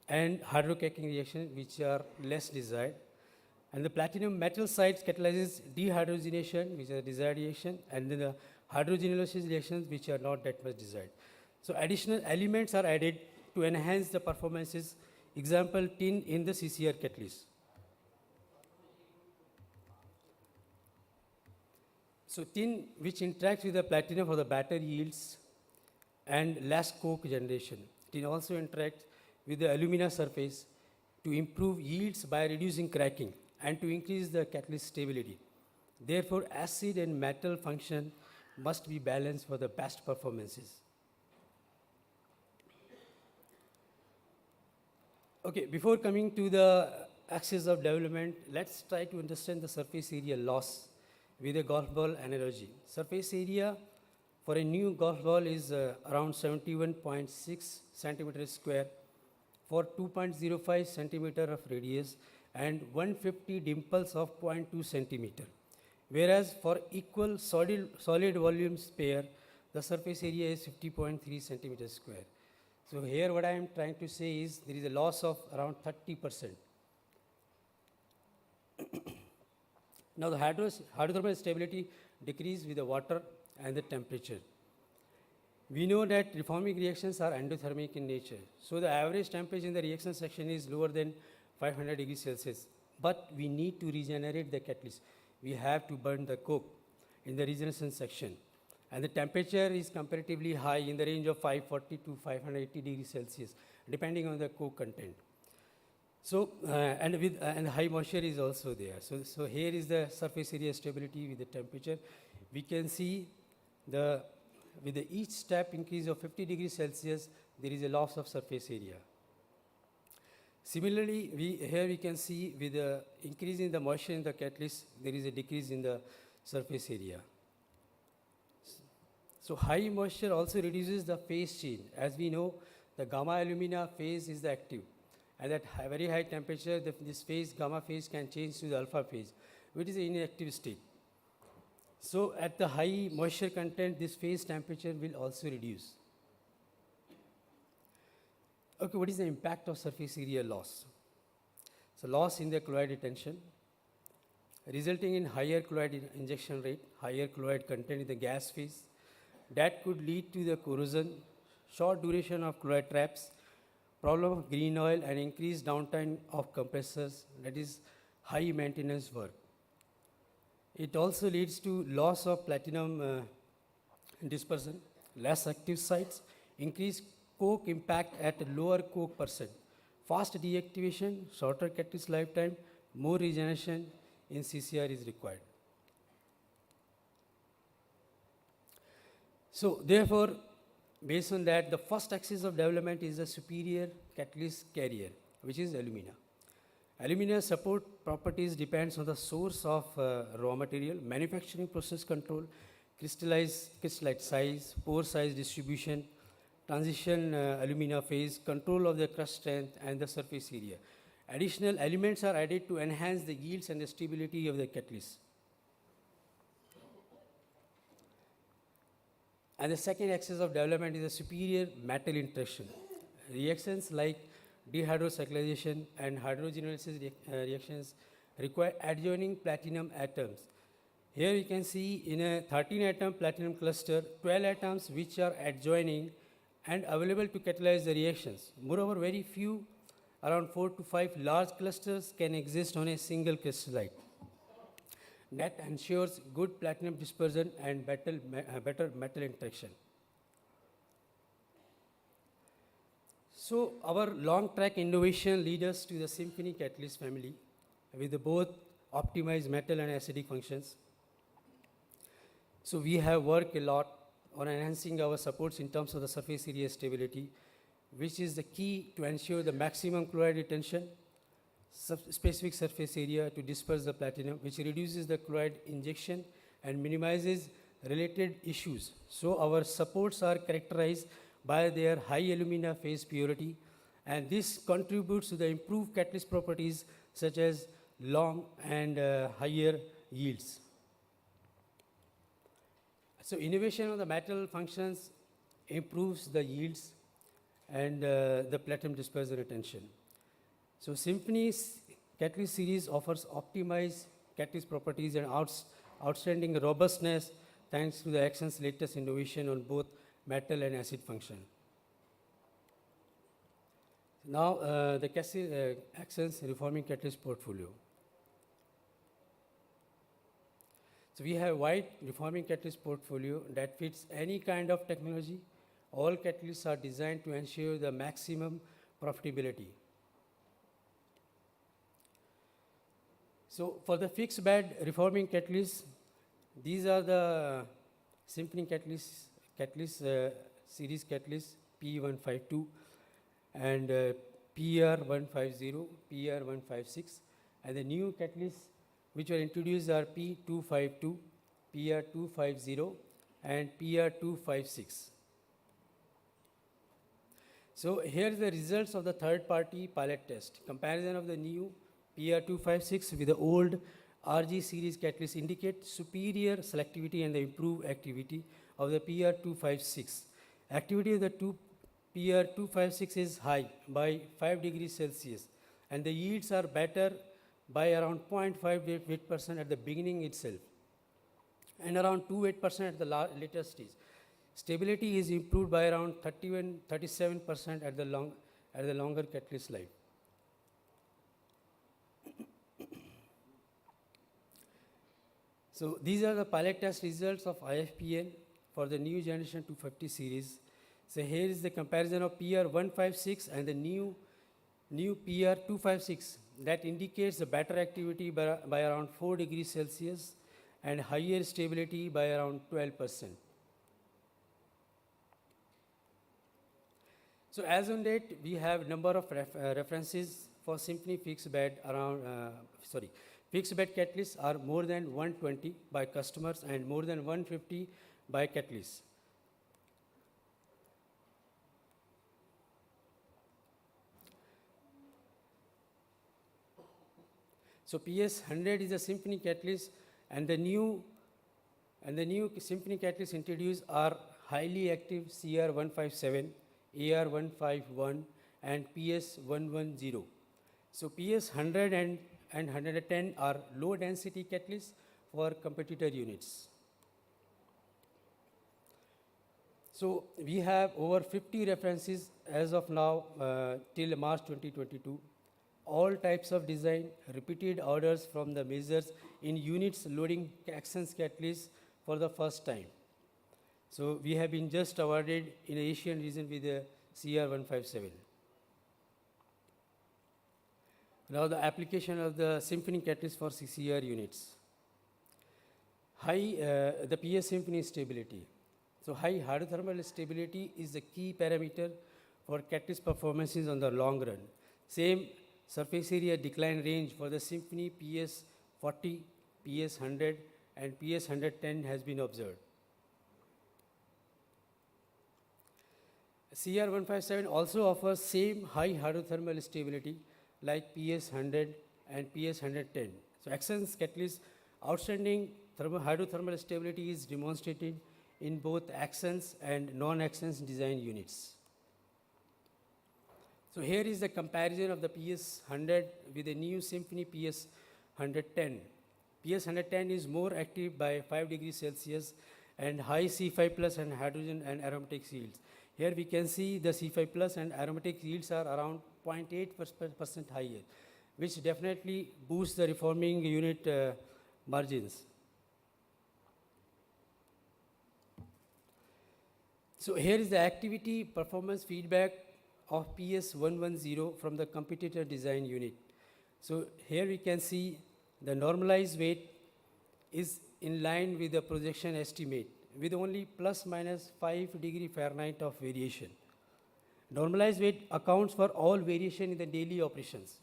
and hydrocracking reactions, which are less desired. And the platinum metal sites catalyzes dehydrogenation, which is a desired reaction, and then the hydrogenolysis reactions, which are not that much desired. So additional elements are added to enhance the performances. Example, tin in the CCR catalyst. So tin, which interacts with the platinum for the better yields and less coke generation. Tin also interacts with the alumina surface to improve yields by reducing cracking and to increase the catalyst stability. Therefore, acid and metal function must be balanced for the best performances. Okay, before coming to the axis of development, let's try to understand the surface area loss with a golf ball analogy. Surface area for a new golf ball is around 71.6 centimeters square for 2.05 centimeter of radius and 150 dimples of 0.2 centimeter. Whereas for equal solid volumes pair, the surface area is 50.3 centimeters square. So here what I am trying to say is there is a loss of around 30%. Now the hydrothermal stability decreases with the water and the temperature. We know that reforming reactions are endothermic in nature. So the average temperature in the reaction section is lower than 500 degrees Celsius. But we need to regenerate the catalyst. We have to burn the coke in the regeneration section. And the temperature is comparatively high in the range of 540 to 580 degrees Celsius, depending on the coke content. So, and high moisture is also there. So here is the surface area stability with the temperature. We can see with each step increase of 50 degrees Celsius, there is a loss of surface area. Similarly, here we can see with the increase in the moisture in the catalyst, there is a decrease in the surface area. So high moisture also reduces the phase change. As we know, the gamma alumina phase is the active. And at very high temperature, this phase, gamma phase, can change to the alpha phase, which is an inactive state. So at the high moisture content, this phase temperature will also reduce. Okay, what is the impact of surface area loss? So loss in the chloride retention, resulting in higher chloride injection rate, higher chloride content in the gas phase. That could lead to the corrosion, short duration of chloride traps, problem of green oil, and increased downtime of compressors, that is high maintenance work. It also leads to loss of platinum dispersion, less active sites, increased coke impact at lower coke percent, fast deactivation, shorter catalyst lifetime, more regeneration in CCR is required. So therefore, based on that, the first axis of development is the superior catalyst carrier, which is alumina. Alumina support properties depends on the source of raw material, manufacturing process control, crystallite size, pore size distribution, transition alumina phase, control of the crust strength, and the surface area. Additional elements are added to enhance the yields and the stability of the catalyst. And the second axis of development is the superior metal interaction. Reactions like dehydrocyclization and hydrogenolysis reactions require adjoining platinum atoms. Here you can see in a 13-atom platinum cluster, 12 atoms which are adjoining and available to catalyze the reactions. Moreover, very few, around 4 to 5 large clusters can exist on a single crystallite. That ensures good platinum dispersion and better metal interaction. So our long track innovation leads us to the Symphony catalyst family with both optimized metal and acidic functions. So we have worked a lot on enhancing our supports in terms of the surface area stability, which is the key to ensure the maximum chloride retention, specific surface area to disperse the platinum, which reduces the chloride injection and minimizes related issues. So our supports are characterized by their high alumina phase purity, and this contributes to the improved catalyst properties such as long and higher yields. So innovation of the metal functions improves the yields and the platinum dispersion retention. So Symphony's catalyst series offers optimized catalyst properties and outstanding robustness thanks to the Action's latest innovation on both metal and acid function. Now the Action's reforming catalyst portfolio. So we have a wide reforming catalyst portfolio that fits any kind of technology. All catalysts are designed to ensure the maximum profitability. So for the fixed bed reforming catalysts, these are the Symphony series catalysts P152 and PR150, PR156, and the new catalysts which were introduced are P252, PR250, and PR256. So here are the results of the third-party pilot test. Comparison of the new PR256 with the old RG series catalyst indicate superior selectivity and the improved activity of the PR256. Activity of the PR256 is high by 5 degrees Celsius, and the yields are better by around 0.58% at the beginning itself, and around 2.8% at the later stage. Stability is improved by around 37% at the longer catalyst life. So these are the pilot test results of IFPN for the new generation 250 series. So here is the comparison of PR156 and the new PR256 that indicates the better activity by around 4 degrees Celsius and higher stability by around 12%. So as on date, we have number of references for Symphony fixed bed fixed bed catalysts are more than 120 by customers and more than 150 by catalysts. So PS100 is a symphony catalyst, and the new symphony catalysts introduced are highly active CR157, AR151, and PS110. So PS100 and 110 are low density catalysts for competitor units. So we have over 50 references as of now till March 2022. All types of design, repeated orders from the majors in units loading Axens catalysts for the first time. So we have been just awarded in the Asian region with the CR157. Now the application of the symphony catalyst for CCR units. The PS symphony stability. So high hydrothermal stability is the key parameter for catalyst performances on the long run. Same surface area decline range for the symphony PS40, PS100 and PS110 has been observed. CR157 also offers same high hydrothermal stability like PS100 and PS110. So Axens catalyst outstanding hydrothermal stability is demonstrated in both Axens and non-Axens design units. So here is the comparison of the PS100 with the new Symphony PS110. PS110 is more active by 5 degrees Celsius and high C5 plus and hydrogen and aromatic yields. Here we can see the C5 plus and aromatic yields are around 0.8% higher, which definitely boosts the reforming unit margins. So here is the activity performance feedback of PS110 from the competitor design unit. So here we can see the normalized weight is in line with the projection estimate with only plus minus 5 degree Fahrenheit of variation. Normalized weight accounts for all variation in the daily operations.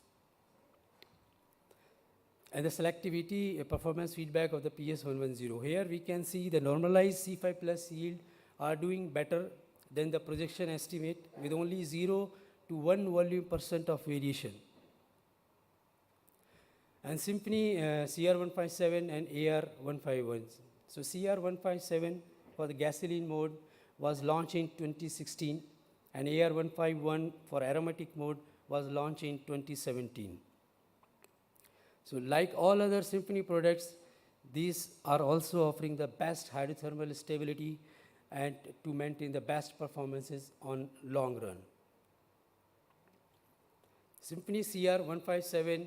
And the selectivity performance feedback of the PS110. Here we can see the normalized C5 plus yield are doing better than the projection estimate with only 0 to 1 volume % of variation. And Symphony CR157 and AR151. So CR157 for the gasoline mode was launched in 2016 and AR151 for aromatic mode was launched in 2017. So like all other Symphony products, these are also offering the best hydrothermal stability and to maintain the best performances on long run. Symphony CR157,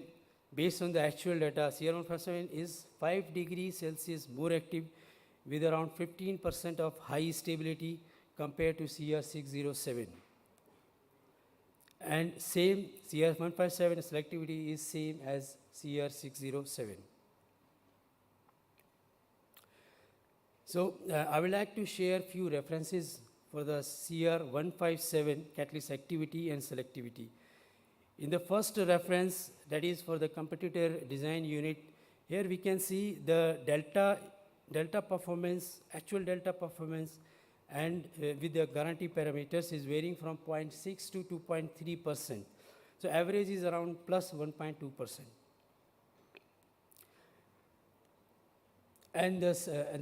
based on the actual data, CR157 is 5 degrees Celsius more active with around 15% of high stability compared to CR607. And same CR157 selectivity is same as CR607. So I would like to share few references for the CR157 catalyst activity and selectivity. In the first reference, that is for the competitor design unit, here we can see the delta performance, actual delta performance, and with the guarantee parameters is varying from 0.6 to 2.3%. So average is around plus 1.2%. And the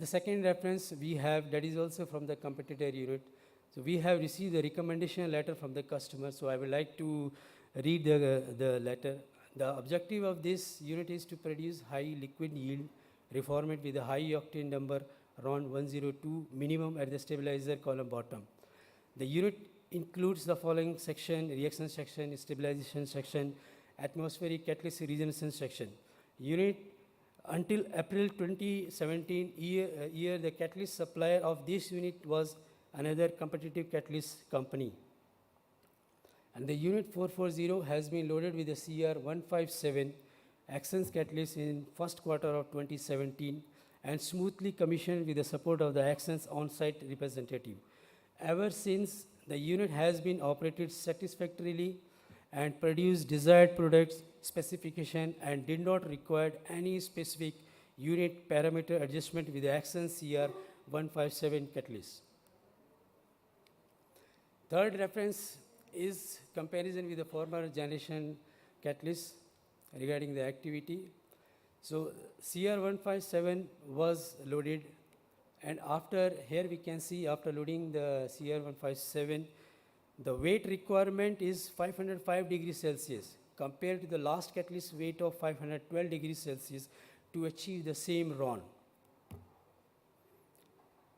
second reference we have, that is also from the competitor unit. So we have received the recommendation letter from the customer. So I would like to read the letter. The objective of this unit is to produce high liquid yield reformant with a high octane number around 102 minimum at the stabilizer column bottom. The unit includes the following section: reaction section, stabilization section, atmospheric catalyst regeneration section. Unit until April 2017 year, the catalyst supplier of this unit was another competitive catalyst company. And the unit 440 has been loaded with the CR157 Axens catalyst in first quarter of 2017 and smoothly commissioned with the support of the Axens on-site representative. Ever since, the unit has been operated satisfactorily and produced desired products specification and did not require any specific unit parameter adjustment with the Axens CR157 catalyst. Third reference is comparison with the former generation catalyst regarding the activity. So CR157 was loaded, and after here we can see after loading the CR157, the weight requirement is 505 degrees Celsius compared to the last catalyst weight of 512 degrees Celsius to achieve the same RON.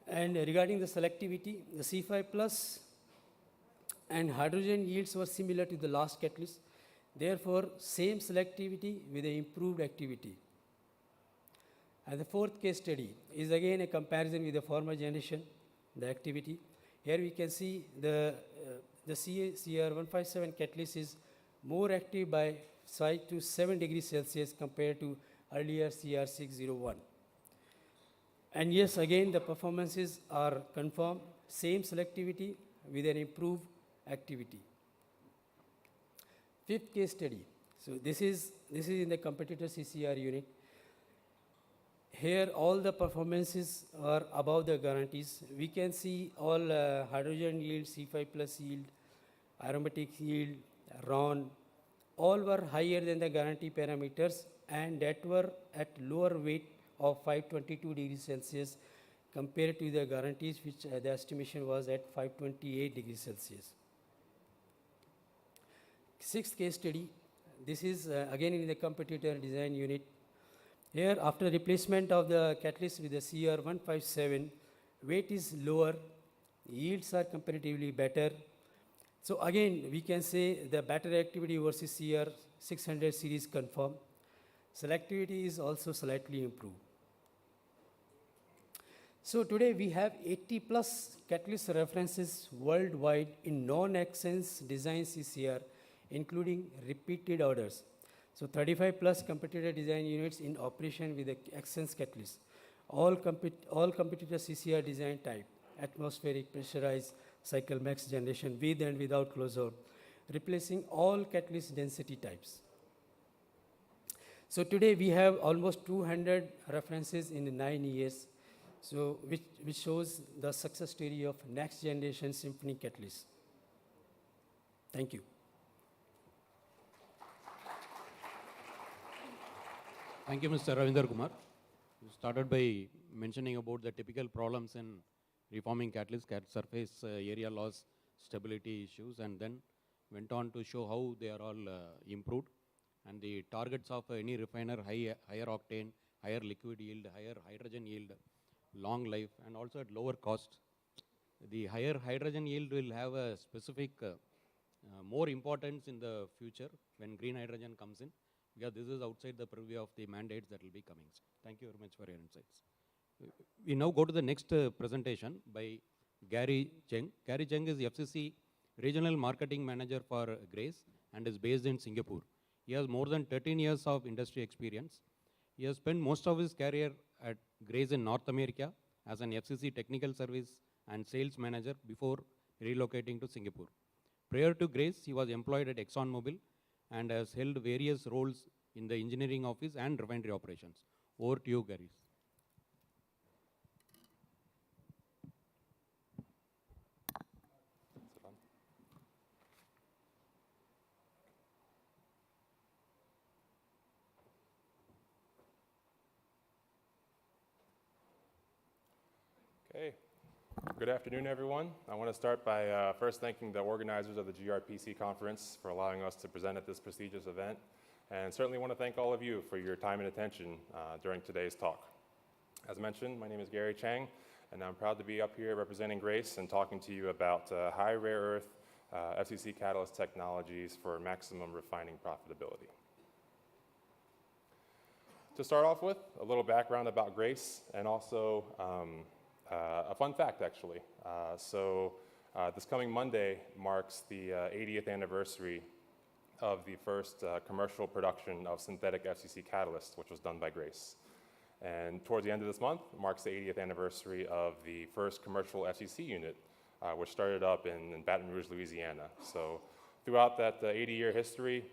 And regarding the selectivity, the C5 plus and hydrogen yields were similar to the last catalyst. Therefore, same selectivity with the improved activity. And the fourth case study is again a comparison with the former generation, the activity. Here we can see the CR157 catalyst is more active by 5 to 7 degrees Celsius compared to earlier CR601. And yes, again, the performances are confirmed, same selectivity with an improved activity. Fifth case study. So this is in the competitor CCR unit. Here, all the performances are above the guarantees. We can see all hydrogen yield, C5 plus yield, aromatic yield, RON, all were higher than the guarantee parameters, and that were at lower weight of 522 degrees Celsius compared to the guarantees, which the estimation was at 528 degrees Celsius. Sixth case study, this is again in the competitor design unit. Here, after replacement of the catalyst with the CR157, weight is lower, yields are comparatively better. So again, we can say the battery activity versus CR600 series confirmed. Selectivity is also slightly improved. So today we have 80 plus catalyst references worldwide in non-Accents design CCR, including repeated orders. So 35 plus competitor design units in operation with the Accents catalyst. All competitor CCR design type, atmospheric, pressurized, cycle max generation with and without closeout, replacing all catalyst density types. So today we have almost 200 references in 9 years, so which shows the success story of next generation Symphony catalyst. Thank you. Thank you, Mr. Ravinder Kumar. You started by mentioning about the typical problems in reforming catalyst, surface area loss, stability issues, and then went on to show how they are all improved. And the targets of any refiner, higher octane, higher liquid yield, higher hydrogen yield, long life, and also at lower cost. The higher hydrogen yield will have a specific more importance in the future when green hydrogen comes in, because this is outside the purview of the mandates that will be coming. Thank you very much for your insights. We now go to the next presentation by Gary Cheng. Gary Cheng is the FCC Regional Marketing Manager for Grace and is based in Singapore. He has more than 13 years of industry experience. He has spent most of his career at Grace in North America as an FCC Technical Service and Sales Manager before relocating to Singapore. Prior to Grace, he was employed at ExxonMobil and has held various roles in the engineering office and refinery operations. Over to you, Gary. Okay. Good afternoon, everyone. I want to start by first thanking the organizers of the GRPC conference for allowing us to present at this prestigious event, and certainly want to thank all of you for your time and attention during today's talk. As mentioned, my name is Gary Chang, and I'm proud to be up here representing Grace and talking to you about high rare earth FCC catalyst technologies for maximum refining profitability. To start off with, a little background about Grace and also a fun fact, actually. This coming Monday marks the 80th anniversary of the first commercial production of synthetic FCC catalyst, which was done by Grace. And towards the end of this month marks the 80th anniversary of the first commercial FCC unit, which started up in Baton Rouge, Louisiana. So throughout that 80-year history,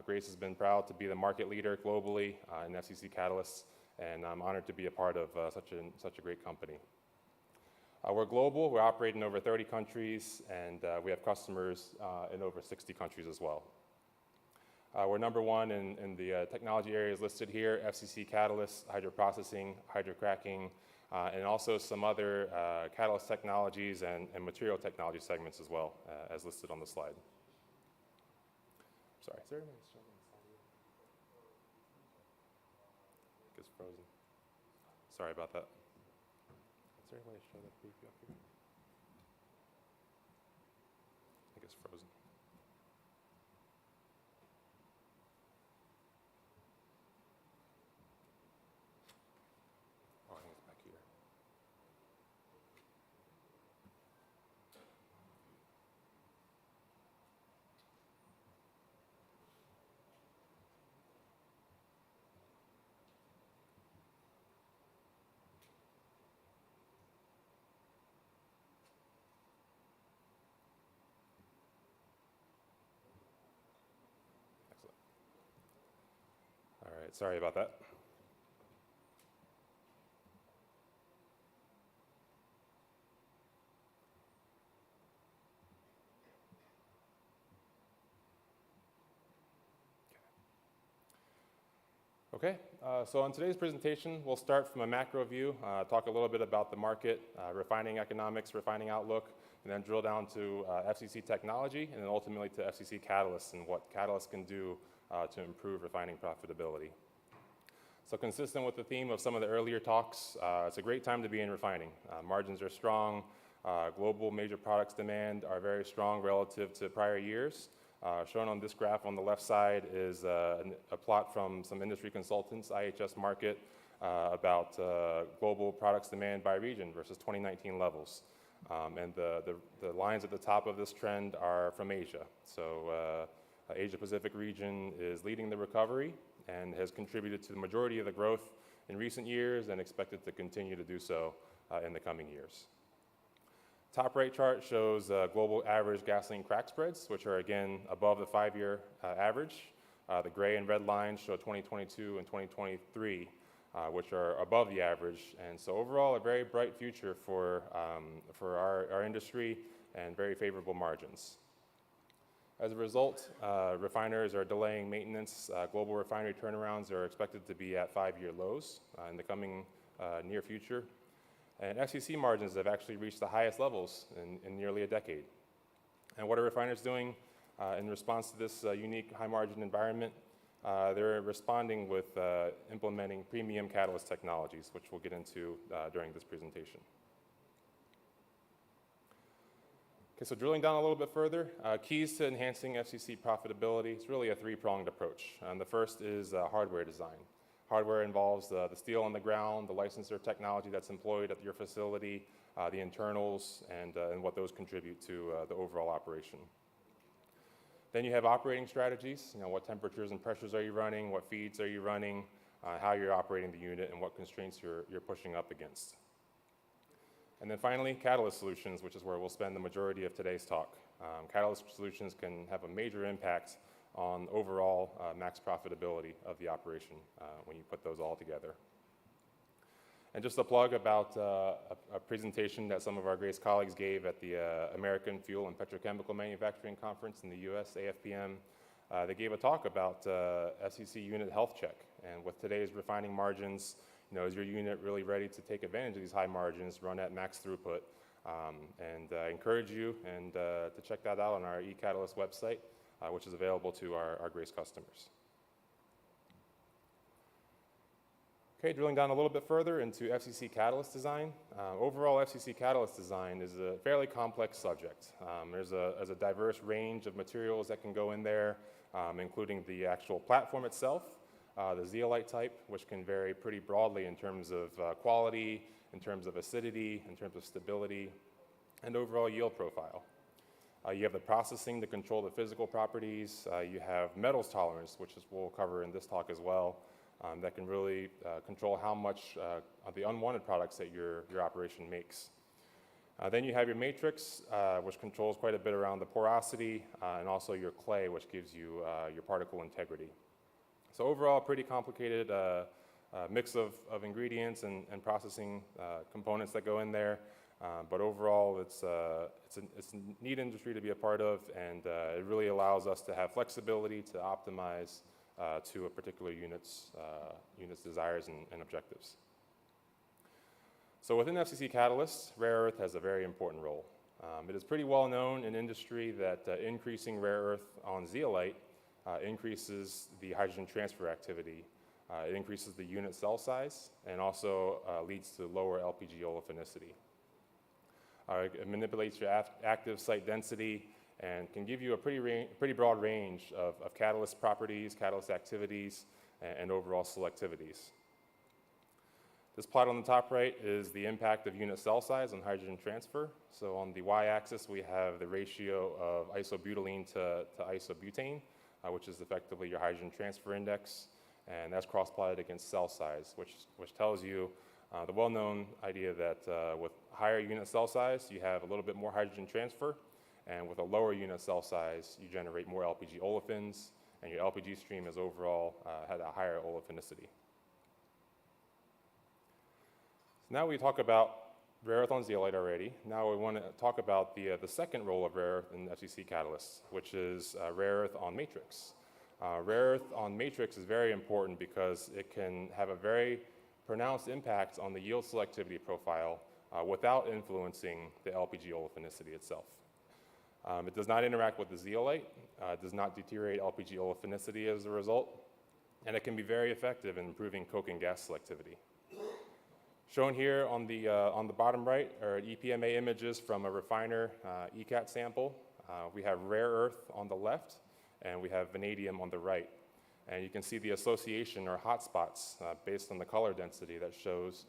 Grace has been proud to be the market leader globally in FCC catalysts, and I'm honored to be a part of such a great company. We're global. We operate in over 30 countries, and we have customers in over 60 countries as well. We're number one in the technology areas listed here: FCC catalysts, hydroprocessing, hydrocracking, and also some other catalyst technologies and material technology segments as well, as listed on the slide. Sorry, is there anything showing on the slide here? It's frozen. Sorry about that. Is there any way to show that preview up here? I think it's frozen. Oh, I think it's back here. Excellent. All right, sorry about that. Okay, so on today's presentation, we'll start from a macro view, talk a little bit about the market, refining economics, refining outlook, and then drill down to FCC technology, and then ultimately to FCC catalysts and what catalysts can do to improve refining profitability. So consistent with the theme of some of the earlier talks, it's a great time to be in refining. Margins are strong, global major products demand are very strong relative to prior years. Shown on this graph on the left side is a plot from some industry consultants, IHS Markit, about global products demand by region versus 2019 levels. And the lines at the top of this trend are from Asia. So Asia Pacific region is leading the recovery and has contributed to the majority of the growth in recent years and expected to continue to do so in the coming years. Top right chart shows global average gasoline crack spreads, which are again above the 5-year average. The gray and red lines show 2022 and 2023, which are above the average. And so overall, a very bright future for our industry and very favorable margins. As a result, refiners are delaying maintenance. Global refinery turnarounds are expected to be at 5-year lows in the coming near future. And FCC margins have actually reached the highest levels in nearly a decade. And what are refiners doing in response to this unique high margin environment? They're responding with implementing premium catalyst technologies, which we'll get into during this presentation. Okay, so drilling down a little bit further, keys to enhancing FCC profitability, it's really a 3-pronged approach. And the first is hardware design. Hardware involves the steel on the ground, the licensor technology that's employed at your facility, the internals, and what those contribute to the overall operation. Then you have operating strategies. You know, what temperatures and pressures are you running? What feeds are you running? How you're operating the unit, and what constraints you're pushing up against. And then finally, catalyst solutions, which is where we'll spend the majority of today's talk. Catalyst solutions can have a major impact on overall max profitability of the operation when you put those all together. And just a plug about a presentation that some of our Grace colleagues gave at the American Fuel and Petrochemical Manufacturing Conference in the US, AFPM. They gave a talk about FCC unit health check. And with today's refining margins, you know, is your unit really ready to take advantage of these high margins, run at max throughput? And I encourage you to check that out on our eCatalyst website, which is available to our Grace customers. Okay, drilling down a little bit further into FCC catalyst design. Overall, FCC catalyst design is a fairly complex subject. There's a diverse range of materials that can go in there, including the actual platform itself, the zeolite type, which can vary pretty broadly in terms of quality, in terms of acidity, in terms of stability, and overall yield profile. You have the processing to control the physical properties. You have metals tolerance, which we'll cover in this talk as well, that can really control how much of the unwanted products that your operation makes. Then you have your matrix, which controls quite a bit around the porosity, and also your clay, which gives you your particle integrity. So overall, pretty complicated mix of ingredients and processing components that go in there. But overall, it's a neat industry to be a part of, and it really allows us to have flexibility to optimize to a particular unit's desires and objectives. So within FCC catalysts, rare earth has a very important role. It is pretty well known in industry that increasing rare earth on zeolite increases the hydrogen transfer activity. It increases the unit cell size and also leads to lower LPG olefinicity. It manipulates your active site density and can give you a pretty broad range of catalyst properties, catalyst activities, and overall selectivities. This plot on the top right is the impact of unit cell size on hydrogen transfer. So on the y-axis, we have the ratio of isobutylene to isobutane, which is effectively your hydrogen transfer index, and that's cross-plotted against cell size, which tells you the well-known idea that with higher unit cell size, you have a little bit more hydrogen transfer, and with a lower unit cell size, you generate more LPG olefins, and your LPG stream is overall had a higher olefinicity. So now we talk about rare earth on zeolite already. Now we want to talk about the second role of rare earth in FCC catalysts, which is rare earth on matrix. Rare earth on matrix is very important because it can have a very pronounced impact on the yield selectivity profile without influencing the LPG olefinicity itself. It does not interact with the zeolite, it does not deteriorate LPG olefinicity as a result, and it can be very effective in improving coke and gas selectivity. Shown here on the bottom right are EPMA images from a refiner ECAT sample. We have rare earth on the left, and we have vanadium on the right. And you can see the association or hotspots based on the color density that shows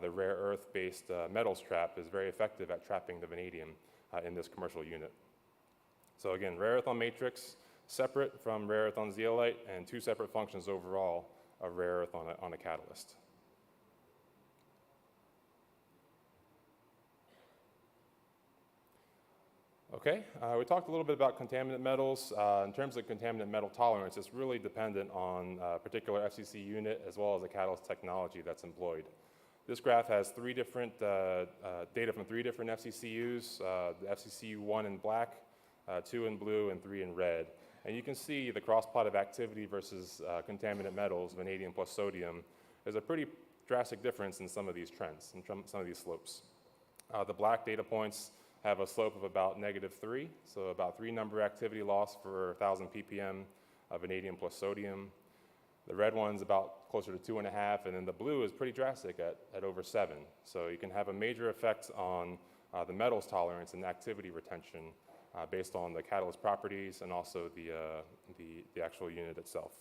the rare earth-based metals trap is very effective at trapping the vanadium in this commercial unit. So again, rare earth on matrix, separate from rare earth on zeolite, and two separate functions overall of rare earth on a catalyst. Okay, we talked a little bit about contaminant metals. In terms of contaminant metal tolerance, it's really dependent on a particular FCC unit as well as the catalyst technology that's employed. This graph has three different data from three different FCCUs, the FCCU1 in black, 2 in blue, and 3 in red. And you can see the cross-plot of activity versus contaminant metals, vanadium plus sodium. There's a pretty drastic difference in some of these trends, in some of these slopes. The black data points have a slope of about -3, so about 3 number activity loss for 1,000 ppm of vanadium plus sodium. The red one's about closer to 2.5, and then the blue is pretty drastic at over 7. So you can have a major effect on the metals tolerance and activity retention based on the catalyst properties and also the actual unit itself.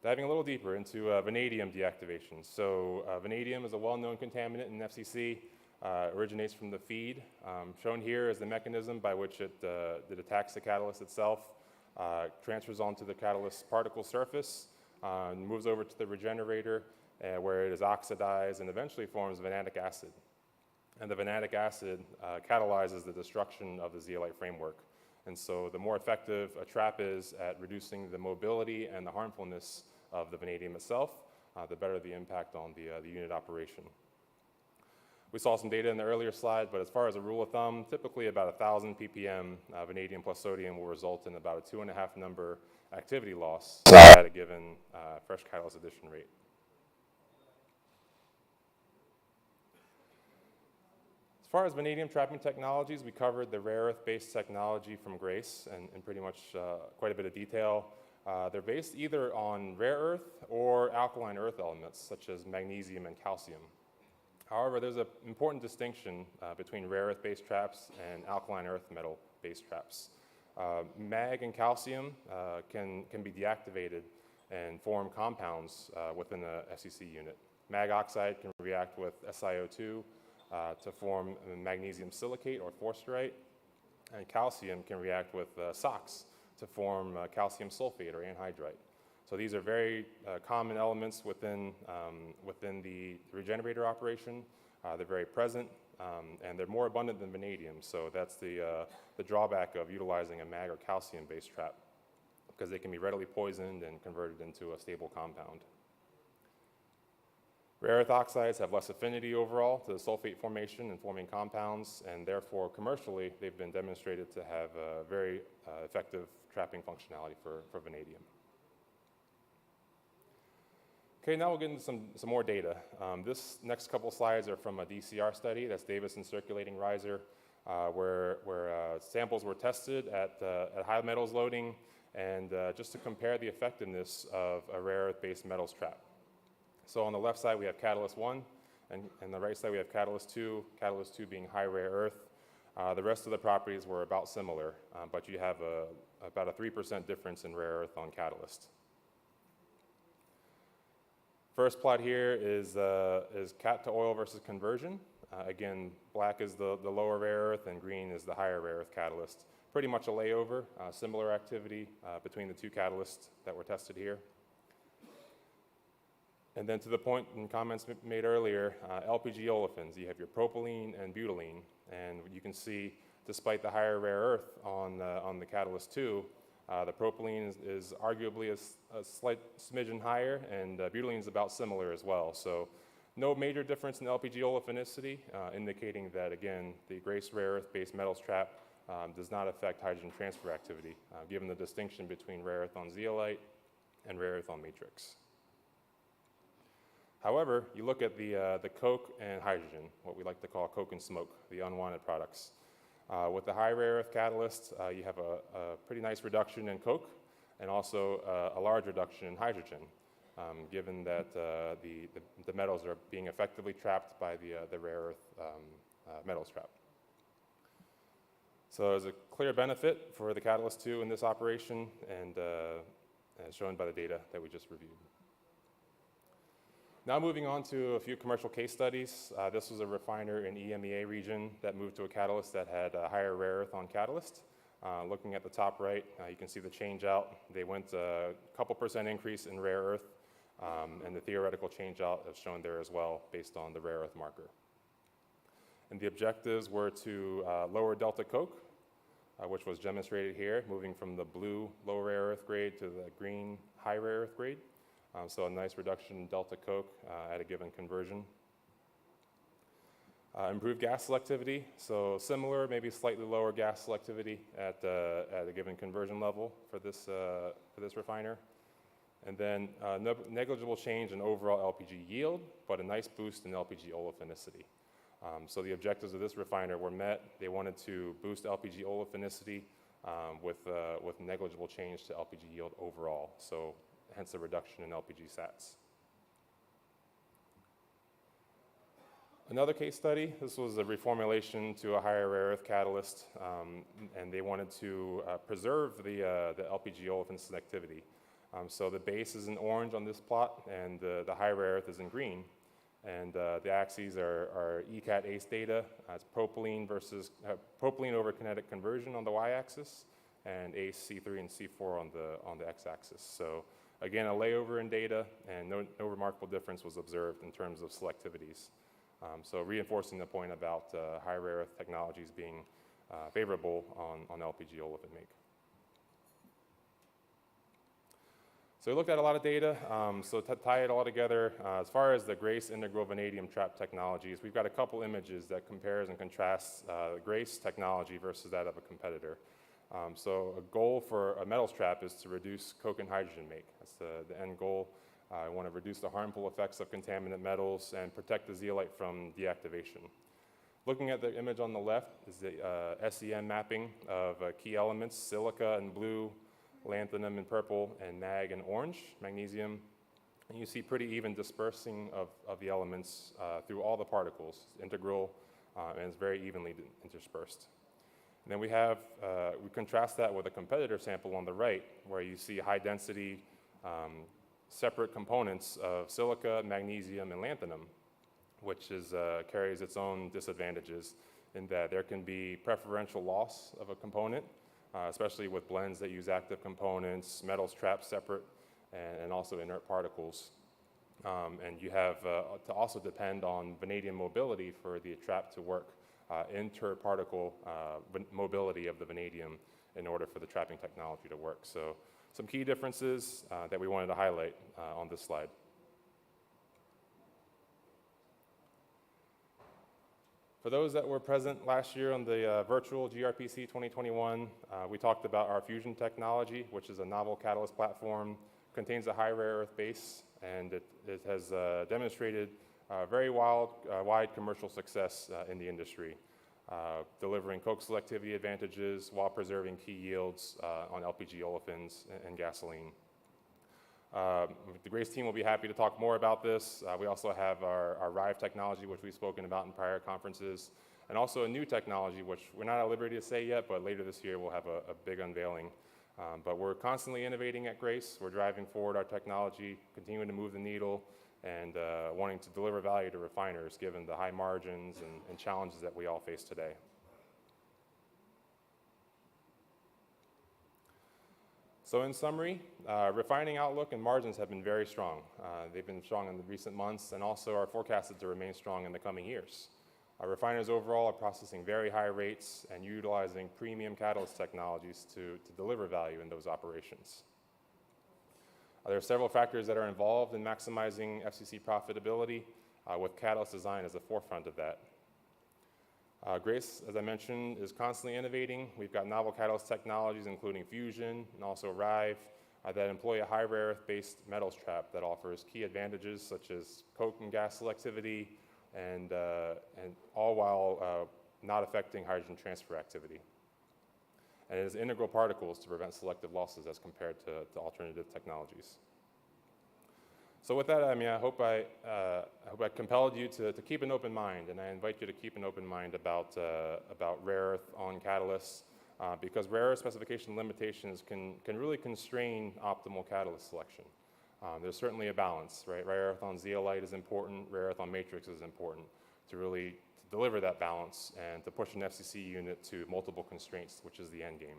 Diving a little deeper into vanadium deactivation. So vanadium is a well-known contaminant in FCC, originates from the feed. Shown here is the mechanism by which it attacks the catalyst itself, transfers onto the catalyst particle surface, moves over to the regenerator where it is oxidized and eventually forms vanadic acid. And the vanadic acid catalyzes the destruction of the zeolite framework. And so the more effective a trap is at reducing the mobility and the harmfulness of the vanadium itself, the better the impact on the unit operation. We saw some data in the earlier slide, but as far as a rule of thumb, typically about 1,000 ppm vanadium plus sodium will result in about a 2.5 number activity loss at a given fresh catalyst addition rate. As far as vanadium trapping technologies, we covered the rare earth-based technology from Grace in pretty much quite a bit of detail. They're based either on rare earth or alkaline earth elements, such as magnesium and calcium. However, there's an important distinction between rare earth-based traps and alkaline earth metal-based traps. Mag and calcium can be deactivated and form compounds within a FCC unit. Mag oxide can react with SiO2 to form magnesium silicate or forsterite, and calcium can react with SOx to form calcium sulfate or anhydrite. So these are very common elements within the regenerator operation. They're very present, and they're more abundant than vanadium. So that's the drawback of utilizing a mag or calcium-based trap, because they can be readily poisoned and converted into a stable compound. Rare earth oxides have less affinity overall to the sulfate formation and forming compounds, and therefore commercially they've been demonstrated to have a very effective trapping functionality for vanadium. Okay, now we'll get into some more data. This next couple slides are from a DCR study, that's Davison Circulating Riser, where samples were tested at high metals loading, and just to compare the effectiveness of a rare earth-based metals trap. So on the left side we have Catalyst 1, and on the right side we have Catalyst 2, Catalyst 2 being high rare earth. The rest of the properties were about similar, but you have about a 3% difference in rare earth on Catalyst. First plot here is cat to oil versus conversion. Again, black is the lower rare earth and green is the higher rare earth catalyst. Pretty much a layover, similar activity between the two catalysts that were tested here. And then to the point in comments made earlier, LPG olefins, you have your propylene and butylene, and you can see despite the higher rare earth on the Catalyst 2, the propylene is arguably a slight smidgen higher, and butylene is about similar as well. So no major difference in LPG olefinicity, indicating that, again, the Grace rare earth-based metals trap does not affect hydrogen transfer activity, given the distinction between rare earth on zeolite and rare earth on matrix. However, you look at the coke and hydrogen, what we like to call coke and smoke, the unwanted products. With the high rare earth catalyst, you have a pretty nice reduction in coke and also a large reduction in hydrogen, given that the metals are being effectively trapped by the rare earth metals trap. So there's a clear benefit for the Catalyst 2 in this operation, and as shown by the data that we just reviewed. Now moving on to a few commercial case studies. This was a refiner in EMEA region that moved to a catalyst that had a higher rare earth on catalyst. Looking at the top right, you can see the change out. They went a couple % increase in rare earth, and the theoretical change out is shown there as well based on the rare earth marker. And the objectives were to lower delta coke, which was demonstrated here, moving from the blue low rare earth grade to the green high rare earth grade. So a nice reduction in delta coke at a given conversion. Improved gas selectivity, so similar, maybe slightly lower gas selectivity at a given conversion level for this refiner. And then negligible change in overall LPG yield, but a nice boost in LPG olefinicity. So the objectives of this refiner were met. They wanted to boost LPG olefinicity with negligible change to LPG yield overall. So hence the reduction in LPG sats. Another case study, this was a reformulation to a higher rare earth catalyst, and they wanted to preserve the LPG olefin selectivity. So the base is in orange on this plot, and the high rare earth is in green. And the axes are ECAT ACE data. It's propylene over kinetic conversion on the y-axis, and ACE C3 and C4 on the x-axis. So again, a layover in data, and no remarkable difference was observed in terms of selectivities. So reinforcing the point about high rare earth technologies being favorable on LPG olefin make. So we looked at a lot of data. So to tie it all together, as far as the Grace integral vanadium trap technologies, we've got a couple images that compares and contrasts the Grace technology versus that of a competitor. So a goal for a metals trap is to reduce coke and hydrogen make. That's the end goal. I want to reduce the harmful effects of contaminant metals and protect the zeolite from deactivation. Looking at the image on the left is the SEM mapping of key elements, silica in blue, lanthanum in purple, and mag in orange, magnesium. And you see pretty even dispersing of the elements through all the particles, integral, and it's very evenly interspersed. And then we contrast that with a competitor sample on the right, where you see high density separate components of silica, magnesium, and lanthanum, which carries its own disadvantages in that there can be preferential loss of a component, especially with blends that use active components, metals trapped separate, and also inert particles. And you have to also depend on vanadium mobility for the trap to work, inter-particle mobility of the vanadium in order for the trapping technology to work. So some key differences that we wanted to highlight on this slide. For those that were present last year on the virtual GRPC 2021, we talked about our fusion technology, which is a novel catalyst platform, contains a high rare earth base, and it has demonstrated very wide commercial success in the industry, delivering coke selectivity advantages while preserving key yields on LPG olefins and gasoline. The Grace team will be happy to talk more about this. We also have our RIVE technology, which we've spoken about in prior conferences, and also a new technology, which we're not at liberty to say yet, but later this year we'll have a big unveiling. But we're constantly innovating at Grace. We're driving forward our technology, continuing to move the needle, and wanting to deliver value to refiners given the high margins and challenges that we all face today. So in summary, refining outlook and margins have been very strong. They've been strong in the recent months and also are forecasted to remain strong in the coming years. Refiners overall are processing very high rates and utilizing premium catalyst technologies to deliver value in those operations. There are several factors that are involved in maximizing FCC profitability, with catalyst design as the forefront of that. Grace, as I mentioned, is constantly innovating. We've got novel catalyst technologies, including fusion and also RIVE, that employ a high rare earth-based metals trap that offers key advantages such as coke and gas selectivity, and all while not affecting hydrogen transfer activity. And it has integral particles to prevent selective losses as compared to alternative technologies. So with that, I hope I compelled you to keep an open mind, and I invite you to keep an open mind about rare earth on catalysts, because rare earth specification limitations can really constrain optimal catalyst selection. There's certainly a balance, right? Rare earth on zeolite is important, rare earth on matrix is important to really deliver that balance and to push an FCC unit to multiple constraints, which is the end game.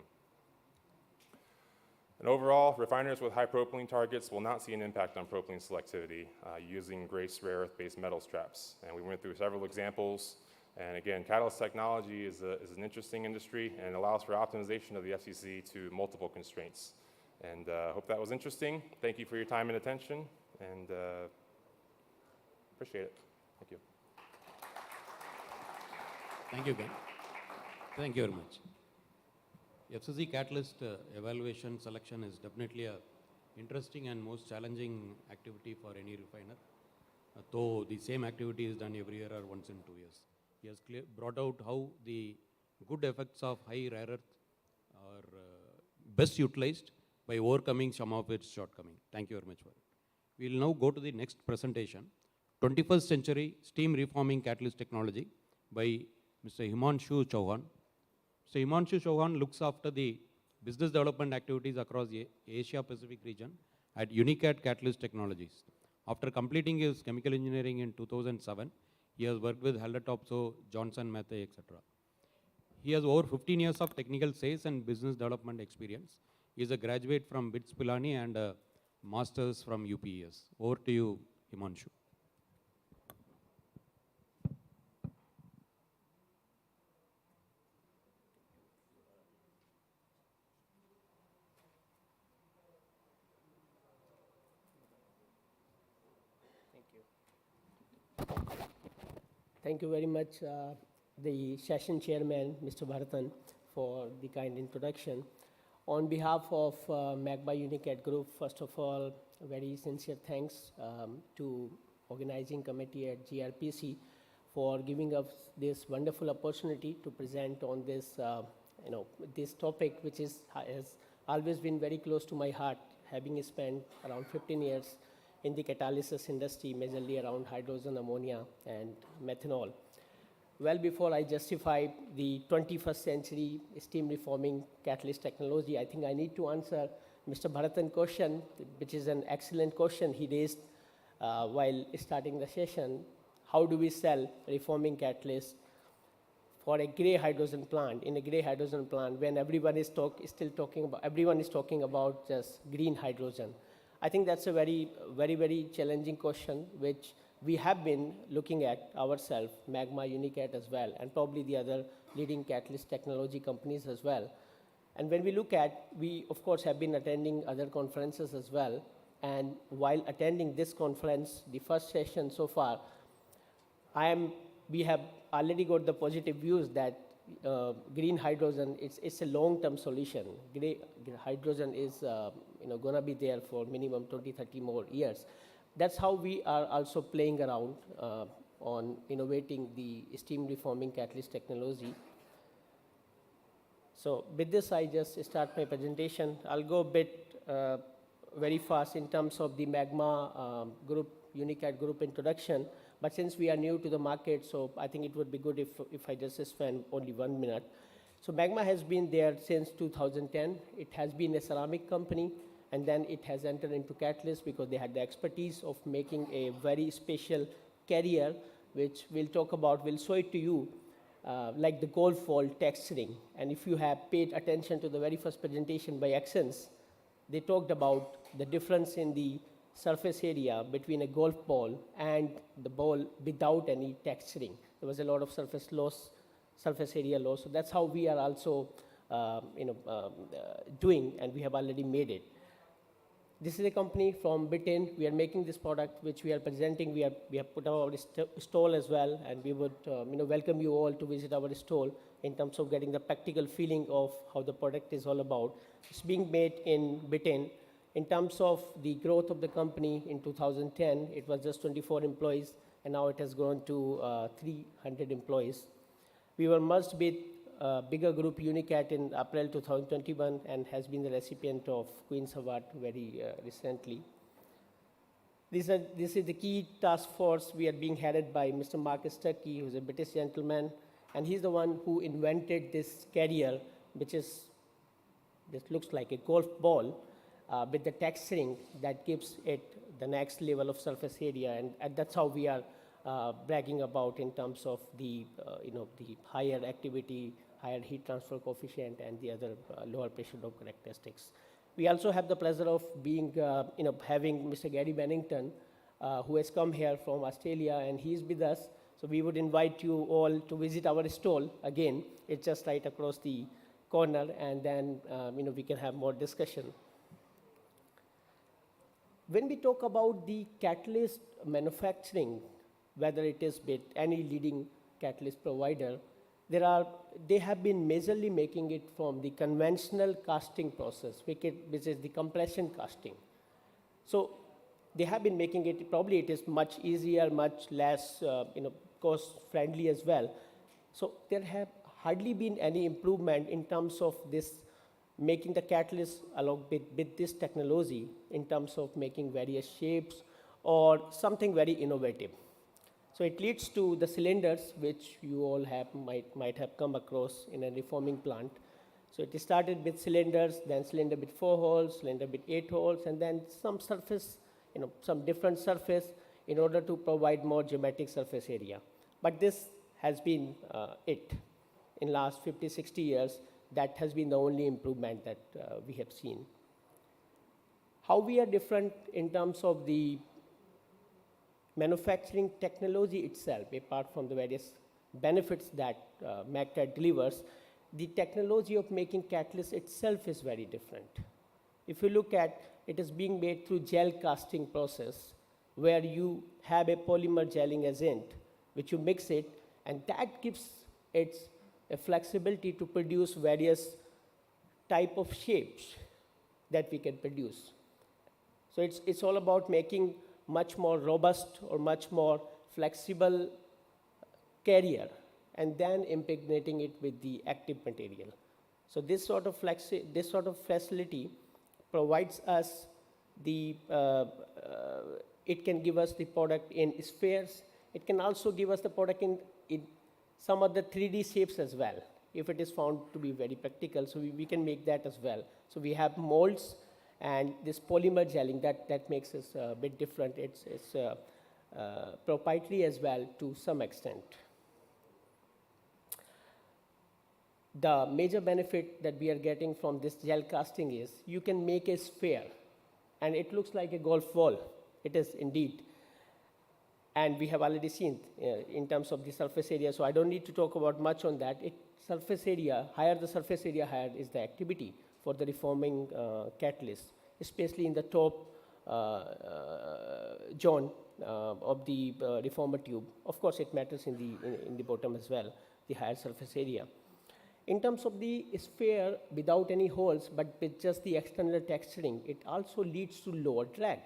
And overall, refiners with high propylene targets will not see an impact on propylene selectivity using Grace rare earth-based metals traps. And we went through several examples. And again, catalyst technology is an interesting industry and allows for optimization of the FCC to multiple constraints. And hope that was interesting. Thank you for your time and attention, and appreciate it. Thank you. Thank you, Ken. Thank you very much. FCC catalyst evaluation selection is definitely a interesting and most challenging activity for any refiner, though the same activity is done every year or once in 2 years. He has brought out how the good effects of high rare earth are best utilized by overcoming some of its shortcomings. Thank you very much for it. We will now go to the next presentation, 21st Century Steam Reforming Catalyst Technology by Mr. Himanshu Chauhan. So Himanshu Chauhan looks after the business development activities across the Asia Pacific region at Unicat Catalyst Technologies. After completing his chemical engineering in 2007, he has worked with Haldor Topsoe, Johnson Matthey, etc. He has over 15 years of technical sales and business development experience. He is a graduate from BITS Pilani and a master's from UPES. Over to you, Himanshu. Thank you very much, the session chairman, Mr. Bharatan, for the kind introduction. On behalf of Magma Unicat Group, first of all, very sincere thanks to organizing committee at GRPC for giving us this wonderful opportunity to present on this, this topic, which has always been very close to my heart, having spent around 15 years in the catalysis industry, majorly around hydrogen, ammonia, and methanol. Well, before I justify the 21st century steam reforming catalyst technology, I think I need to answer Mr. Bharatan's question, which is an excellent question he raised while starting the session. How do we sell reforming catalyst for a gray hydrogen plant, in a gray hydrogen plant, when everyone is talking about just green hydrogen? I think that's a very, very, very challenging question, which we have been looking at ourselves, Magma, Unicat as well, and probably the other leading catalyst technology companies as well. And when we look at, we of course have been attending other conferences as well. And while attending this conference, the first session so far, I am we have already got the positive views that green hydrogen, it's a long-term solution. Hydrogen is going to be there for minimum 20, 30 more years. That's how we are also playing around on innovating the steam reforming catalyst technology. So with this, I just start my presentation. I'll go a bit very fast in terms of the Magma group, Unicat group introduction. But since we are new to the market, so I think it would be good if I just spend only 1 minute. So Magma has been there since 2010. It has been a ceramic company, and then it has entered into catalyst because they had the expertise of making a very special carrier, which we'll talk about. We'll show it to you, like the golf ball texturing. And if you have paid attention to the very first presentation by Accents, they talked about the difference in the surface area between a golf ball and the ball without any texturing. There was a lot of surface loss, surface area loss. So that's how we are also doing, and we have already made it. This is a company from Britain. We are making this product, which we are presenting. We have put our stall as well, and we would welcome you all to visit our stall in terms of getting the practical feeling of how the product is all about. It's being made in Britain. In terms of the growth of the company in 2010, it was just 24 employees, and now it has grown to 300 employees. We were merged with bigger group Unicat in April 2021 and has been the recipient of Queen's Award very recently. This is the key task force. We are being headed by Mr. Marcus Turkey, who's a British gentleman, and he's the one who invented this carrier, this looks like a golf ball with the texturing that gives it the next level of surface area, and that's how we are bragging about in terms of the the higher activity, higher heat transfer coefficient, and the other lower pressure drop characteristics. We also have the pleasure of being, having Mr. Gary Bennington, who has come here from Australia, and he's with us. So we would invite you all to visit our stall again. It's just right across the corner, and then we can have more discussion. When we talk about the catalyst manufacturing, whether it is with any leading catalyst provider, they have been majorly making it from the conventional casting process, which is the compression casting. So they have been making it, probably it is much easier, much less cost friendly as well. So there have hardly been any improvement in terms of this, making the catalyst along with this technology in terms of making various shapes or something very innovative. So it leads to the cylinders, which you all might have come across in a reforming plant. So it started with cylinders, then cylinder with 4 holes, cylinder with 8 holes, and then some surface, some different surface in order to provide more geometric surface area. But this has been it. In last 50, 60 years, that has been the only improvement that we have seen. How we are different in terms of the manufacturing technology itself, apart from the various benefits that MagCat delivers, the technology of making catalyst itself is very different. If you look at, it is being made through gel casting process, where you have a polymer gelling agent, which you mix it, and that gives it a flexibility to produce various type of shapes that we can produce. So it's all about making much more robust or much more flexible carrier, and then impregnating it with the active material. So this sort of facility provides us the, it can give us the product in spheres. It can also give us the product in some other 3D shapes as well, if it is found to be very practical. So we can make that as well. So we have molds and this polymer gelling that makes us a bit different. It's proprietary as well to some extent. The major benefit that we are getting from this gel casting is you can make a sphere, and it looks like a golf ball. It is indeed. And we have already seen in terms of the surface area, so I don't need to talk about much on that. Surface area, higher the surface area, higher is the activity for the reforming catalyst, especially in the top zone, of the reformer tube. Of course, it matters in the bottom as well, the higher surface area. In terms of the sphere without any holes, but with just the external texturing, it also leads to lower drag.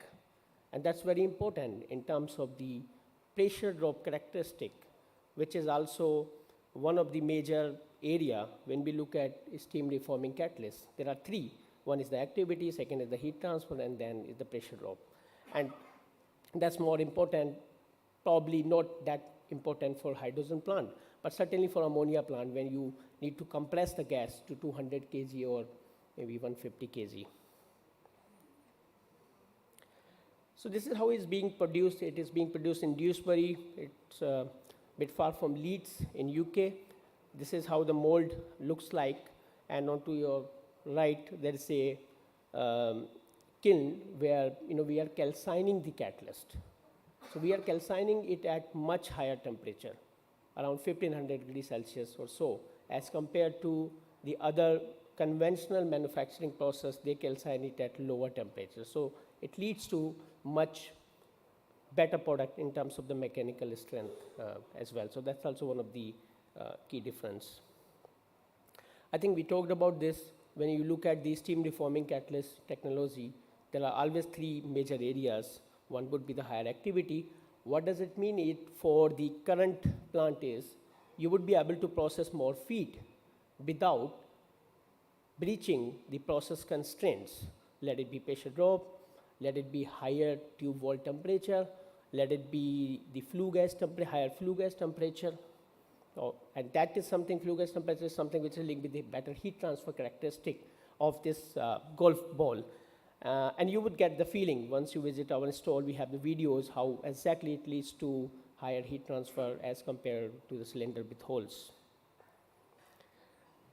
And that's very important in terms of the pressure drop characteristic, which is also one of the major area when we look at steam reforming catalysts. There are three. One is the activity, second is the heat transfer, and then is the pressure drop. And that's more important, probably not that important for hydrogen plant, but certainly for ammonia plant when you need to compress the gas to 200 kg or maybe 150 kg. So this is how it's being produced. It is being produced in Dewsbury. It's a bit far from Leeds in UK. This is how the mold looks like. And onto your right, there is a kiln where we are calcining the catalyst. So we are calcining it at much higher temperature, around 1500 degrees Celsius or so, as compared to the other conventional manufacturing process. They calcine it at lower temperature. So it leads to much better product in terms of the mechanical strength as well. So that's also one of the key difference. I think we talked about this. When you look at the steam reforming catalyst technology, there are always three major areas. One would be the higher activity. What does it mean for the current plant is you would be able to process more feed without breaching the process constraints. Let it be pressure drop, let it be higher tube wall temperature, let it be the flue gas higher flue gas temperature. And that is something, flue gas temperature is something which is linked with the better heat transfer characteristic of this golf ball. And you would get the feeling once you visit our stall. We have the videos how exactly it leads to higher heat transfer as compared to the cylinder with holes.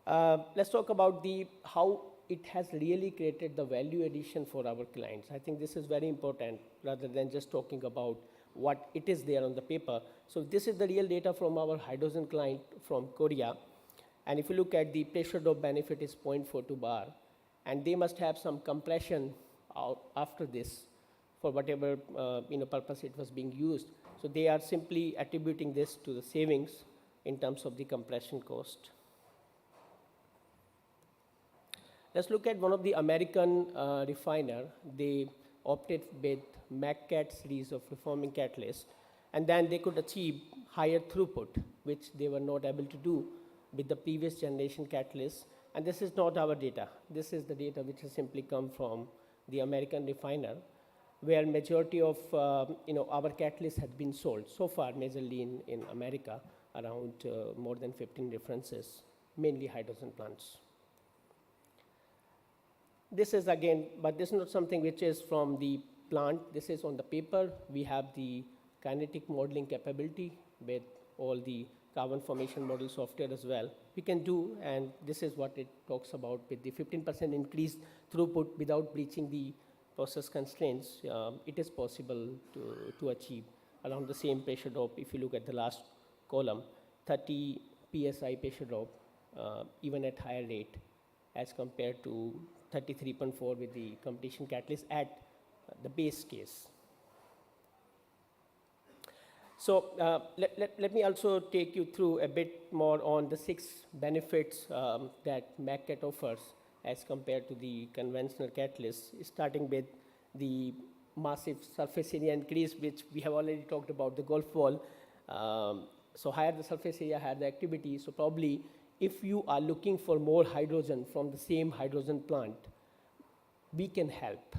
Let's talk about how it has really created the value addition for our clients. I think this is very important rather than just talking about what it is there on the paper. So this is the real data from our hydrogen client from Korea. And if you look at the pressure drop benefit is 0.42 bar. And they must have some compression after this for whatever purpose it was being used. So they are simply attributing this to the savings in terms of the compression cost. Let's look at one of the American refiner. They opted with MACCAT series of reforming catalysts, and then they could achieve higher throughput, which they were not able to do with the previous generation catalysts. And this is not our data. This is the data which has simply come from the American refiner, where majority of our catalysts had been sold so far, majorly in America, around more than 15 references, mainly hydrogen plants. This is again, but this is not something which is from the plant. This is on the paper. We have the kinetic modeling capability with all the carbon formation model software as well. We can do, and this is what it talks about with the 15% increased throughput without breaching the process constraints. It is possible to achieve around the same pressure drop. If you look at the last column, 30 psi pressure drop, even at higher rate, as compared to 33.4 with the competition catalyst at the base case. So let me also take you through a bit more on the 6 benefits that MACCAT offers as compared to the conventional catalysts, starting with the massive surface area increase, which we have already talked about, the golf ball. So higher the surface area, higher the activity. So probably if you are looking for more hydrogen from the same hydrogen plant, we can help.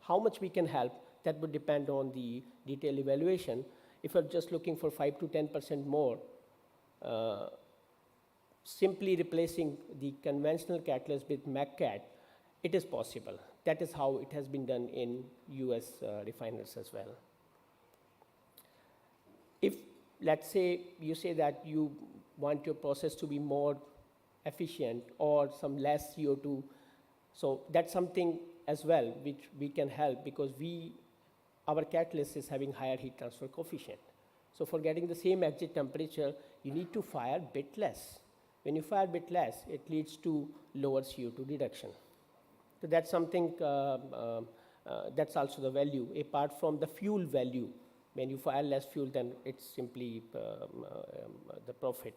How much we can help, that would depend on the detailed evaluation. If you're just looking for 5 to 10% more, simply replacing the conventional catalyst with MACCAT, it is possible. That is how it has been done in US refiners as well. If, let's say, you say that you want your process to be more efficient or some less CO2, so that's something as well which we can help, because our catalyst is having higher heat transfer coefficient. So for getting the same exit temperature, you need to fire a bit less. When you fire a bit less, it leads to lower CO2 reduction. So that's something, that's also the value, apart from the fuel value When you fire less fuel, then it's simply the profit.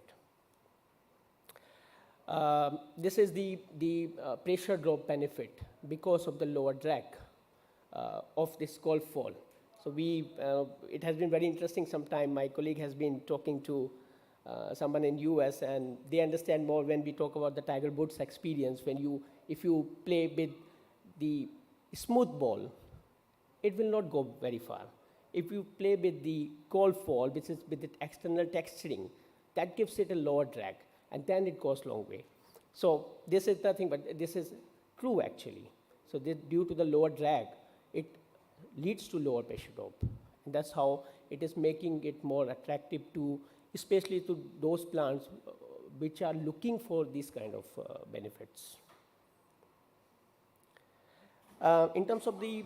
This is the pressure drop benefit because of the lower drag of this cold fall. So it has been very interesting sometime. My colleague has been talking to someone in US, and they understand more when we talk about the Tiger Woods experience. If you play with the smooth ball, it will not go very far. If you play with the cold fall, which is with the external texturing, that gives it a lower drag, and then it goes long way. So this is nothing, but this is true actually. So due to the lower drag, it leads to lower pressure drop. And that's how it is making it more attractive to, especially to those plants which are looking for these kind of benefits. In terms of the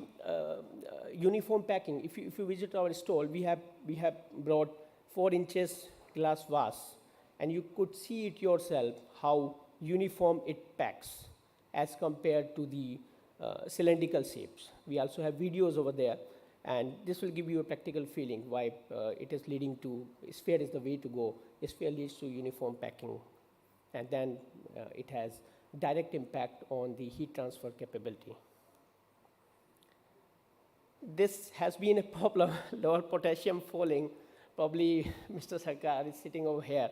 uniform packing, if you visit our stall, we have brought 4 inches glass vase, and you could see it yourself how uniform it packs as compared to the cylindrical shapes. We also have videos over there, and this will give you a practical feeling why it is leading to, sphere is the way to go. Sphere leads to uniform packing, and then it has direct impact on the heat transfer capability. This has been a problem, lower potassium falling. Probably Mr. Sarkar is sitting over here.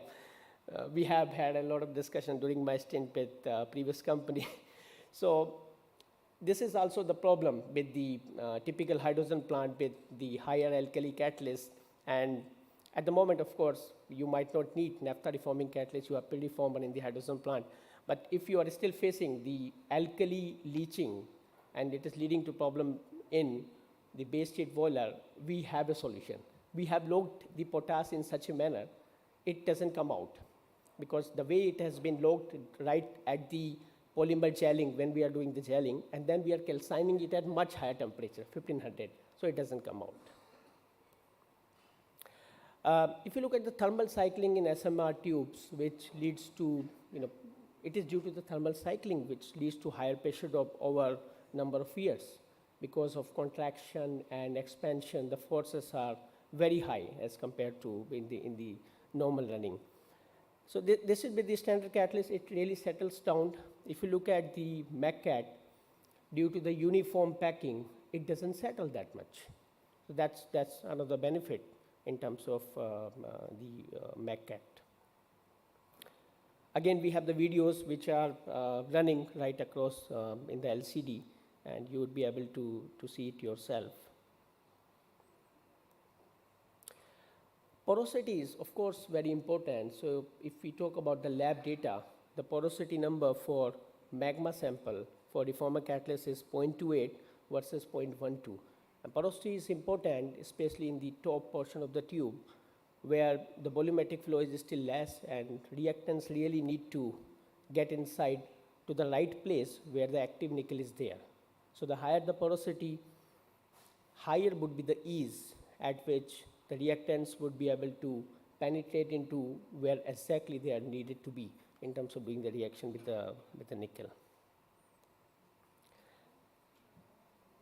We have had a lot of discussion during my stint with previous company. So this is also the problem with the typical hydrogen plant with the higher alkali catalyst. And at the moment, of course, you might not need naphtha reforming catalyst. You are pre-reformer in the hydrogen plant. But if you are still facing the alkali leaching and it is leading to problem in the base state boiler, we have a solution. We have locked the potash in such a manner, it doesn't come out. Because the way it has been locked right at the polymer gelling when we are doing the gelling, and then we are calcining it at much higher temperature, 1500, so it doesn't come out. If you look at the thermal cycling in SMR tubes, which leads to, it is due to the thermal cycling which leads to higher pressure drop over number of years. Because of contraction and expansion, the forces are very high as compared to in the normal running. So this is with the standard catalyst, it really settles down. If you look at the MACCAT, due to the uniform packing, it doesn't settle that much. So that's another benefit in terms of the MACCAT. Again, we have the videos which are running right across in the LCD, and you would be able to see it yourself. Porosity is, of course, very important. So if we talk about the lab data, the porosity number for magma sample for reformer catalyst is 0.28 versus 0.12. And porosity is important, especially in the top portion of the tube, where the volumetric flow is still less and reactants really need to get inside to the right place where the active nickel is there. So the higher the porosity, higher would be the ease at which the reactants would be able to penetrate into where exactly they are needed to be in terms of doing the reaction with the nickel.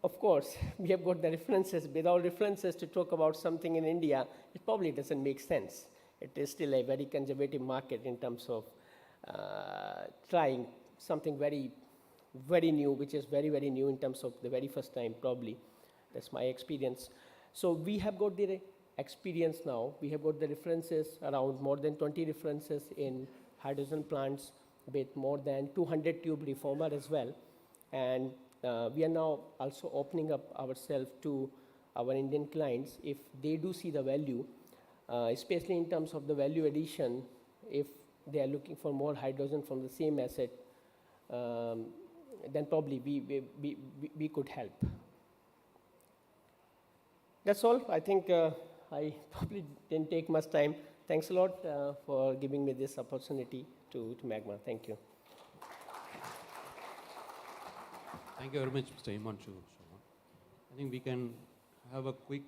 Of course, we have got the references. Without references to talk about something in India, it probably doesn't make sense. It is still a very conservative market in terms of trying something very, very new, which is very, very new in terms of the very first time, probably. That's my experience. So we have got the experience now. We have got the references, around more than 20 references in hydrogen plants with more than 200 tube reformer as well. And we are now also opening up ourselves to our Indian clients if they do see the value, especially in terms of the value addition, if they are looking for more hydrogen from the same asset, then probably we could help. That's all. I think I probably didn't take much time. Thanks a lot for giving me this opportunity to Magma. Thank you. Thank you very much, Mr. Himanshu. I think we can have a quick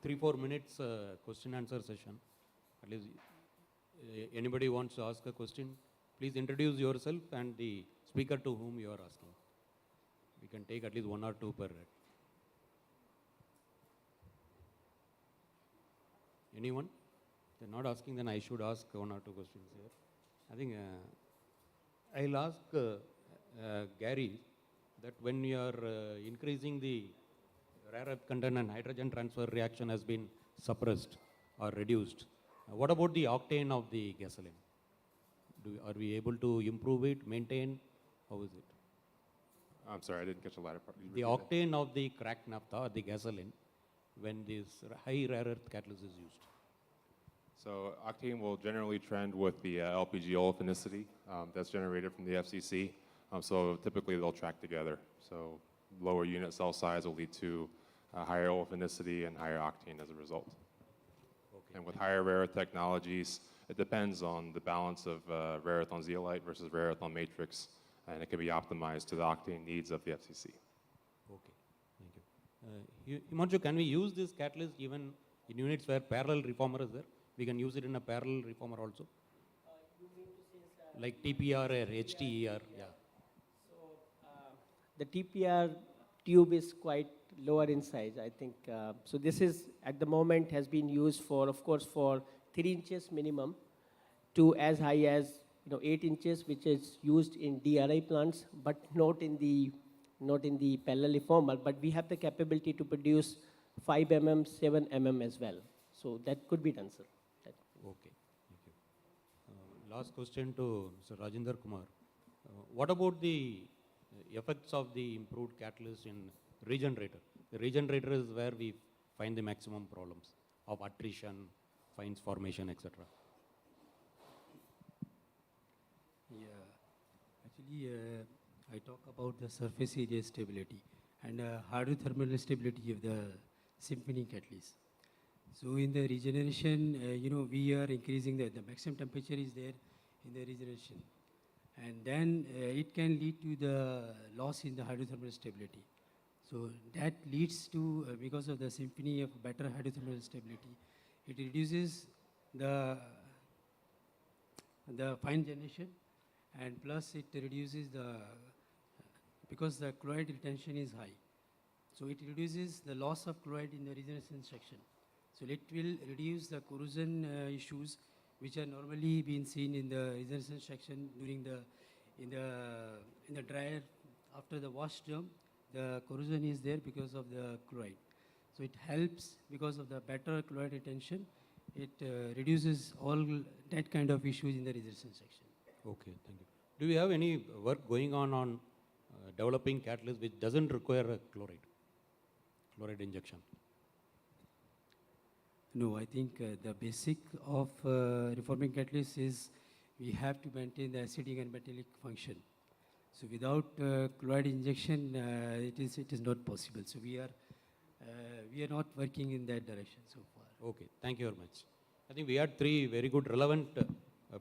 3-4 minutes question answer session. At least anybody wants to ask a question, please introduce yourself and the speaker to whom you are asking. We can take at least 1 or 2 per. Anyone? They're not asking, then I should ask one or two questions here. I think I'll ask Gary that when you are increasing the rare earth content and hydrogen transfer reaction has been suppressed or reduced, what about the octane of the gasoline? Are we able to improve it, maintain? How is it? I'm sorry, I didn't catch the latter part. The octane of the cracked naphtha or the gasoline when this high rare earth catalyst is used. So octane will generally trend with the LPG olefinicity that's generated from the FCC. So typically they'll track together. So lower unit cell size will lead to higher olefinicity and higher octane as a result. Okay. And with higher rare earth technologies, it depends on the balance of rare earth on zeolite versus rare earth on matrix, and it can be optimized to the octane needs of the FCC. Okay, thank you. Himanshu, can we use this catalyst even in units where parallel reformer is there? We can use it in a parallel reformer also? You mean to say like TPR or HTER, yeah. The TPR tube is quite lower in size, I think. So this is, at the moment, has been used for, of course, for 3 inches minimum to as high as 8 inches, which is used in DRI plants, but not in the parallel reformer. But we have the capability to produce 5 mm, 7 mm as well. So that could be done, sir. Okay, thank you. Last question to Mr. Rajinder Kumar. What about the effects of the improved catalyst in regenerator? The regenerator is where we find the maximum problems of attrition, fines formation, etc. Yeah, actually, I talk about the surface area stability and hydrothermal stability of the symphony catalyst. So in the regeneration, we are increasing the maximum temperature is there in the regeneration. And then it can lead to the loss in the hydrothermal stability. So that leads to, because of the symphony of better hydrothermal stability, it reduces the fine generation, and plus it reduces because the chloride retention is high. So it reduces the loss of chloride in the regeneration section. So it will reduce the corrosion issues which are normally being seen in the regeneration section during in the dryer after the wash drum. The corrosion is there because of the chloride. So it helps because of the better chloride retention. It reduces all that kind of issues in the regeneration section. Okay, thank you. Do we have any work going on developing catalyst which doesn't require a chloride injection? No, I think the basic of reforming catalyst is we have to maintain the acidic and metallic function. So without chloride injection, it is not possible. So we are not working in that direction so far. Okay, thank you very much. I think we had 3 very good relevant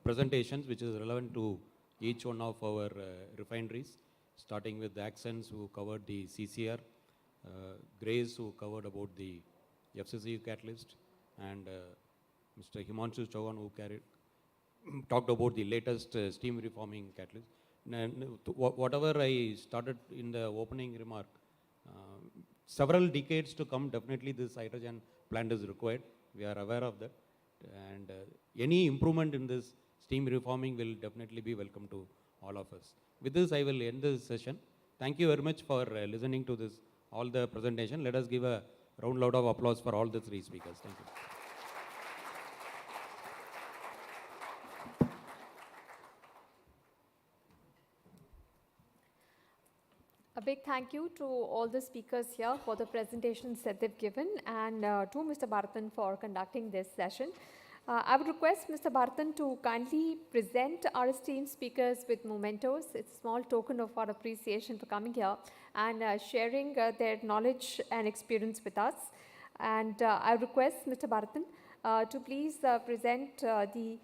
presentations which is relevant to each one of our refineries, starting with the Accents who covered the CCR, Grace who covered about the FCC catalyst, and Mr. Himanshu Chauhan who talked about the latest steam reforming catalyst. And whatever I started in the opening remark, several decades to come, definitely this hydrogen plant is required. We are aware of that. And any improvement in this steam reforming will definitely be welcome to all of us. With this, I will end this session. Thank you very much for listening to this, all the presentation. Let us give a round of applause for all the 3 speakers. Thank you. A big thank you to all the speakers here for the presentations that they've given, and to Mr. Bharatan for conducting this session. I would request Mr. Bharatan to kindly present our esteemed speakers with mementos. It's a small token of our appreciation for coming here and sharing their knowledge and experience with us. And I request Mr. Bharatan to please present the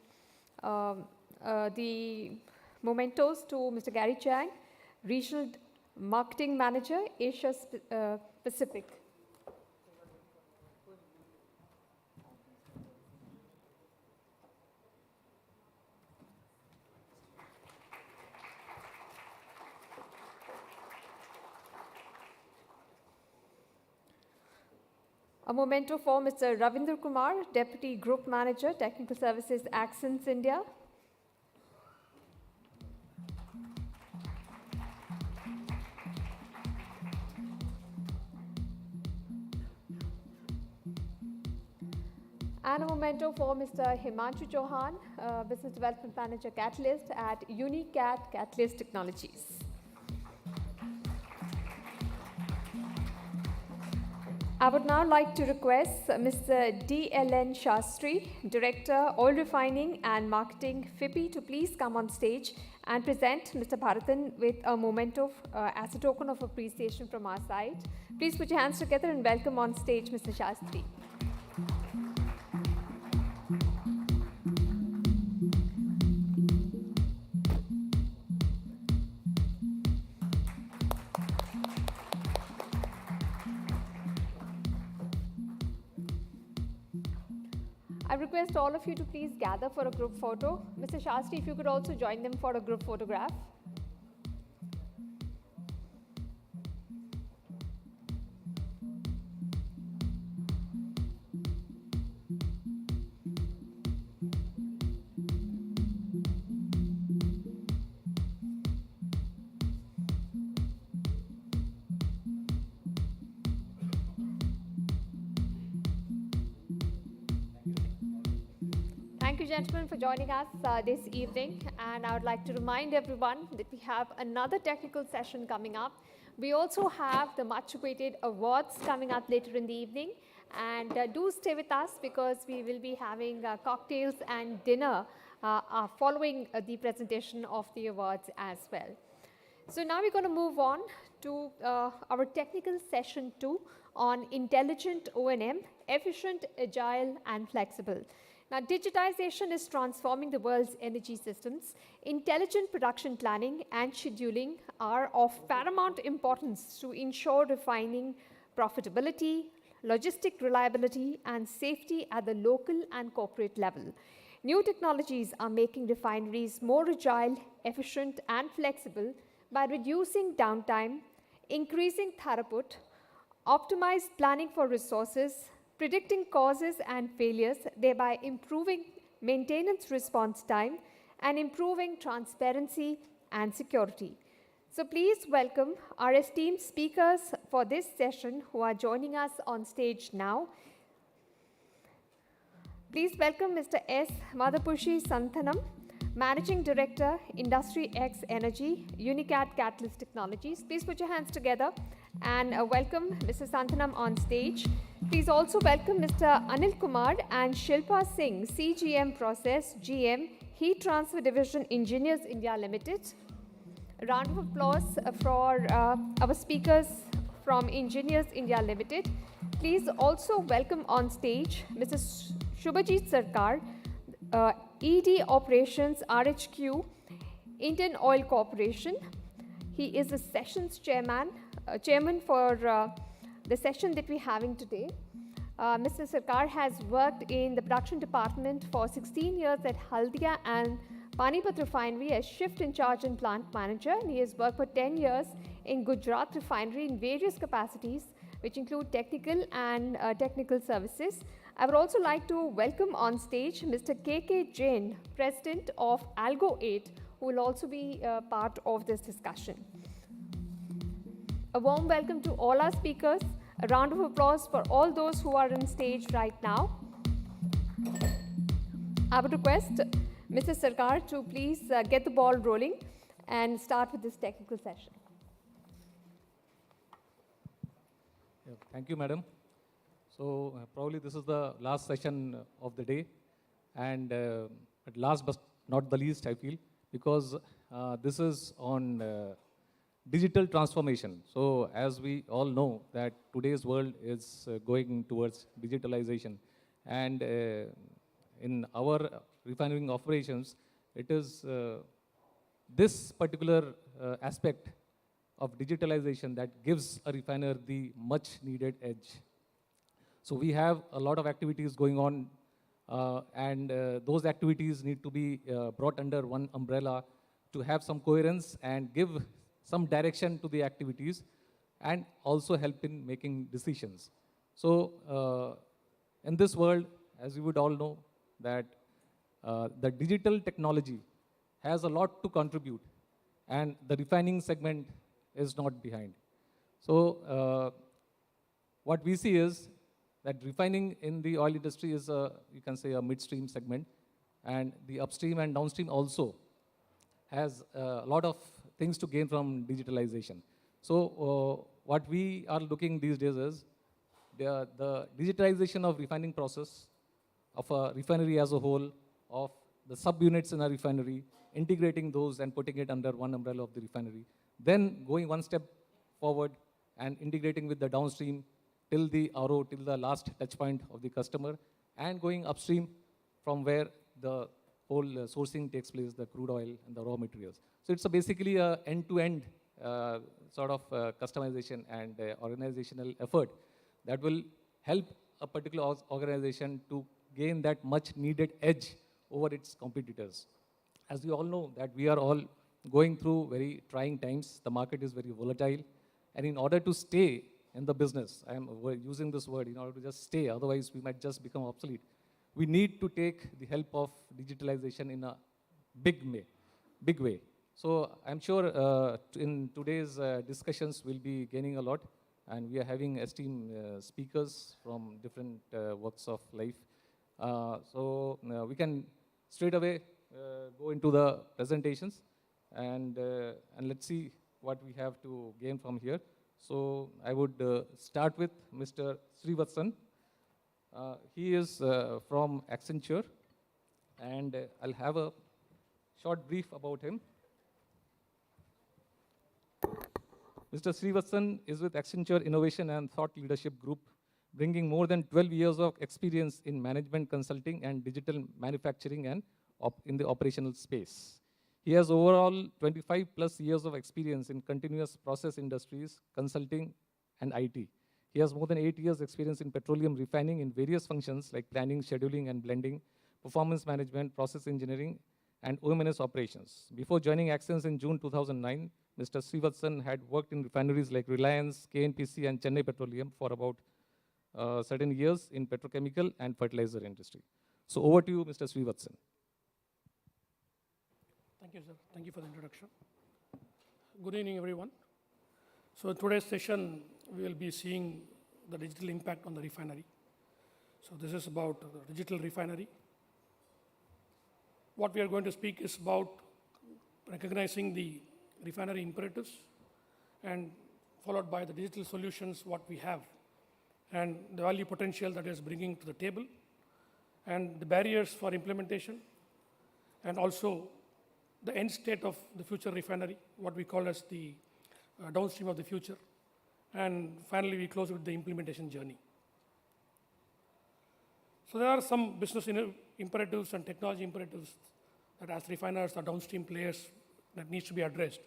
mementos to Mr. Gary Chang, Regional Marketing Manager, Asia Pacific. A memento for Mr. Ravinder Kumar, Deputy Group Manager, Technical Services, Accents India. And a memento for Mr. Himanshu Chauhan, Business Development Manager, Catalyst at Unicat Catalyst Technologies. I would now like to request Mr. D.L.N. Shastri, Director, Oil Refining and Marketing, FIPI, to please come on stage and present Mr. Bharathan with a memento as a token of appreciation from our side. Please put your hands together and welcome on stage Mr. Shastri. I request all of you to please gather for a group photo. Mr. Shastri, if you could also join them for a group photograph. Thank you, gentlemen, for joining us this evening. And I would like to remind everyone that we have another technical session coming up. We also have the much-awaited awards coming up later in the evening. And do stay with us because we will be having cocktails and dinner following the presentation of the awards as well. So now we're going to move on to our technical session 2 on intelligent O&M, efficient, agile, and flexible. Now, digitization is transforming the world's energy systems. Intelligent production planning and scheduling are of paramount importance to ensure refining profitability, logistic reliability, and safety at the local and corporate level. New technologies are making refineries more agile, efficient, and flexible by reducing downtime, increasing throughput, optimized planning for resources, predicting causes and failures, thereby improving maintenance response time and improving transparency and security. So please welcome our esteemed speakers for this session who are joining us on stage now. Please welcome Mr. S. Madhapushi Santhanam, Managing Director, Industry X Energy, Unicat Catalyst Technologies. Please put your hands together and welcome Mr. Santhanam on stage. Please also welcome Mr. Anil Kumar and Shilpa Singh, CGM Process, GM, Heat Transfer Division, Engineers India Limited. A round of applause for our speakers from Engineers India Limited. Please also welcome on stage Mr. Shubhajit Sarkar, ED Operations RHQ, Indian Oil Corporation. He is the sessions chairman for the session that we're having today. Mr. Sarkar has worked in the production department for 16 years at Haldia and Panipat Refinery as shift in charge and plant manager. And he has worked for 10 years in Gujarat Refinery in various capacities, which include technical and technical services. I would also like to welcome on stage Mr. K.K. Jain, President of Algo 8, who will also be part of this discussion. A warm welcome to all our speakers. A round of applause for all those who are on stage right now. I would request Mr. Sarkar to please get the ball rolling and start with this technical session. Yeah, thank you, madam. So probably this is the last session of the day, and at last but not the least, I feel, because this is on digital transformation. So as we all know that today's world is going towards digitalization, and in our refining operations, it is this particular aspect of digitalization that gives a refiner the much needed edge. So we have a lot of activities going on, and those activities need to be brought under one umbrella to have some coherence and give some direction to the activities and also help in making decisions. So in this world, as you would all know, that the digital technology has a lot to contribute, and the refining segment is not behind. So what we see is that refining in the oil industry is you can say a midstream segment, and the upstream and downstream also has a lot of things to gain from digitalization. So what we are looking these days is the digitalization of refining process, of a refinery as a whole, of the subunits in a refinery, integrating those and putting it under one umbrella of the refinery. Then going one step forward and integrating with the downstream till the RO, till the last touch point of the customer, and going upstream from where the whole sourcing takes place, the crude oil and the raw materials. So it's basically a end-to-end sort of customization and organizational effort that will help a particular organization to gain that much needed edge over its competitors. As we all know that we are all going through very trying times, the market is very volatile, and in order to stay in the business, I am using this word, in order to just stay, otherwise we might just become obsolete, we need to take the help of digitalization in a big way. So I'm sure in today's discussions we'll be gaining a lot, and we are having esteemed speakers from different walks of life. So we can straight away go into the presentations, and let's see what we have to gain from here. So I would start with Mr. Srivatsan. He is from Accenture, and I'll have a short brief about him. Mr. Srivatsan is with Accenture Innovation and Thought Leadership Group, bringing more than 12 years of experience in management consulting and digital manufacturing and in the operational space. He has overall 25 plus years of experience in continuous process industries, consulting, and IT. He has more than 8 years experience in petroleum refining in various functions like planning, scheduling, and blending, performance management, process engineering, and OMNS operations. Before joining Accenture in June 2009, Mr. Srivatsan had worked in refineries like Reliance, KNPC, and Chennai Petroleum for about certain years in petrochemical and fertilizer industry. So over to you, Mr. Srivatsan. Thank you, sir. Thank you for the introduction. Good evening, everyone. So today's session, we will be seeing the digital impact on the refinery. So this is about the digital refinery. What we are going to speak is about recognizing the refinery imperatives, and followed by the digital solutions, what we have, and the value potential that is bringing to the table, and the barriers for implementation, and also the end state of the future refinery, what we call as the downstream of the future. And finally, we close with the implementation journey. So there are some business imperatives and technology imperatives that as refiners or downstream players that needs to be addressed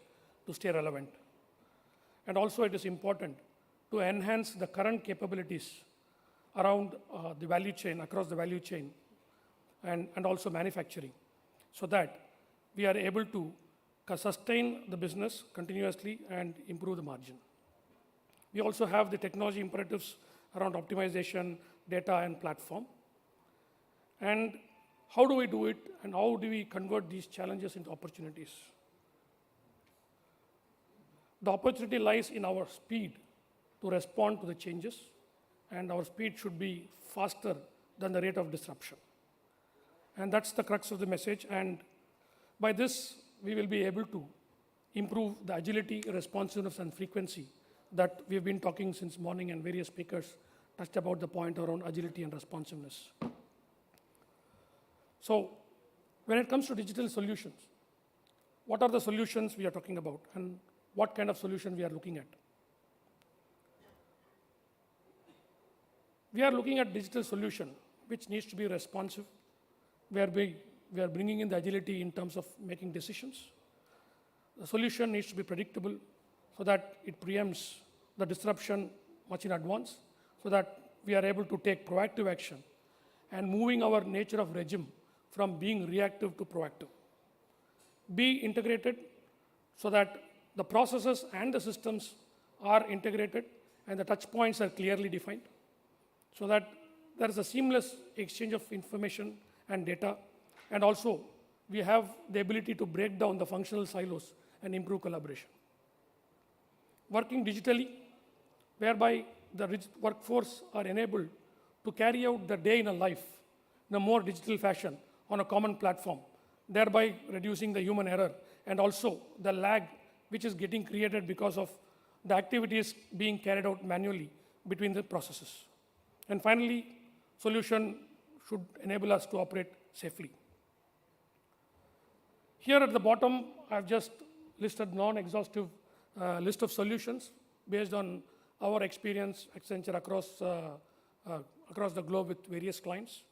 to stay relevant. And also it is important to enhance the current capabilities around the value chain, across the value chain, and also manufacturing, so that we are able to sustain the business continuously and improve the margin. We also have the technology imperatives around optimization, data, and platform. And how do we do it, and how do we convert these challenges into opportunities? The opportunity lies in our speed to respond to the changes, and our speed should be faster than the rate of disruption. And that's the crux of the message, and by this, we will be able to improve the agility, responsiveness, and frequency that we've been talking since morning, and various speakers touched about the point around agility and responsiveness. So when it comes to digital solutions, what are the solutions we are talking about, and what kind of solution we are looking at? We are looking at digital solution which needs to be responsive, where we are bringing in the agility in terms of making decisions. The solution needs to be predictable so that it preempts the disruption much in advance, so that we are able to take proactive action and moving our nature of regime from being reactive to proactive. Be integrated so that the processes and the systems are integrated and the touch points are clearly defined. so that there is a seamless exchange of information and data, and also we have the ability to break down the functional silos and improve collaboration. Working digitally, whereby the workforce are enabled to carry out the day in a life in a more digital fashion on a common platform, thereby reducing the human error and also the lag which is getting created because of the activities being carried out manually between the processes. And finally, solution should enable us to operate safely. Here at the bottom, I've just listed non-exhaustive list of solutions based on our experience, Accenture, across the globe with various clients.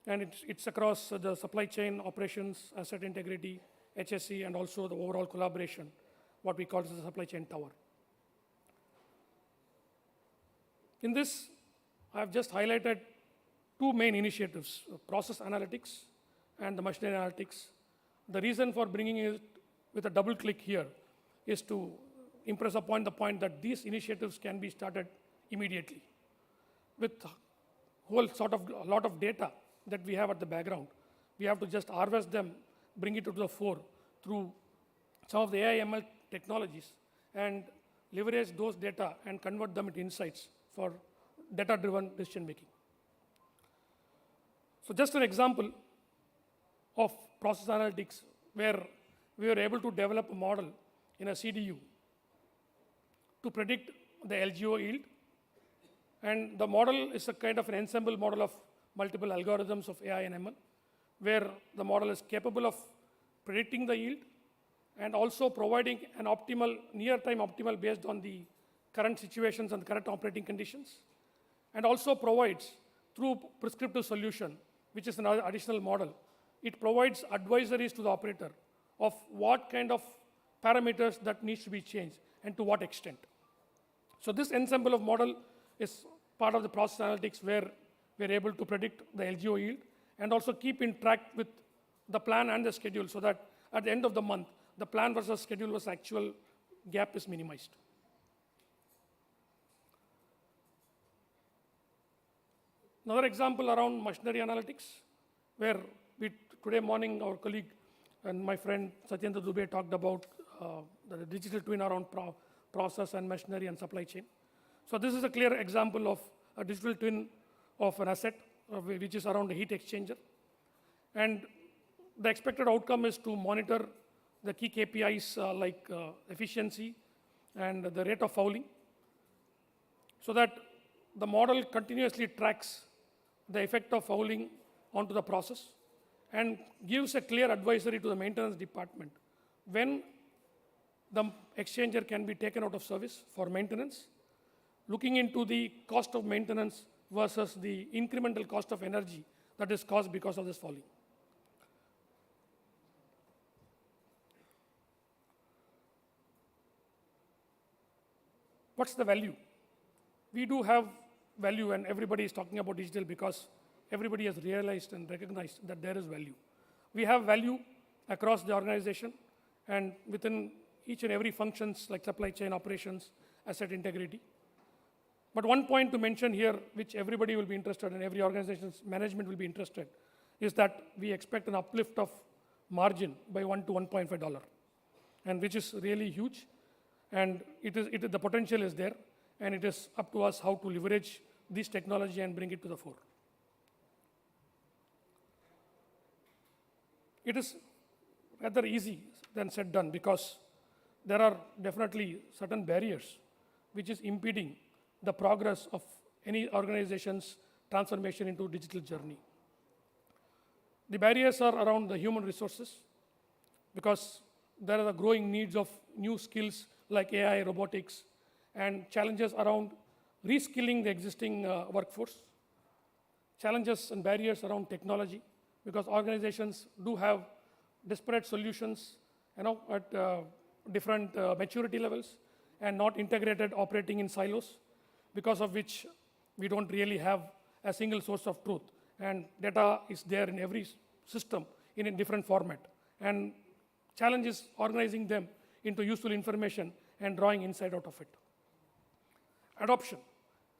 And it's across the supply chain, operations, asset integrity, HSE, and also the overall collaboration, what we call the supply chain tower. In this, I've just highlighted two main initiatives, process analytics and the machinery analytics. The reason for bringing it with a double click here is to impress upon the point that these initiatives can be started immediately. With a lot of data that we have at the background, we have to just harvest them, bring it to the fore through some of the AI ML technologies, and leverage those data and convert them into insights for data-driven decision making. So just an example of process analytics where we were able to develop a model in a CDU to predict the LGO yield. And the model is a kind of an ensemble model of multiple algorithms of AI and ML, where the model is capable of predicting the yield and also providing an optimal, near-time optimal based on the current situations and current operating conditions, and also provides, through prescriptive solution, which is another additional model, it provides advisories to the operator of what kind of parameters that needs to be changed and to what extent. So this ensemble of model is part of the process analytics where we're able to predict the LGO yield and also keep in track with the plan and the schedule so that at the end of the month, the plan versus schedule versus actual gap is minimized. Another example around machinery analytics, where today morning our colleague and my friend Satyendra Dubey talked about the digital twin around process and machinery and supply chain. So this is a clear example of a digital twin of an asset, which is around a heat exchanger. And the expected outcome is to monitor the key KPIs like efficiency and the rate of fouling, so that the model continuously tracks the effect of fouling onto the process and gives a clear advisory to the maintenance department when the exchanger can be taken out of service for maintenance, looking into the cost of maintenance versus the incremental cost of energy that is caused because of this fouling. What's the value? We do have value, and everybody is talking about digital because everybody has realized and recognized that there is value. We have value across the organization and within each and every functions like supply chain operations, asset integrity. But one point to mention here, which everybody will be interested in, every organization's management will be interested, is that we expect an uplift of margin by $1 to $1.5, and which is really huge. And the potential is there, and it is up to us how to leverage this technology and bring it to the fore. It is rather easy than said done because there are definitely certain barriers which is impeding the progress of any organization's transformation into digital journey. The barriers are around the human resources because there are the growing needs of new skills like AI, robotics, and challenges around reskilling the existing workforce. Challenges and barriers around technology because organizations do have disparate solutions, at different maturity levels and not integrated operating in silos, because of which we don't really have a single source of truth. And data is there in every system in a different format. And challenge is organizing them into useful information and drawing insight out of it. Adoption.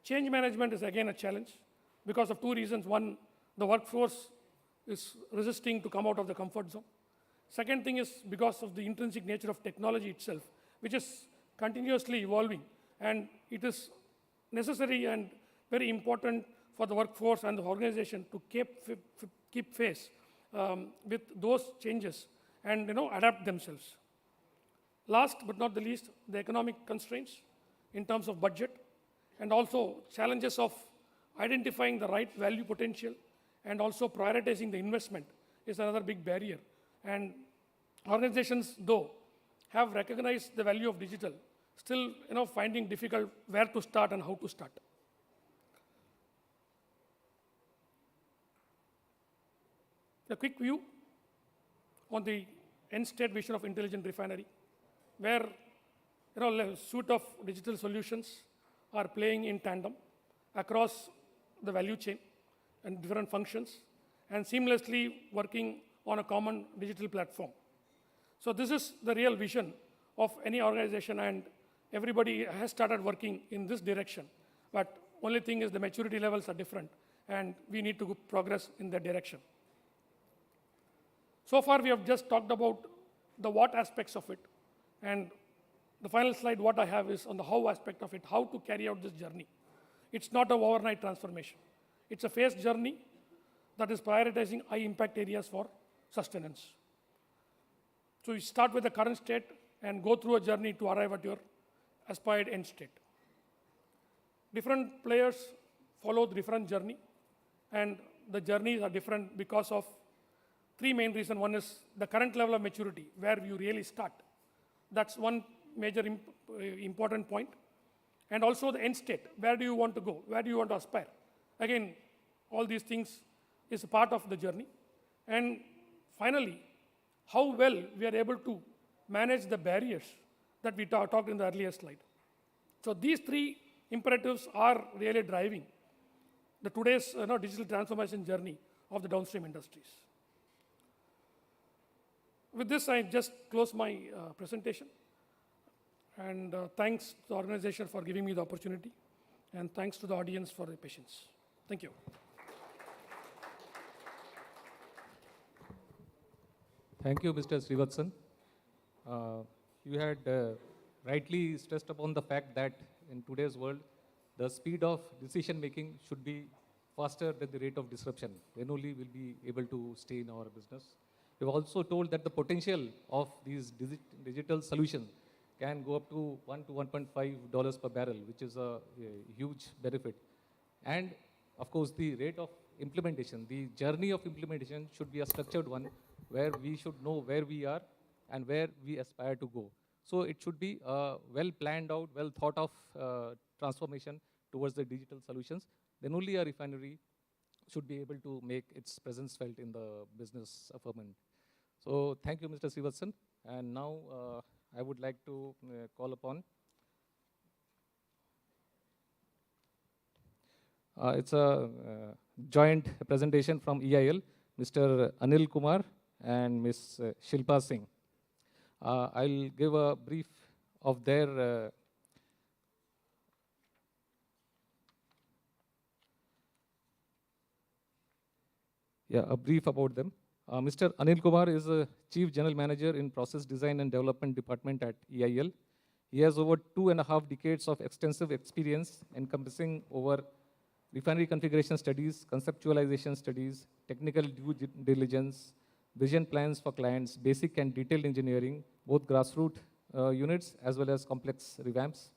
Change management is again a challenge because of two reasons. One, the workforce is resisting to come out of the comfort zone. Second thing is because of the intrinsic nature of technology itself, which is continuously evolving, and it is necessary and very important for the workforce and the organization to keep pace with those changes and adapt themselves. Last but not the least, the economic constraints in terms of budget, and also challenges of identifying the right value potential and also prioritizing the investment is another big barrier. And organizations, though, have recognized the value of digital, still finding difficult where to start and how to start. A quick view on the end state vision of intelligent refinery, where a suite of digital solutions are playing in tandem across the value chain and different functions, and seamlessly working on a common digital platform. So this is the real vision of any organization, and everybody has started working in this direction. But only thing is the maturity levels are different, and we need to progress in that direction. So far, we have just talked about the what aspects of it, and the final slide, what I have is on the how aspect of it, how to carry out this journey. It's not an overnight transformation. It's a phased journey that is prioritizing high impact areas for sustenance. So you start with the current state and go through a journey to arrive at your aspired end state. Different players follow the different journey, and the journeys are different because of three main reasons. One is the current level of maturity, where you really start. That's one major important point. And also the end state, where do you want to go? Where do you want to aspire? Again, all these things is a part of the journey. And finally, how well we are able to manage the barriers that we talked in the earlier slide. So these three imperatives are really driving the today's digital transformation journey of the downstream industries. With this, I just close my presentation. And thanks to the organization for giving me the opportunity. And thanks to the audience for their patience. Thank you. Thank you, Mr. Srivatsan. You had rightly stressed upon the fact that in today's world, the speed of decision making should be faster than the rate of disruption. Then only we'll be able to stay in our business. You've also told that the potential of these digital solutions can go up to $1 to $1.5 per barrel, which is a huge benefit. And of course, the rate of implementation, the journey of implementation should be a structured one, where we should know where we are and where we aspire to go. So it should be a well planned out, well thought of transformation towards the digital solutions. Then only a refinery should be able to make its presence felt in the business firmament. So thank you, Mr. Srivatsan. And now I would like to call upon. It's a joint presentation from EIL, Mr. Anil Kumar and Ms. Shilpa Singh. I'll give a brief of their a brief about them. Mr. Anil Kumar is a Chief General Manager in Process Design and Development Department at EIL. He has over 2.5 decades of extensive experience encompassing over refinery configuration studies, conceptualization studies, technical due diligence, vision plans for clients, basic and detailed engineering, both grassroots units as well as complex revamps,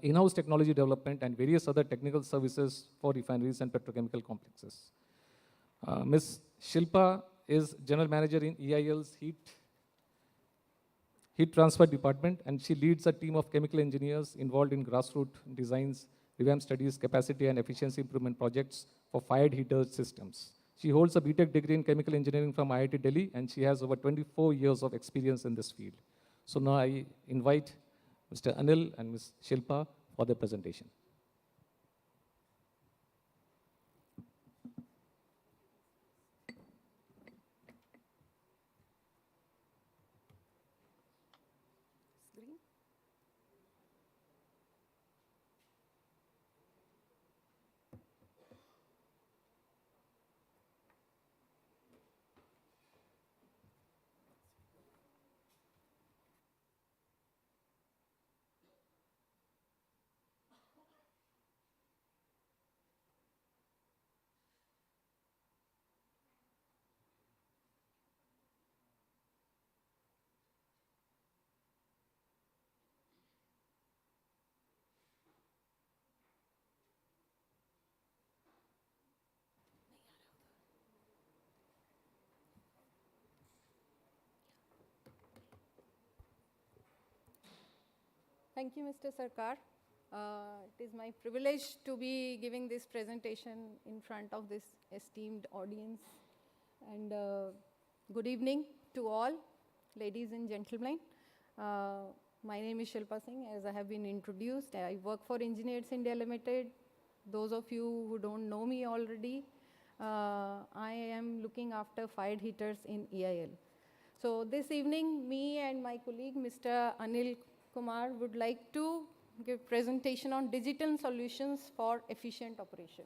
in-house technology development, and various other technical services for refineries and petrochemical complexes. Ms. Shilpa is General Manager in EIL's Heat Transfer Department, and she leads a team of chemical engineers involved in grassroots designs, revamp studies, capacity and efficiency improvement projects for fired heater systems. She holds a BTech degree in chemical engineering from IIT Delhi, and she has over 24 years of experience in this field. So now I invite Mr. Anil and Ms. Shilpa for their presentation. Thank you, Mr. Sarkar. It is my privilege to be giving this presentation in front of this esteemed audience. And good evening to all, ladies and gentlemen. My name is Shilpa Singh, as I have been introduced. I work for Engineers India Limited. Those of you who don't know me already, I am looking after fired heaters in EIL. So this evening, me and my colleague, Mr. Anil Kumar, would like to give presentation on digital solutions for efficient operation.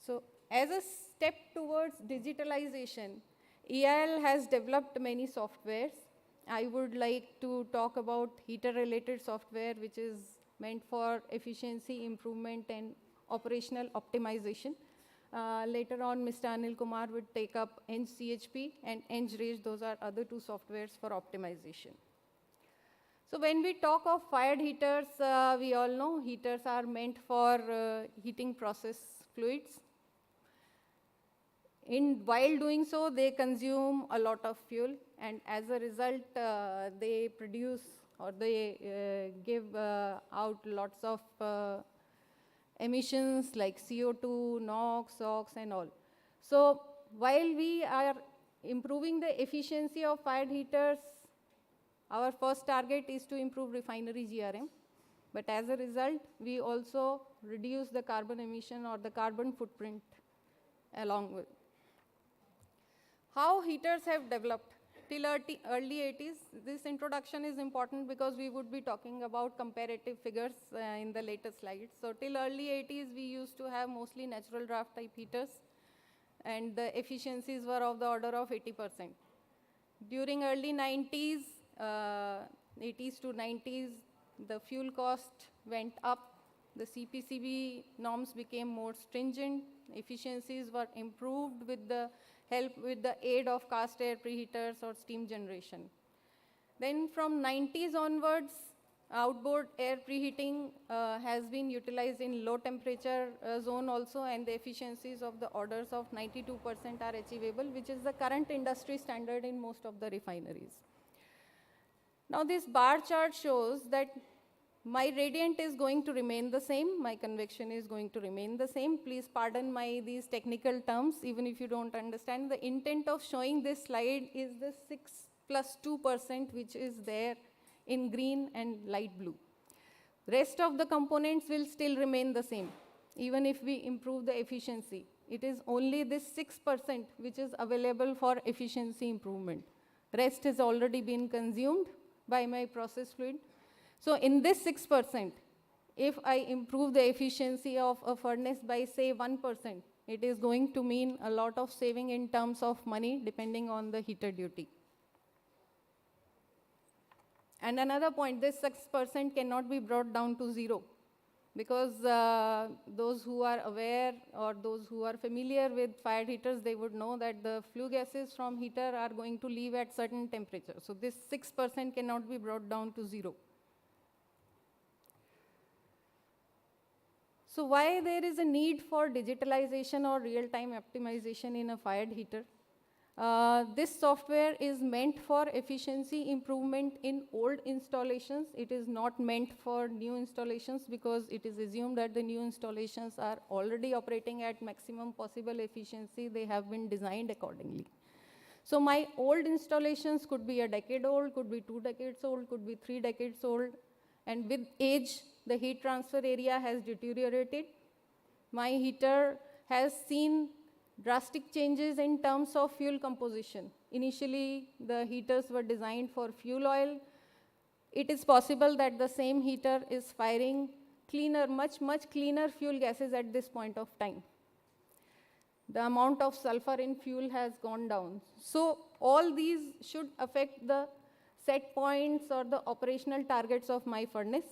So as a step towards digitalization, EIL has developed many softwares. I would like to talk about heater-related software, which is meant for efficiency improvement and operational optimization. Later on, Mr. Anil Kumar would take up Eng CHP and Eng Rage. Those are other two softwares for optimization. So when we talk of fired heaters, we all know heaters are meant for heating process fluids. While doing so, they consume a lot of fuel, and as a result, they produce or they give out lots of emissions like CO2, NOx, SOx, and all. So while we are improving the efficiency of fired heaters, our first target is to improve refinery GRM. But as a result, we also reduce the carbon emission or the carbon footprint along with. How heaters have developed till early 80s. This introduction is important because we would be talking about comparative figures in the later slides. So till early 80s, we used to have mostly natural draft type heaters, and the efficiencies were of the order of 80%. During early 90s, 80s to 90s, the fuel cost went up. The CPCB norms became more stringent. Efficiencies were improved with the aid of cast air preheaters or steam generation. Then from 90s onwards, outboard air preheating has been utilized in low temperature zone also, and the efficiencies of the orders of 92% are achievable, which is the current industry standard in most of the refineries. Now this bar chart shows that my radiant is going to remain the same, my convection is going to remain the same. Please pardon these technical terms, even if you don't understand. The intent of showing this slide is the 6 plus 2%, which is there in green and light blue. Rest of the components will still remain the same, even if we improve the efficiency. It is only this 6% which is available for efficiency improvement. Rest has already been consumed by my process fluid. So in this 6%, if I improve the efficiency of a furnace by say 1%, it is going to mean a lot of saving in terms of money depending on the heater duty. And another point, this 6% cannot be brought down to zero, because those who are aware or those who are familiar with fired heaters, they would know that the flue gases from heater are going to leave at certain temperature. So this 6% cannot be brought down to zero. So why there is a need for digitalization or real-time optimization in a fired heater? This software is meant for efficiency improvement in old installations. It is not meant for new installations, because it is assumed that the new installations are already operating at maximum possible efficiency. They have been designed accordingly. So my old installations could be a decade old, could be 2 decades old, could be 3 decades old. And with age, the heat transfer area has deteriorated. My heater has seen drastic changes in terms of fuel composition. Initially, the heaters were designed for fuel oil. It is possible that the same heater is firing cleaner, much cleaner fuel gases at this point of time. The amount of sulfur in fuel has gone down. So all these should affect the set points or the operational targets of my furnace.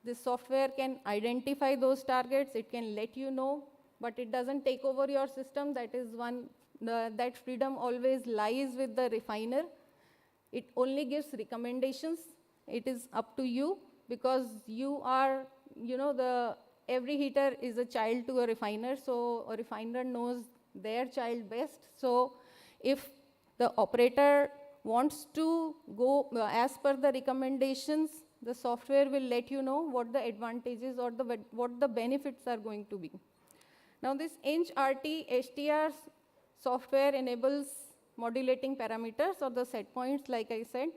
This software can identify those targets, it can let you know, but it doesn't take over your system. That is that freedom always lies with the refiner. It only gives recommendations. It is up to you, because you are, every heater is a child to a refiner, so a refiner knows their child best. So if the operator wants to go as per the recommendations, the software will let you know what the advantages or what the benefits are going to be. Now this INCH-RT HTR software enables modulating parameters or the set points, like I said.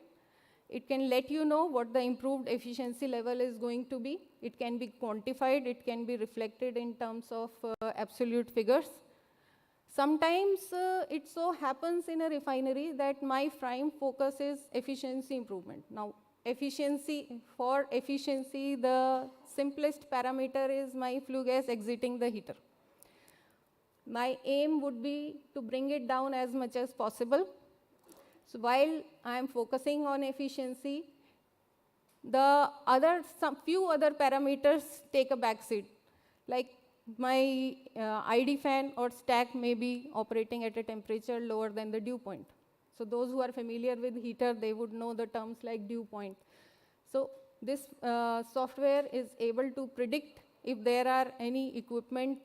It can let you know what the improved efficiency level is going to be. It can be quantified, it can be reflected in terms of absolute figures. Sometimes it so happens in a refinery that my prime focus is efficiency improvement. Now, for efficiency, the simplest parameter is my flue gas exiting the heater. My aim would be to bring it down as much as possible. So while I am focusing on efficiency, few other parameters take a backseat. Like my ID fan or stack may be operating at a temperature lower than the dew point. So those who are familiar with heater, they would know the terms like dew point. So this software is able to predict if there are any equipment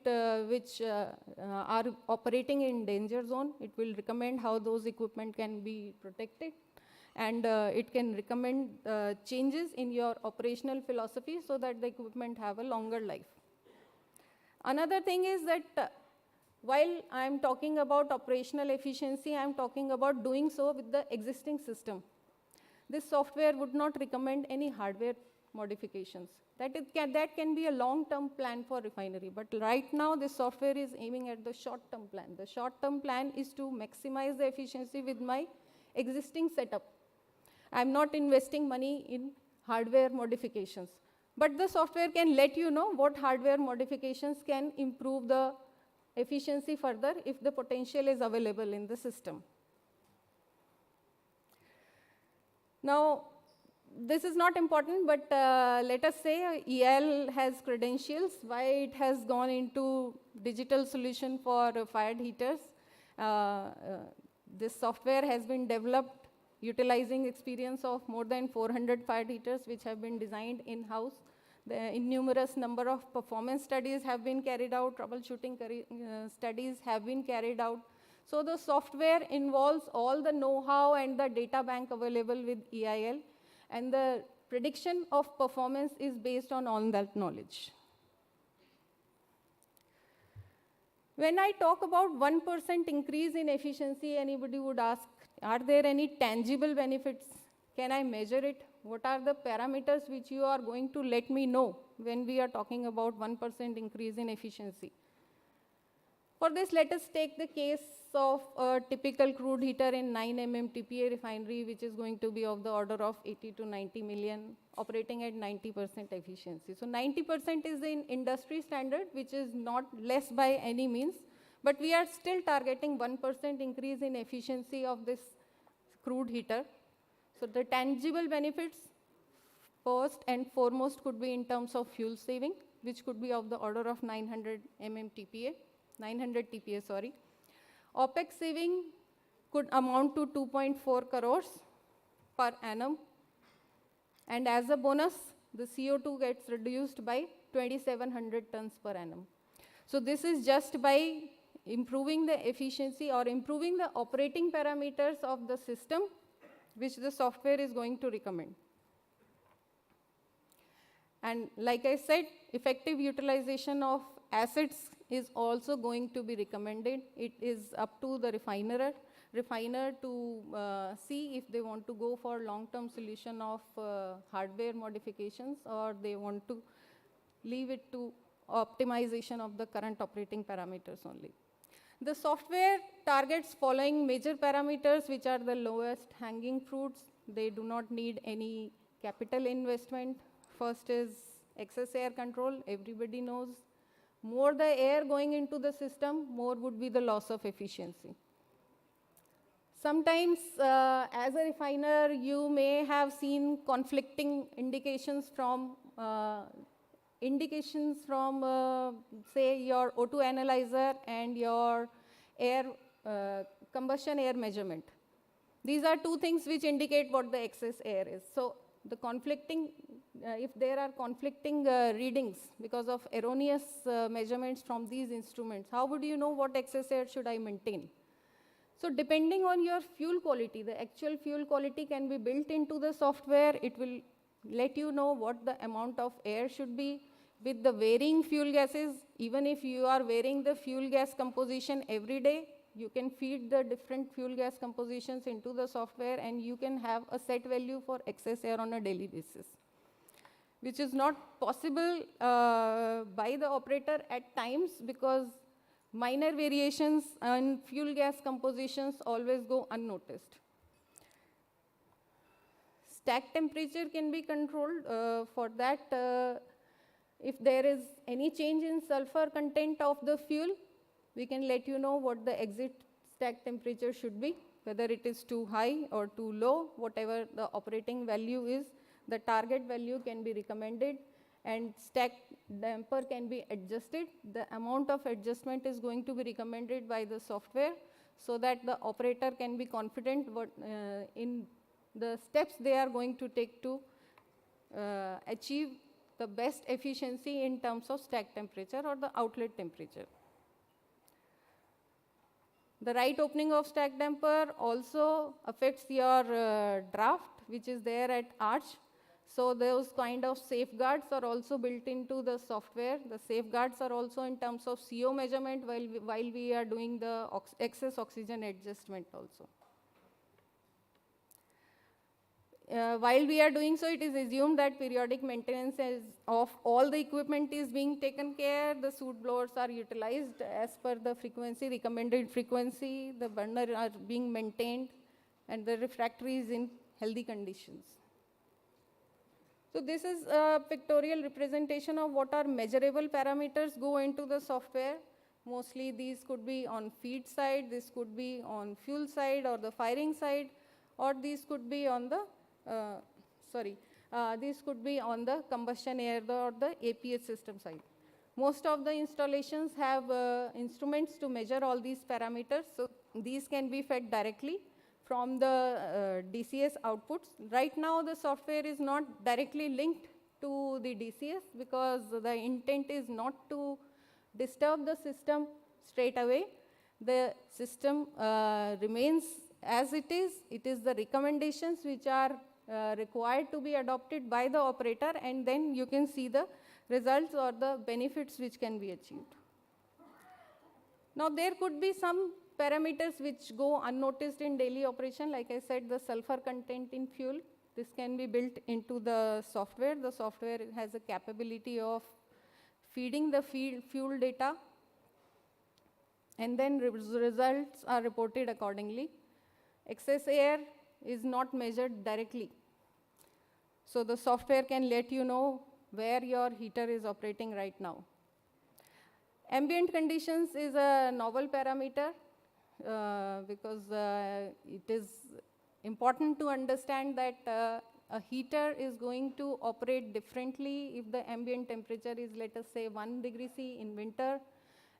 which are operating in danger zone. It will recommend how those equipment can be protected, and it can recommend changes in your operational philosophy so that the equipment have a longer life. Another thing is that while I am talking about operational efficiency, I am talking about doing so with the existing system. This software would not recommend any hardware modifications. That can be a long-term plan for refinery, but right now this software is aiming at the short-term plan. The short-term plan is to maximize the efficiency with my existing setup. I'm not investing money in hardware modifications, but the software can let you know what hardware modifications can improve the efficiency further if the potential is available in the system. Now, this is not important, but let us say EIL has credentials. Why it has gone into digital solution for fired heaters? This software has been developed utilizing experience of more than 400 fired heaters which have been designed in-house. The numerous number of performance studies have been carried out, troubleshooting studies have been carried out. So the software involves all the know-how and the data bank available with EIL, and the prediction of performance is based on all that knowledge. When I talk about 1% increase in efficiency, anybody would ask, are there any tangible benefits? Can I measure it? What are the parameters which you are going to let me know when we are talking about 1% increase in efficiency? For this, let us take the case of a typical crude heater in 9 mm TPA refinery, which is going to be of the order of 80 to 90 million, operating at 90% efficiency. So 90% is in industry standard, which is not less by any means, but we are still targeting 1% increase in efficiency of this crude heater. So the tangible benefits, first and foremost, could be in terms of fuel saving, which could be of the order of 900 TPA, sorry. OPEX saving could amount to 2.4 crores per annum. And as a bonus, the CO2 gets reduced by 2,700 tons per annum. So this is just by improving the efficiency or improving the operating parameters of the system, which the software is going to recommend. And like I said, effective utilization of assets is also going to be recommended. It is up to the refiner to see if they want to go for long-term solution of hardware modifications, or they want to leave it to optimization of the current operating parameters only. The software targets following major parameters, which are the lowest hanging fruits. They do not need any capital investment. First is excess air control. Everybody knows more the air going into the system, more would be the loss of efficiency. Sometimes, as a refiner, you may have seen conflicting indications from say, your O2 analyzer and your combustion air measurement. These are two things which indicate what the excess air is. So the conflicting, if there are conflicting readings because of erroneous measurements from these instruments, how would you know what excess air should I maintain? So depending on your fuel quality, the actual fuel quality can be built into the software. It will let you know what the amount of air should be. With the varying fuel gases, even if you are varying the fuel gas composition every day, you can feed the different fuel gas compositions into the software and you can have a set value for excess air on a daily basis, which is not possible by the operator at times because minor variations in fuel gas compositions always go unnoticed. Stack temperature can be controlled. For that, if there is any change in sulfur content of the fuel, we can let you know what the exit stack temperature should be, whether it is too high or too low, whatever the operating value is, the target value can be recommended and stack damper can be adjusted. The amount of adjustment is going to be recommended by the software so that the operator can be confident what, in the steps they are going to take to achieve the best efficiency in terms of stack temperature or the outlet temperature. The right opening of stack damper also affects your draft, which is there at arch. So those kind of safeguards are also built into the software. The safeguards are also in terms of CO measurement while we are doing the excess oxygen adjustment also. While we are doing so, it is assumed that periodic maintenance of all the equipment is being taken care. The soot blowers are utilized as per the frequency, recommended frequency. The burner are being maintained, and the refractory is in healthy conditions. So this is a pictorial representation of what are measurable parameters go into the software. Mostly these could be on feed side, this could be on fuel side or the firing side, or these could be on the these could be on the combustion air or the APH system side. Most of the installations have instruments to measure all these parameters, so these can be fed directly from the DCS outputs. Right now, the software is not directly linked to the DCS because the intent is not to disturb the system straight away. The system remains as it is. It is the recommendations which are required to be adopted by the operator, and then you can see the results or the benefits which can be achieved. Now, there could be some parameters which go unnoticed in daily operation. Like I said, the sulfur content in fuel, this can be built into the software. The software has a capability of feeding the fuel data, and then results are reported accordingly. Excess air is not measured directly. So the software can let you know where your heater is operating right now. Ambient conditions is a novel parameter because it is important to understand that a heater is going to operate differently if the ambient temperature is, let us say, 1 degree C in winter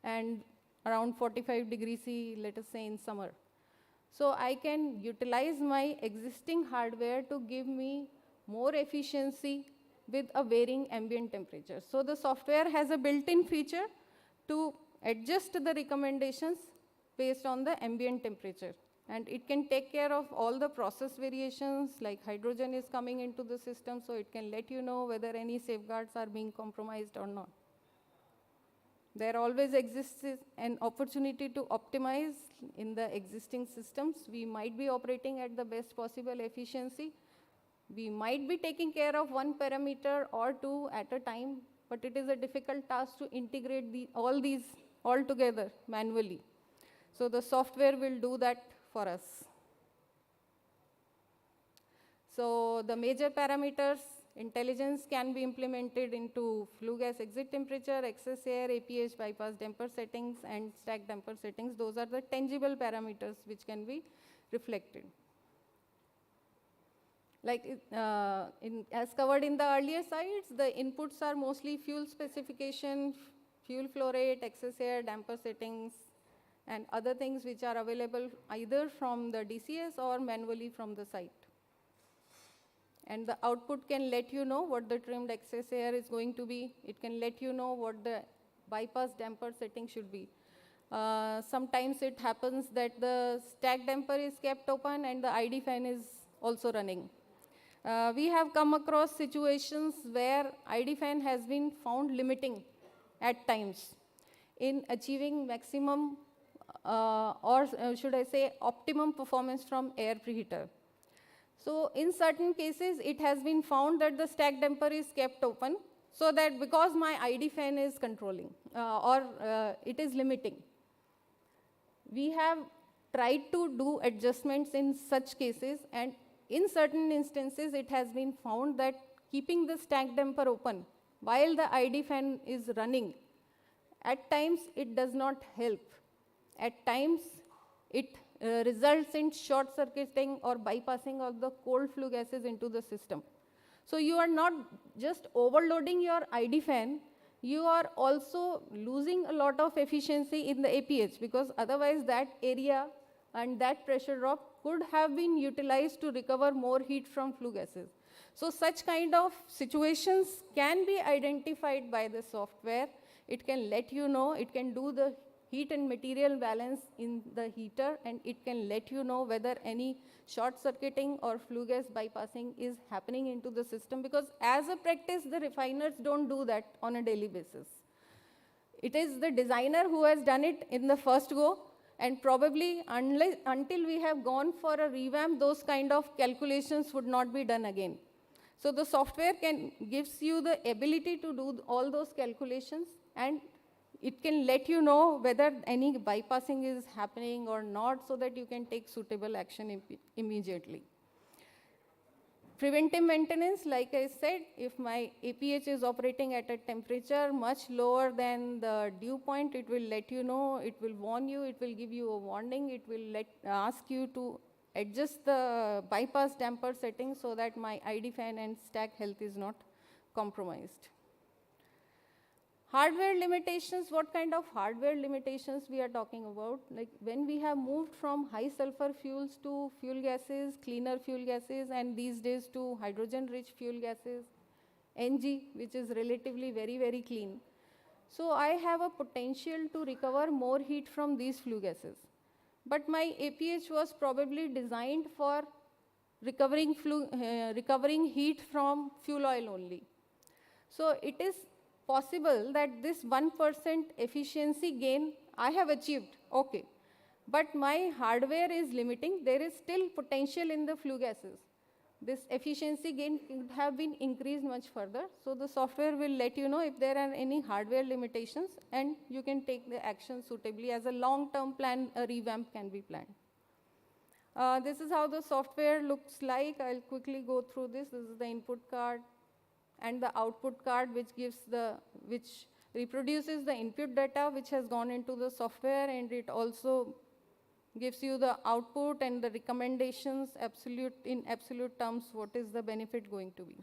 and around 45 degrees C, let us say, in summer. So I can utilize my existing hardware to give me more efficiency with a varying ambient temperature. So the software has a built-in feature to adjust the recommendations based on the ambient temperature. And it can take care of all the process variations, like hydrogen is coming into the system, so it can let you know whether any safeguards are being compromised or not. There always exists an opportunity to optimize in the existing systems. We might be operating at the best possible efficiency. We might be taking care of one parameter or two at a time, but it is a difficult task to integrate all these all together manually. So the software will do that for us. So the major parameters, intelligence can be implemented into flue gas exit temperature, excess air, APH, bypass damper settings, and stack damper settings. Those are the tangible parameters which can be reflected. Like as covered in the earlier slides, the inputs are mostly fuel specification, fuel flow rate, excess air, damper settings, and other things which are available either from the DCS or manually from the site. And the output can let you know what the trimmed excess air is going to be. It can let you know what the bypass damper setting should be. Sometimes it happens that the stack damper is kept open and the ID fan is also running. we have come across situations where ID fan has been found limiting at times in achieving maximum or should I say optimum performance from air preheater. So in certain cases, it has been found that the stack damper is kept open so that because my ID fan is controlling or it is limiting. We have tried to do adjustments in such cases, and in certain instances, it has been found that keeping the stack damper open while the ID fan is running, at times it does not help. At times, it results in short circuiting or bypassing of the cold flue gases into the system. So you are not just overloading your ID fan, you are also losing a lot of efficiency in the APH, because otherwise that area and that pressure drop could have been utilized to recover more heat from flue gases. So such kind of situations can be identified by the software. It can let you know, it can do the heat and material balance in the heater, and it can let you know whether any short circuiting or flue gas bypassing is happening into the system, because as a practice, the refiners don't do that on a daily basis. It is the designer who has done it in the first go, and probably until we have gone for a revamp, those kind of calculations would not be done again. So the software gives you the ability to do all those calculations, and it can let you know whether any bypassing is happening or not, so that you can take suitable action immediately. Preventive maintenance, like I said, if my APH is operating at a temperature much lower than the dew point, it will let you know, it will warn you, it will give you a warning, it will ask you to adjust the bypass damper settings so that my ID fan and stack health is not compromised. Hardware limitations, what kind of hardware limitations we are talking about? Like when we have moved from high sulfur fuels to fuel gases, cleaner fuel gases, and these days to hydrogen-rich fuel gases, NG, which is relatively very, very clean. So I have a potential to recover more heat from these flue gases. But my APH was probably designed for recovering heat from fuel oil only. So it is possible that this 1% efficiency gain I have achieved, okay, but my hardware is limiting, there is still potential in the flue gases. This efficiency gain could have been increased much further, so the software will let you know if there are any hardware limitations, and you can take the action suitably. As a long-term plan, a revamp can be planned. This is how the software looks like. I'll quickly go through this. This is the input card and the output card, which reproduces the input data which has gone into the software, and it also gives you the output and the recommendations in absolute terms, what is the benefit going to be.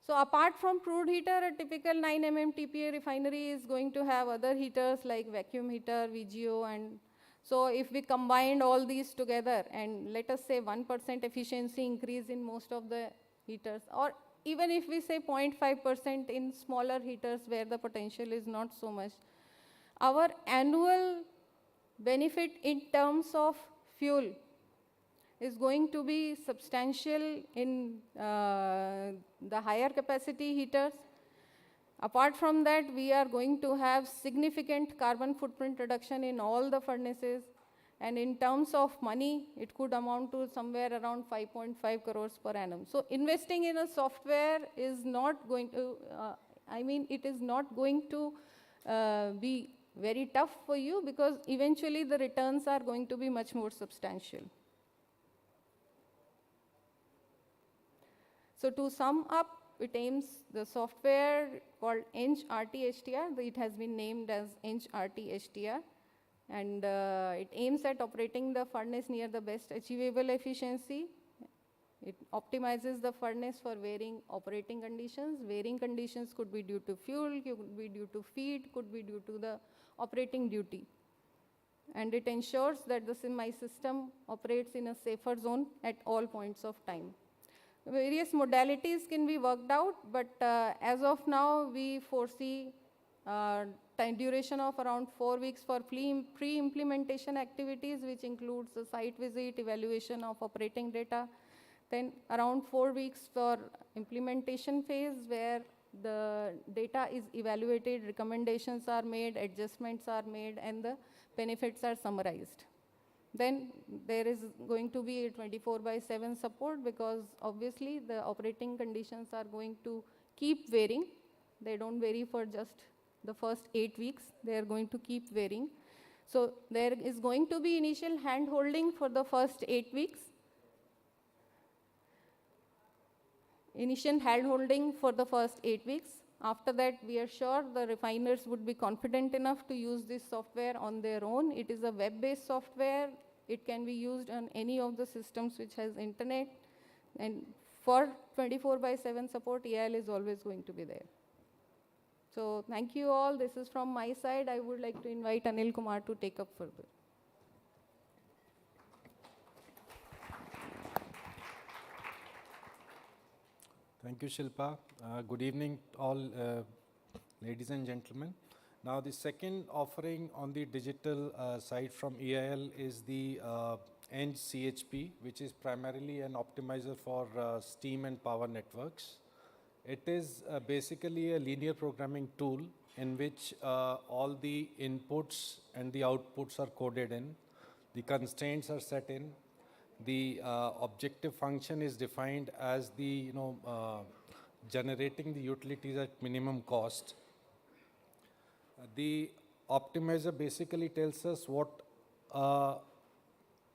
So apart from crude heater, a typical 9 mm TPA refinery is going to have other heaters like vacuum heater, VGO, and so if we combined all these together and let us say 1% efficiency increase in most of the heaters, or even if we say 0.5% in smaller heaters where the potential is not so much, our annual benefit in terms of fuel is going to be substantial in the higher capacity heaters. Apart from that, we are going to have significant carbon footprint reduction in all the furnaces. And in terms of money, it could amount to somewhere around 5.5 crores per annum. So investing in a software is not going to, it is not going to be very tough for you, because eventually the returns are going to be much more substantial. So to sum up, it aims the software called ENG RT-HTR. It has been named as ENG RT-HTR. And it aims at operating the furnace near the best achievable efficiency. It optimizes the furnace for varying operating conditions. Varying conditions could be due to fuel, could be due to feed, could be due to the operating duty. And it ensures that the my system operates in a safer zone at all points of time. Various modalities can be worked out, but as of now, we foresee time duration of around 4 weeks for pre-implementation activities, which includes the site visit, evaluation of operating data, Then around 4 weeks for implementation phase, where the data is evaluated, recommendations are made, adjustments are made, and the benefits are summarized. Then there is going to be a 24/7 support, because obviously the operating conditions are going to keep varying. They don't vary for just the first 8 weeks. They are going to keep varying. So there is going to be initial hand-holding for the first 8 weeks. Initial hand-holding for the first 8 weeks. After that, we are sure the refiners would be confident enough to use this software on their own. It is a web-based software. It can be used on any of the systems which has internet. And for 24/7 support, EIL is always going to be there. So thank you all. This is from my side. I would like to invite Anil Kumar to take up further. Thank you, Shilpa. Good evening, all ladies and gentlemen. Now, the second offering on the digital side from EIL is the ENG CHP, which is primarily an optimizer for steam and power networks. It is basically a linear programming tool in which all the inputs and the outputs are coded in, the constraints are set in, the objective function is defined as the generating the utilities at minimum cost. The optimizer basically tells us what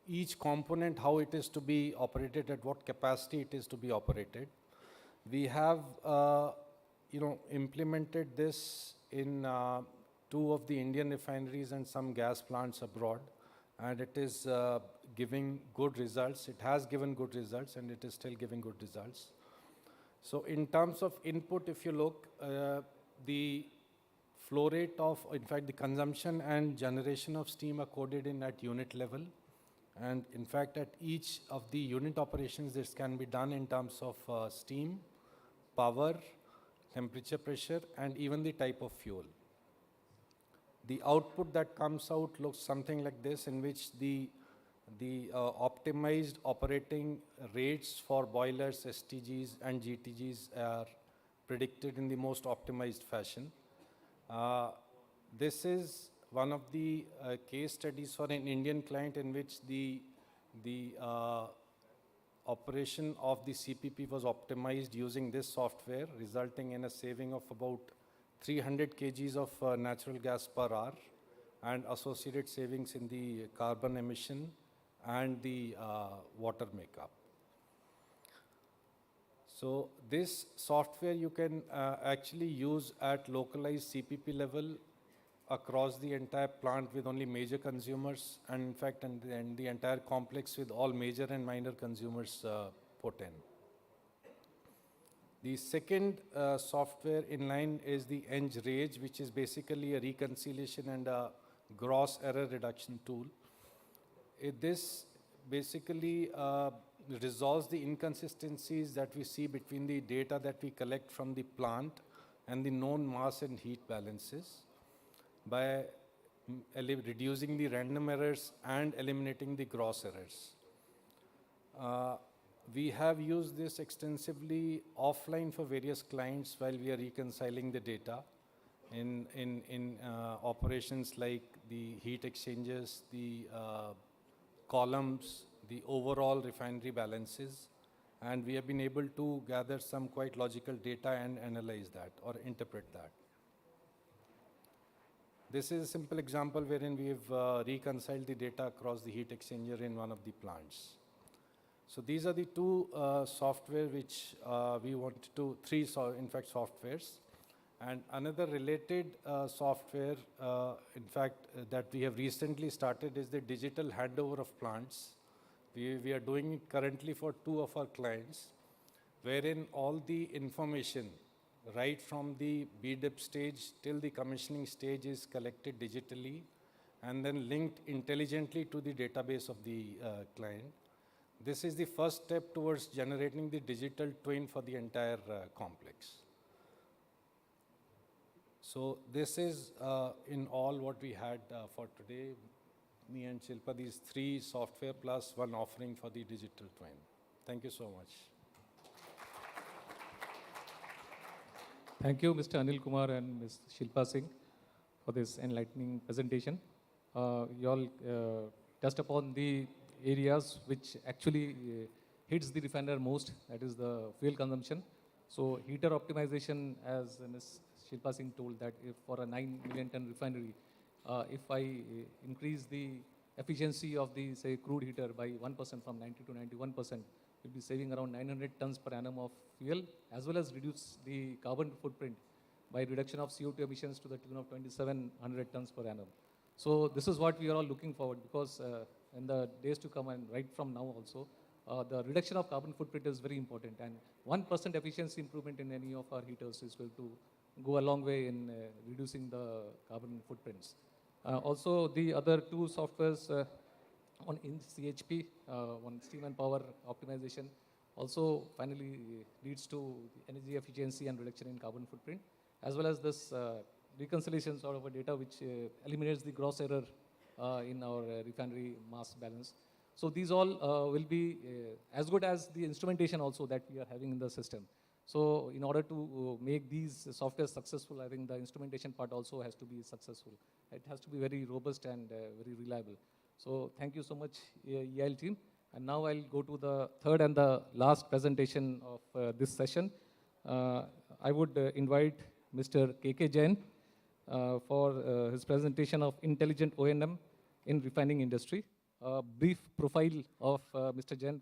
each component, how it is to be operated, at what capacity it is to be operated. We have implemented this in 2 of the Indian refineries and some gas plants abroad, and it is giving good results. It has given good results, and it is still giving good results. So in terms of input, if you look, the flow rate of, in fact, the consumption and generation of steam are coded in at unit level. And in fact, at each of the unit operations, this can be done in terms of steam, power, temperature, pressure, and even the type of fuel. The output that comes out looks something like this, in which the optimized operating rates for boilers, STGs, and GTGs are predicted in the most optimized fashion. This is one of the case studies for an Indian client in which the operation of the CPP was optimized using this software, resulting in a saving of about 300 kgs of natural gas per hour and associated savings in the carbon emission and the water makeup. So this software you can actually use at localized CPP level across the entire plant with only major consumers, and in fact, and the entire complex with all major and minor consumers put in. The second software in line is the ENG Rage, which is basically a reconciliation and a gross error reduction tool. This basically resolves the inconsistencies that we see between the data that we collect from the plant and the known mass and heat balances by reducing the random errors and eliminating the gross errors. We have used this extensively offline for various clients while we are reconciling the data in operations like the heat exchangers, the columns, the overall refinery balances, and we have been able to gather some quite logical data and analyze that or interpret that. This is a simple example wherein we have reconciled the data across the heat exchanger in one of the plants. So these are the 2 software which we wanted to, 3 in fact softwares. And another related software, in fact, that we have recently started is the digital handover of plants. We are doing it currently for 2 of our clients, wherein all the information, right from the BDIP stage till the commissioning stage, is collected digitally and then linked intelligently to the database of the client. This is the first step towards generating the digital twin for the entire complex. So this is in all what we had for today. Me and Shilpa, these 3 software plus 1 offering for the digital twin. Thank you so much. Thank you, Mr. Anil Kumar and Ms. Shilpa Singh, for this enlightening presentation. You all touched upon the areas which actually hits the refiner most, that is the fuel consumption. So heater optimization, as Ms. Shilpa Singh told, that if for a 9 million ton refinery, if I increase the efficiency of the, say, crude heater by 1% from 90 to 91%, we'll be saving around 900 tons per annum of fuel, as well as reduce the carbon footprint by reduction of CO2 emissions to the tune of 2,700 tons per annum. So this is what we are all looking forward, because in the days to come and right from now also, the reduction of carbon footprint is very important, and 1% efficiency improvement in any of our heaters is going to go a long way in reducing the carbon footprints. Also, the other two softwares on in CHP, on steam and power optimization, also finally leads to energy efficiency and reduction in carbon footprint, as well as this reconciliation sort of a data which eliminates the gross error in our refinery mass balance. So these all will be as good as the instrumentation also that we are having in the system. So in order to make these software successful, I think the instrumentation part also has to be successful. It has to be very robust and very reliable. So thank you so much, EIL team. And now I'll go to the third and the last presentation of this session. I would invite Mr. KK Jain for his presentation of intelligent O&M in refining industry. A brief profile of Mr. Jain.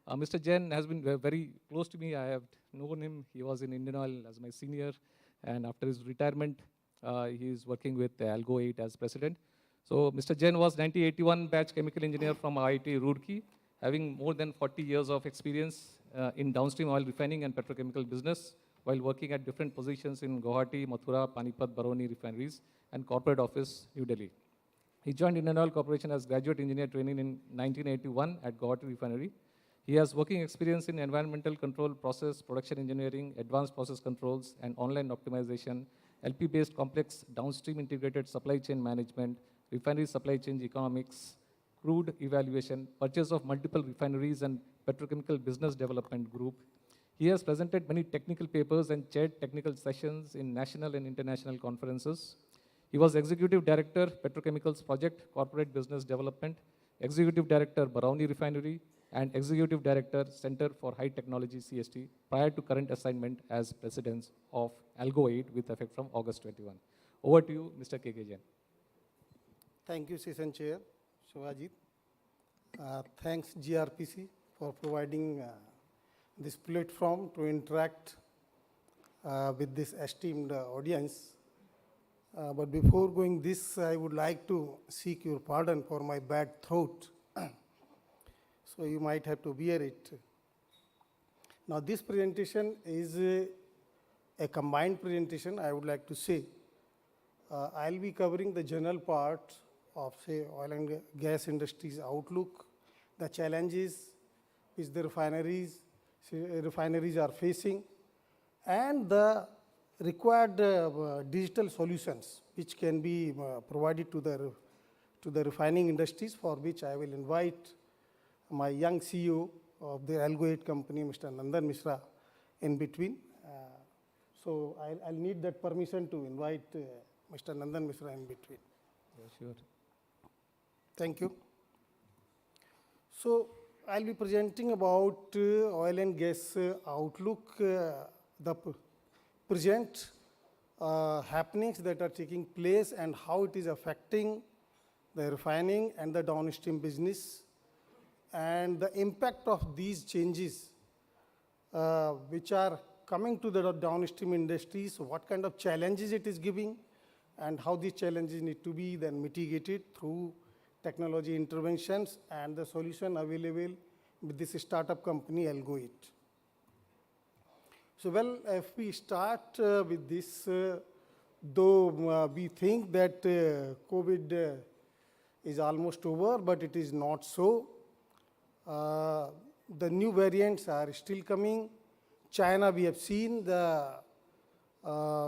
Mr. Jain has been very close to me. I have known him. He was in Indian Oil as my senior, and after his retirement, he is working with Algo 8 as president. So Mr. Jain was 1981 batch chemical engineer from IIT Roorkee, having more than 40 years of experience in downstream oil refining and petrochemical business, while working at different positions in Guwahati, Mathura, Panipat, Barauni refineries, and corporate office, New Delhi. He joined Indian Oil Corporation as graduate engineer training in 1981 at Guwahati Refinery. He has working experience in environmental control, process, production engineering, advanced process controls, and online optimization, LP-based complex downstream integrated supply chain management, refinery supply chain economics, crude evaluation, purchase of multiple refineries, and petrochemical business development group. He has presented many technical papers and chaired technical sessions in national and international conferences. He was Executive Director, Petrochemicals Project, Corporate Business Development, Executive Director, Barauni Refinery, and Executive Director, Center for High Technology CST, prior to current assignment as President of Algo 8 with effect from August 21. Over to you, Mr. KK Jain. Thank you, Session Chair Shivajit. Thanks GRPC for providing this platform to interact with this esteemed audience. But before going this, I would like to seek your pardon for my bad throat. So you might have to bear it. Now this presentation is a combined presentation, I would like to say. I'll be covering the general part of, say, oil and gas industry's outlook, the challenges which the refineries are facing, and the required digital solutions which can be provided to the refining industries, for which I will invite my young CEO of the Algo 8 company, Mr. Nandan Mishra, in between. So I'll need that permission to invite Mr. Nandan Mishra in between. Yeah, sure. Thank you. So I'll be presenting about oil and gas outlook, the present happenings that are taking place and how it is affecting the refining and the downstream business, and the impact of these changes which are coming to the downstream industries, what kind of challenges it is giving, and how these challenges need to be then mitigated through technology interventions and the solution available with this startup company Algo 8. So well, if we start with this, though we think that COVID is almost over, but it is not so. The new variants are still coming. China, we have seen the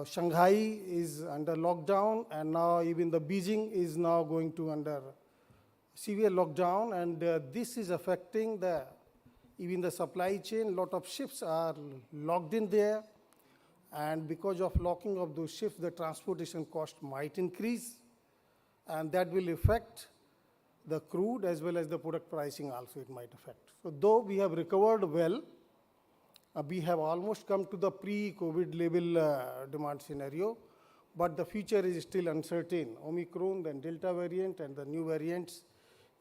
Shanghai is under lockdown, and now even the Beijing is now going to under severe lockdown, and this is affecting the Even the supply chain, lot of ships are locked in there. And because of locking of those ships, the transportation cost might increase. And that will affect the crude as well as the product pricing also it might affect. So though we have recovered well, we have almost come to the pre-COVID level demand scenario, but the future is still uncertain. Omicron, then Delta variant, and the new variants.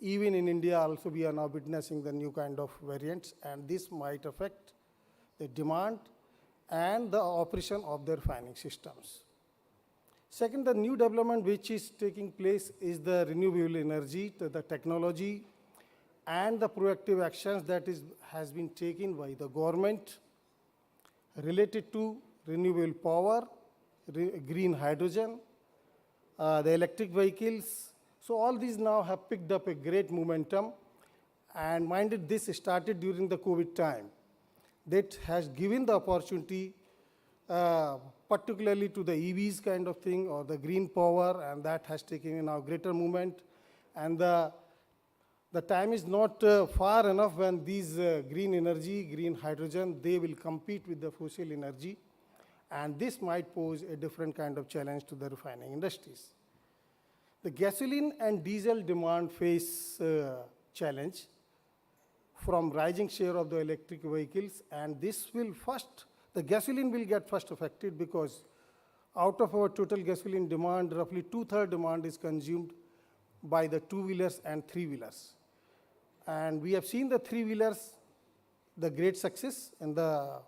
Even in India also we are now witnessing the new kind of variants, and this might affect the demand and the operation of their refining systems. Second, the new development which is taking place is the renewable energy, the technology, and the proactive actions that has been taken by the government related to renewable power, green hydrogen, the electric vehicles. So all these now have picked up a great momentum, and minded this started during the COVID time. That has given the opportunity particularly to the EVs kind of thing or the green power, and that has taken in now greater movement. And the time is not far enough when these green energy, green hydrogen, they will compete with the fossil energy, and this might pose a different kind of challenge to the refining industries. The gasoline and diesel demand face challenge from rising share of the electric vehicles, and this will first, the gasoline will get first affected because out of our total gasoline demand, roughly 2/3 demand is consumed by the two-wheelers and three-wheelers. And we have seen the three-wheelers, the great success, and the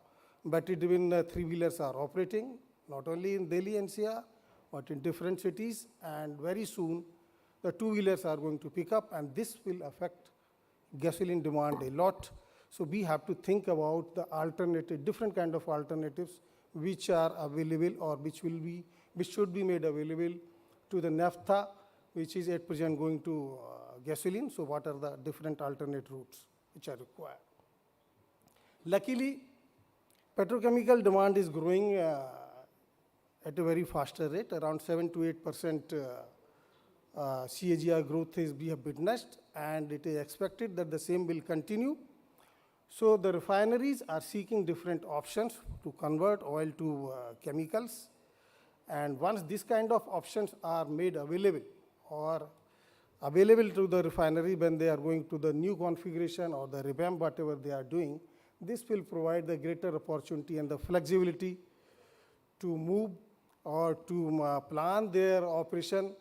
battery-driven three-wheelers are operating, not only in Delhi NCR, but in different cities, and very soon the two-wheelers are going to pick up, and this will affect gasoline demand a lot. So we have to think about the alternative, different kind of alternatives which are available or which should be made available to the naphtha, which is at present going to gasoline. So what are the different alternate routes which are required? Luckily, petrochemical demand is growing at a very faster rate, around 7 to 8% CAGR growth we have witnessed, and it is expected that the same will continue. So the refineries are seeking different options to convert oil to chemicals, and once this kind of options are made available or available to the refinery when they are going to the new configuration or the revamp, whatever they are doing, this will provide the greater opportunity and the flexibility to move or to plan their operation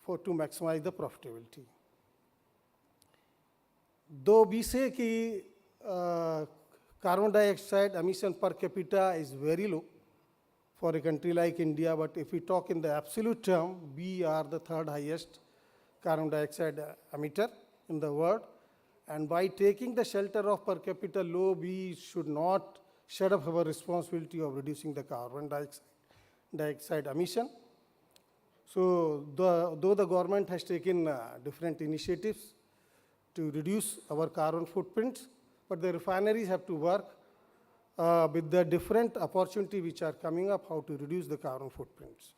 to maximize the profitability. Though we say that carbon dioxide emission per capita is very low for a country like India, but if we talk in the absolute term, we are the third highest carbon dioxide emitter in the world. And by taking the shelter of per capita low, we should not shut up our responsibility of reducing the carbon dioxide emission. So though the government has taken different initiatives to reduce our carbon footprint, but the refineries have to work with the different opportunities which are coming up, how to reduce the carbon footprints.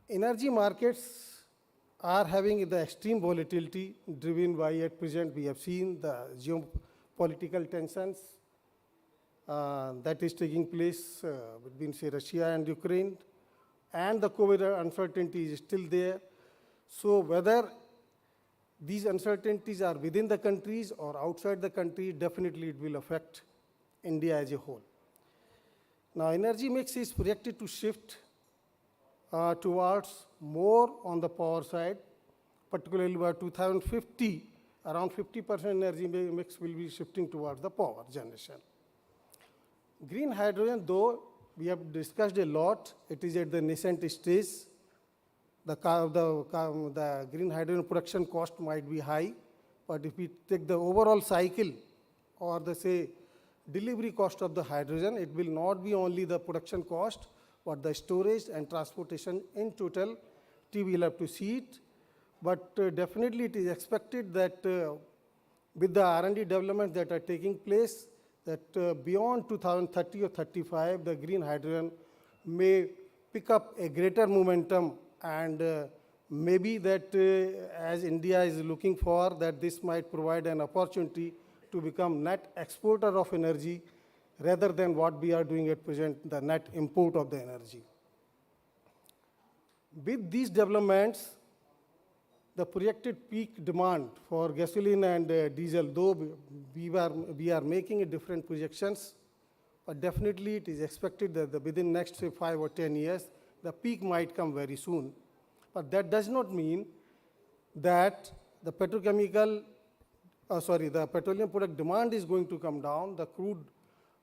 Energy markets are having the extreme volatility driven by, at present, we have seen the geopolitical tensions that is taking place between, say, Russia and Ukraine, and the COVID uncertainty is still there. So whether these uncertainties are within the countries or outside the country, definitely it will affect India as a whole. Now, energy mix is projected to shift towards more on the power side, particularly by 2050, around 50% energy mix will be shifting towards the power generation. Green hydrogen, though we have discussed a lot, it is at the nascent stage. The green hydrogen production cost might be high, but if we take the overall cycle or the, say, delivery cost of the hydrogen, it will not be only the production cost, but the storage and transportation in total, we will have to see it. But definitely it is expected that with the R&D developments that are taking place, that beyond 2030 or 35, the green hydrogen may pick up a greater momentum and Maybe that as India is looking for, that this might provide an opportunity to become net exporter of energy rather than what we are doing at present, the net import of the energy. With these developments, the projected peak demand for gasoline and diesel, though we are making different projections, but definitely it is expected that within next 5 or 10 years, the peak might come very soon. But that does not mean that the the petroleum product demand is going to come down. The crude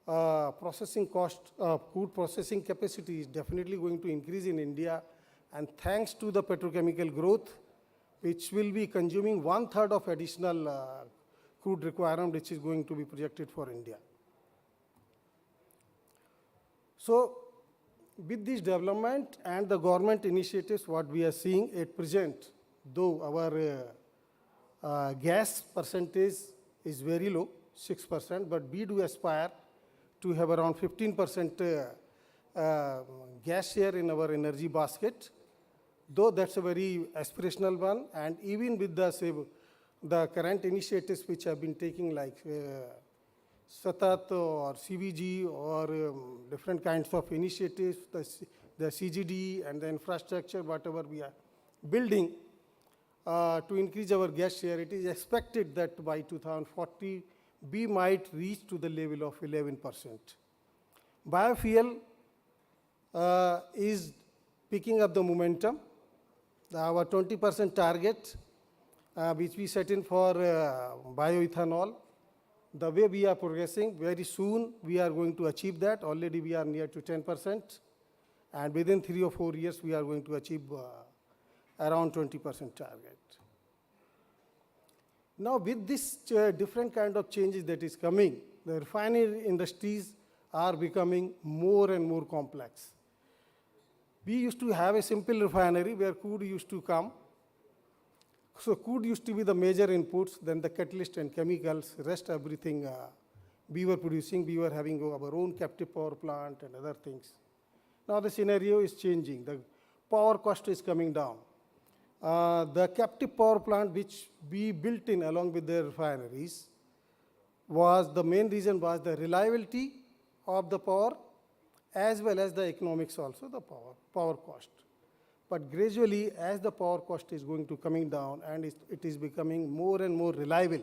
processing cost, crude processing capacity is definitely going to increase in India. And thanks to the petrochemical growth, which will be consuming 1/3 of additional crude requirement, which is going to be projected for India. So, with this development and the government initiatives, what we are seeing at present, though our gas percentage is very low, 6%, but we do aspire to have around 15% gas share in our energy basket, though that's a very aspirational one. And even with the current initiatives which have been taking, like Satat or CBG or different kinds of initiatives, the CGD and the infrastructure, whatever we are building to increase our gas share, it is expected that by 2040, we might reach to the level of 11%. Biofuel is picking up the momentum. Our 20% target, which we set in for bioethanol, the way we are progressing, very soon we are going to achieve that. Already we are near to 10%. And within 3 or 4 years, we are going to achieve around 20% target. Now, with this different kind of changes that is coming, the refinery industries are becoming more and more complex. We used to have a simple refinery where crude used to come. So crude used to be the major inputs, then the catalyst and chemicals, rest everything we were producing. We were having our own captive power plant and other things. Now the scenario is changing. The power cost is coming down. The captive power plant which we built in along with the refineries was, the main reason was the reliability of the power as well as the economics also, the power cost. But gradually, as the power cost is going to coming down and it is becoming more and more reliable,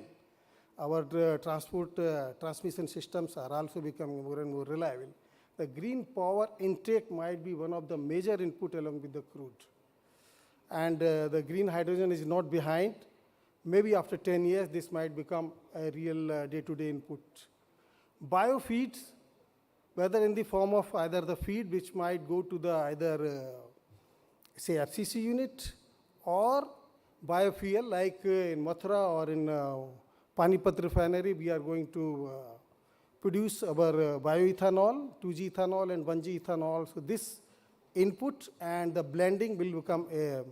our transmission systems are also becoming more and more reliable. The green power intake might be one of the major input along with the crude. And the green hydrogen is not behind. Maybe after 10 years, this might become a real day-to-day input. Biofeeds, whether in the form of either the feed which might go to the either say FCC unit or biofuel like in Mathura or in Panipat refinery, we are going to produce our bioethanol, 2G ethanol and 1G ethanol. So this input and the blending will become a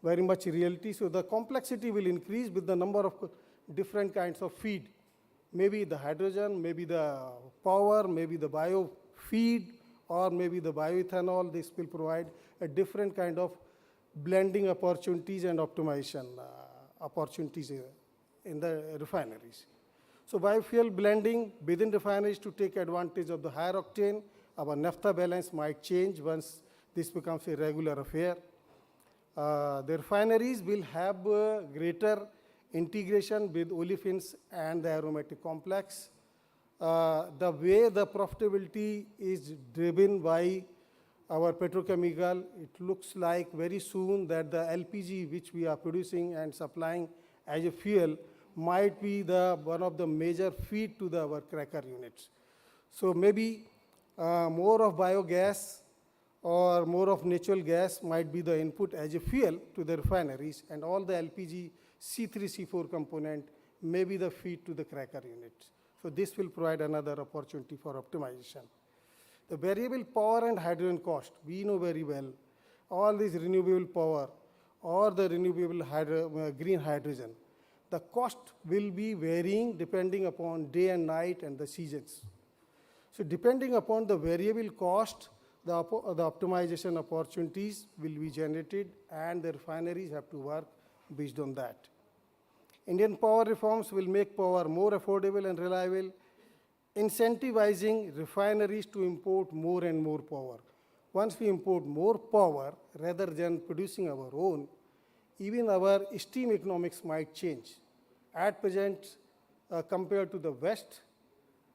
very much reality. So the complexity will increase with the number of different kinds of feed. Maybe the hydrogen, maybe the power, maybe the bio feed, or maybe the bioethanol. This will provide a different kind of blending opportunities and optimization opportunities in the refineries. So biofuel blending within refineries to take advantage of the higher octane. Our naphtha balance might change once this becomes a regular affair. The refineries will have greater integration with olefins and the aromatic complex. The way the profitability is driven by our petrochemical, it looks like very soon that the LPG which we are producing and supplying as a fuel might be one of the major feed to our cracker units. So maybe more of biogas or more of natural gas might be the input as a fuel to the refineries, and all the LPG C3, C4 component may be the feed to the cracker units. So this will provide another opportunity for optimization. The variable power and hydrogen cost, we know very well, all this renewable power or the renewable green hydrogen, the cost will be varying depending upon day and night and the seasons. So depending upon the variable cost, the optimization opportunities will be generated, and the refineries have to work based on that. Indian power reforms will make power more affordable and reliable, incentivizing refineries to import more and more power. Once we import more power rather than producing our own, even our steam economics might change. At present, compared to the West,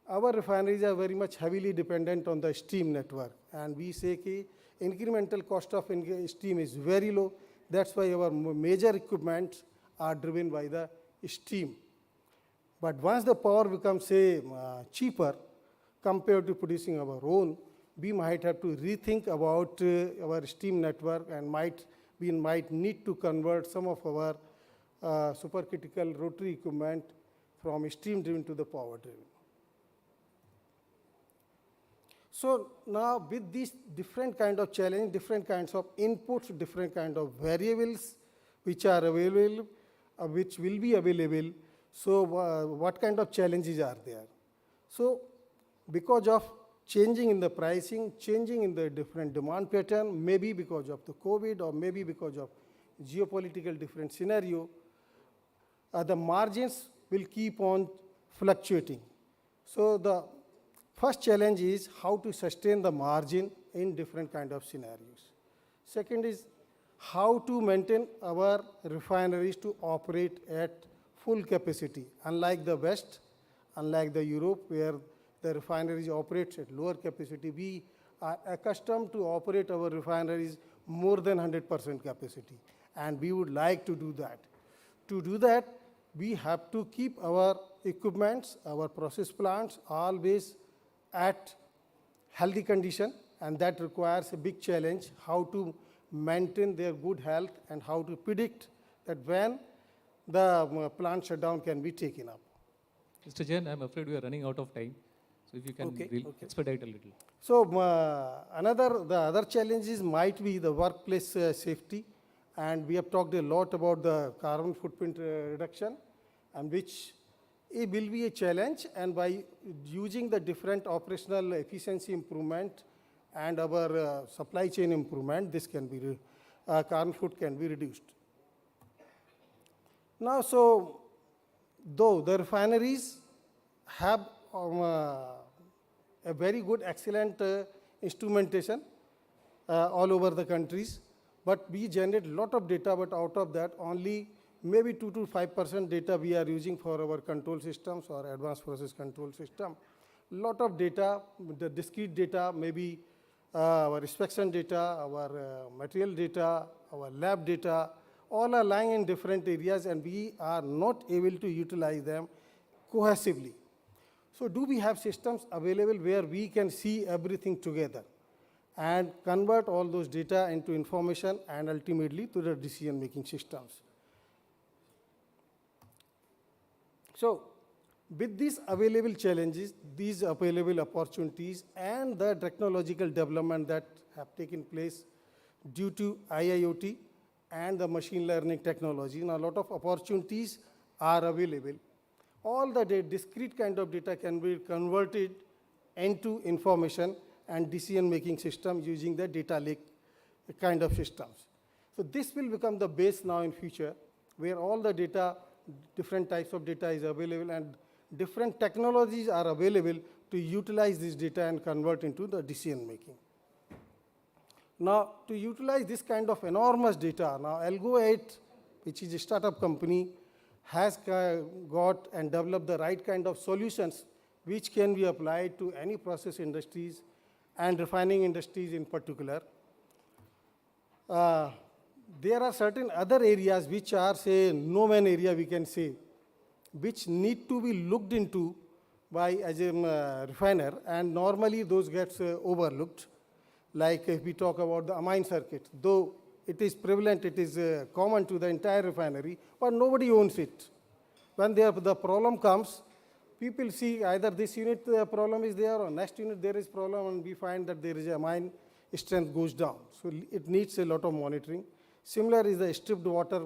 our refineries are very much heavily dependent on the steam network. And we say that incremental cost of steam is very low. That's why our major equipments are driven by the steam. But once the power becomes, say, cheaper compared to producing our own, we might have to rethink about our steam network, and we might need to convert some of our supercritical rotary equipment from steam driven to the power driven. So now with these different kind of challenge, different kinds of inputs, different kind of variables which are available, which will be available, so what kind of challenges are there? So because of changing in the pricing, changing in the different demand pattern, maybe because of the COVID or maybe because of geopolitical different scenario, the margins will keep on fluctuating. So the first challenge is how to sustain the margin in different kind of scenarios. Second is how to maintain our refineries to operate at full capacity. Unlike the West, unlike the Europe, where the refineries operate at lower capacity, we are accustomed to operate our refineries more than 100% capacity. And we would like to do that. To do that, we have to keep our equipments, our process plants always at healthy condition, and that requires a big challenge, how to maintain their good health and how to predict that when the plant shutdown can be taken up. Mr. Jain, I'm afraid we are running out of time. So if you can expedite a little. So the other challenges might be the workplace safety, and we have talked a lot about the carbon footprint reduction, and which it will be a challenge, and by using the different operational efficiency improvement and our supply chain improvement, this can be, carbon foot can be reduced. Now, so though the refineries have a very good, excellent instrumentation all over the countries, but we generate a lot of data, but out of that only maybe 2 to 5% data we are using for our control systems or advanced process control system. Lot of data, the discrete data, maybe our inspection data, our material data, our lab data, all are lying in different areas, and we are not able to utilize them cohesively. So do we have systems available where we can see everything together and convert all those data into information and ultimately to the decision-making systems? So with these available challenges, these available opportunities, and the technological development that have taken place due to IIoT and the machine learning technology, now a lot of opportunities are available. All the discrete kind of data can be converted into information and decision-making systems using the data lake kind of systems. So this will become the base now in future, where all the data, different types of data is available, and different technologies are available to utilize this data and convert into the decision-making. Now, to utilize this kind of enormous data, now Algo8, which is a startup company, has got and developed the right kind of solutions which can be applied to any process industries and refining industries in particular. There are certain other areas which are, say, no-man area, we can say, which need to be looked into by as a refiner, and normally those gets overlooked. Like if we talk about the amine circuit, though it is prevalent, it is common to the entire refinery, but nobody owns it. When the problem comes, people see either this unit problem is there or next unit there is problem, and we find that there is amine strength goes down. So it needs a lot of monitoring. Similar is the stripped water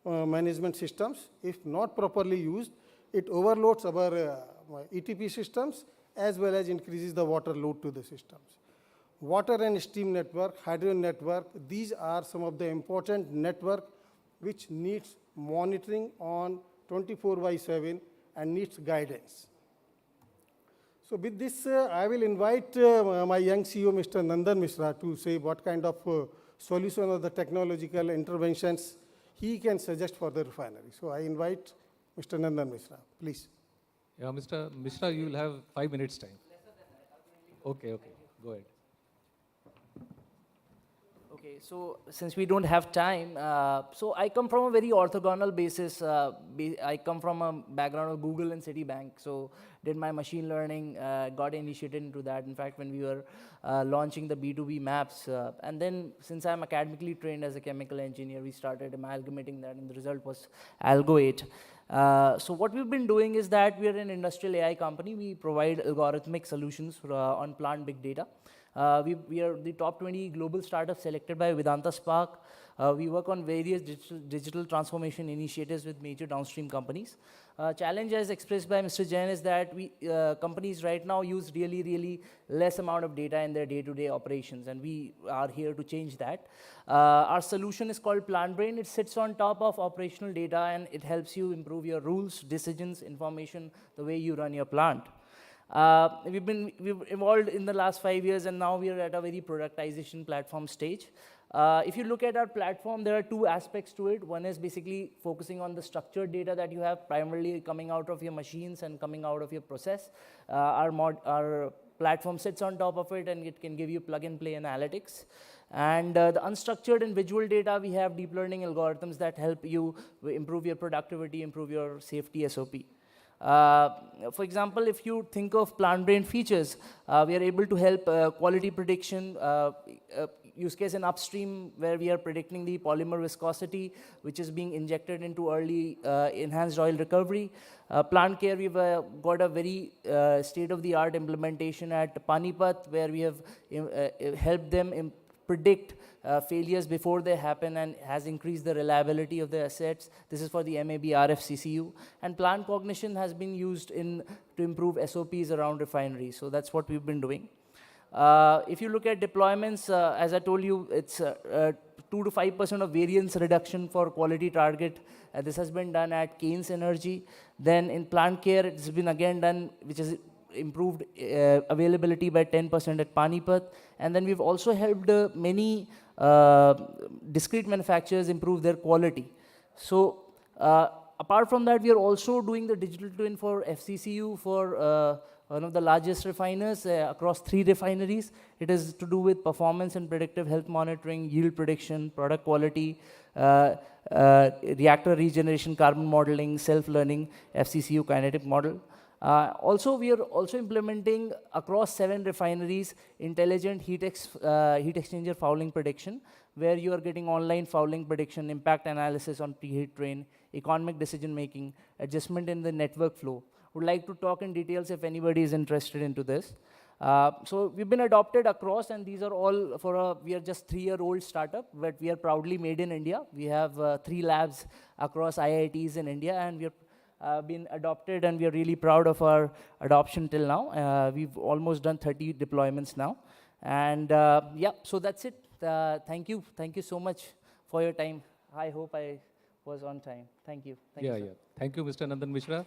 management systems. If not properly used, it overloads our ETP systems as well as increases the water load to the systems. water and steam network, hydrogen network. These are some of the important network which needs monitoring on 24/7 and needs guidance. So with this, I will invite my young CEO, Mr. Nandan Mishra, to say what kind of solution or the technological interventions he can suggest for the refinery. So I invite Mr. Nandan Mishra, please. Yeah, Mr. Mishra, you will have 5 minutes time. Okay, go ahead. Okay, so since we don't have time, so I come from a very orthogonal basis. I come from a background of Google and Citibank, so did my machine learning, got initiated into that. In fact, when we were launching the B2B maps, and then since I'm academically trained as a chemical engineer, we started amalgamating that, and the result was Algo 8. So what we've been doing is that we are an industrial AI company. We provide algorithmic solutions on plant big data. We are the top 20 global startups selected by Vedanta Spark. We work on various digital transformation initiatives with major downstream companies. Challenge as expressed by Mr. Jain is that companies right now use really less amount of data in their day-to-day operations, and we are here to change that. Our solution is called Plant Brain. It sits on top of operational data, and it helps you improve your rules, decisions, information, the way you run your plant. We've evolved in the last 5 years, and now we are at a very productization platform stage. If you look at our platform, there are two aspects to it. One is basically focusing on the structured data that you have primarily coming out of your machines and coming out of your process. Our platform sits on top of it, and it can give you plug-and-play analytics. And the unstructured and visual data, we have deep learning algorithms that help you improve your productivity, improve your safety SOP. For example, if you think of plant brain features, we are able to help quality prediction, use case in upstream where we are predicting the polymer viscosity, which is being injected into early enhanced oil recovery. Plant care, we've got a very state-of-the-art implementation at Panipat, where we have helped them predict failures before they happen and has increased the reliability of the assets. This is for the MAB RFCCU. And plant cognition has been used to improve SOPs around refineries. So that's what we've been doing. If you look at deployments, as I told you, it's 2 to 5% of variance reduction for quality target. This has been done at Keynes Energy. Then in plant care, it's been again done, which is improved availability by 10% at Panipat. And then we've also helped many discrete manufacturers improve their quality. So apart from that, we are also doing the digital twin for FCCU for one of the largest refiners across 3 refineries. It is to do with performance and predictive health monitoring, yield prediction, product quality, reactor regeneration, carbon modeling, self-learning, FCCU kinetic model. Also, we are also implementing across 7 refineries intelligent heat exchanger fouling prediction, where you are getting online fouling prediction, impact analysis on preheat train, economic decision making, adjustment in the network flow. Would like to talk in details if anybody is interested into this. So we've been adopted across, and these are all we are just 3-year-old startup, but we are proudly made in India. We have 3 labs across IITs in India, and we have been adopted, and we are really proud of our adoption till now. We've almost done 30 deployments now. And yeah, so that's it. Thank you so much for your time. I hope I was on time. Thank you. Thank you, sir. Thank you, Mr. Nandan Mishra.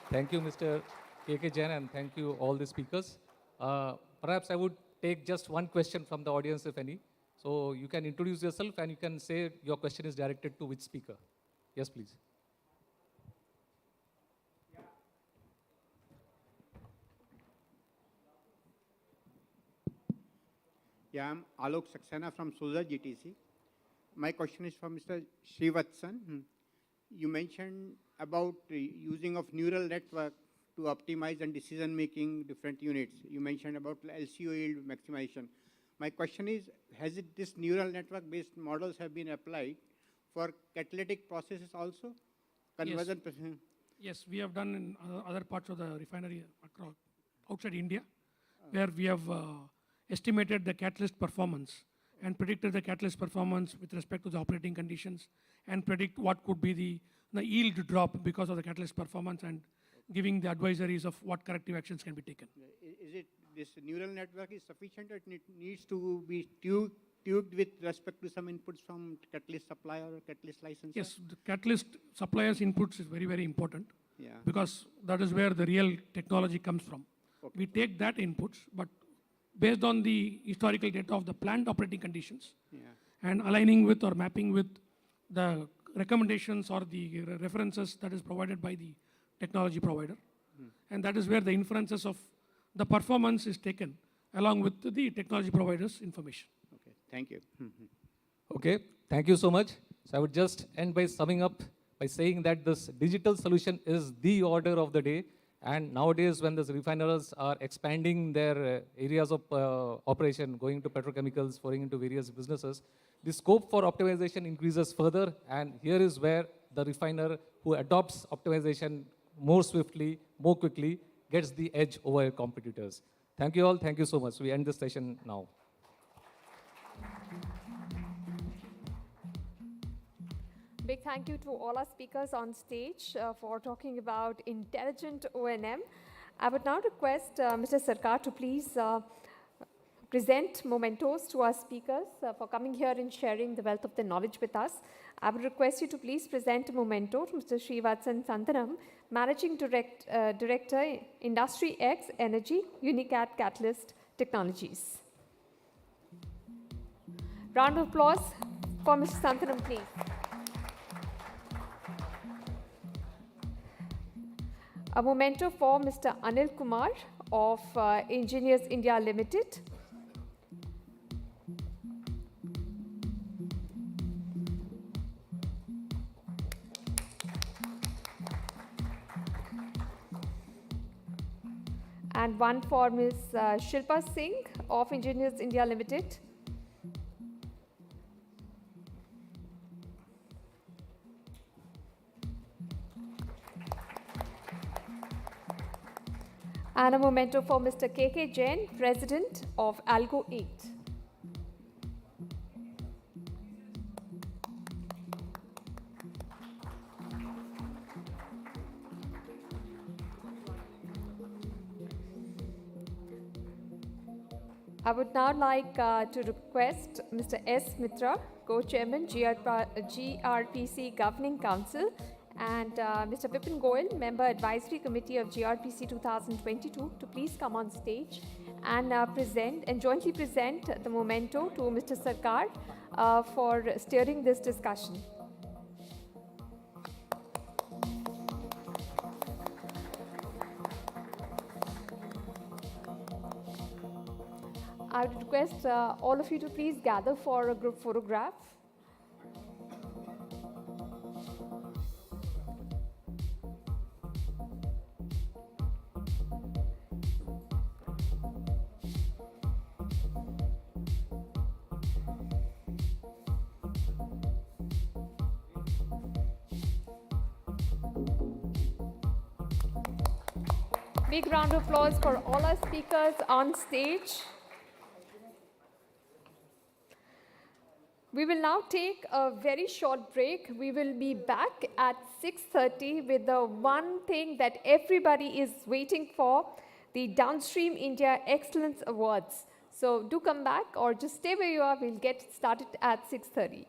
Thank you, Mr. K.K. Jain, and thank you all the speakers. Perhaps I would take just one question from the audience, if any. So you can introduce yourself, and you can say your question is directed to which speaker. Yes, please. Yeah, I'm Alok Saxena from Souza GTC. My question is for Mr. Srivatsan. You mentioned about using of neural network to optimize and decision-making different units. You mentioned about LCO yield maximization. My question is, has this neural network-based models have been applied for catalytic processes also? Conversion. Yes, we have done in other parts of the refinery outside India, where we have estimated the catalyst performance and predicted the catalyst performance with respect to the operating conditions, and predict what could be the yield drop because of the catalyst performance, and giving the advisories of what corrective actions can be taken. Is it this neural network is sufficient, or it needs to be tubed with respect to some inputs from catalyst supplier or catalyst licensor? Yes, the catalyst suppliers inputs is very, very important. Yeah. Because that is where the real technology comes from. Okay. We take that inputs, but based on the historical data of the plant operating conditions, Yeah. and aligning with or mapping with the recommendations or the references that is provided by the technology provider. And that is where the inferences of the performance is taken along with the technology provider's information. Okay, thank you. Okay, thank you so much. So I would just end by summing up by saying that this digital solution is the order of the day. And nowadays, when these refiners are expanding their areas of operation, going to petrochemicals, pouring into various businesses, the scope for optimization increases further. And here is where the refiner who adopts optimization more swiftly, more quickly, gets the edge over competitors. Thank you all. Thank you so much. We end this session now. Big thank you to all our speakers on stage for talking about intelligent O&M. I would now request Mr. Sarkar to please present mementos to our speakers for coming here and sharing the wealth of their knowledge with us. I would request you to please present a memento to Mr. Srivatsan Santanam, Managing Director, Industry X Energy, Unicat Catalyst Technologies. Round of applause for Mr. Santanam, please. A memento for Mr. Anil Kumar of Engineers India Limited. And one for Ms. Shilpa Singh of Engineers India Limited. And a memento for Mr. K.K. Jain, President of Algo 8. I would now like to request Mr. S. Mitra, Co-Chairman, GRPC Governing Council, and Mr. Vipin Goyal, Member Advisory Committee of GRPC 2022, to please come on stage and jointly present the memento to Mr. Sarkar for steering this discussion. I would request all of you to please gather for a group photograph. Big round of applause for all our speakers on stage. We will now take a very short break. We will be back at 6:30 with the one thing that everybody is waiting for, the Downstream India Excellence Awards. So do come back or just stay where you are. We'll get started at 6:30.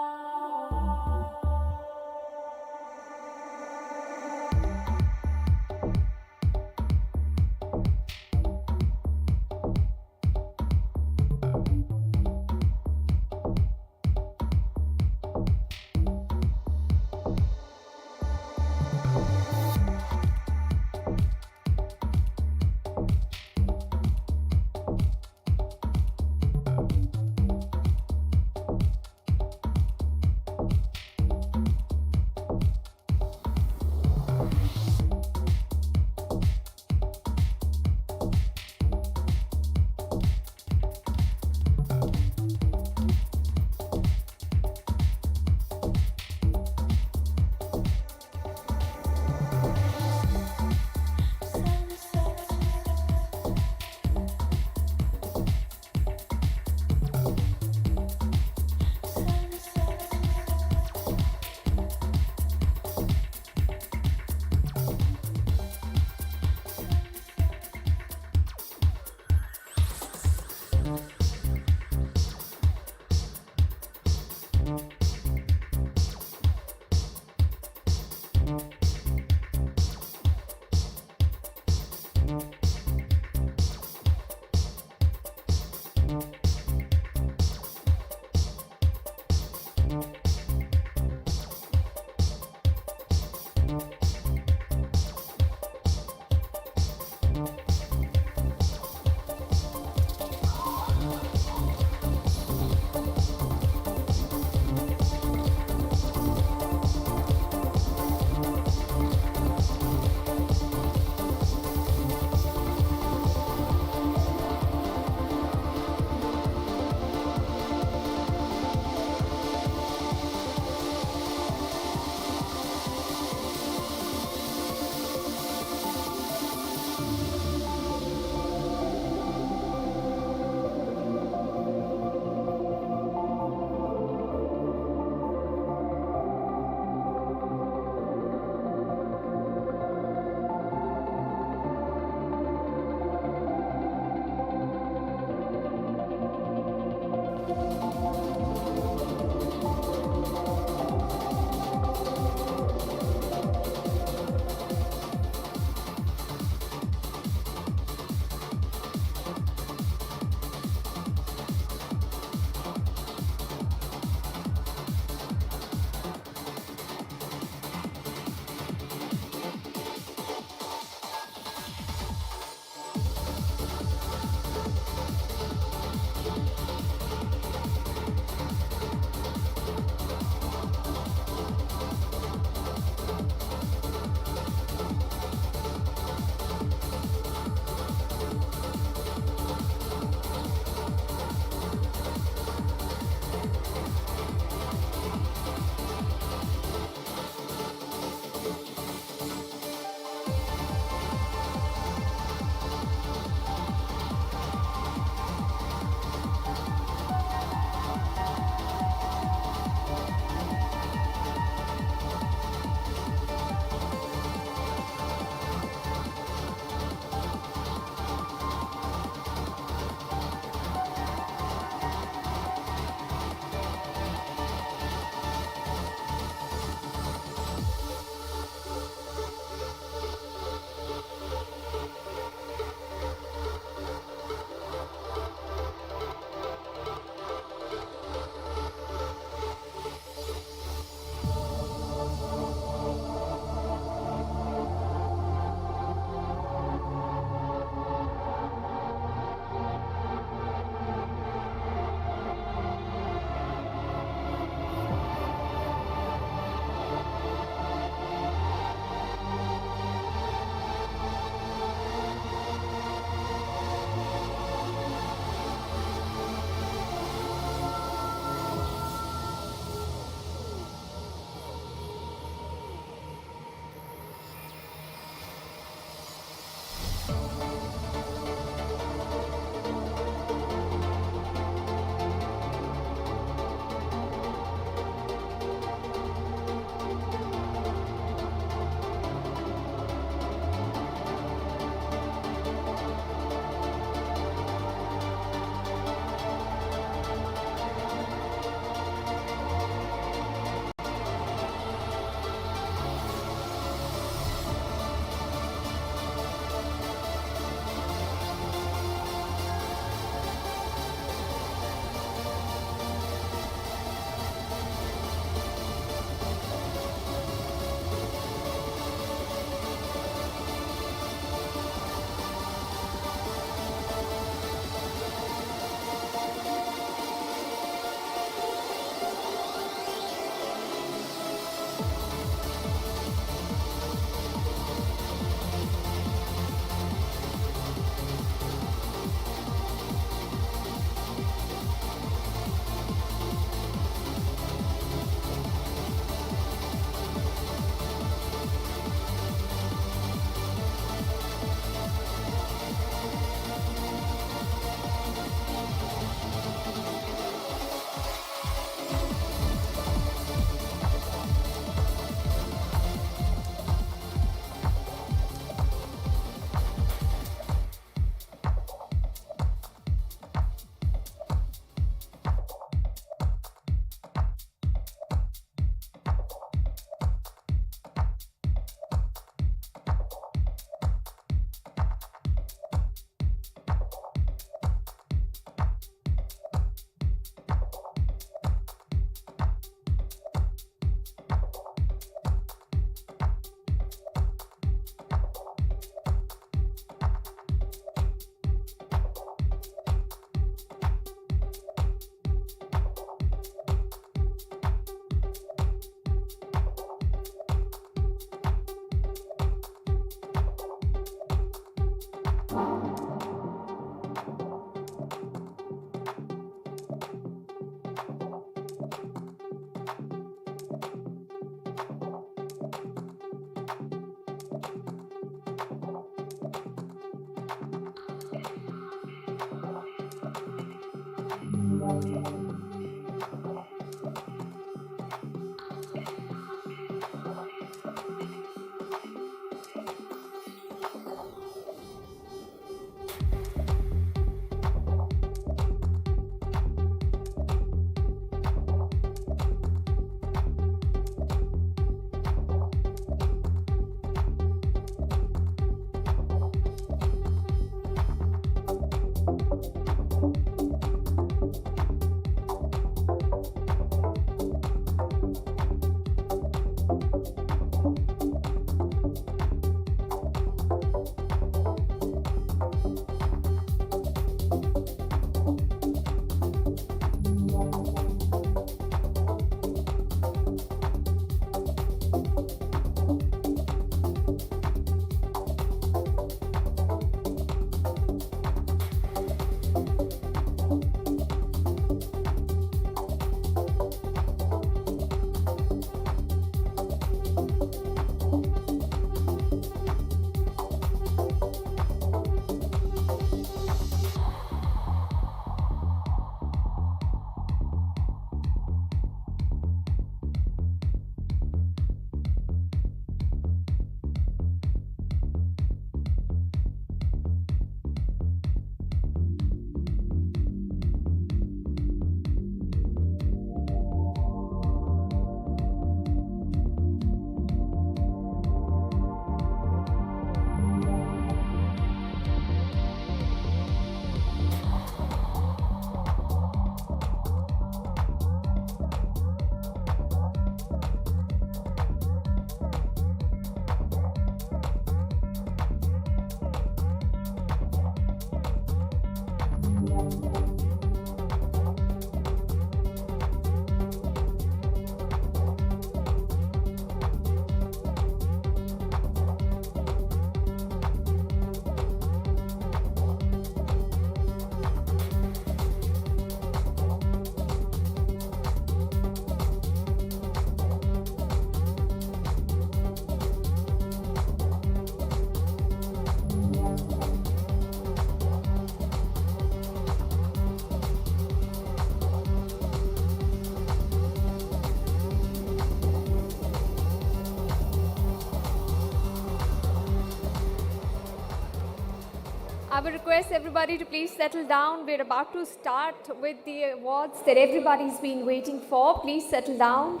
I would request everybody to please settle down. We're about to start with the awards that everybody's been waiting for. Please settle down.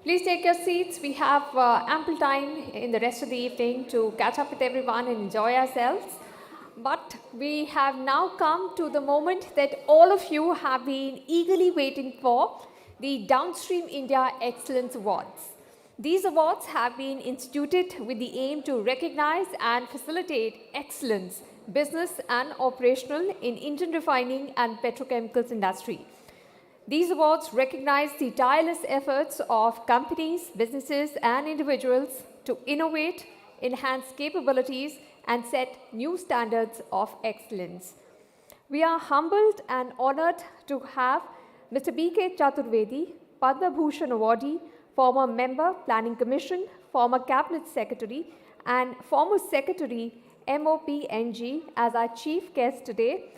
Please take your seats. We have ample time in the rest of the evening to catch up with everyone and enjoy ourselves. But we have now come to the moment that all of you have been eagerly waiting for, the Downstream India Excellence Awards. These awards have been instituted with the aim to recognize and facilitate excellence, business and operational in Indian refining and petrochemicals industry. These awards recognize the tireless efforts of companies, businesses, and individuals to innovate, enhance capabilities, and set new standards of excellence. We are humbled and honored to have Mr. B.K. Chaturvedi, Padma Bhushan awardee, former member, Planning Commission, former Cabinet Secretary, and former Secretary, MOPNG, as our chief guest today.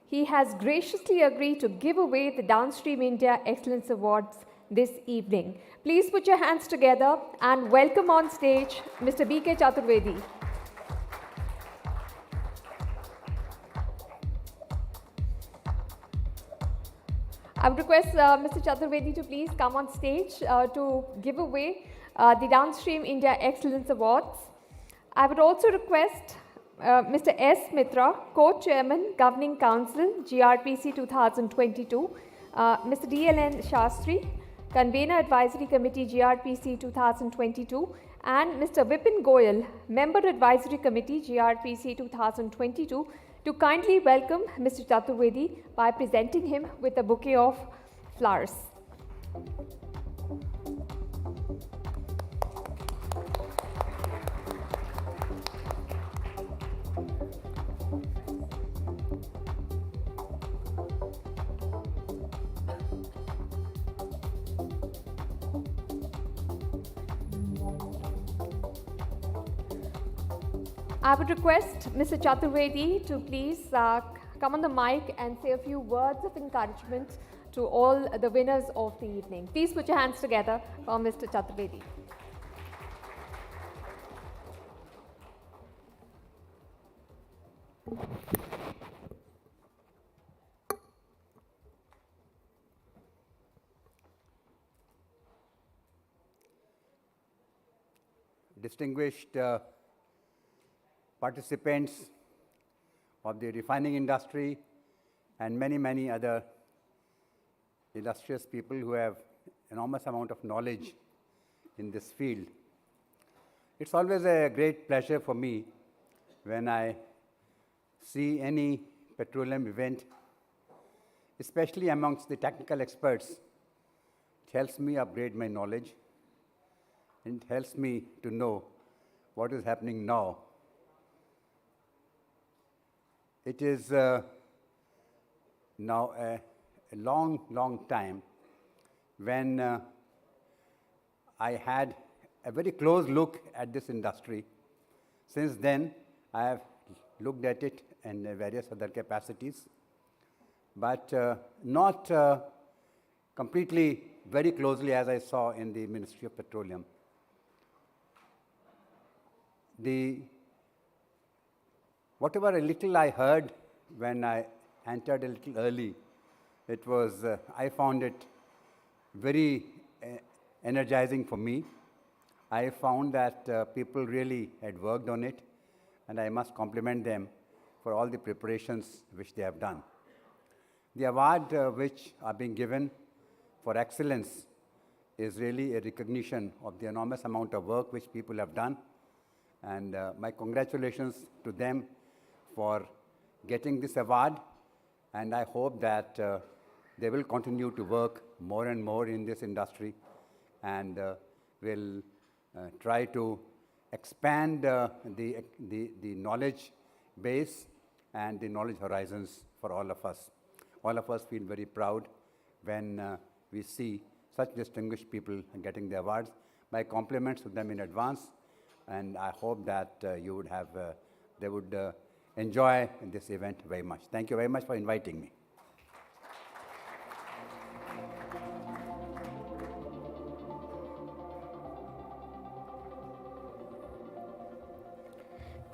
He has graciously agreed to give away the Downstream India Excellence Awards this evening. Please put your hands together and welcome on stage Mr. B.K. Chaturvedi. I would request Mr. Chaturvedi to please come on stage to give away the Downstream India Excellence Awards. I would also request Mr. S. Mitra, Co-Chairman, Governing Council, GRPC 2022, Mr. D.L.N. Shastri, Convener Advisory Committee GRPC 2022, and Mr. Vipin Goyal, Member Advisory Committee GRPC 2022, to kindly welcome Mr. Chaturvedi by presenting him with a bouquet of flowers. I would request Mr. Chaturvedi to please come on the mic and say a few words of encouragement to all the winners of the evening. Please put your hands together for Mr. Chaturvedi. Distinguished participants of the refining industry and many, many other illustrious people who have enormous amount of knowledge in this field. It's always a great pleasure for me when I see any petroleum event, especially amongst the technical experts. It helps me upgrade my knowledge and it helps me to know what is happening now. It is now a long, long time when I had a very close look at this industry. Since then, I have looked at it in various other capacities, but not completely very closely as I saw in the Ministry of Petroleum. Whatever a little I heard when I entered a little early, it was, I found it very energizing for me. I found that people really had worked on it, and I must compliment them for all the preparations which they have done. The award which are being given for excellence is really a recognition of the enormous amount of work which people have done, and my congratulations to them for getting this award, and I hope that they will continue to work more and more in this industry and will try to expand the knowledge base and the knowledge horizons for all of us. All of us feel very proud when we see such distinguished people getting the awards. My compliments to them in advance, and I hope that you would have, they would enjoy this event very much. Thank you very much for inviting me.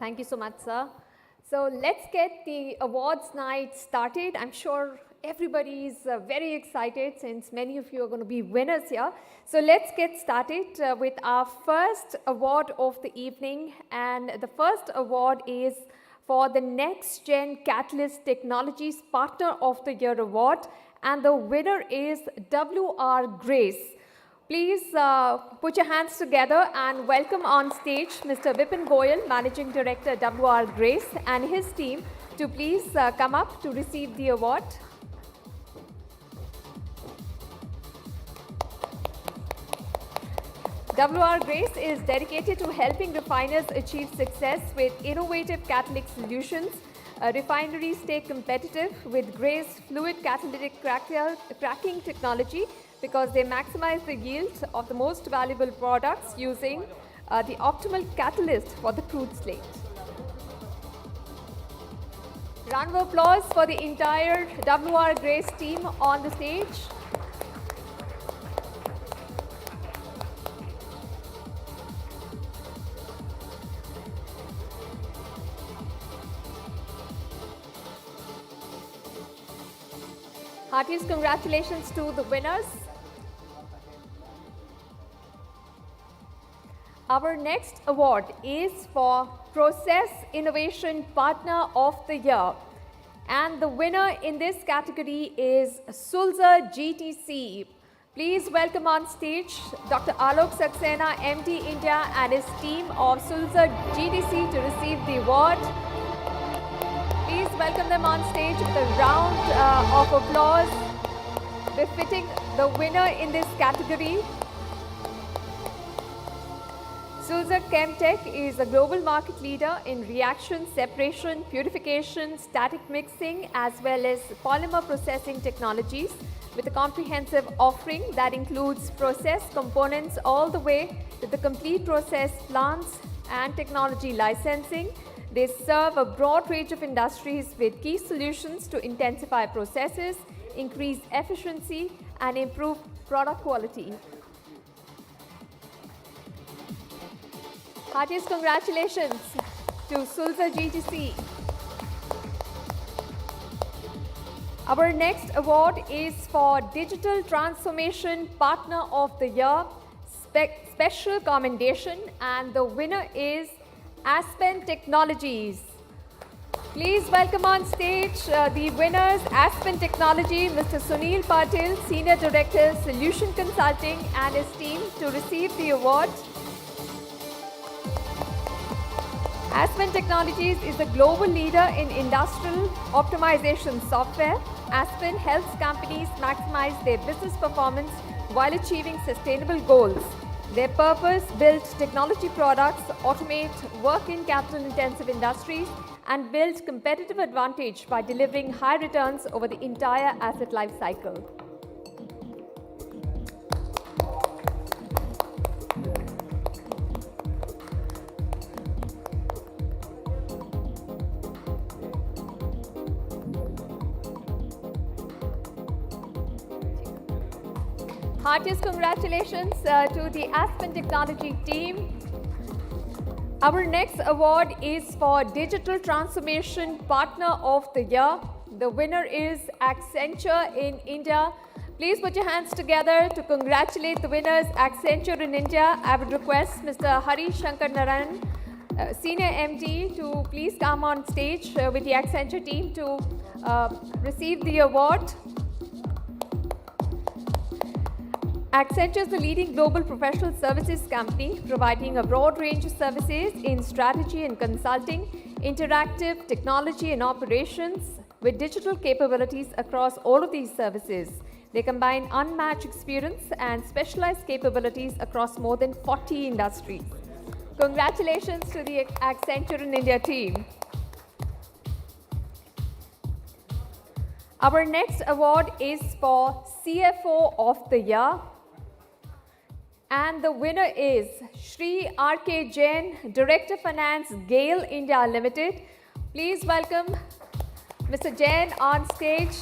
Thank you so much, sir. So let's get the awards night started. I'm sure everybody is very excited since many of you are going to be winners here. So let's get started with our first award of the evening. And the first award is for the Next Gen Catalyst Technologies Partner of the Year Award. And the winner is W.R. Grace. Please put your hands together and welcome on stage Mr. Vipin Goyal, Managing Director W.R. Grace, and his team to please come up to receive the award. W.R. Grace is dedicated to helping refiners achieve success with innovative catalytic solutions. Refineries stay competitive with Grace fluid catalytic cracking technology because they maximize the yield of the most valuable products using the optimal catalyst for the crude slate. Round of applause for the entire W.R. Grace team on the stage. Heartiest congratulations to the winners. Our next award is for Process Innovation Partner of the Year. And the winner in this category is Sulzer GTC. Please welcome on stage Dr. Alok Saxena, MD India, and his team of Sulzer GDC to receive the award. Please welcome them on stage with a round of applause befitting the winner in this category. Sulzer Chemtech is a global market leader in reaction, separation, purification, static mixing, as well as polymer processing technologies, with a comprehensive offering that includes process components all the way to the complete process plants and technology licensing. They serve a broad range of industries with key solutions to intensify processes, increase efficiency, and improve product quality. Heartiest congratulations to Sulzer GTC. Our next award is for Digital Transformation Partner of the Year, Special Commendation, and the winner is Aspen Technologies. Please welcome on stage the winners, Aspen Technology, Mr. Sunil Patil, Senior Director, Solution Consulting, and his team to receive the award. Aspen Technologies is a global leader in industrial optimization software. Aspen helps companies maximize their business performance while achieving sustainable goals. Their purpose-built technology products automate work in capital-intensive industries and build competitive advantage by delivering high returns over the entire asset life cycle. Heartiest congratulations to the Aspen Technology team. Our next award is for Digital Transformation Partner of the Year. The winner is Accenture in India. Please put your hands together to congratulate the winners, Accenture in India. I would request Mr. Hari Shankar Narayan, Senior MD, to please come on stage with the Accenture team to receive the award. Accenture is the leading global professional services company, providing a broad range of services in strategy and consulting, interactive technology and operations, with digital capabilities across all of these services. They combine unmatched experience and specialized capabilities across more than 40 industries. Congratulations to the Accenture in India team. Our next award is for CFO of the Year. And the winner is Shri R.K. Jain, Director Finance, GAIL India Limited. Please welcome Mr. Jain on stage,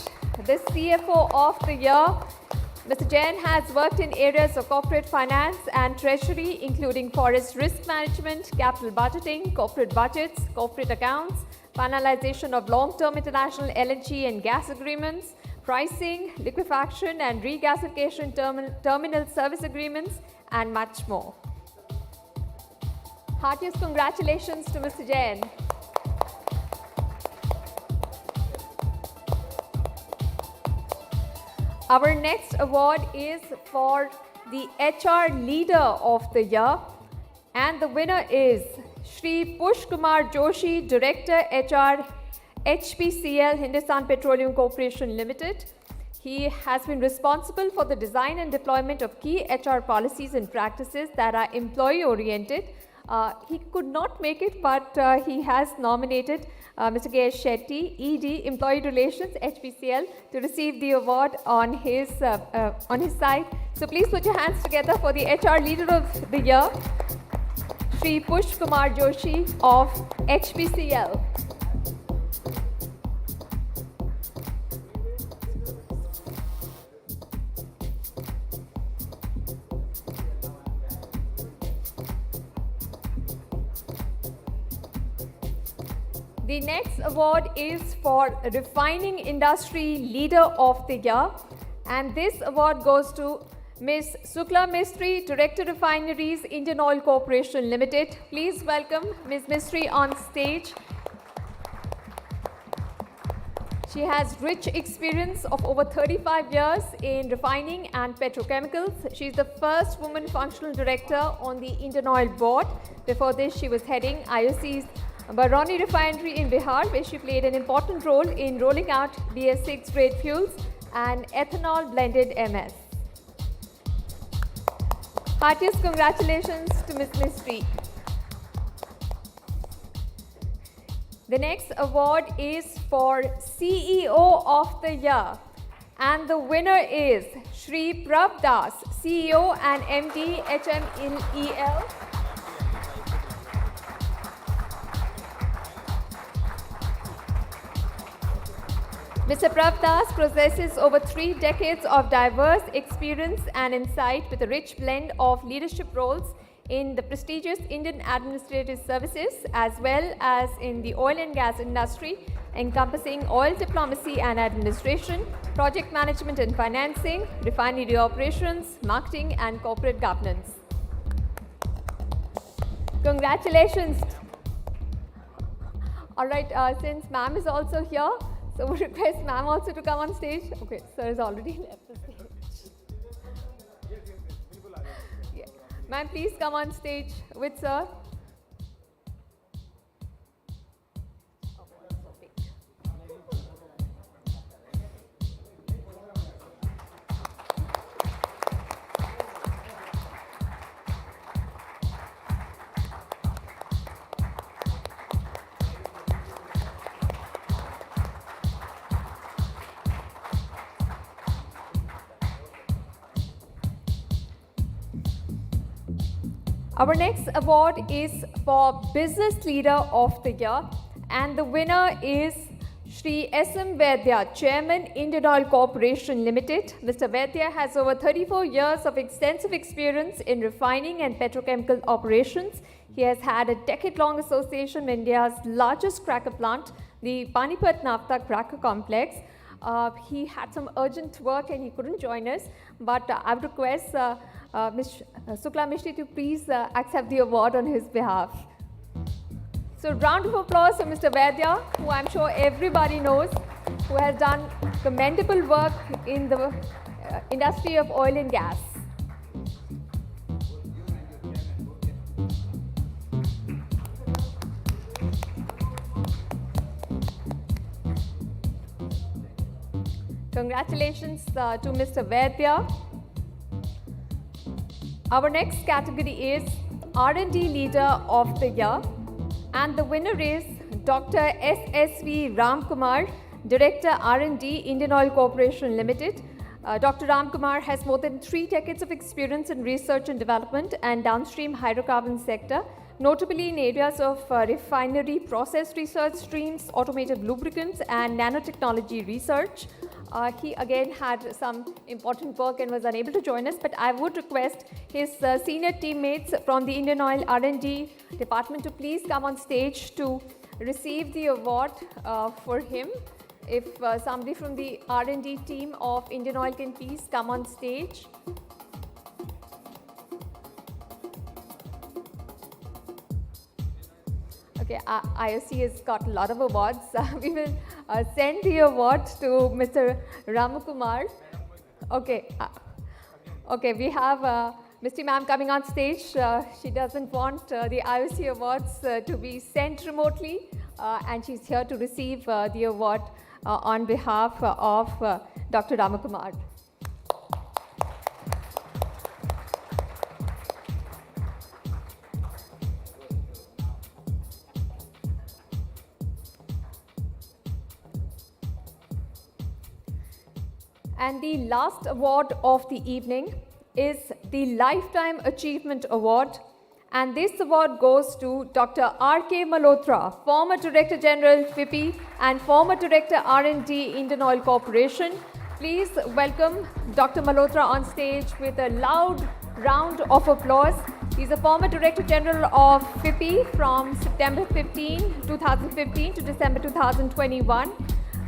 the CFO of the Year. Mr. Jain has worked in areas of corporate finance and treasury, including forest risk management, capital budgeting, corporate budgets, corporate accounts, finalization of long-term international LNG and gas agreements, pricing, liquefaction and regasification terminal service agreements, and much more. Heartiest congratulations to Mr. Jain. Our next award is for the HR Leader of the Year, and the winner is Shri Push Kumar Joshi, Director HR, HPCL, Hindustan Petroleum Corporation Limited. He has been responsible for the design and deployment of key HR policies and practices that are employee-oriented. He could not make it, but he has nominated Mr. K.S. Shetty, ED, Employee Relations, HPCL, to receive the award on his side. So please put your hands together for the HR Leader of the Year, Shri Push Kumar Joshi of HPCL. The next award is for Refining Industry Leader of the Year, and this award goes to Ms. Sukla Mistry, Director Refineries, Indian Oil Corporation Limited. Please welcome Ms. Mistry on stage. She has rich experience of over 35 years in refining and petrochemicals. She is the first woman functional director on the Indian Oil Board. Before this, she was heading IOC's Barauni refinery in Bihar, where she played an important role in rolling out BS6 grade fuels and ethanol blended MS. Heartiest congratulations to Ms. Mistry. The next award is for CEO of the Year, and the winner is Shri Prabh Das, CEO and MD HMEL. Mr. Prabh Das possesses over 3 decades of diverse experience and insight with a rich blend of leadership roles in the prestigious Indian administrative services as well as in the oil and gas industry, encompassing oil diplomacy and administration, project management and financing, refinery operations, marketing and corporate governance. Congratulations. All right, since ma'am is also here, so we request ma'am also to come on stage. Okay, sir has already left the stage. Yeah. Ma'am, please come on stage with sir. Our next award is for Business Leader of the Year, and the winner is Shri S.M. Vaidya, Chairman, Indian Oil Corporation Limited. Mr. Vaidya has over 34 years of extensive experience in refining and petrochemical operations. He has had a decade-long association with India's largest cracker plant, the Panipat Naphtha Cracker Complex. He had some urgent work and he couldn't join us, but I would request Ms. Sukla Mishri to please accept the award on his behalf. So round of applause for Mr. Vaidya, who I'm sure everybody knows, who has done commendable work in the industry of oil and gas. Congratulations to Mr. Vaidya. Our next category is R&D Leader of the Year, and the winner is Dr. S.S.V. Ramkumar, Director R&D, Indian Oil Corporation Limited. Dr. Ramkumar has more than 3 decades of experience in research and development and downstream hydrocarbon sector, notably in areas of refinery process research streams, automated lubricants and nanotechnology research. He again had some important work and was unable to join us, but I would request his senior teammates from the Indian Oil R&D department to please come on stage to receive the award for him. If somebody from the R&D team of Indian Oil can please come on stage. Okay, IOC has got a lot of awards. We will send the award to Mr. Ramakumar. Okay, okay, we have Mr. Ma'am coming on stage. She doesn't want the IOC awards to be sent remotely, and she's here to receive the award on behalf of Dr. Ramakumar. And the last award of the evening is the Lifetime Achievement Award. And this award goes to Dr. R.K. Malhotra, former Director General, FIPI, and former Director R&D, Indian Oil Corporation. Please welcome Dr. Malhotra on stage with a loud round of applause. He's a former Director General of FIPI from September 2015 to December 2021.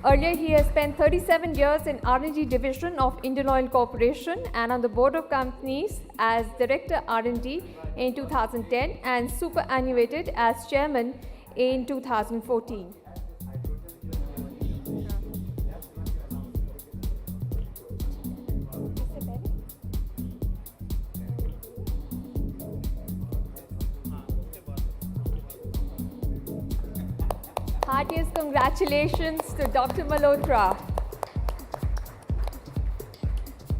Earlier, he has spent 37 years in R&D division of Indian Oil Corporation and on the board of companies as Director R&D in 2010 and superannuated as Chairman in 2014. Heartiest congratulations to Dr. Malhotra.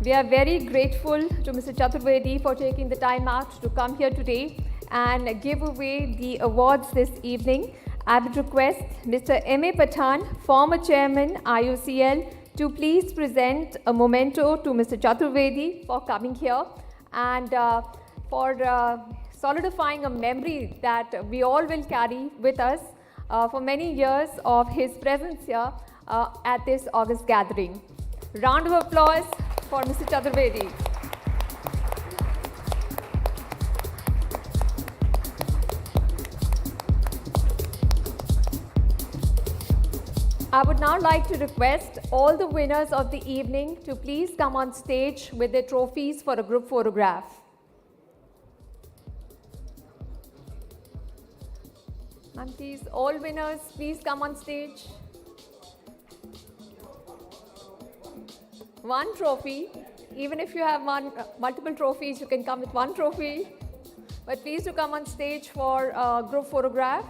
We are very grateful to Mr. Chaturvedi for taking the time out to come here today and give away the awards this evening. I would request Mr. M.A. Pathan, former chairman IOCL, to please present a memento to Mr. Chaturvedi for coming here and for solidifying a memory that we all will carry with us for many years of his presence here at this August gathering. Round of applause for Mr. Chaturvedi. I would now like to request all the winners of the evening to please come on stage with their trophies for a group photograph. And please, all winners, please come on stage. One trophy. Even if you have multiple trophies, you can come with one trophy. But please do come on stage for a group photograph.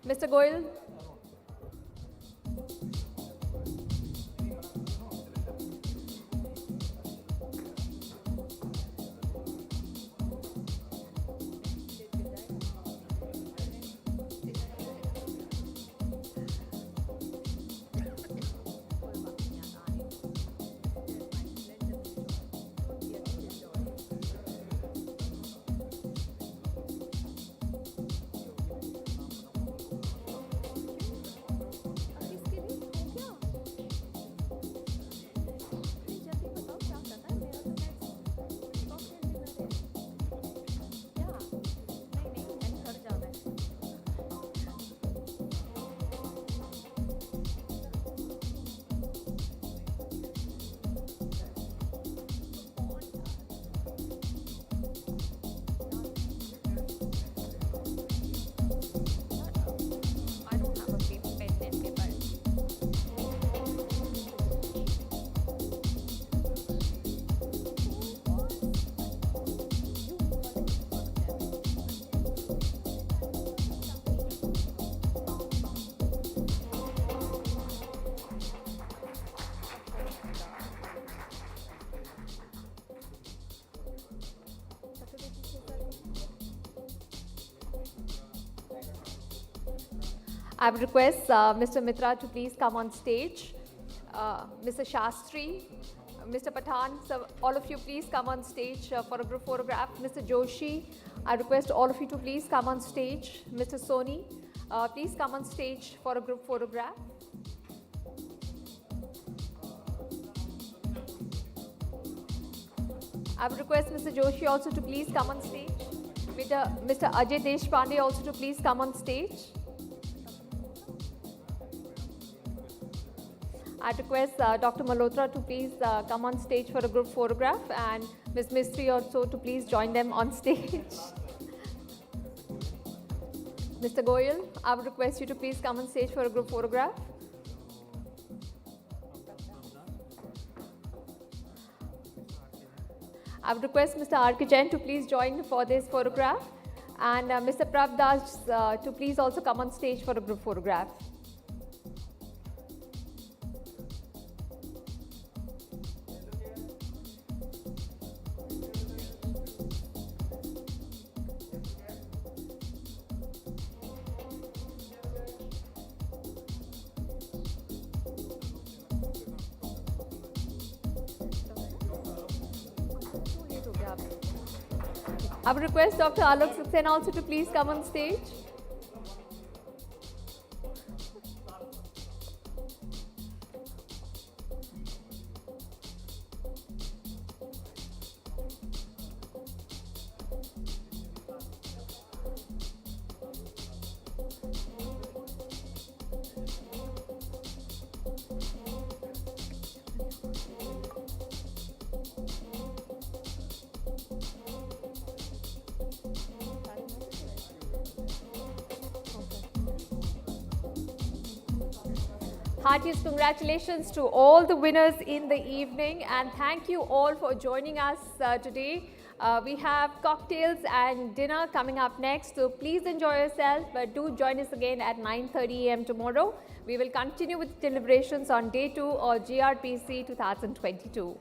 Mr. Goyal. I would request Mr. Mitra to please come on stage. Mr. Shastri, Mr. Pathan, so all of you please come on stage for a group photograph. Mr. Joshi, I request all of you to please come on stage. Mr. Soni, please come on stage for a group photograph. I would request Mr. Joshi also to please come on stage. Mr. Ajay Deshpande also to please come on stage. I request Dr. Malhotra to please come on stage for a group photograph and Ms. Mistry also to please join them on stage. Mr. Goyal, I would request you to please come on stage for a group photograph. I would request Mr. R.K. Jain to please join for this photograph and Mr. Prab Das to please also come on stage for a group photograph. I would request Dr. Alok Saxena also to please come on stage. Heartiest congratulations to all the winners in the evening and thank you all for joining us today. We have cocktails and dinner coming up next, so please enjoy yourself, but do join us again at 9:30 a.m. tomorrow. We will continue with deliberations on day 2 or GRPC 2022.